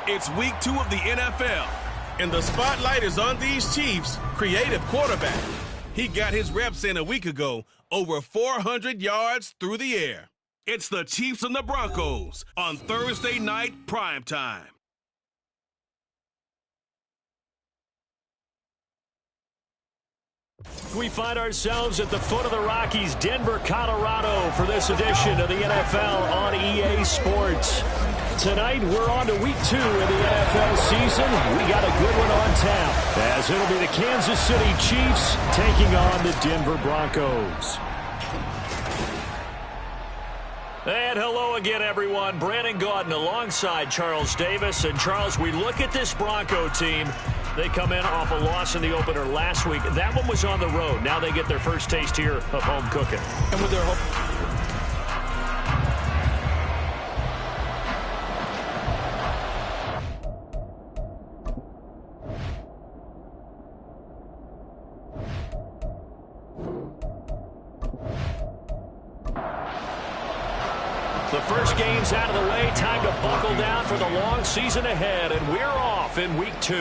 It's week 2 of the NFL, and the spotlight is on these Chiefs' creative quarterback. He got his reps in a week ago, over 400 yards through the air. It's the Chiefs and the Broncos on Thursday night primetime. We find ourselves at the foot of the Rockies, Denver, Colorado, for this edition of the NFL on EA Sports. Tonight, we're on to week 2 of the NFL season. We got a good one on tap, as it'll be the Kansas City Chiefs taking on the Denver Broncos. And hello again, everyone. Brandon Gaudin alongside Charles Davis. And, Charles, we look at this Bronco team. They come in off a loss in the opener last week. That one was on the road. Now they get their first taste here of home cooking. And with their home... The first game's out of the way. Time to buckle down for the long season ahead, and we're off in week 2.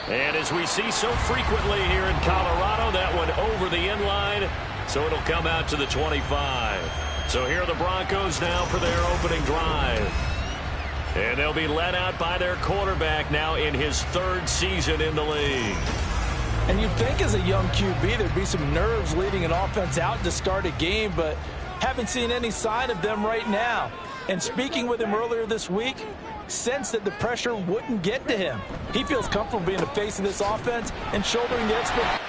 And as we see so frequently here in Colorado, that one over the inline, so it'll come out to the 25. So here are the Broncos now for their opening drive. And they'll be led out by their quarterback now in his 3rd season in the league. And you'd think as a young QB there'd be some nerves leading an offense out to start a game, but haven't seen any sign of them right now. And speaking with him earlier this week, sensed that the pressure wouldn't get to him. He feels comfortable being the face of this offense and shouldering the expectation.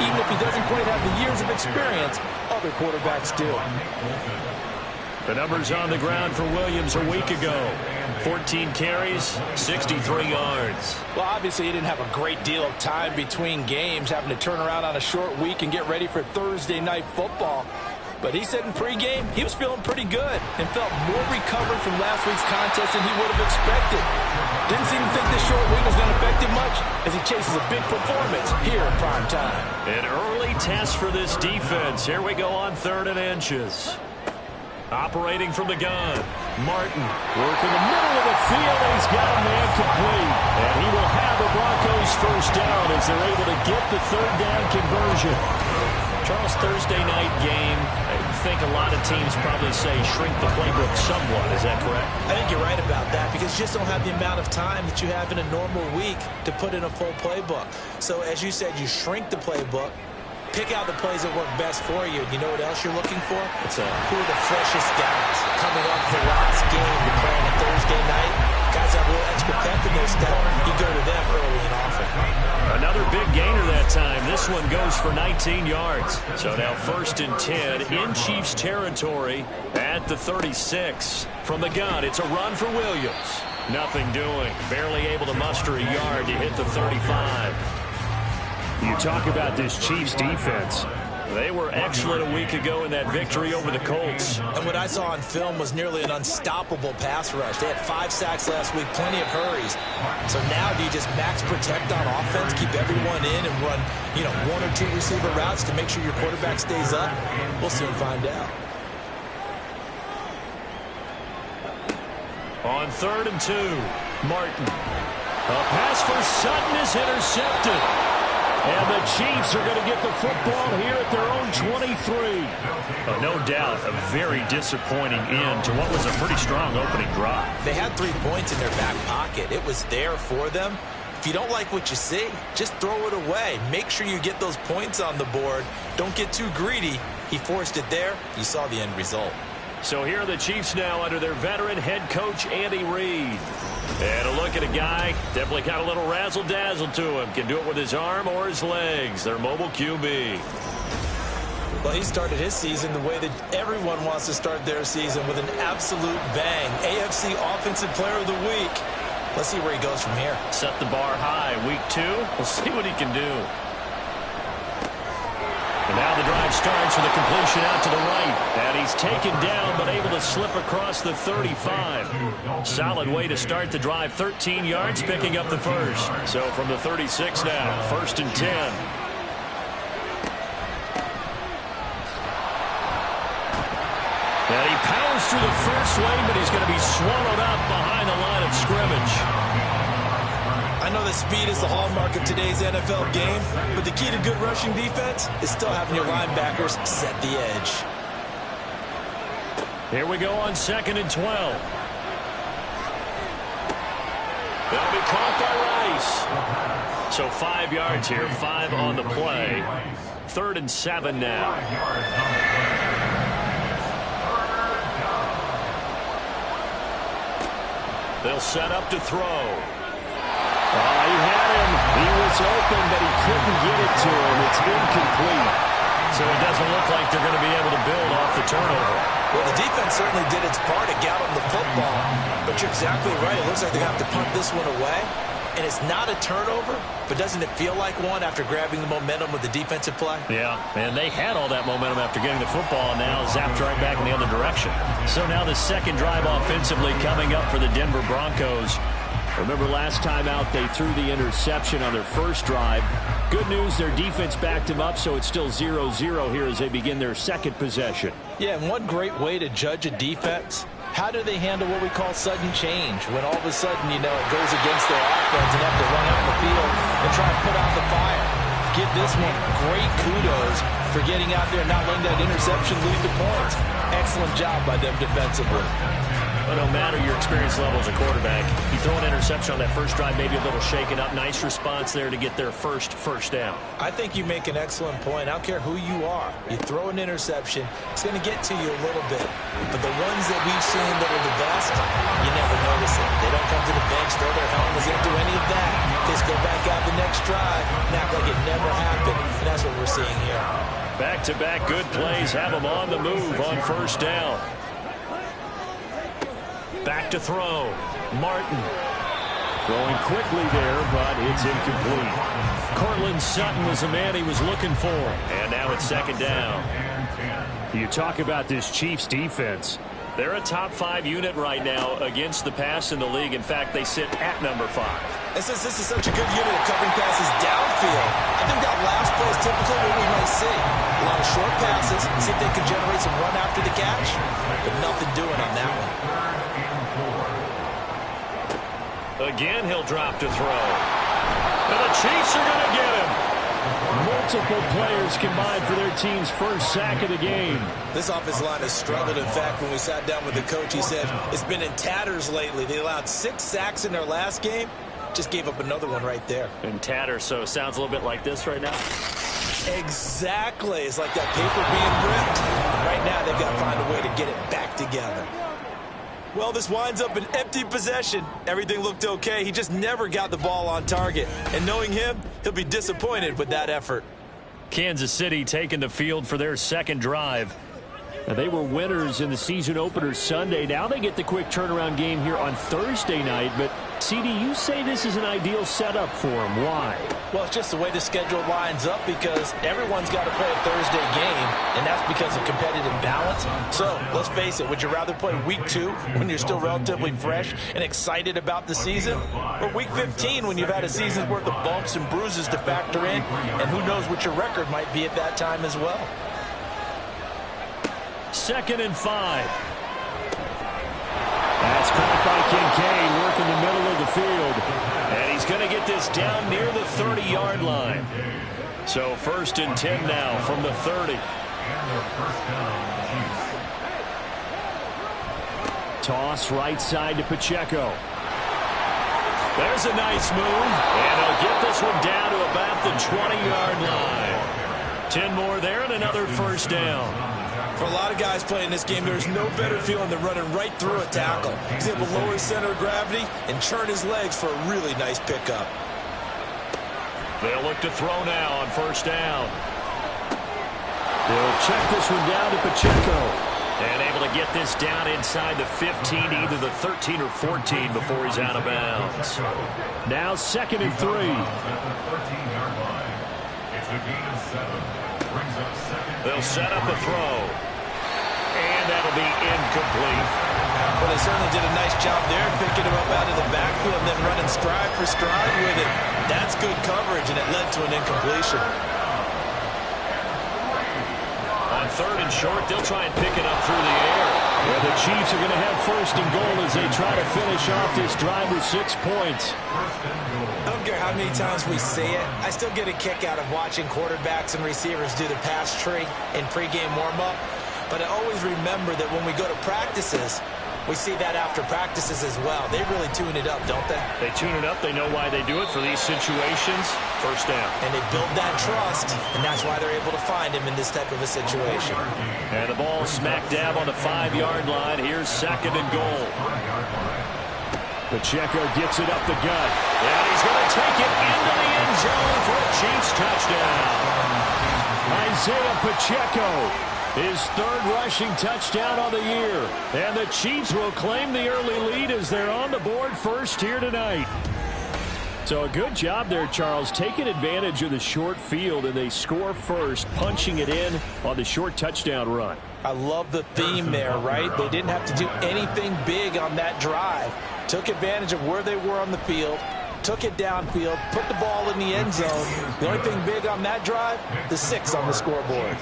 Even if he doesn't quite have the years of experience other quarterbacks do. The numbers on the ground for Williams a week ago. 14 carries, 63 yards. Well, obviously he didn't have a great deal of time between games, having to turn around on a short week and get ready for Thursday night football. But he said in pregame he was feeling pretty good and felt more recovered from last week's contest than he would have expected. Didn't seem to think this short week was going to affect him much as he chases a big performance here in prime time. An early test for this defense. Here we go on 3rd and inches. Operating from the gun, Martin working the middle of the field, and he's got a man complete. And he will have the Broncos first down as they're able to get the 3rd down conversion. Charles, Thursday night game, I think a lot of teams probably say shrink the playbook somewhat. Is that correct? I think you're right about that because you just don't have the amount of time that you have in a normal week to put in a full playbook. So as you said, you shrink the playbook. Pick out the plays that work best for you. You know what else you're looking for? Who are the freshest guys coming off the last game to play on a Thursday night? Guys have a little extra pep in their step. You go to them early and often. Another big gainer that time. This one goes for 19 yards. So now 1st and 10 in Chiefs territory at the 36. From the gun, it's a run for Williams. Nothing doing. Barely able to muster a yard to hit the 35. You talk about this Chiefs defense. They were excellent a week ago in that victory over the Colts. And what I saw on film was nearly an unstoppable pass rush. They had 5 sacks last week, plenty of hurries. So now do you just max protect on offense, keep everyone in, and run, 1 or 2 receiver routes to make sure your quarterback stays up? We'll soon find out. On 3rd and 2, Martin. A pass for Sutton is intercepted. And the Chiefs are going to get the football here at their own 23. No doubt a very disappointing end to what was a pretty strong opening drive. They had 3 points in their back pocket. It was there for them. If you don't like what you see, just throw it away. Make sure you get those points on the board. Don't get too greedy. He forced it there. You saw the end result. So here are the Chiefs now under their veteran head coach, Andy Reid. And a look at a guy, definitely got a little razzle-dazzle to him. Can do it with his arm or his legs. Their mobile QB. Well, he started his season the way that everyone wants to start their season, with an absolute bang. AFC Offensive Player of the Week. Let's see where he goes from here. Set the bar high. Week 2, we'll see what he can do. And now the drive starts with a completion out to the right. And he's taken down but able to slip across the 35. Solid way to start the drive. 13 yards, picking up the first. So from the 36 now, 1st and 10. And he powers through the first wave, but he's going to be swallowed up behind the line of scrimmage. I know that speed is the hallmark of today's NFL game, but the key to good rushing defense is still having your linebackers set the edge. Here we go on 2nd and 12. They'll be caught by Rice. So 5 yards here, 5 on the play. 3rd and 7 now. They'll set up to throw. He had him. He was open, but he couldn't get it to him. It's incomplete. So it doesn't look like they're going to be able to build off the turnover. Well, the defense certainly did its part to get on the football, but you're exactly right. It looks like they're going to have to punt this one away, and it's not a turnover, but doesn't it feel like one after grabbing the momentum with the defensive play? Yeah, and they had all that momentum after getting the football, and now zapped right back in the other direction. So now the second drive offensively coming up for the Denver Broncos. Remember last time out, they threw the interception on their first drive. Good news, their defense backed him up, so it's still 0-0 here as they begin their second possession. Yeah, and one great way to judge a defense, how do they handle what we call sudden change? When all of a sudden, you know, it goes against their offense and have to run out the field and try to put out the fire. Give this one great kudos for getting out there and not letting that interception lead to points. Excellent job by them defensively. But no matter your experience level as a quarterback, you throw an interception on that first drive, maybe a little shaken up. Nice response there to get their first down. I think you make an excellent point. I don't care who you are. You throw an interception, it's going to get to you a little bit. But the ones that we've seen that are the best, you never notice it. They don't come to the bench, throw their helmets, they don't do any of that. They just go back out the next drive and act like it never happened. And that's what we're seeing here. Back-to-back good plays have them on the move on first down. Back to throw. Martin. Throwing quickly there, but it's incomplete. Cortland Sutton was the man he was looking for. And now it's 2nd down. You talk about this Chiefs defense. They're a top 5 unit right now against the pass in the league. In fact, they sit at number 5. And since this is such a good unit of covering passes downfield, I think that last play is typically what we might see. A lot of short passes, see if they can generate some run after the catch, but nothing doing on that one. Again, he'll drop to throw. And the Chiefs are going to get him. Multiple players combined for their team's first sack of the game. This offensive line has struggled. In fact, when we sat down with the coach, he said it's been in tatters lately. They allowed 6 sacks in their last game. Just gave up another one right there. In tatters, so it sounds a little bit like this right now. Exactly. It's like that paper being ripped. And right now, they've got to find a way to get it back together. Well, this winds up an empty possession. Everything looked okay. He just never got the ball on target. And knowing him, he'll be disappointed with that effort. Kansas City taking the field for their second drive. Now, they were winners in the season opener Sunday. Now they get the quick turnaround game here on Thursday night. But, CD, you say this is an ideal setup for them. Why? Well, it's just the way the schedule lines up because everyone's got to play a Thursday game, and that's because of competitive balance. So, let's face it, would you rather play week 2 when you're still relatively fresh and excited about the season, or week 15 when you've had a season's worth of bumps and bruises to factor in, and who knows what your record might be at that time as well? 2nd and 5. That's caught by Kincaid, working the middle of the field. And he's going to get this down near the 30-yard line. So 1st and 10 now from the 30. Toss right side to Pacheco. There's a nice move. And he'll get this one down to about the 20-yard line. 10 more there and another first down. For a lot of guys playing this game, there's no better feeling than running right through a tackle. He's able to lower his center of gravity and churn his legs for a really nice pickup. They'll look to throw now on first down. They'll check this one down to Pacheco. And able to get this down inside the 15, either the 13 or 14 before he's out of bounds. Now 2nd and 3. They'll set up a throw. And that'll be incomplete. Well, they certainly did a nice job there, picking him up out of the backfield and then running stride for stride with it. That's good coverage, and it led to an incompletion. On third and short. They'll try and pick it up through the air. And the Chiefs are going to have first and goal as they try to finish off this drive with 6 points. I don't care how many times we see it. I still get a kick out of watching quarterbacks and receivers do the pass tree in pregame warm-up. But I always remember that when we go to practices, we see that after practices as well. They really tune it up, don't they? They tune it up. They know why they do it for these situations. First down. And they build that trust, and that's why they're able to find him in this type of a situation. And the ball smack dab on the 5-yard line. Here's second and goal. Pacheco gets it up the gut. And he's going to take it into the end zone for a Chiefs touchdown. Isaiah Pacheco, his third rushing touchdown on the year. And the Chiefs will claim the early lead as they're on the board first here tonight. So a good job there, Charles, taking advantage of the short field, and they score first, punching it in on the short touchdown run. I love the theme there, right? They didn't have to do anything big on that drive. Took advantage of where they were on the field, took it downfield, put the ball in the end zone. The only thing big on that drive, the 6 on the scoreboard.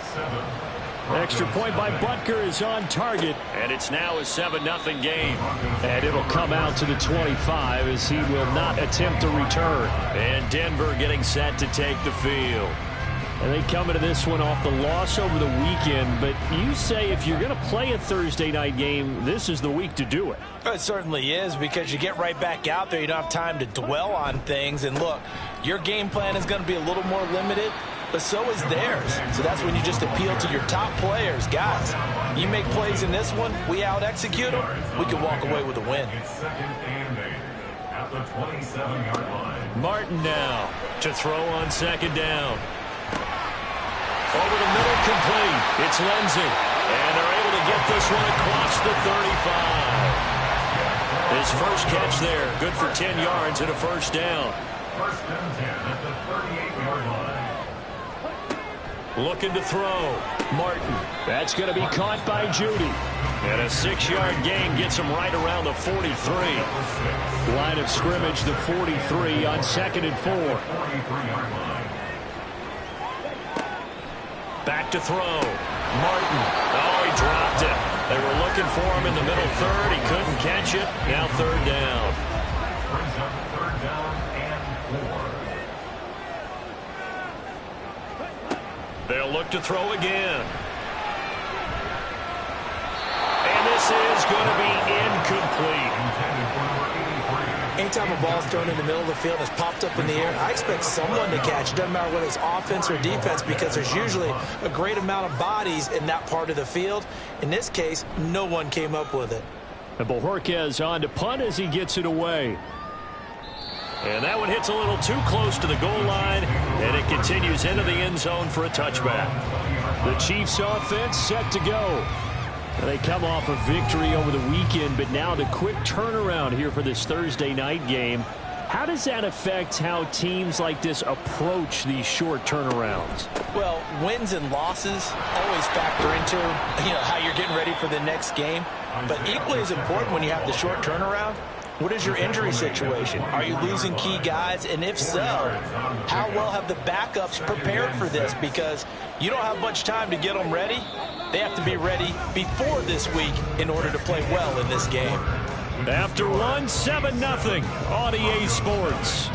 Extra point by Butker is on target. And it's now a 7-0 game. And it'll come out to the 25 as he will not attempt to return. And Denver getting set to take the field. And they come into this one off the loss over the weekend. But you say if you're going to play a Thursday night game, this is the week to do it. It certainly is, because you get right back out there. You don't have time to dwell on things. And look, your game plan is going to be a little more limited, but so is theirs. So that's when you just appeal to your top players. Guys, you make plays in this one, we out-execute them, we can walk away with a win. Martin now to throw on second down. Over the middle, complete. It's Lindsey. And they're able to get this one across the 35. His first catch there, good for 10 yards and a first down. First and 10 at the 38-yard line. Looking to throw. Martin. That's going to be caught by Judy. And a 6-yard gain gets him right around the 43. Line of scrimmage, the 43 on second and 4. Back to throw. Martin. Oh, he dropped it. They were looking for him in the middle third. He couldn't catch it. Now third down. Brings up third down and 4. They'll look to throw again. And this is going to be incomplete. Anytime a ball's thrown in the middle of the field and it's popped up in the air, I expect someone to catch. It doesn't matter whether it's offense or defense, because there's usually a great amount of bodies in that part of the field. In this case, no one came up with it. And Bojorquez on to punt as he gets it away. And that one hits a little too close to the goal line, and it continues into the end zone for a touchback. The Chiefs offense set to go. They come off a victory over the weekend, but now the quick turnaround here for this Thursday night game. How does that affect how teams like this approach these short turnarounds? Well, wins and losses always factor into how you're getting ready for the next game. But equally as important when you have the short turnaround, what is your injury situation? Are you losing key guys? And if so, how well have the backups prepared for this? Because you don't have much time to get them ready. They have to be ready before this week in order to play well in this game. After 7-0 on EA Sports.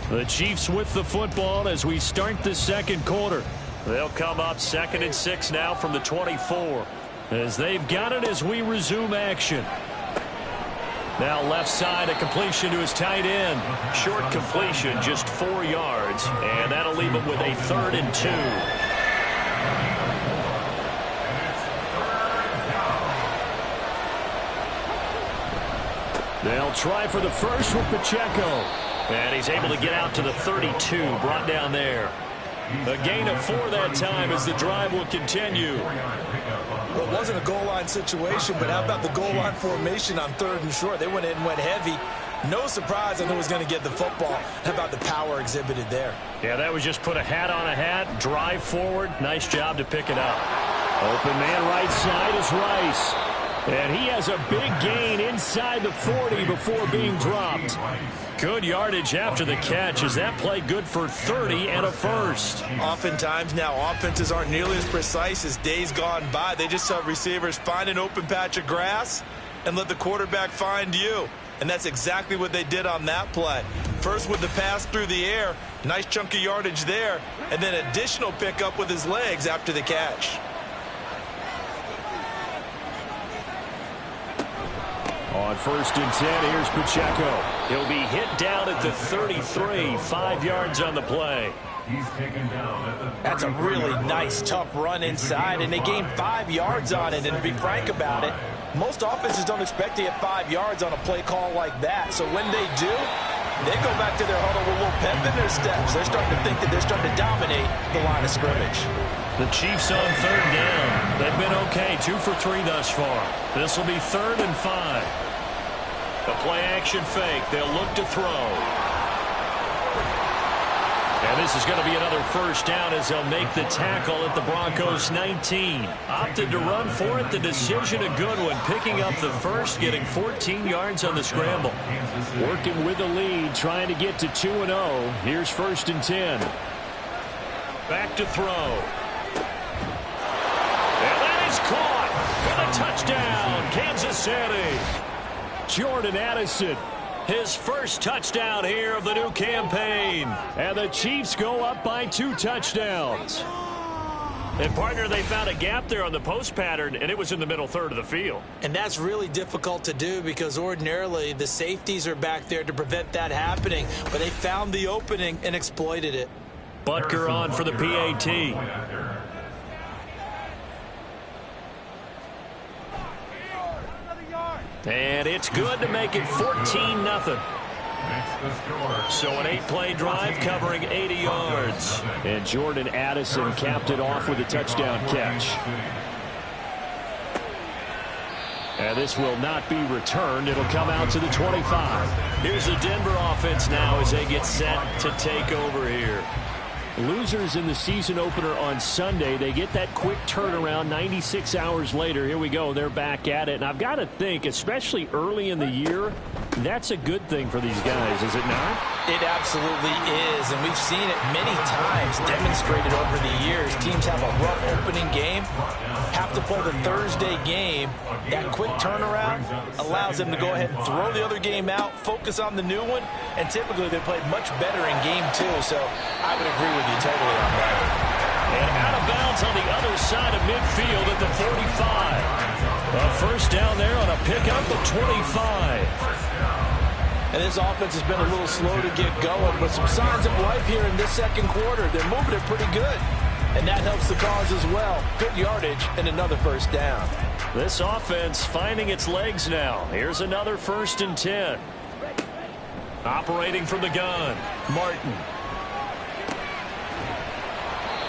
The Chiefs with the football as we start the second quarter. They'll come up 2nd and 6 now from the 24. As they've got it as we resume action. Now left side, a completion to his tight end. Short completion, just 4 yards, and that'll leave him with a 3rd and 2. They'll try for the first with Pacheco. And he's able to get out to the 32, brought down there. A gain of 4 that time as the drive will continue. Well, it wasn't a goal line situation, but how about the goal line formation on 3rd and short? They went in and went heavy. No surprise on who was going to get the football. How about the power exhibited there? Yeah, that was just put a hat on a hat, drive forward. Nice job to pick it up. Open man right side is Rice. And he has a big gain inside the 40 before being dropped. Good yardage after the catch. Is that play good for 30 and a first? Oftentimes now, offenses aren't nearly as precise as days gone by. They just saw receivers find an open patch of grass and let the quarterback find you. And that's exactly what they did on that play. First with the pass through the air, nice chunk of yardage there, and then additional pickup with his legs after the catch. On 1st and 10, here's Pacheco. He'll be hit down at the 33, 5 yards on the play. He's taken down at the That's a really nice, tough run inside, and they gained 5 yards on it. And to be frank about it, most offenses don't expect to get 5 yards on a play call like that. So when they do, they go back to their huddle with a little pep in their steps. They're starting to think that they're starting to dominate the line of scrimmage. The Chiefs on 3rd down. They've been okay, 2 for 3 thus far. This will be 3rd and 5. The play-action fake. They'll look to throw. And this is going to be another first down as they'll make the tackle at the Broncos 19. Opted to run for it. The decision a good one. Picking up the first, getting 14 yards on the scramble. Working with the lead, trying to get to 2-0. Here's 1st and 10. Back to throw. And that is caught for the touchdown, Kansas City. Jordan Addison. His first touchdown here of the new campaign. And the Chiefs go up by 2 touchdowns. And, partner, they found a gap there on the post pattern, and it was in the middle third of the field. And that's really difficult to do because ordinarily the safeties are back there to prevent that happening. But they found the opening and exploited it. Butker on for the PAT. And it's good to make it 14-0. So an 8-play drive covering 80 yards. And Jordan Addison capped it off with a touchdown catch. And this will not be returned. It'll come out to the 25. Here's the Denver offense now as they get set to take over here. Losers in the season opener on Sunday. They get that quick turnaround 96 hours later. Here we go. They're back at it. And I've got to think, especially early in the year, that's a good thing for these guys, is it not? It absolutely is. And we've seen it many times demonstrated over the years. Teams have a rough opening game, have to play the Thursday game. That quick turnaround allows them to go ahead and throw the other game out, focus on the new one, and typically they play much better in game 2. So I would agree with you totally on that. And out of bounds on the other side of midfield at the 45. A first down there on a pickup of 25. And this offense has been a little slow to get going, but some signs of life here in this second quarter. They're moving it pretty good, and that helps the cause as well. Good yardage and another first down. This offense finding its legs now. Here's another 1st and 10. Operating from the gun, Martin.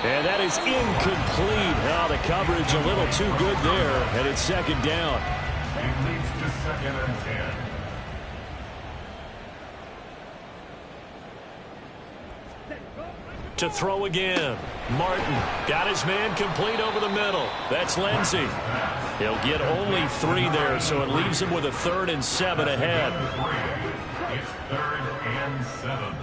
And that is incomplete. Oh, the coverage a little too good there, and it's 2nd down. It leads to 2nd and 10. To throw again. Martin got his man complete over the middle. That's Lindsey. He'll get only 3 there, so it leaves him with a 3rd and 7 ahead. It's 3rd and 7.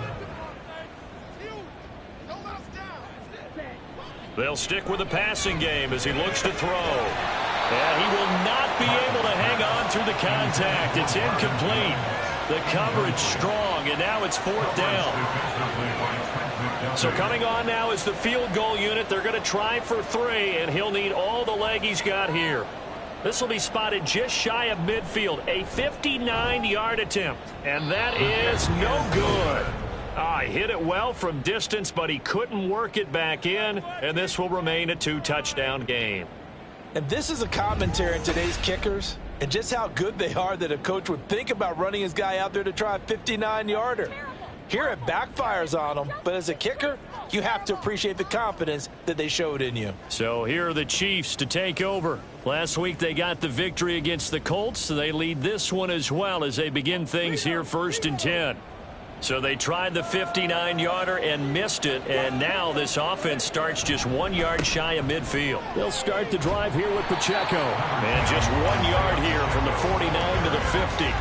They'll stick with the passing game as he looks to throw. And he will not be able to hang on through the contact. It's incomplete. The coverage strong, and now it's 4th down. So coming on now is the field goal unit. They're going to try for 3, and he'll need all the leg he's got here. This will be spotted just shy of midfield. A 59-yard attempt, and that is no good. He hit it well from distance, but he couldn't work it back in, and this will remain a 2-touchdown game. And this is a commentary on today's kickers and just how good they are that a coach would think about running his guy out there to try a 59-yarder. Here it backfires on him, but as a kicker, you have to appreciate the confidence that they showed in you. So here are the Chiefs to take over. Last week they got the victory against the Colts, so they lead this one as well as they begin things here 1st and 10. So they tried the 59-yarder and missed it, and now this offense starts just 1 yard shy of midfield. They'll start the drive here with Pacheco. And just 1 yard here from the 49 to the 50.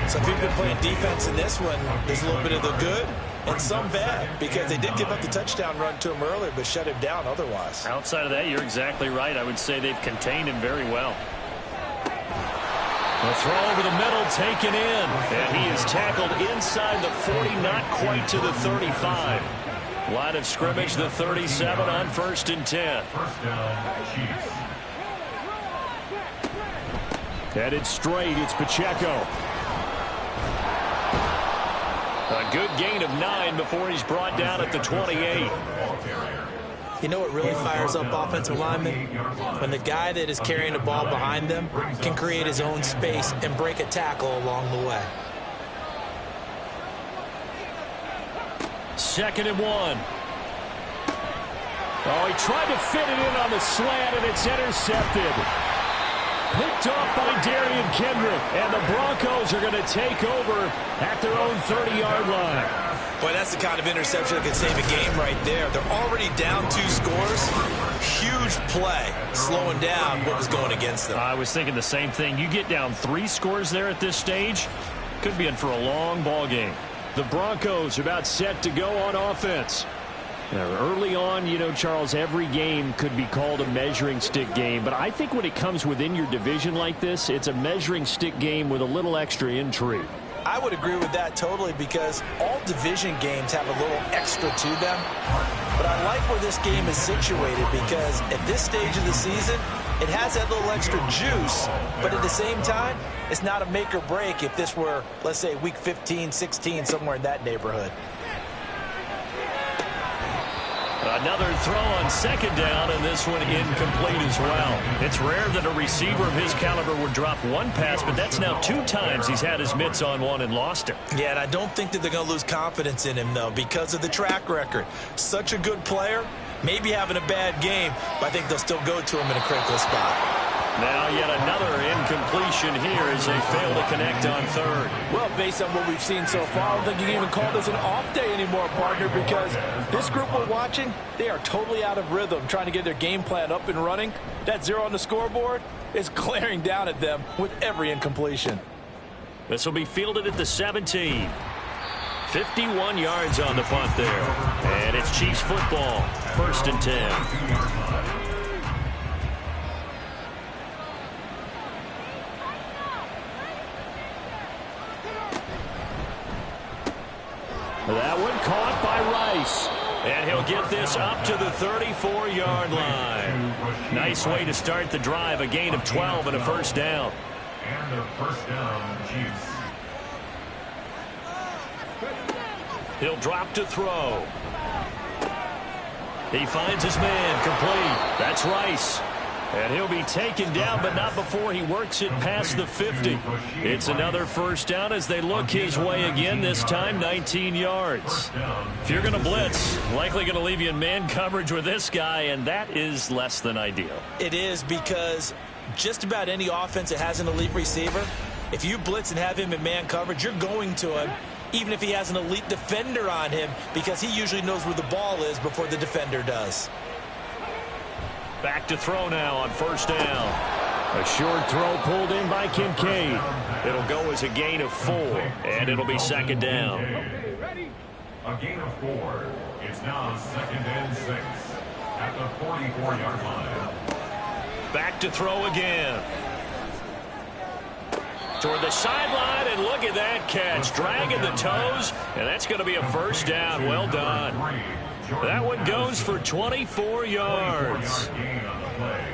So if you've been playing defense in this one, there's a little bit of the good and some bad, because they did give up the touchdown run to him earlier, but shut him down otherwise. Outside of that, you're exactly right. I would say they've contained him very well. The throw over the middle, taken in. And he is tackled inside the 40, not quite to the 35. Line of scrimmage, the 37 on 1st and 10. First down, Chiefs. Headed straight, it's Pacheco. A good gain of 9 before he's brought down at the 28. You know what really fires up offensive linemen? When the guy that is carrying the ball behind them can create his own space and break a tackle along the way. 2nd and 1. Oh, he tried to fit it in on the slant, and it's intercepted. Picked off by Darian Kendrick, and the Broncos are going to take over at their own 30-yard line. Boy, that's the kind of interception that could save a game right there. They're already down 2 scores. Huge play, slowing down what was going against them. I was thinking the same thing. You get down 3 scores there at this stage, could be in for a long ball game. The Broncos are about set to go on offense. Now, early on, you know, Charles, every game could be called a measuring stick game, but I think when it comes within your division like this, it's a measuring stick game with a little extra intrigue. I would agree with that totally, because all division games have a little extra to them. But I like where this game is situated, because at this stage of the season, it has that little extra juice, but at the same time, it's not a make or break if this were, let's say, week 15, 16, somewhere in that neighborhood. Another throw on 2nd down, and this one incomplete as well. It's rare that a receiver of his caliber would drop 1 pass, but that's now 2 times he's had his mitts on one and lost it. Yeah, and I don't think that they're going to lose confidence in him, though, because of the track record. Such a good player, maybe having a bad game, but I think they'll still go to him in a critical spot. Now yet another incompletion here as they fail to connect on 3rd. Well, based on what we've seen so far, I don't think you can even call this an off day anymore, partner, because this group we're watching, they are totally out of rhythm, trying to get their game plan up and running. That 0 on the scoreboard is glaring down at them with every incompletion. This will be fielded at the 17. 51 yards on the punt there. And it's Chiefs football, 1st and 10. That one caught by Rice. And he'll get this up to the 34-yard line. Nice way to start the drive, a gain of 12 and a 1st down. And a 1st down, Chiefs. He'll drop to throw. He finds his man, complete. That's Rice. And he'll be taken down, but not before he works it past the 50. It's another 1st down as they look his way again, this time 19 yards. If you're going to blitz, likely going to leave you in man coverage with this guy, and that is less than ideal. It is, because just about any offense that has an elite receiver, if you blitz and have him in man coverage, you're going to him, even if he has an elite defender on him, because he usually knows where the ball is before the defender does. Back to throw now on 1st down. A short throw pulled in by Kincaid. It'll go as a gain of 4, and it'll be 2nd down. A gain of 4. It's now 2nd and 6 at the 44-yard line. Back to throw again. Toward the sideline, and look at that catch. Dragging the toes, and that's going to be a 1st down. Well done. That one goes for 24 yards.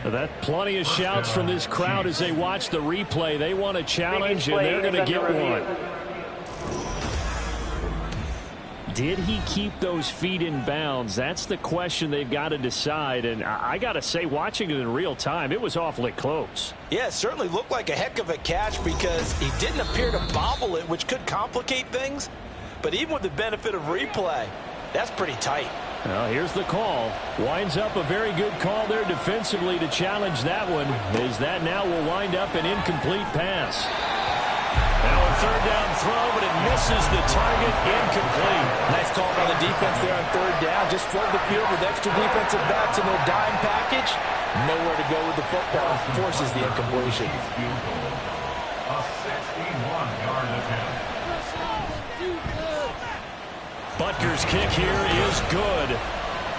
That plenty of shouts from this crowd as they watch the replay. They want a challenge, and they're going to get one. Did he keep those feet in bounds? That's the question they've got to decide. And I got to say, watching it in real time, it was awfully close. Yeah, it certainly looked like a heck of a catch, because he didn't appear to bobble it, which could complicate things. But even with the benefit of replay, that's pretty tight. Well, here's the call. Winds up a very good call there defensively to challenge that one, as that now will wind up an incomplete pass. Now a third down throw, but it misses the target, incomplete. Nice call by the defense there on third down. Just flood the field with extra defensive backs in their dime package. Nowhere to go with the football. Forces the incompletion. A 61-yard attempt. Butker's kick here is good.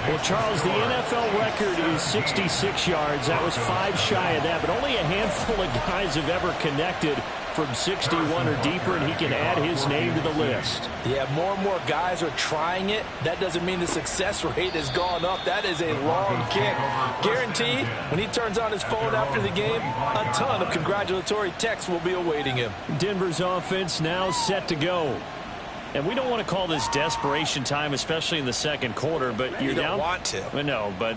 Well, Charles, the NFL record is 66 yards. That was 5 shy of that, but only a handful of guys have ever connected from 61 or deeper, and he can add his name to the list. Yeah, more and more guys are trying it. That doesn't mean the success rate has gone up. That is a long kick. Guaranteed, when he turns on his phone after the game, a ton of congratulatory texts will be awaiting him. Denver's offense now set to go. And we don't want to call this desperation time, especially in the second quarter, but you're You don't down. want to. No, but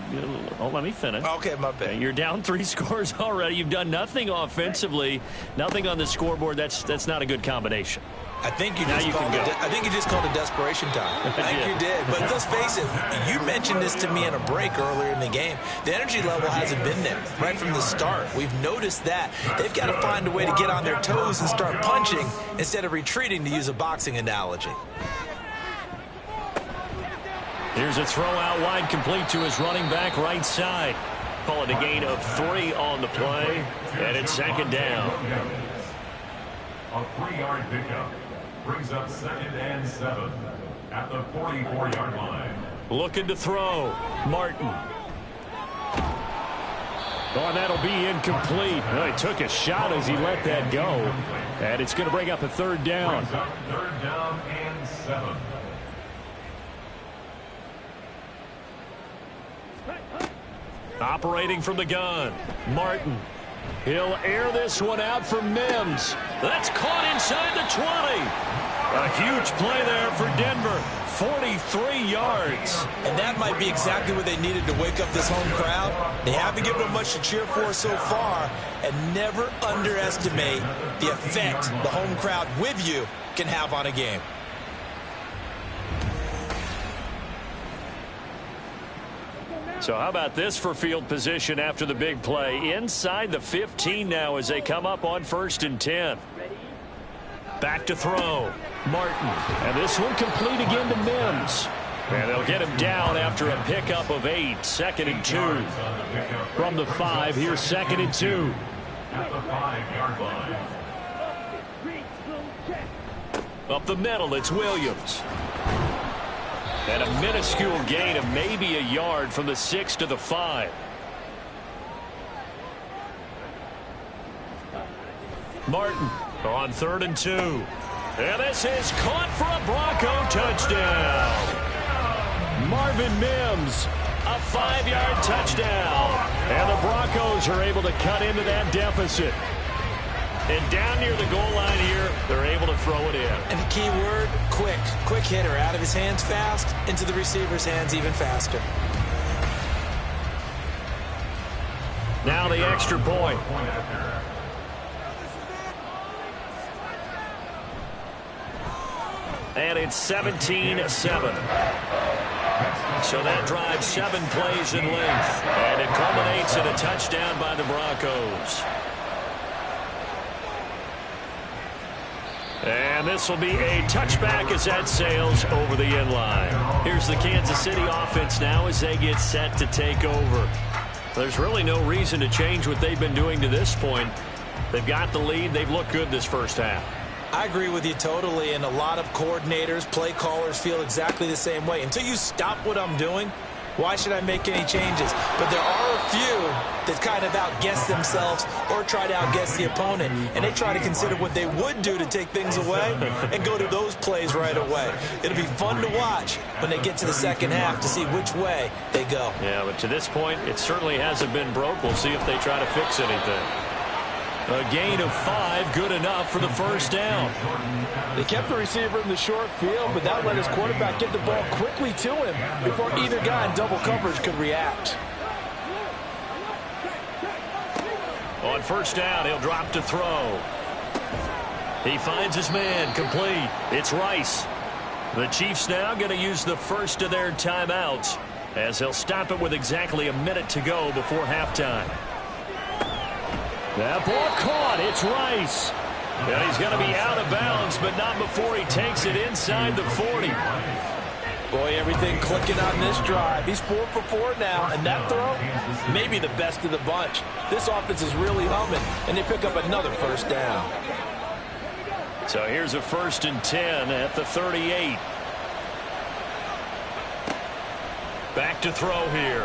let me finish. Okay, my bad. You're down 3 scores already. You've done nothing offensively, nothing on the scoreboard. That's not a good combination. I think you Now just you called can it. go. I think you just called it desperation time. I think you did. But let's face it, you mentioned this to me in a break earlier in the game. The energy level hasn't been there right from the start. We've noticed that. They've got to find a way to get on their toes and start punching instead of retreating, to use a boxing analogy. Here's a throw out wide, complete to his running back right side. Call it a gain of 3 on the play, and it's second down. A 3-yard pickup brings up 2nd and 7 at the 44-yard line. Looking to throw. Martin. Oh, and that'll be incomplete. Well, he took a shot as he let that go. And it's going to bring up a third down. Brings up 3rd down and 7. Operating from the gun. Martin. He'll air this one out for Mims. That's caught inside the 20. A huge play there for Denver. 43 yards. And that might be exactly what they needed to wake up this home crowd. They haven't given them much to cheer for so far. And never underestimate the effect the home crowd with you can have on a game. So how about this for field position after the big play? Inside the 15 now as they come up on 1st and 10. Back to throw. Martin. And this one complete again to Mims. And they'll get him down after a pickup of 8. 2nd and 2. From the 5, here's 2nd and 2. At the 5-yard line. Up the middle, it's Williams. And a minuscule gain of maybe a yard from the 6 to the 5. Martin on 3rd and 2. And this is caught for a Bronco touchdown. Marvin Mims, a 5-yard touchdown. And the Broncos are able to cut into that deficit. And down near the goal line here, they're able to throw it in. And the key word, quick. Quick hitter. Out of his hands fast, into the receiver's hands even faster. Now the extra point. And it's 17-7. So that drives 7 plays in length. And it culminates in a touchdown by the Broncos. And this will be a touchback as that sails over the end line. Here's the Kansas City offense now as they get set to take over. There's really no reason to change what they've been doing to this point. They've got the lead. They've looked good this first half. I agree with you totally, and a lot of coordinators, play callers feel exactly the same way. Until you stop what I'm doing, why should I make any changes? But there are a few that kind of outguess themselves or try to outguess the opponent, and they try to consider what they would do to take things away and go to those plays right away. It'll be fun to watch when they get to the second half to see which way they go. Yeah, but to this point, it certainly hasn't been broke. We'll see if they try to fix anything. A gain of 5, good enough for the first down. They kept the receiver in the short field, but that let his quarterback get the ball quickly to him before either guy in double coverage could react. On first down, he'll drop to throw. He finds his man, complete. It's Rice. The Chiefs now going to use the first of their timeouts as he'll stop it with exactly a minute to go before halftime. That ball caught. It's Rice. And he's going to be out of bounds, but not before he takes it inside the 40. Boy, everything clicking on this drive. He's 4 for 4 now, and that throw, maybe the best of the bunch. This offense is really humming, and they pick up another first down. So here's a 1st and 10 at the 38. Back to throw here.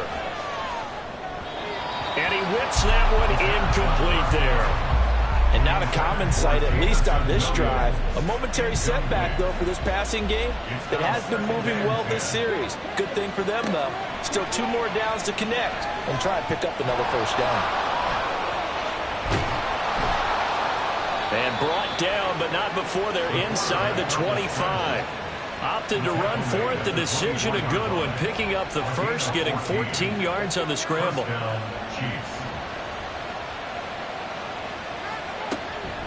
And he whips that one incomplete there. And not a common sight, at least on this drive. A momentary setback, though, for this passing game that has been moving well this series. Good thing for them, though. Still 2 more downs to connect and try and pick up another first down. And brought down, but not before they're inside the 25. Opted to run for it. The decision a good one. Picking up the first, getting 14 yards on the scramble.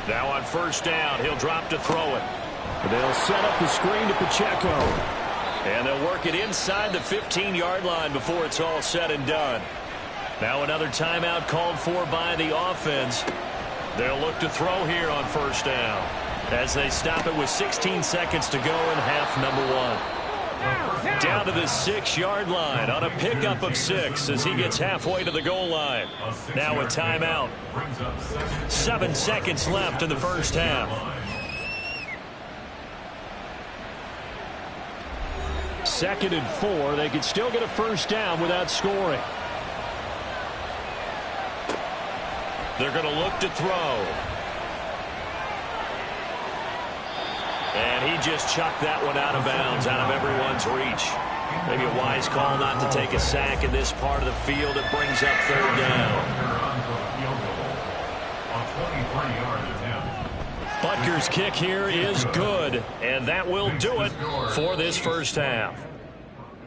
Now on 1st down, he'll drop to throw it. They'll set up the screen to Pacheco. And they'll work it inside the 15-yard line before it's all said and done. Now another timeout called for by the offense. They'll look to throw here on 1st down as they stop it with 16 seconds to go in half number 1. Down to the 6-yard line on a pickup of 6 as he gets halfway to the goal line. Now a timeout. 7 seconds left in the first half. Second and 4. They could still get a first down without scoring. They're going to look to throw. And he just chucked that one out of bounds, out of everyone's reach. Maybe a wise call not to take a sack in this part of the field. It brings up 3rd down. Butker's kick here is good, and that will do it for this first half.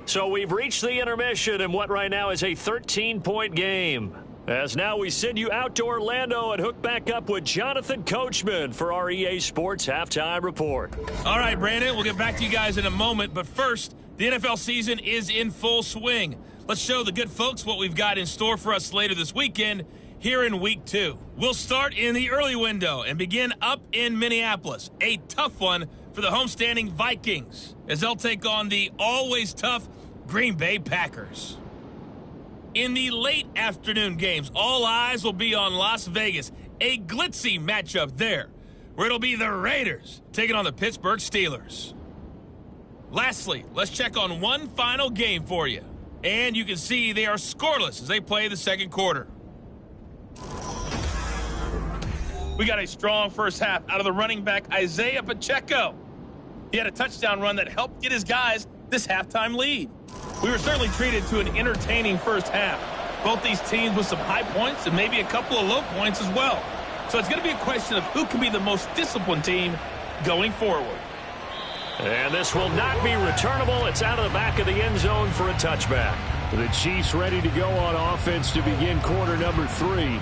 So we've reached the intermission in what right now is a 13-point game. As now we send you out to Orlando and hook back up with Jonathan Coachman for our EA Sports Halftime Report. All right, Brandon, we'll get back to you guys in a moment. But first, the NFL season is in full swing. Let's show the good folks what we've got in store for us later this weekend here in Week 2. We'll start in the early window and begin up in Minneapolis. A tough one for the homestanding Vikings as they'll take on the always tough Green Bay Packers. In the late afternoon games, all eyes will be on Las Vegas. A glitzy matchup there, where it'll be the Raiders taking on the Pittsburgh Steelers. Lastly, let's check on one final game for you. And you can see they are scoreless as they play the second quarter. We got a strong first half out of the running back, Isaiah Pacheco. He had a touchdown run that helped get his guys this halftime lead. We were certainly treated to an entertaining first half. Both these teams with some high points and maybe a couple of low points as well. So it's going to be a question of who can be the most disciplined team going forward. And this will not be returnable. It's out of the back of the end zone for a touchback. The Chiefs ready to go on offense to begin quarter number 3.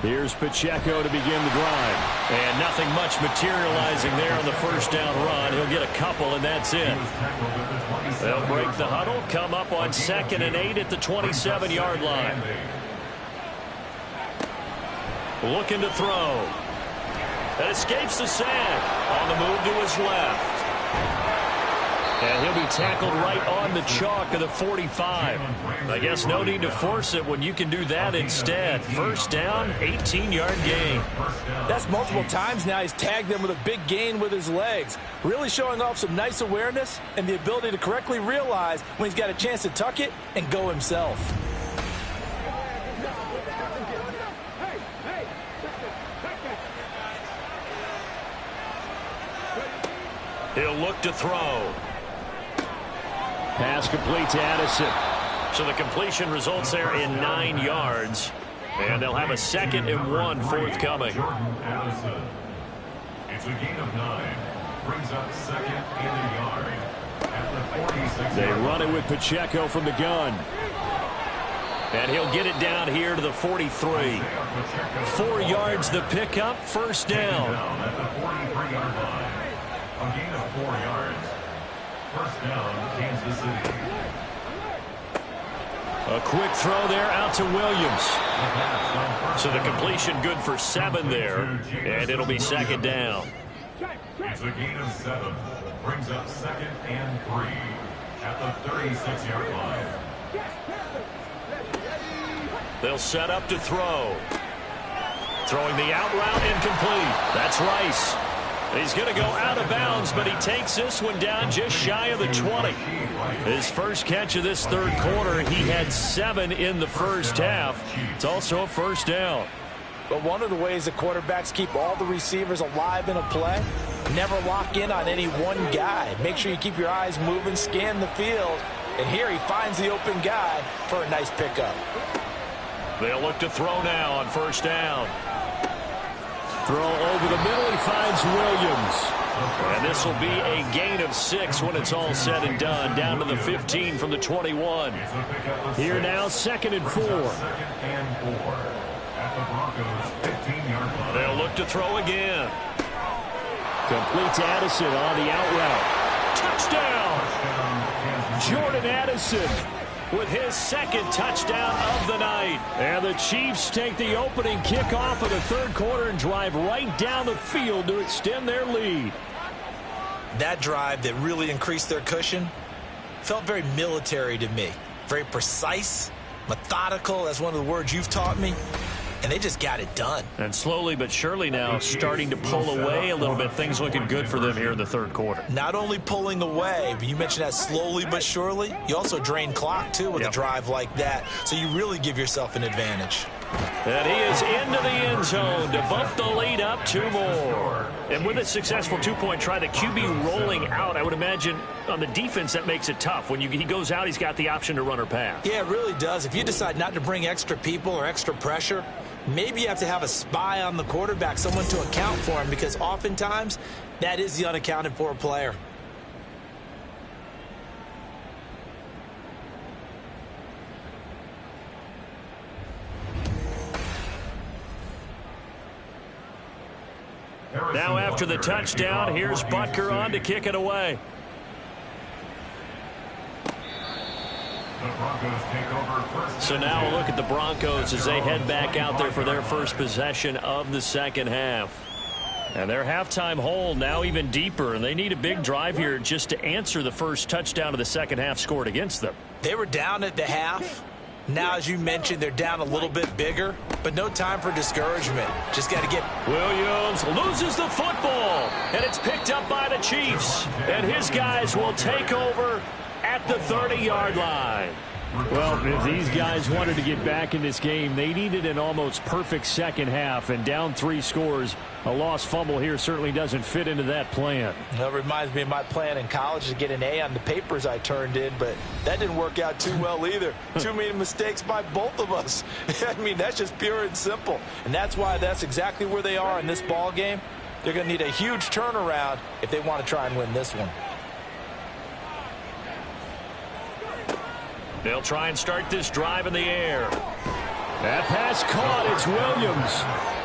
Here's Pacheco to begin the drive. And nothing much materializing there on the first down run. He'll get a couple, and that's it. They'll break the huddle, come up on 2nd and 8 at the 27-yard line. Looking to throw. That escapes the sack. On the move to his left. And he'll be tackled right on the chalk of the 45. I guess no need to force it when you can do that instead. First down, 18-yard gain. That's multiple times now he's tagged them with a big gain with his legs. Really showing off some nice awareness and the ability to correctly realize when he's got a chance to tuck it and go himself. He'll look to throw. Pass complete to Addison. So the completion results there in 9 yards. And they'll have a 2nd and 1 forthcoming. It's a gain of 9. Brings up 2nd and a yard. At the 46. They run it with Pacheco from the gun. And he'll get it down here to the 43. 4 yards the pickup, first down. At the 43-yard line. A gain of 4 yards. First down, Kansas City. A quick throw there out to Williams. So the completion good for 7 there, and it'll be second down. It's a gain of 7. Brings up 2nd and 3 at the 36-yard line. They'll set up to throw. Throwing the out route incomplete. That's Rice. He's going to go out of bounds, but he takes this one down just shy of the 20. His first catch of this third quarter, he had 7 in the first half. It's also a first down. But one of the ways that quarterbacks keep all the receivers alive in a play, never lock in on any one guy. Make sure you keep your eyes moving, scan the field, and here he finds the open guy for a nice pickup. They'll look to throw now on first down. Throw over the middle, he finds Williams. And this will be a gain of 6 when it's all said and done, down to the 15 from the 21. Here now, 2nd and 4. They'll look to throw again. Complete to Addison on the out route. Touchdown! Jordan Addison With his second touchdown of the night. And the Chiefs take the opening kickoff of the third quarter and drive right down the field to extend their lead. That drive that really increased their cushion felt very military to me. Very precise, methodical. That's one of the words you've taught me. And they just got it done. And slowly but surely now starting to pull away a little bit. Things looking good for them here in the third quarter. Not only pulling away, but you mentioned that slowly but surely. You also drain clock, too, with a drive like that. So you really give yourself an advantage. And he is into the end zone to bump the lead up 2 more. And with a successful 2-point try, the QB rolling out, I would imagine on the defense that makes it tough. When he goes out, he's got the option to run or pass. Yeah, it really does. If you decide not to bring extra people or extra pressure, maybe you have to have a spy on the quarterback, someone to account for him, because oftentimes that is the unaccounted for player. Now after the touchdown, here's Butker on to kick it away. So now a look at the Broncos as they head back out there for their first possession of the second half. And their halftime hole now even deeper, and they need a big drive here just to answer the first touchdown of the second half scored against them. They were down at the half. Now, as you mentioned, they're down a little bit bigger, but no time for discouragement. Just got to get... Williams loses the football, and it's picked up by the Chiefs. And his guys will take over at the 30-yard line. Well, if these guys wanted to get back in this game, they needed an almost perfect second half, and down 3 scores. A lost fumble here certainly doesn't fit into that plan. That reminds me of my plan in college to get an A on the papers I turned in, but that didn't work out too well either. Too many mistakes by both of us. I mean, that's just pure and simple. And that's why that's exactly where they are in this ball game. They're going to need a huge turnaround if they want to try and win this one. They'll try and start this drive in the air. That pass caught. It's Williams.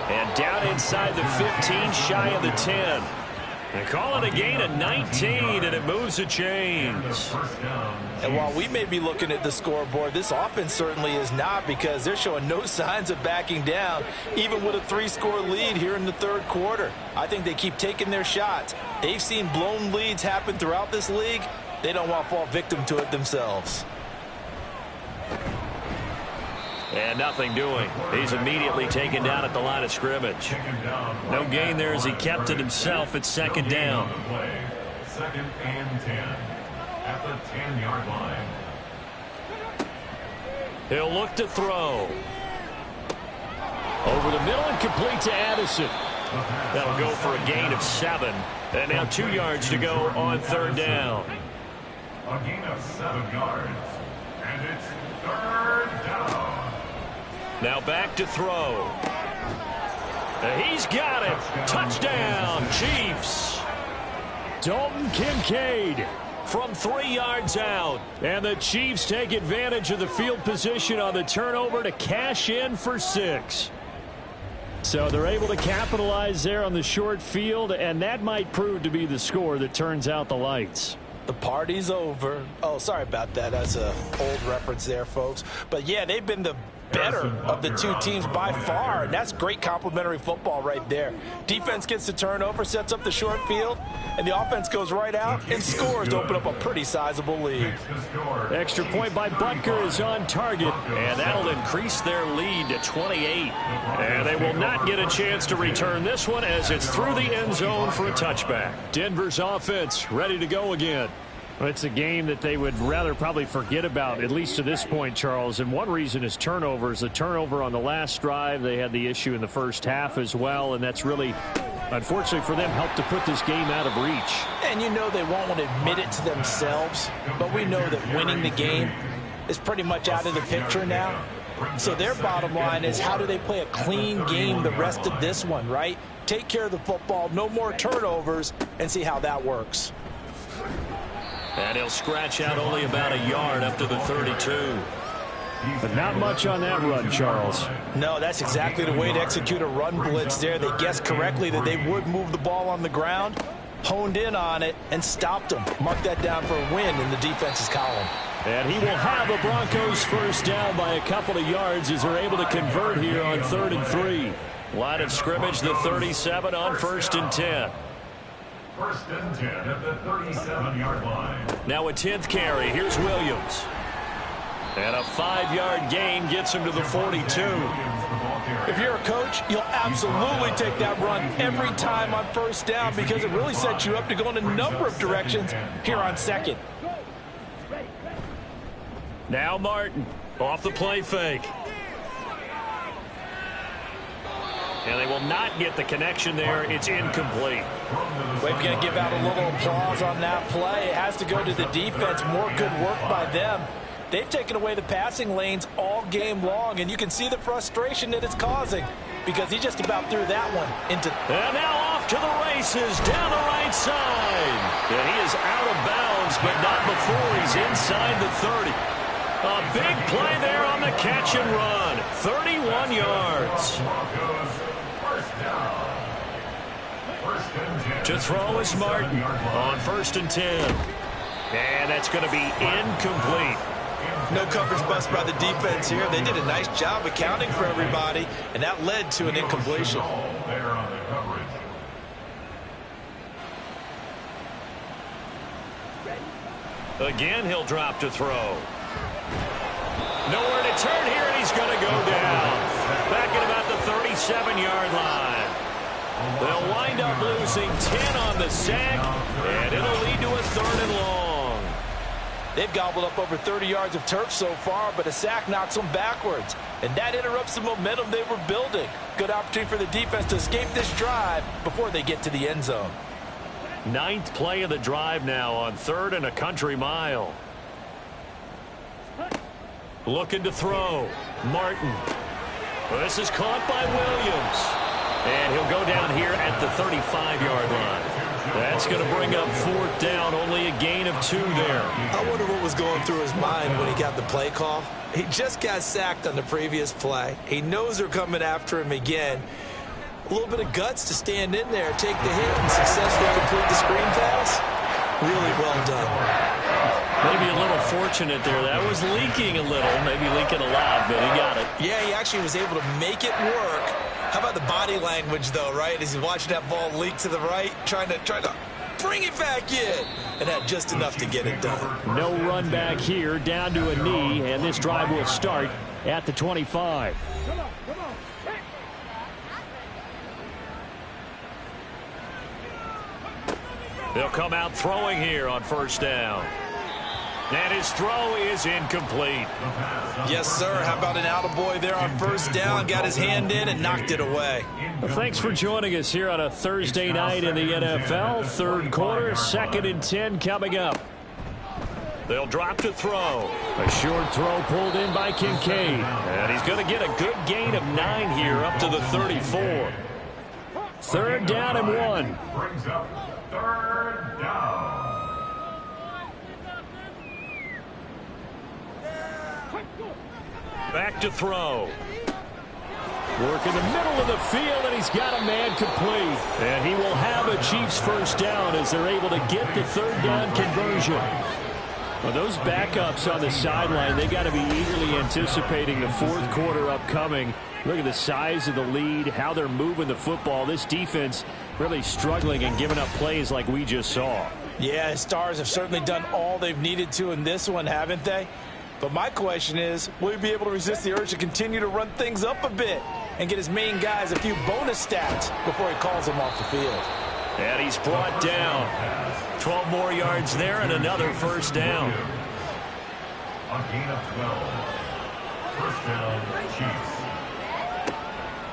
And down inside the 15, shy of the 10. And call it a gain of 19, and it moves the chains. And while we may be looking at the scoreboard, this offense certainly is not, because they're showing no signs of backing down, even with a 3-score lead here in the third quarter. I think they keep taking their shots. They've seen blown leads happen throughout this league. They don't want to fall victim to it themselves. And nothing doing. He's immediately taken down at the line of scrimmage. No gain there as he kept it himself at second down. 2nd and 10 at the 10-yard line. He'll look to throw. Over the middle and complete to Addison. That'll go for a gain of 7. And now 2 yards to go on third down. A gain of 7 yards. And it's third down. Now back to throw. He's got it. Touchdown, Chiefs. Dalton Kincaid From 3 yards out. And the Chiefs take advantage of the field position on the turnover to cash in for 6. So they're able to capitalize there on the short field, and that might prove to be the score that turns out the lights. The party's over. Oh, sorry about that. That's an old reference there, folks. But, yeah, they've been the better of the two teams by far, and that's great complementary football right there. Defense gets the turnover, sets up the short field, and the offense goes right out and scores to open up a pretty sizable lead. Extra point by Butker is on target, and that'll increase their lead to 28. And they will not get a chance to return this one as it's through the end zone for a touchback. Denver's offense ready to go again. Well, it's a game that they would rather probably forget about, at least to this point, Charles. And one reason is turnovers. A turnover on the last drive. They had the issue in the first half as well, and that's really, unfortunately for them, helped to put this game out of reach. And you know they won't want to admit it to themselves, but we know that winning the game is pretty much out of the picture now. So their bottom line is, how do they play a clean game the rest of this one, right? Take care of the football, no more turnovers, and see how that works. And he'll scratch out only about a yard up to the 32. But not much on that run, Charles. No, that's exactly the way to execute a run blitz there. They guessed correctly that they would move the ball on the ground, honed in on it, and stopped them. Mark that down for a win in the defense's column. And he will have the Broncos first down by a couple of yards as they're able to convert here on 3rd and 3. Line of scrimmage, the 37 on 1st and 10. 1st and 10 at the 37-yard line. Now a 10th carry. Here's Williams. And a 5-yard gain gets him to the 42. If you're a coach, you'll absolutely take that run every time on first down because it really sets you up to go in a number of directions here on 2nd. Now Martin off the play fake. And they will not get the connection there. It's incomplete. We're going to give out a little applause on that play. It has to go to the defense. More good work by them. They've taken away the passing lanes all game long, and you can see the frustration that it's causing because he just about threw that one into. And now off to the races down the right side. And he is out of bounds, but not before he's inside the 30. A big play there on the catch and run. 31 yards. To throw is Martin on 1st and 10. And that's going to be incomplete. No coverage bust by the defense here. They did a nice job accounting for everybody, and that led to an incompletion. Again, he'll drop to throw. Nowhere to turn here, and he's going to go down. Back at about the 37-yard line. They'll wind up losing 10 on the sack, and it'll lead to a 3rd and long. They've gobbled up over 30 yards of turf so far, but a sack knocks them backwards, and that interrupts the momentum they were building. Good opportunity for the defense to escape this drive before they get to the end zone. 9th play of the drive now on 3rd and a country mile. Looking to throw. Martin. Well, this is caught by Williams. And he'll go down here at the 35-yard line. That's going to bring up 4th down, only a gain of 2 there. I wonder what was going through his mind when he got the play call. He just got sacked on the previous play. He knows they're coming after him again. A little bit of guts to stand in there, take the hit, and successfully complete the screen pass. Really well done. Maybe a little fortunate there. That was leaking a little, maybe leaking a lot, but he got it. Yeah, he actually was able to make it work. How about the body language, though, right? As he's watching that ball leak to the right, trying to bring it back in, and had just enough to get it done. No run back here, down to a knee, and this drive will start at the 25. They'll come out throwing here on 1st down. And his throw is incomplete. Yes, sir. How about an attaboy there on 1st down? Got his hand in and knocked it away. Well, thanks for joining us here on a Thursday night in the NFL. 3rd quarter, 2nd and 10 coming up. They'll drop to throw. A short throw pulled in by Kincaid. And he's going to get a good gain of 9 here up to the 34. 3rd down and 1. Brings up 3rd down. Back to throw. Work in the middle of the field, and he's got a man complete. And he will have a Chiefs first down as they're able to get the third down conversion. Well, those backups on the sideline, they got to be eagerly anticipating the fourth quarter upcoming. Look at the size of the lead, how they're moving the football. This defense really struggling and giving up plays like we just saw. Yeah, Stars have certainly done all they've needed to in this one, haven't they? But my question is, will he be able to resist the urge to continue to run things up a bit and get his main guys a few bonus stats before he calls them off the field? And he's brought down. 12 more yards there and another first down. A gain of 12. First down, Chiefs.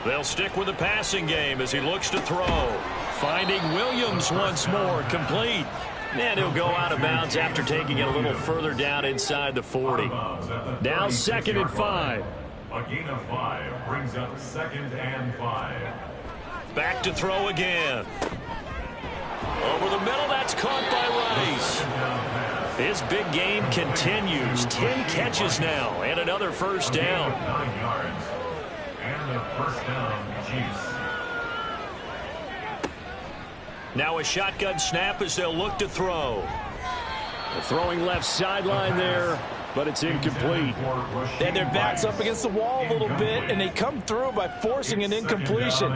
They'll stick with the passing game as he looks to throw. Finding Williams once more, complete. And he'll go out of bounds after taking it a little further down inside the 40. Now 2nd and 5. A gain of 5 brings up 2nd and 5. Back to throw again. Over the middle, that's caught by Rice. His big game continues. 10 catches now and another first down. 9 yards. And the first down, Chiefs. Now a shotgun snap as they'll look to throw. The throwing left sideline there, but it's incomplete. They had their backs up against the wall a little bit, and they come through by forcing an incompletion.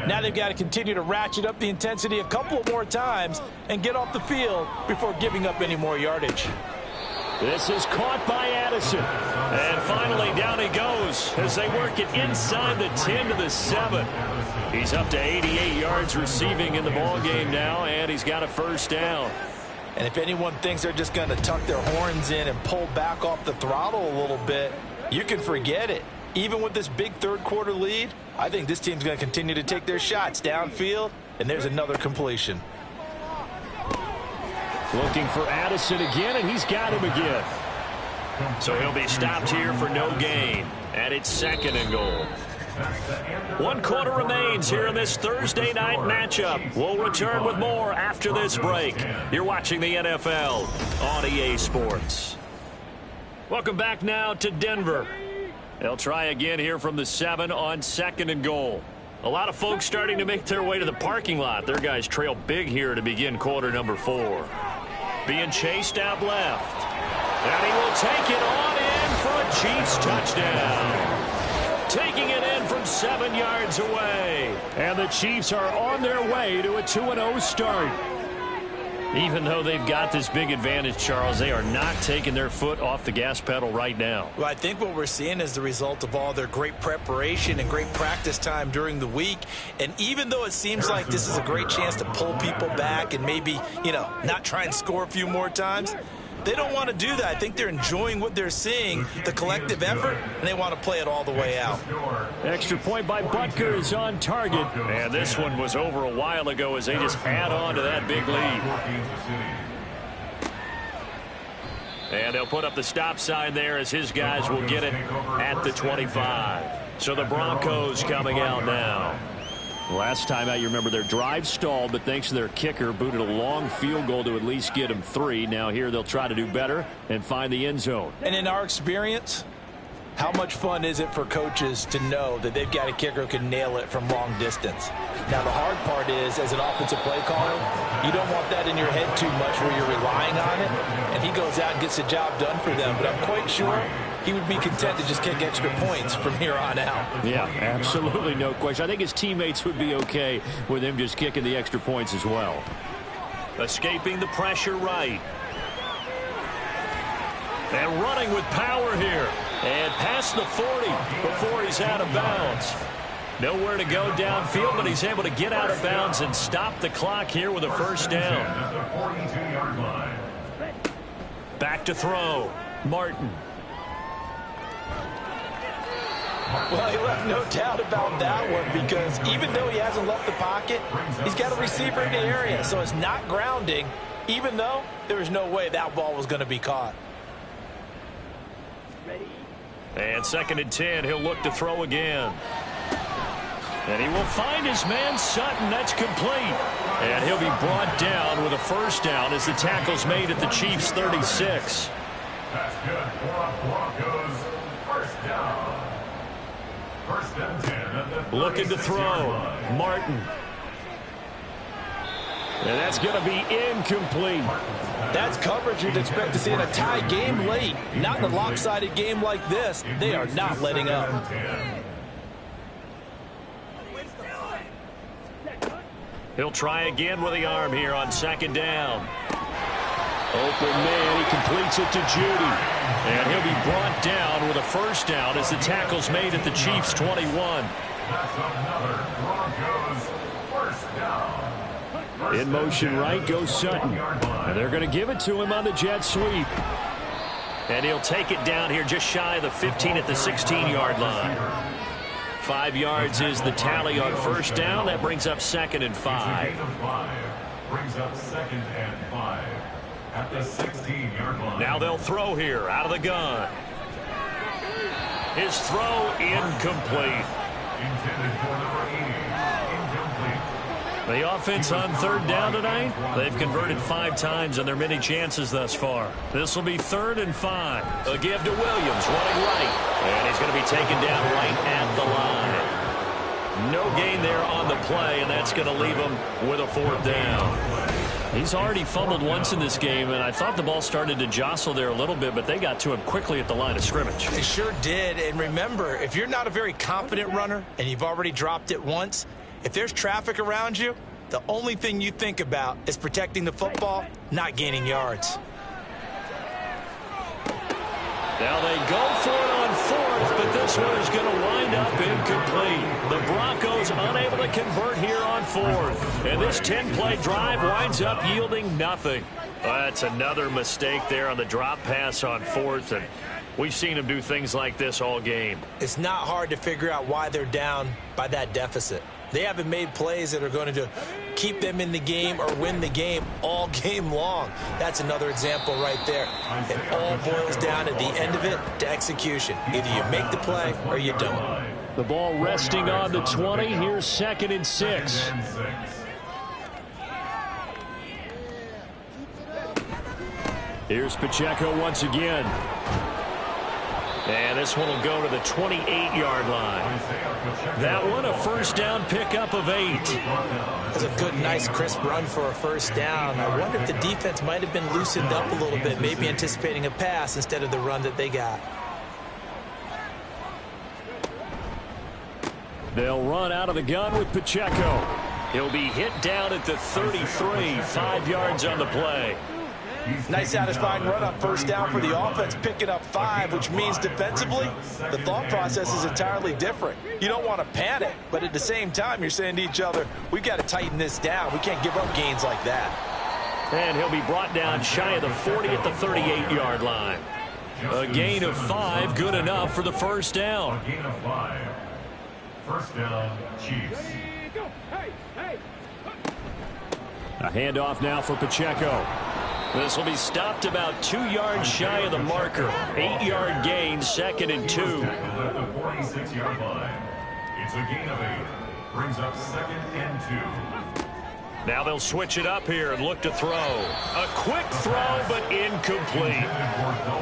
Now they've got to continue to ratchet up the intensity a couple more times and get off the field before giving up any more yardage. This is caught by Addison. And finally down he goes as they work it inside the 10 to the 7. He's up to 88 yards receiving in the ballgame now, and he's got a first down. And if anyone thinks they're just going to tuck their horns in and pull back off the throttle a little bit, you can forget it. Even with this big third quarter lead, I think this team's going to continue to take their shots downfield, and there's another completion. Looking for Addison again, and he's got him again. So he'll be stopped here for no gain, and it's 2nd and goal. 1 quarter remains here in this Thursday night matchup. We'll return with more after this break. You're watching the NFL on EA Sports. Welcome back now to Denver. They'll try again here from the 7 on 2nd and goal. A lot of folks starting to make their way to the parking lot. Their guys trail big here to begin quarter number 4. Being chased out left. And he will take it on in for a Chiefs touchdown. Taking it in from 7 yards away. And the Chiefs are on their way to a 2-0 start. Even though they've got this big advantage, Charles, they are not taking their foot off the gas pedal right now. Well, I think what we're seeing is the result of all their great preparation and great practice time during the week. And even though it seems like this is a great chance to pull people back and maybe, not try and score a few more times, they don't want to do that. I think they're enjoying what they're seeing, the collective effort, and they want to play it all the way out. Extra point by Butker is on target. And this one was over a while ago as they just add on to that big lead. And they'll put up the stop sign there as his guys will get it at the 25. So the Broncos coming out now. Last time out, you remember their drive stalled, but thanks to their kicker, booted a long field goal to at least get them 3. Now here they'll try to do better and find the end zone. And in our experience, how much fun is it for coaches to know that they've got a kicker who can nail it from long distance? Now, the hard part is, as an offensive play caller, you don't want that in your head too much where you're relying on it, and he goes out and gets the job done for them. But I'm quite sure he would be content to just kick extra points from here on out. Yeah, absolutely no question. I think his teammates would be okay with him just kicking the extra points as well. Escaping the pressure right. And running with power here. And past the 40 before he's out of bounds. Nowhere to go downfield, but he's able to get out of bounds and stop the clock here with a first down. Back to throw. Martin. Well, he left no doubt about that one because even though he hasn't left the pocket, he's got a receiver in the area, so it's not grounding, even though there was no way that ball was going to be caught. And 2nd and 10, he'll look to throw again. And he will find his man Sutton. That's complete. And he'll be brought down with a first down as the tackle's made at the Chiefs' 36. That's good for Broncos. First down. First and 10 at the Looking to throw. Martin. And that's going to be incomplete. That's coverage you'd expect to see in a tie game late. Not in a lopsided game like this. They are not letting up. He'll try again with the arm here on second down. Open man, he completes it to Judy. And he'll be brought down with a first down as the tackle's made at the Chiefs' 21. That's another Broncos first down. In motion right goes Sutton. And they're going to give it to him on the jet sweep. And he'll take it down here just shy of the 15 at the 16-yard line. 5 yards is the tally on first down. That brings up 2nd and 5. Brings up 2nd and 5 at the 16-yard line. Now they'll throw here out of the gun. His throw incomplete. Intended for number 80. Incomplete. The offense on third down tonight, they've converted 5 times on their many chances thus far. This will be 3rd and 5. A give to Williams running right. And he's going to be taken down right at the line. No gain there on the play, and that's going to leave him with a 4th down. He's already fumbled once in this game, and I thought the ball started to jostle there a little bit, but they got to him quickly at the line of scrimmage. They sure did. And remember, if you're not a very confident runner and you've already dropped it once, if there's traffic around you, the only thing you think about is protecting the football, not gaining yards. Now they go for it on 4th, but this one is going to wind up incomplete. The Broncos unable to convert here on 4th. And this 10-play drive winds up yielding nothing. That's another mistake there on the drop pass on 4th, and we've seen him do things like this all game. It's not hard to figure out why they're down by that deficit. They haven't made plays that are going to keep them in the game or win the game all game long. That's another example right there. It all boils down at the end of it to execution. Either you make the play or you don't. The ball resting on the 20. Here's 2nd and 6. Here's Pacheco once again. And this one will go to the 28-yard line. That one a first down pickup of 8. That's a good, nice, crisp run for a first down. I wonder if the defense might have been loosened up a little bit, maybe anticipating a pass instead of the run that they got. They'll run out of the gun with Pacheco. He'll be hit down at the 33, 5 yards on the play. Nice satisfying run up first down for the offense, picking up 5, which means defensively, the thought process is entirely different. You don't want to panic, but at the same time, you're saying to each other, we've got to tighten this down. We can't give up gains like that. And he'll be brought down shy of the 40 at the 38-yard line. A gain of 5, good enough for the first down. A gain of 5. First down, Chiefs. A handoff now for Pacheco. This will be stopped about 2 yards shy of the marker. 8-yard gain, 2nd and 2. At the 46-yard line. It's a gain of 8. Brings up 2nd and 2. Now they'll switch it up here and look to throw. A quick throw, but incomplete.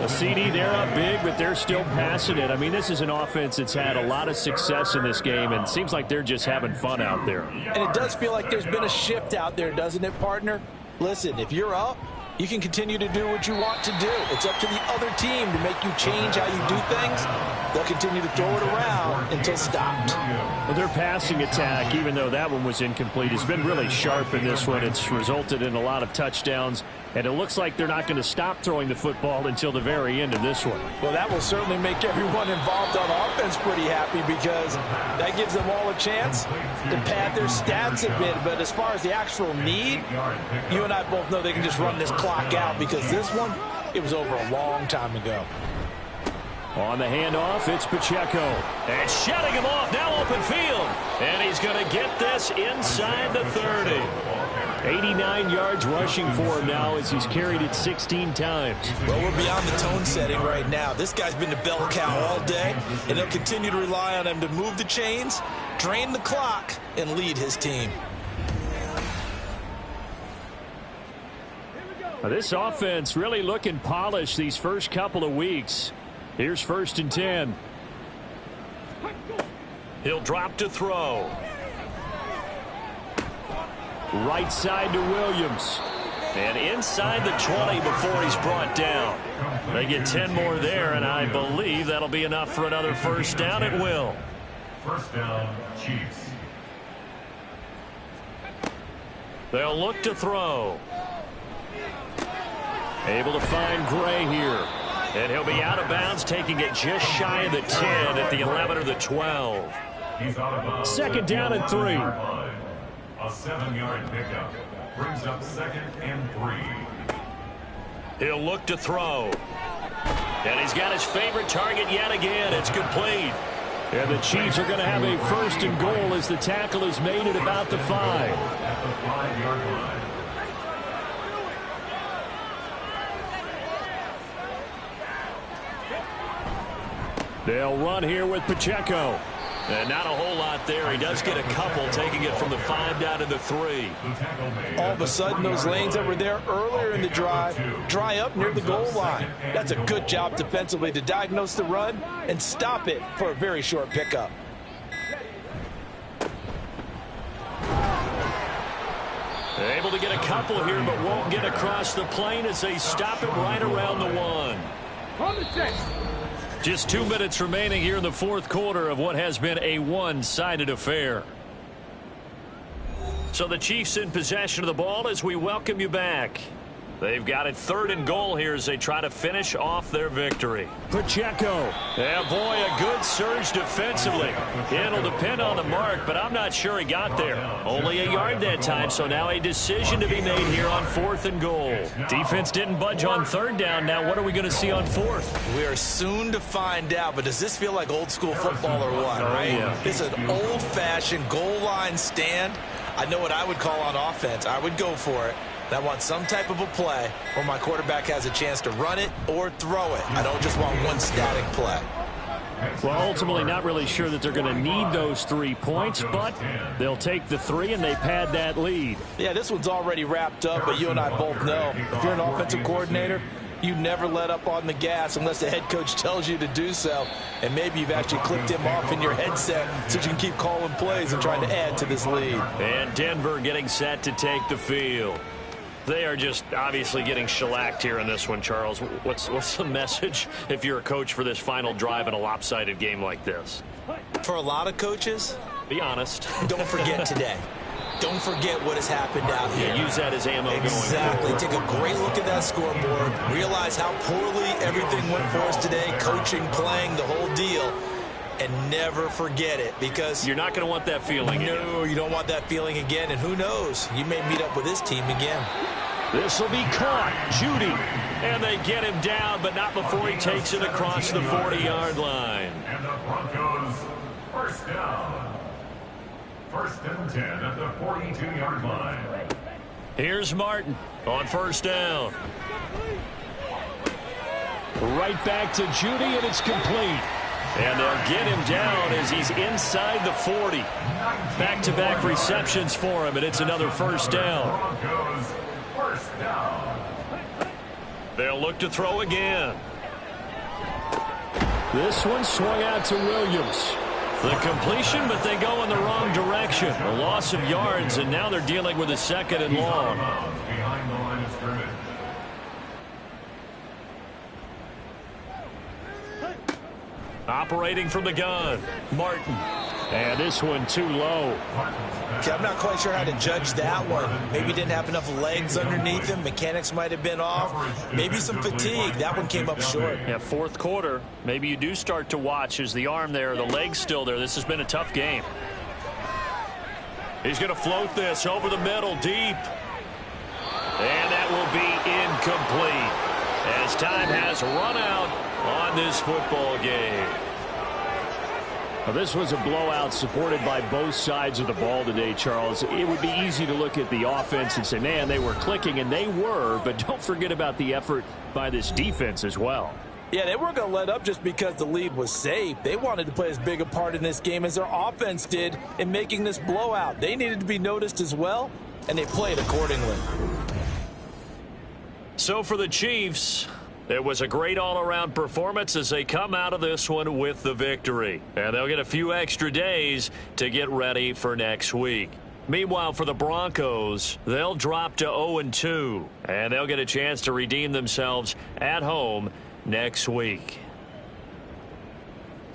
The CD, they're up big, but they're still passing it. I mean, this is an offense that's had a lot of success in this game, and it seems like they're just having fun out there. And it does feel like there's been a shift out there, doesn't it, partner? Listen, if you're up, you can continue to do what you want to do. It's up to the other team to make you change how you do things. They'll continue to throw it around until stopped. Well, their passing attack, even though that one was incomplete, has been really sharp in this one. It's resulted in a lot of touchdowns, and it looks like they're not going to stop throwing the football until the very end of this one. Well, that will certainly make everyone involved on offense pretty happy because that gives them all a chance to pad their stats a bit. But as far as the actual need, you and I both know they can just run this clock out because this one, it was over a long time ago. On the handoff, it's Pacheco. And shutting him off, now open field. And he's going to get this inside the 30. 89 yards rushing for him now as he's carried it 16 times. Well, we're beyond the tone setting right now. This guy's been the bell cow all day, and they'll continue to rely on him to move the chains, drain the clock, and lead his team. Now, this offense really looking polished these first couple of weeks. Here's 1st and 10. He'll drop to throw. Right side to Williams. And inside the 20 before he's brought down. They get 10 more there, and I believe that'll be enough for another first down at will. First down, Chiefs. They'll look to throw. Able to find Gray here. And he'll be out of bounds, taking it just shy of the 10 at the 11 or the 12. He's out of bounds. Second down and 3. A 7-yard pickup. Brings up 2nd and 3. He'll look to throw. And he's got his favorite target yet again. It's complete. And the Chiefs are going to have a first and goal as the tackle is made at about the 5. At the 5-yard line. They'll run here with Pacheco. And not a whole lot there. He does get a couple, taking it from the 5 down to the 3. All of a sudden, those lanes that were there earlier in the drive dry up near the goal line. That's a good job defensively to diagnose the run and stop it for a very short pickup. Able to get a couple here, but won't get across the plane as they stop it right around the 1. On the 10. Just 2 minutes remaining here in the fourth quarter of what has been a one-sided affair. So the Chiefs in possession of the ball as we welcome you back. They've got it 3rd and goal here as they try to finish off their victory. Pacheco. Yeah, boy, a good surge defensively. It'll depend on the mark, but I'm not sure he got there. Only a yard that time, so now a decision to be made here on 4th and goal. Defense didn't budge on 3rd down. Now what are we going to see on 4th? We are soon to find out, but does this feel like old school football or what, right? Yeah. It's an old-fashioned goal line stand. I know what I would call on offense. I would go for it. I want some type of a play where my quarterback has a chance to run it or throw it. I don't just want one static play. Well, ultimately not really sure that they're going to need those 3 points, but they'll take the 3 and they pad that lead. Yeah, this one's already wrapped up, but you and I both know if you're an offensive coordinator, you never let up on the gas unless the head coach tells you to do so. And maybe you've actually clicked him off in your headset so you can keep calling plays and trying to add to this lead. And Denver getting set to take the field. They are just obviously getting shellacked here in this one, Charles. What's the message if you're a coach for this final drive in a lopsided game like this? For a lot of coaches, be honest. Don't forget today. Don't forget what has happened out here. Yeah, use that as ammo. Exactly. Take a great look at that scoreboard. Realize how poorly everything went for us today. Coaching, playing, the whole deal. And never forget it, because you're not going to want that feeling again. No, you don't want that feeling again. And who knows? You may meet up with this team again. This will be caught. Judy. And they get him down, but not before he takes it across the 40-yard line. And the Broncos, first down. 1st and 10 at the 42-yard line. Here's Martin on 1st down. Right back to Judy, and it's complete. And they'll get him down as he's inside the 40. Back-to-back receptions for him, and it's another 1st down. Broncos, first down. They'll look to throw again. This one swung out to Williams. The completion, but they go in the wrong direction. A loss of yards, and now they're dealing with a 2nd and long. Behind the line of scrimmage. Operating from the gun, Martin. And this one too low. Okay, I'm not quite sure how to judge that one. Maybe didn't have enough legs underneath him. Mechanics might have been off. Maybe some fatigue. That one came up short. Yeah, 4th quarter. Maybe you do start to watch. Is the arm there, the leg's still there. This has been a tough game. He's going to float this over the middle, deep. And that will be incomplete as time has run out on this football game. Well, this was a blowout supported by both sides of the ball today, Charles. It would be easy to look at the offense and say, man, they were clicking, and they were, but don't forget about the effort by this defense as well. Yeah, they weren't going to let up just because the lead was safe. They wanted to play as big a part in this game as their offense did in making this blowout. They needed to be noticed as well, and they played accordingly. So for the Chiefs, It was a great all-around performance as they come out of this one with the victory. And they'll get a few extra days to get ready for next week. Meanwhile, for the Broncos, they'll drop to 0-2, and they'll get a chance to redeem themselves at home next week.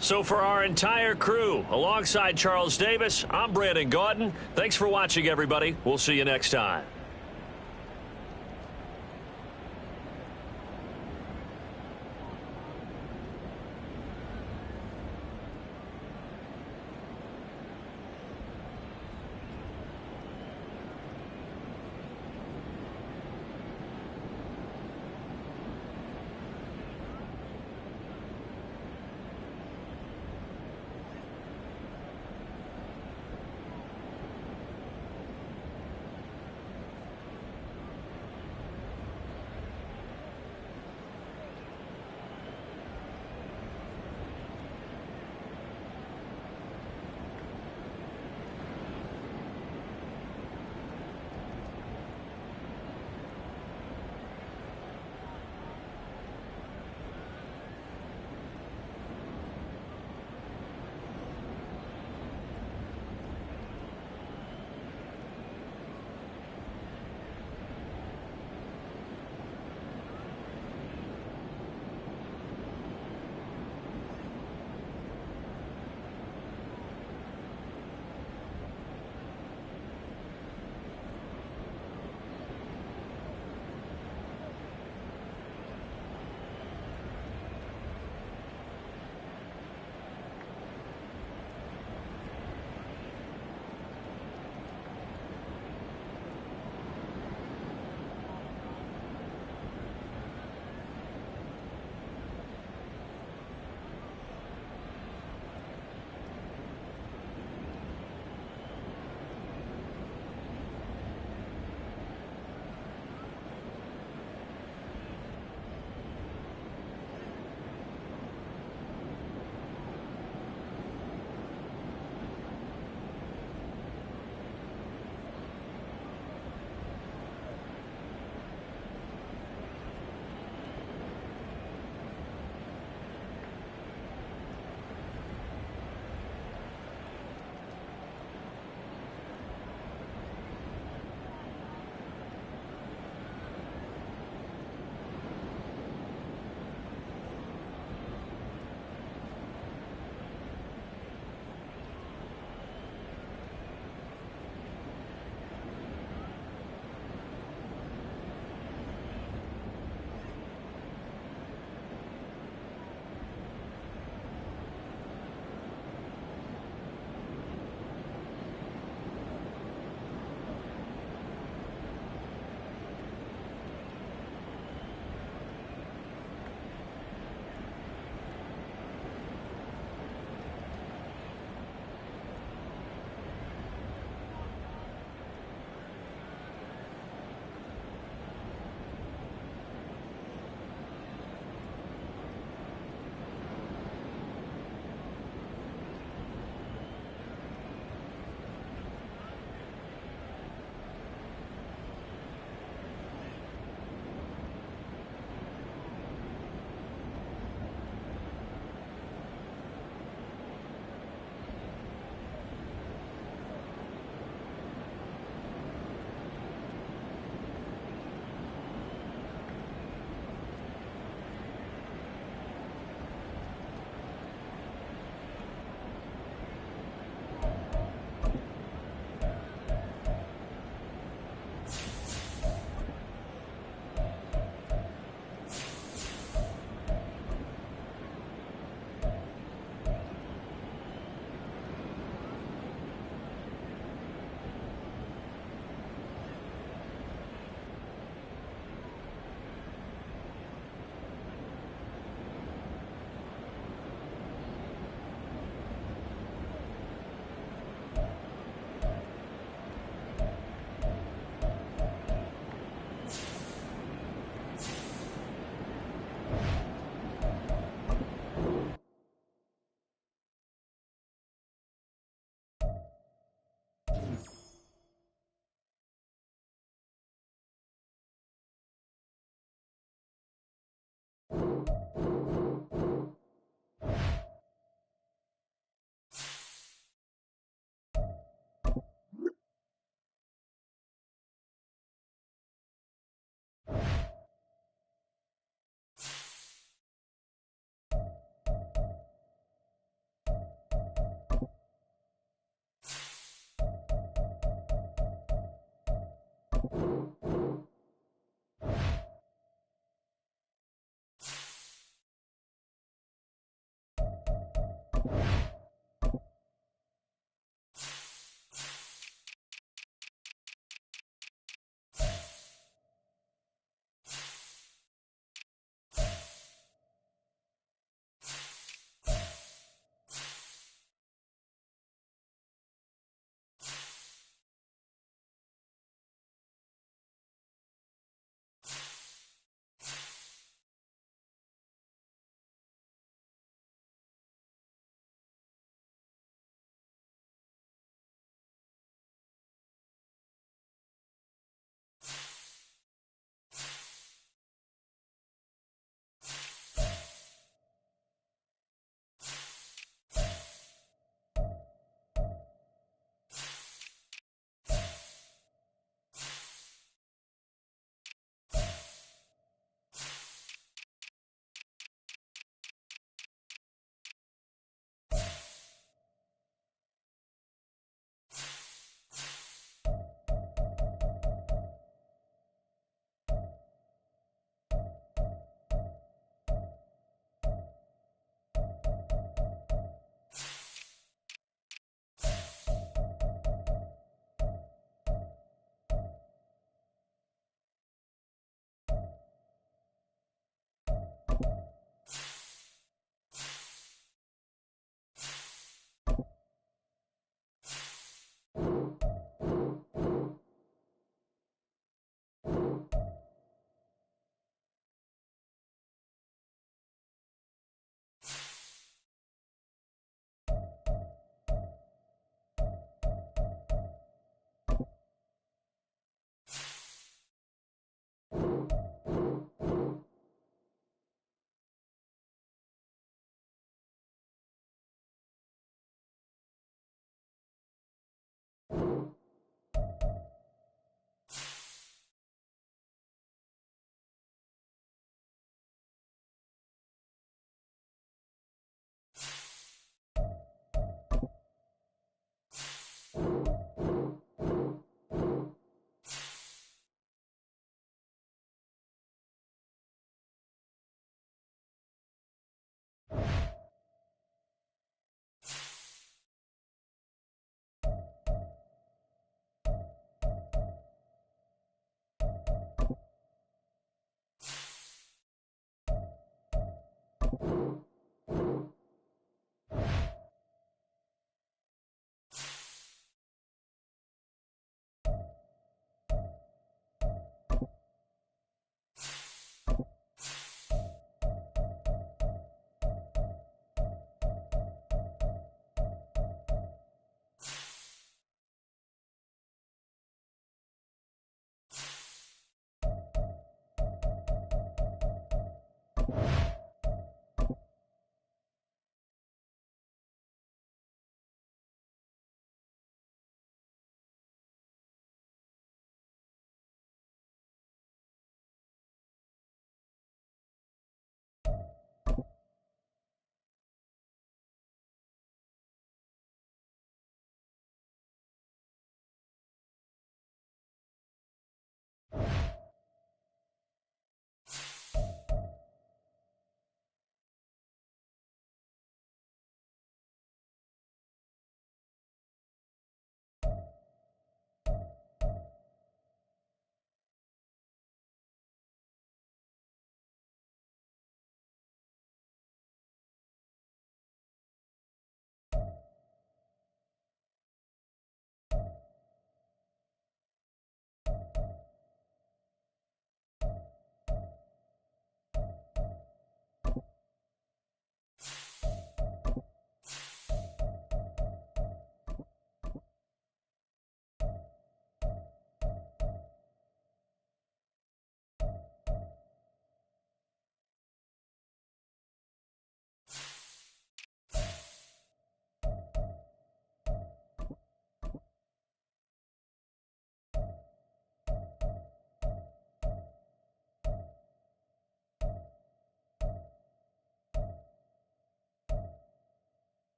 So for our entire crew, alongside Charles Davis, I'm Brandon Gaudin. Thanks for watching, everybody. We'll see you next time.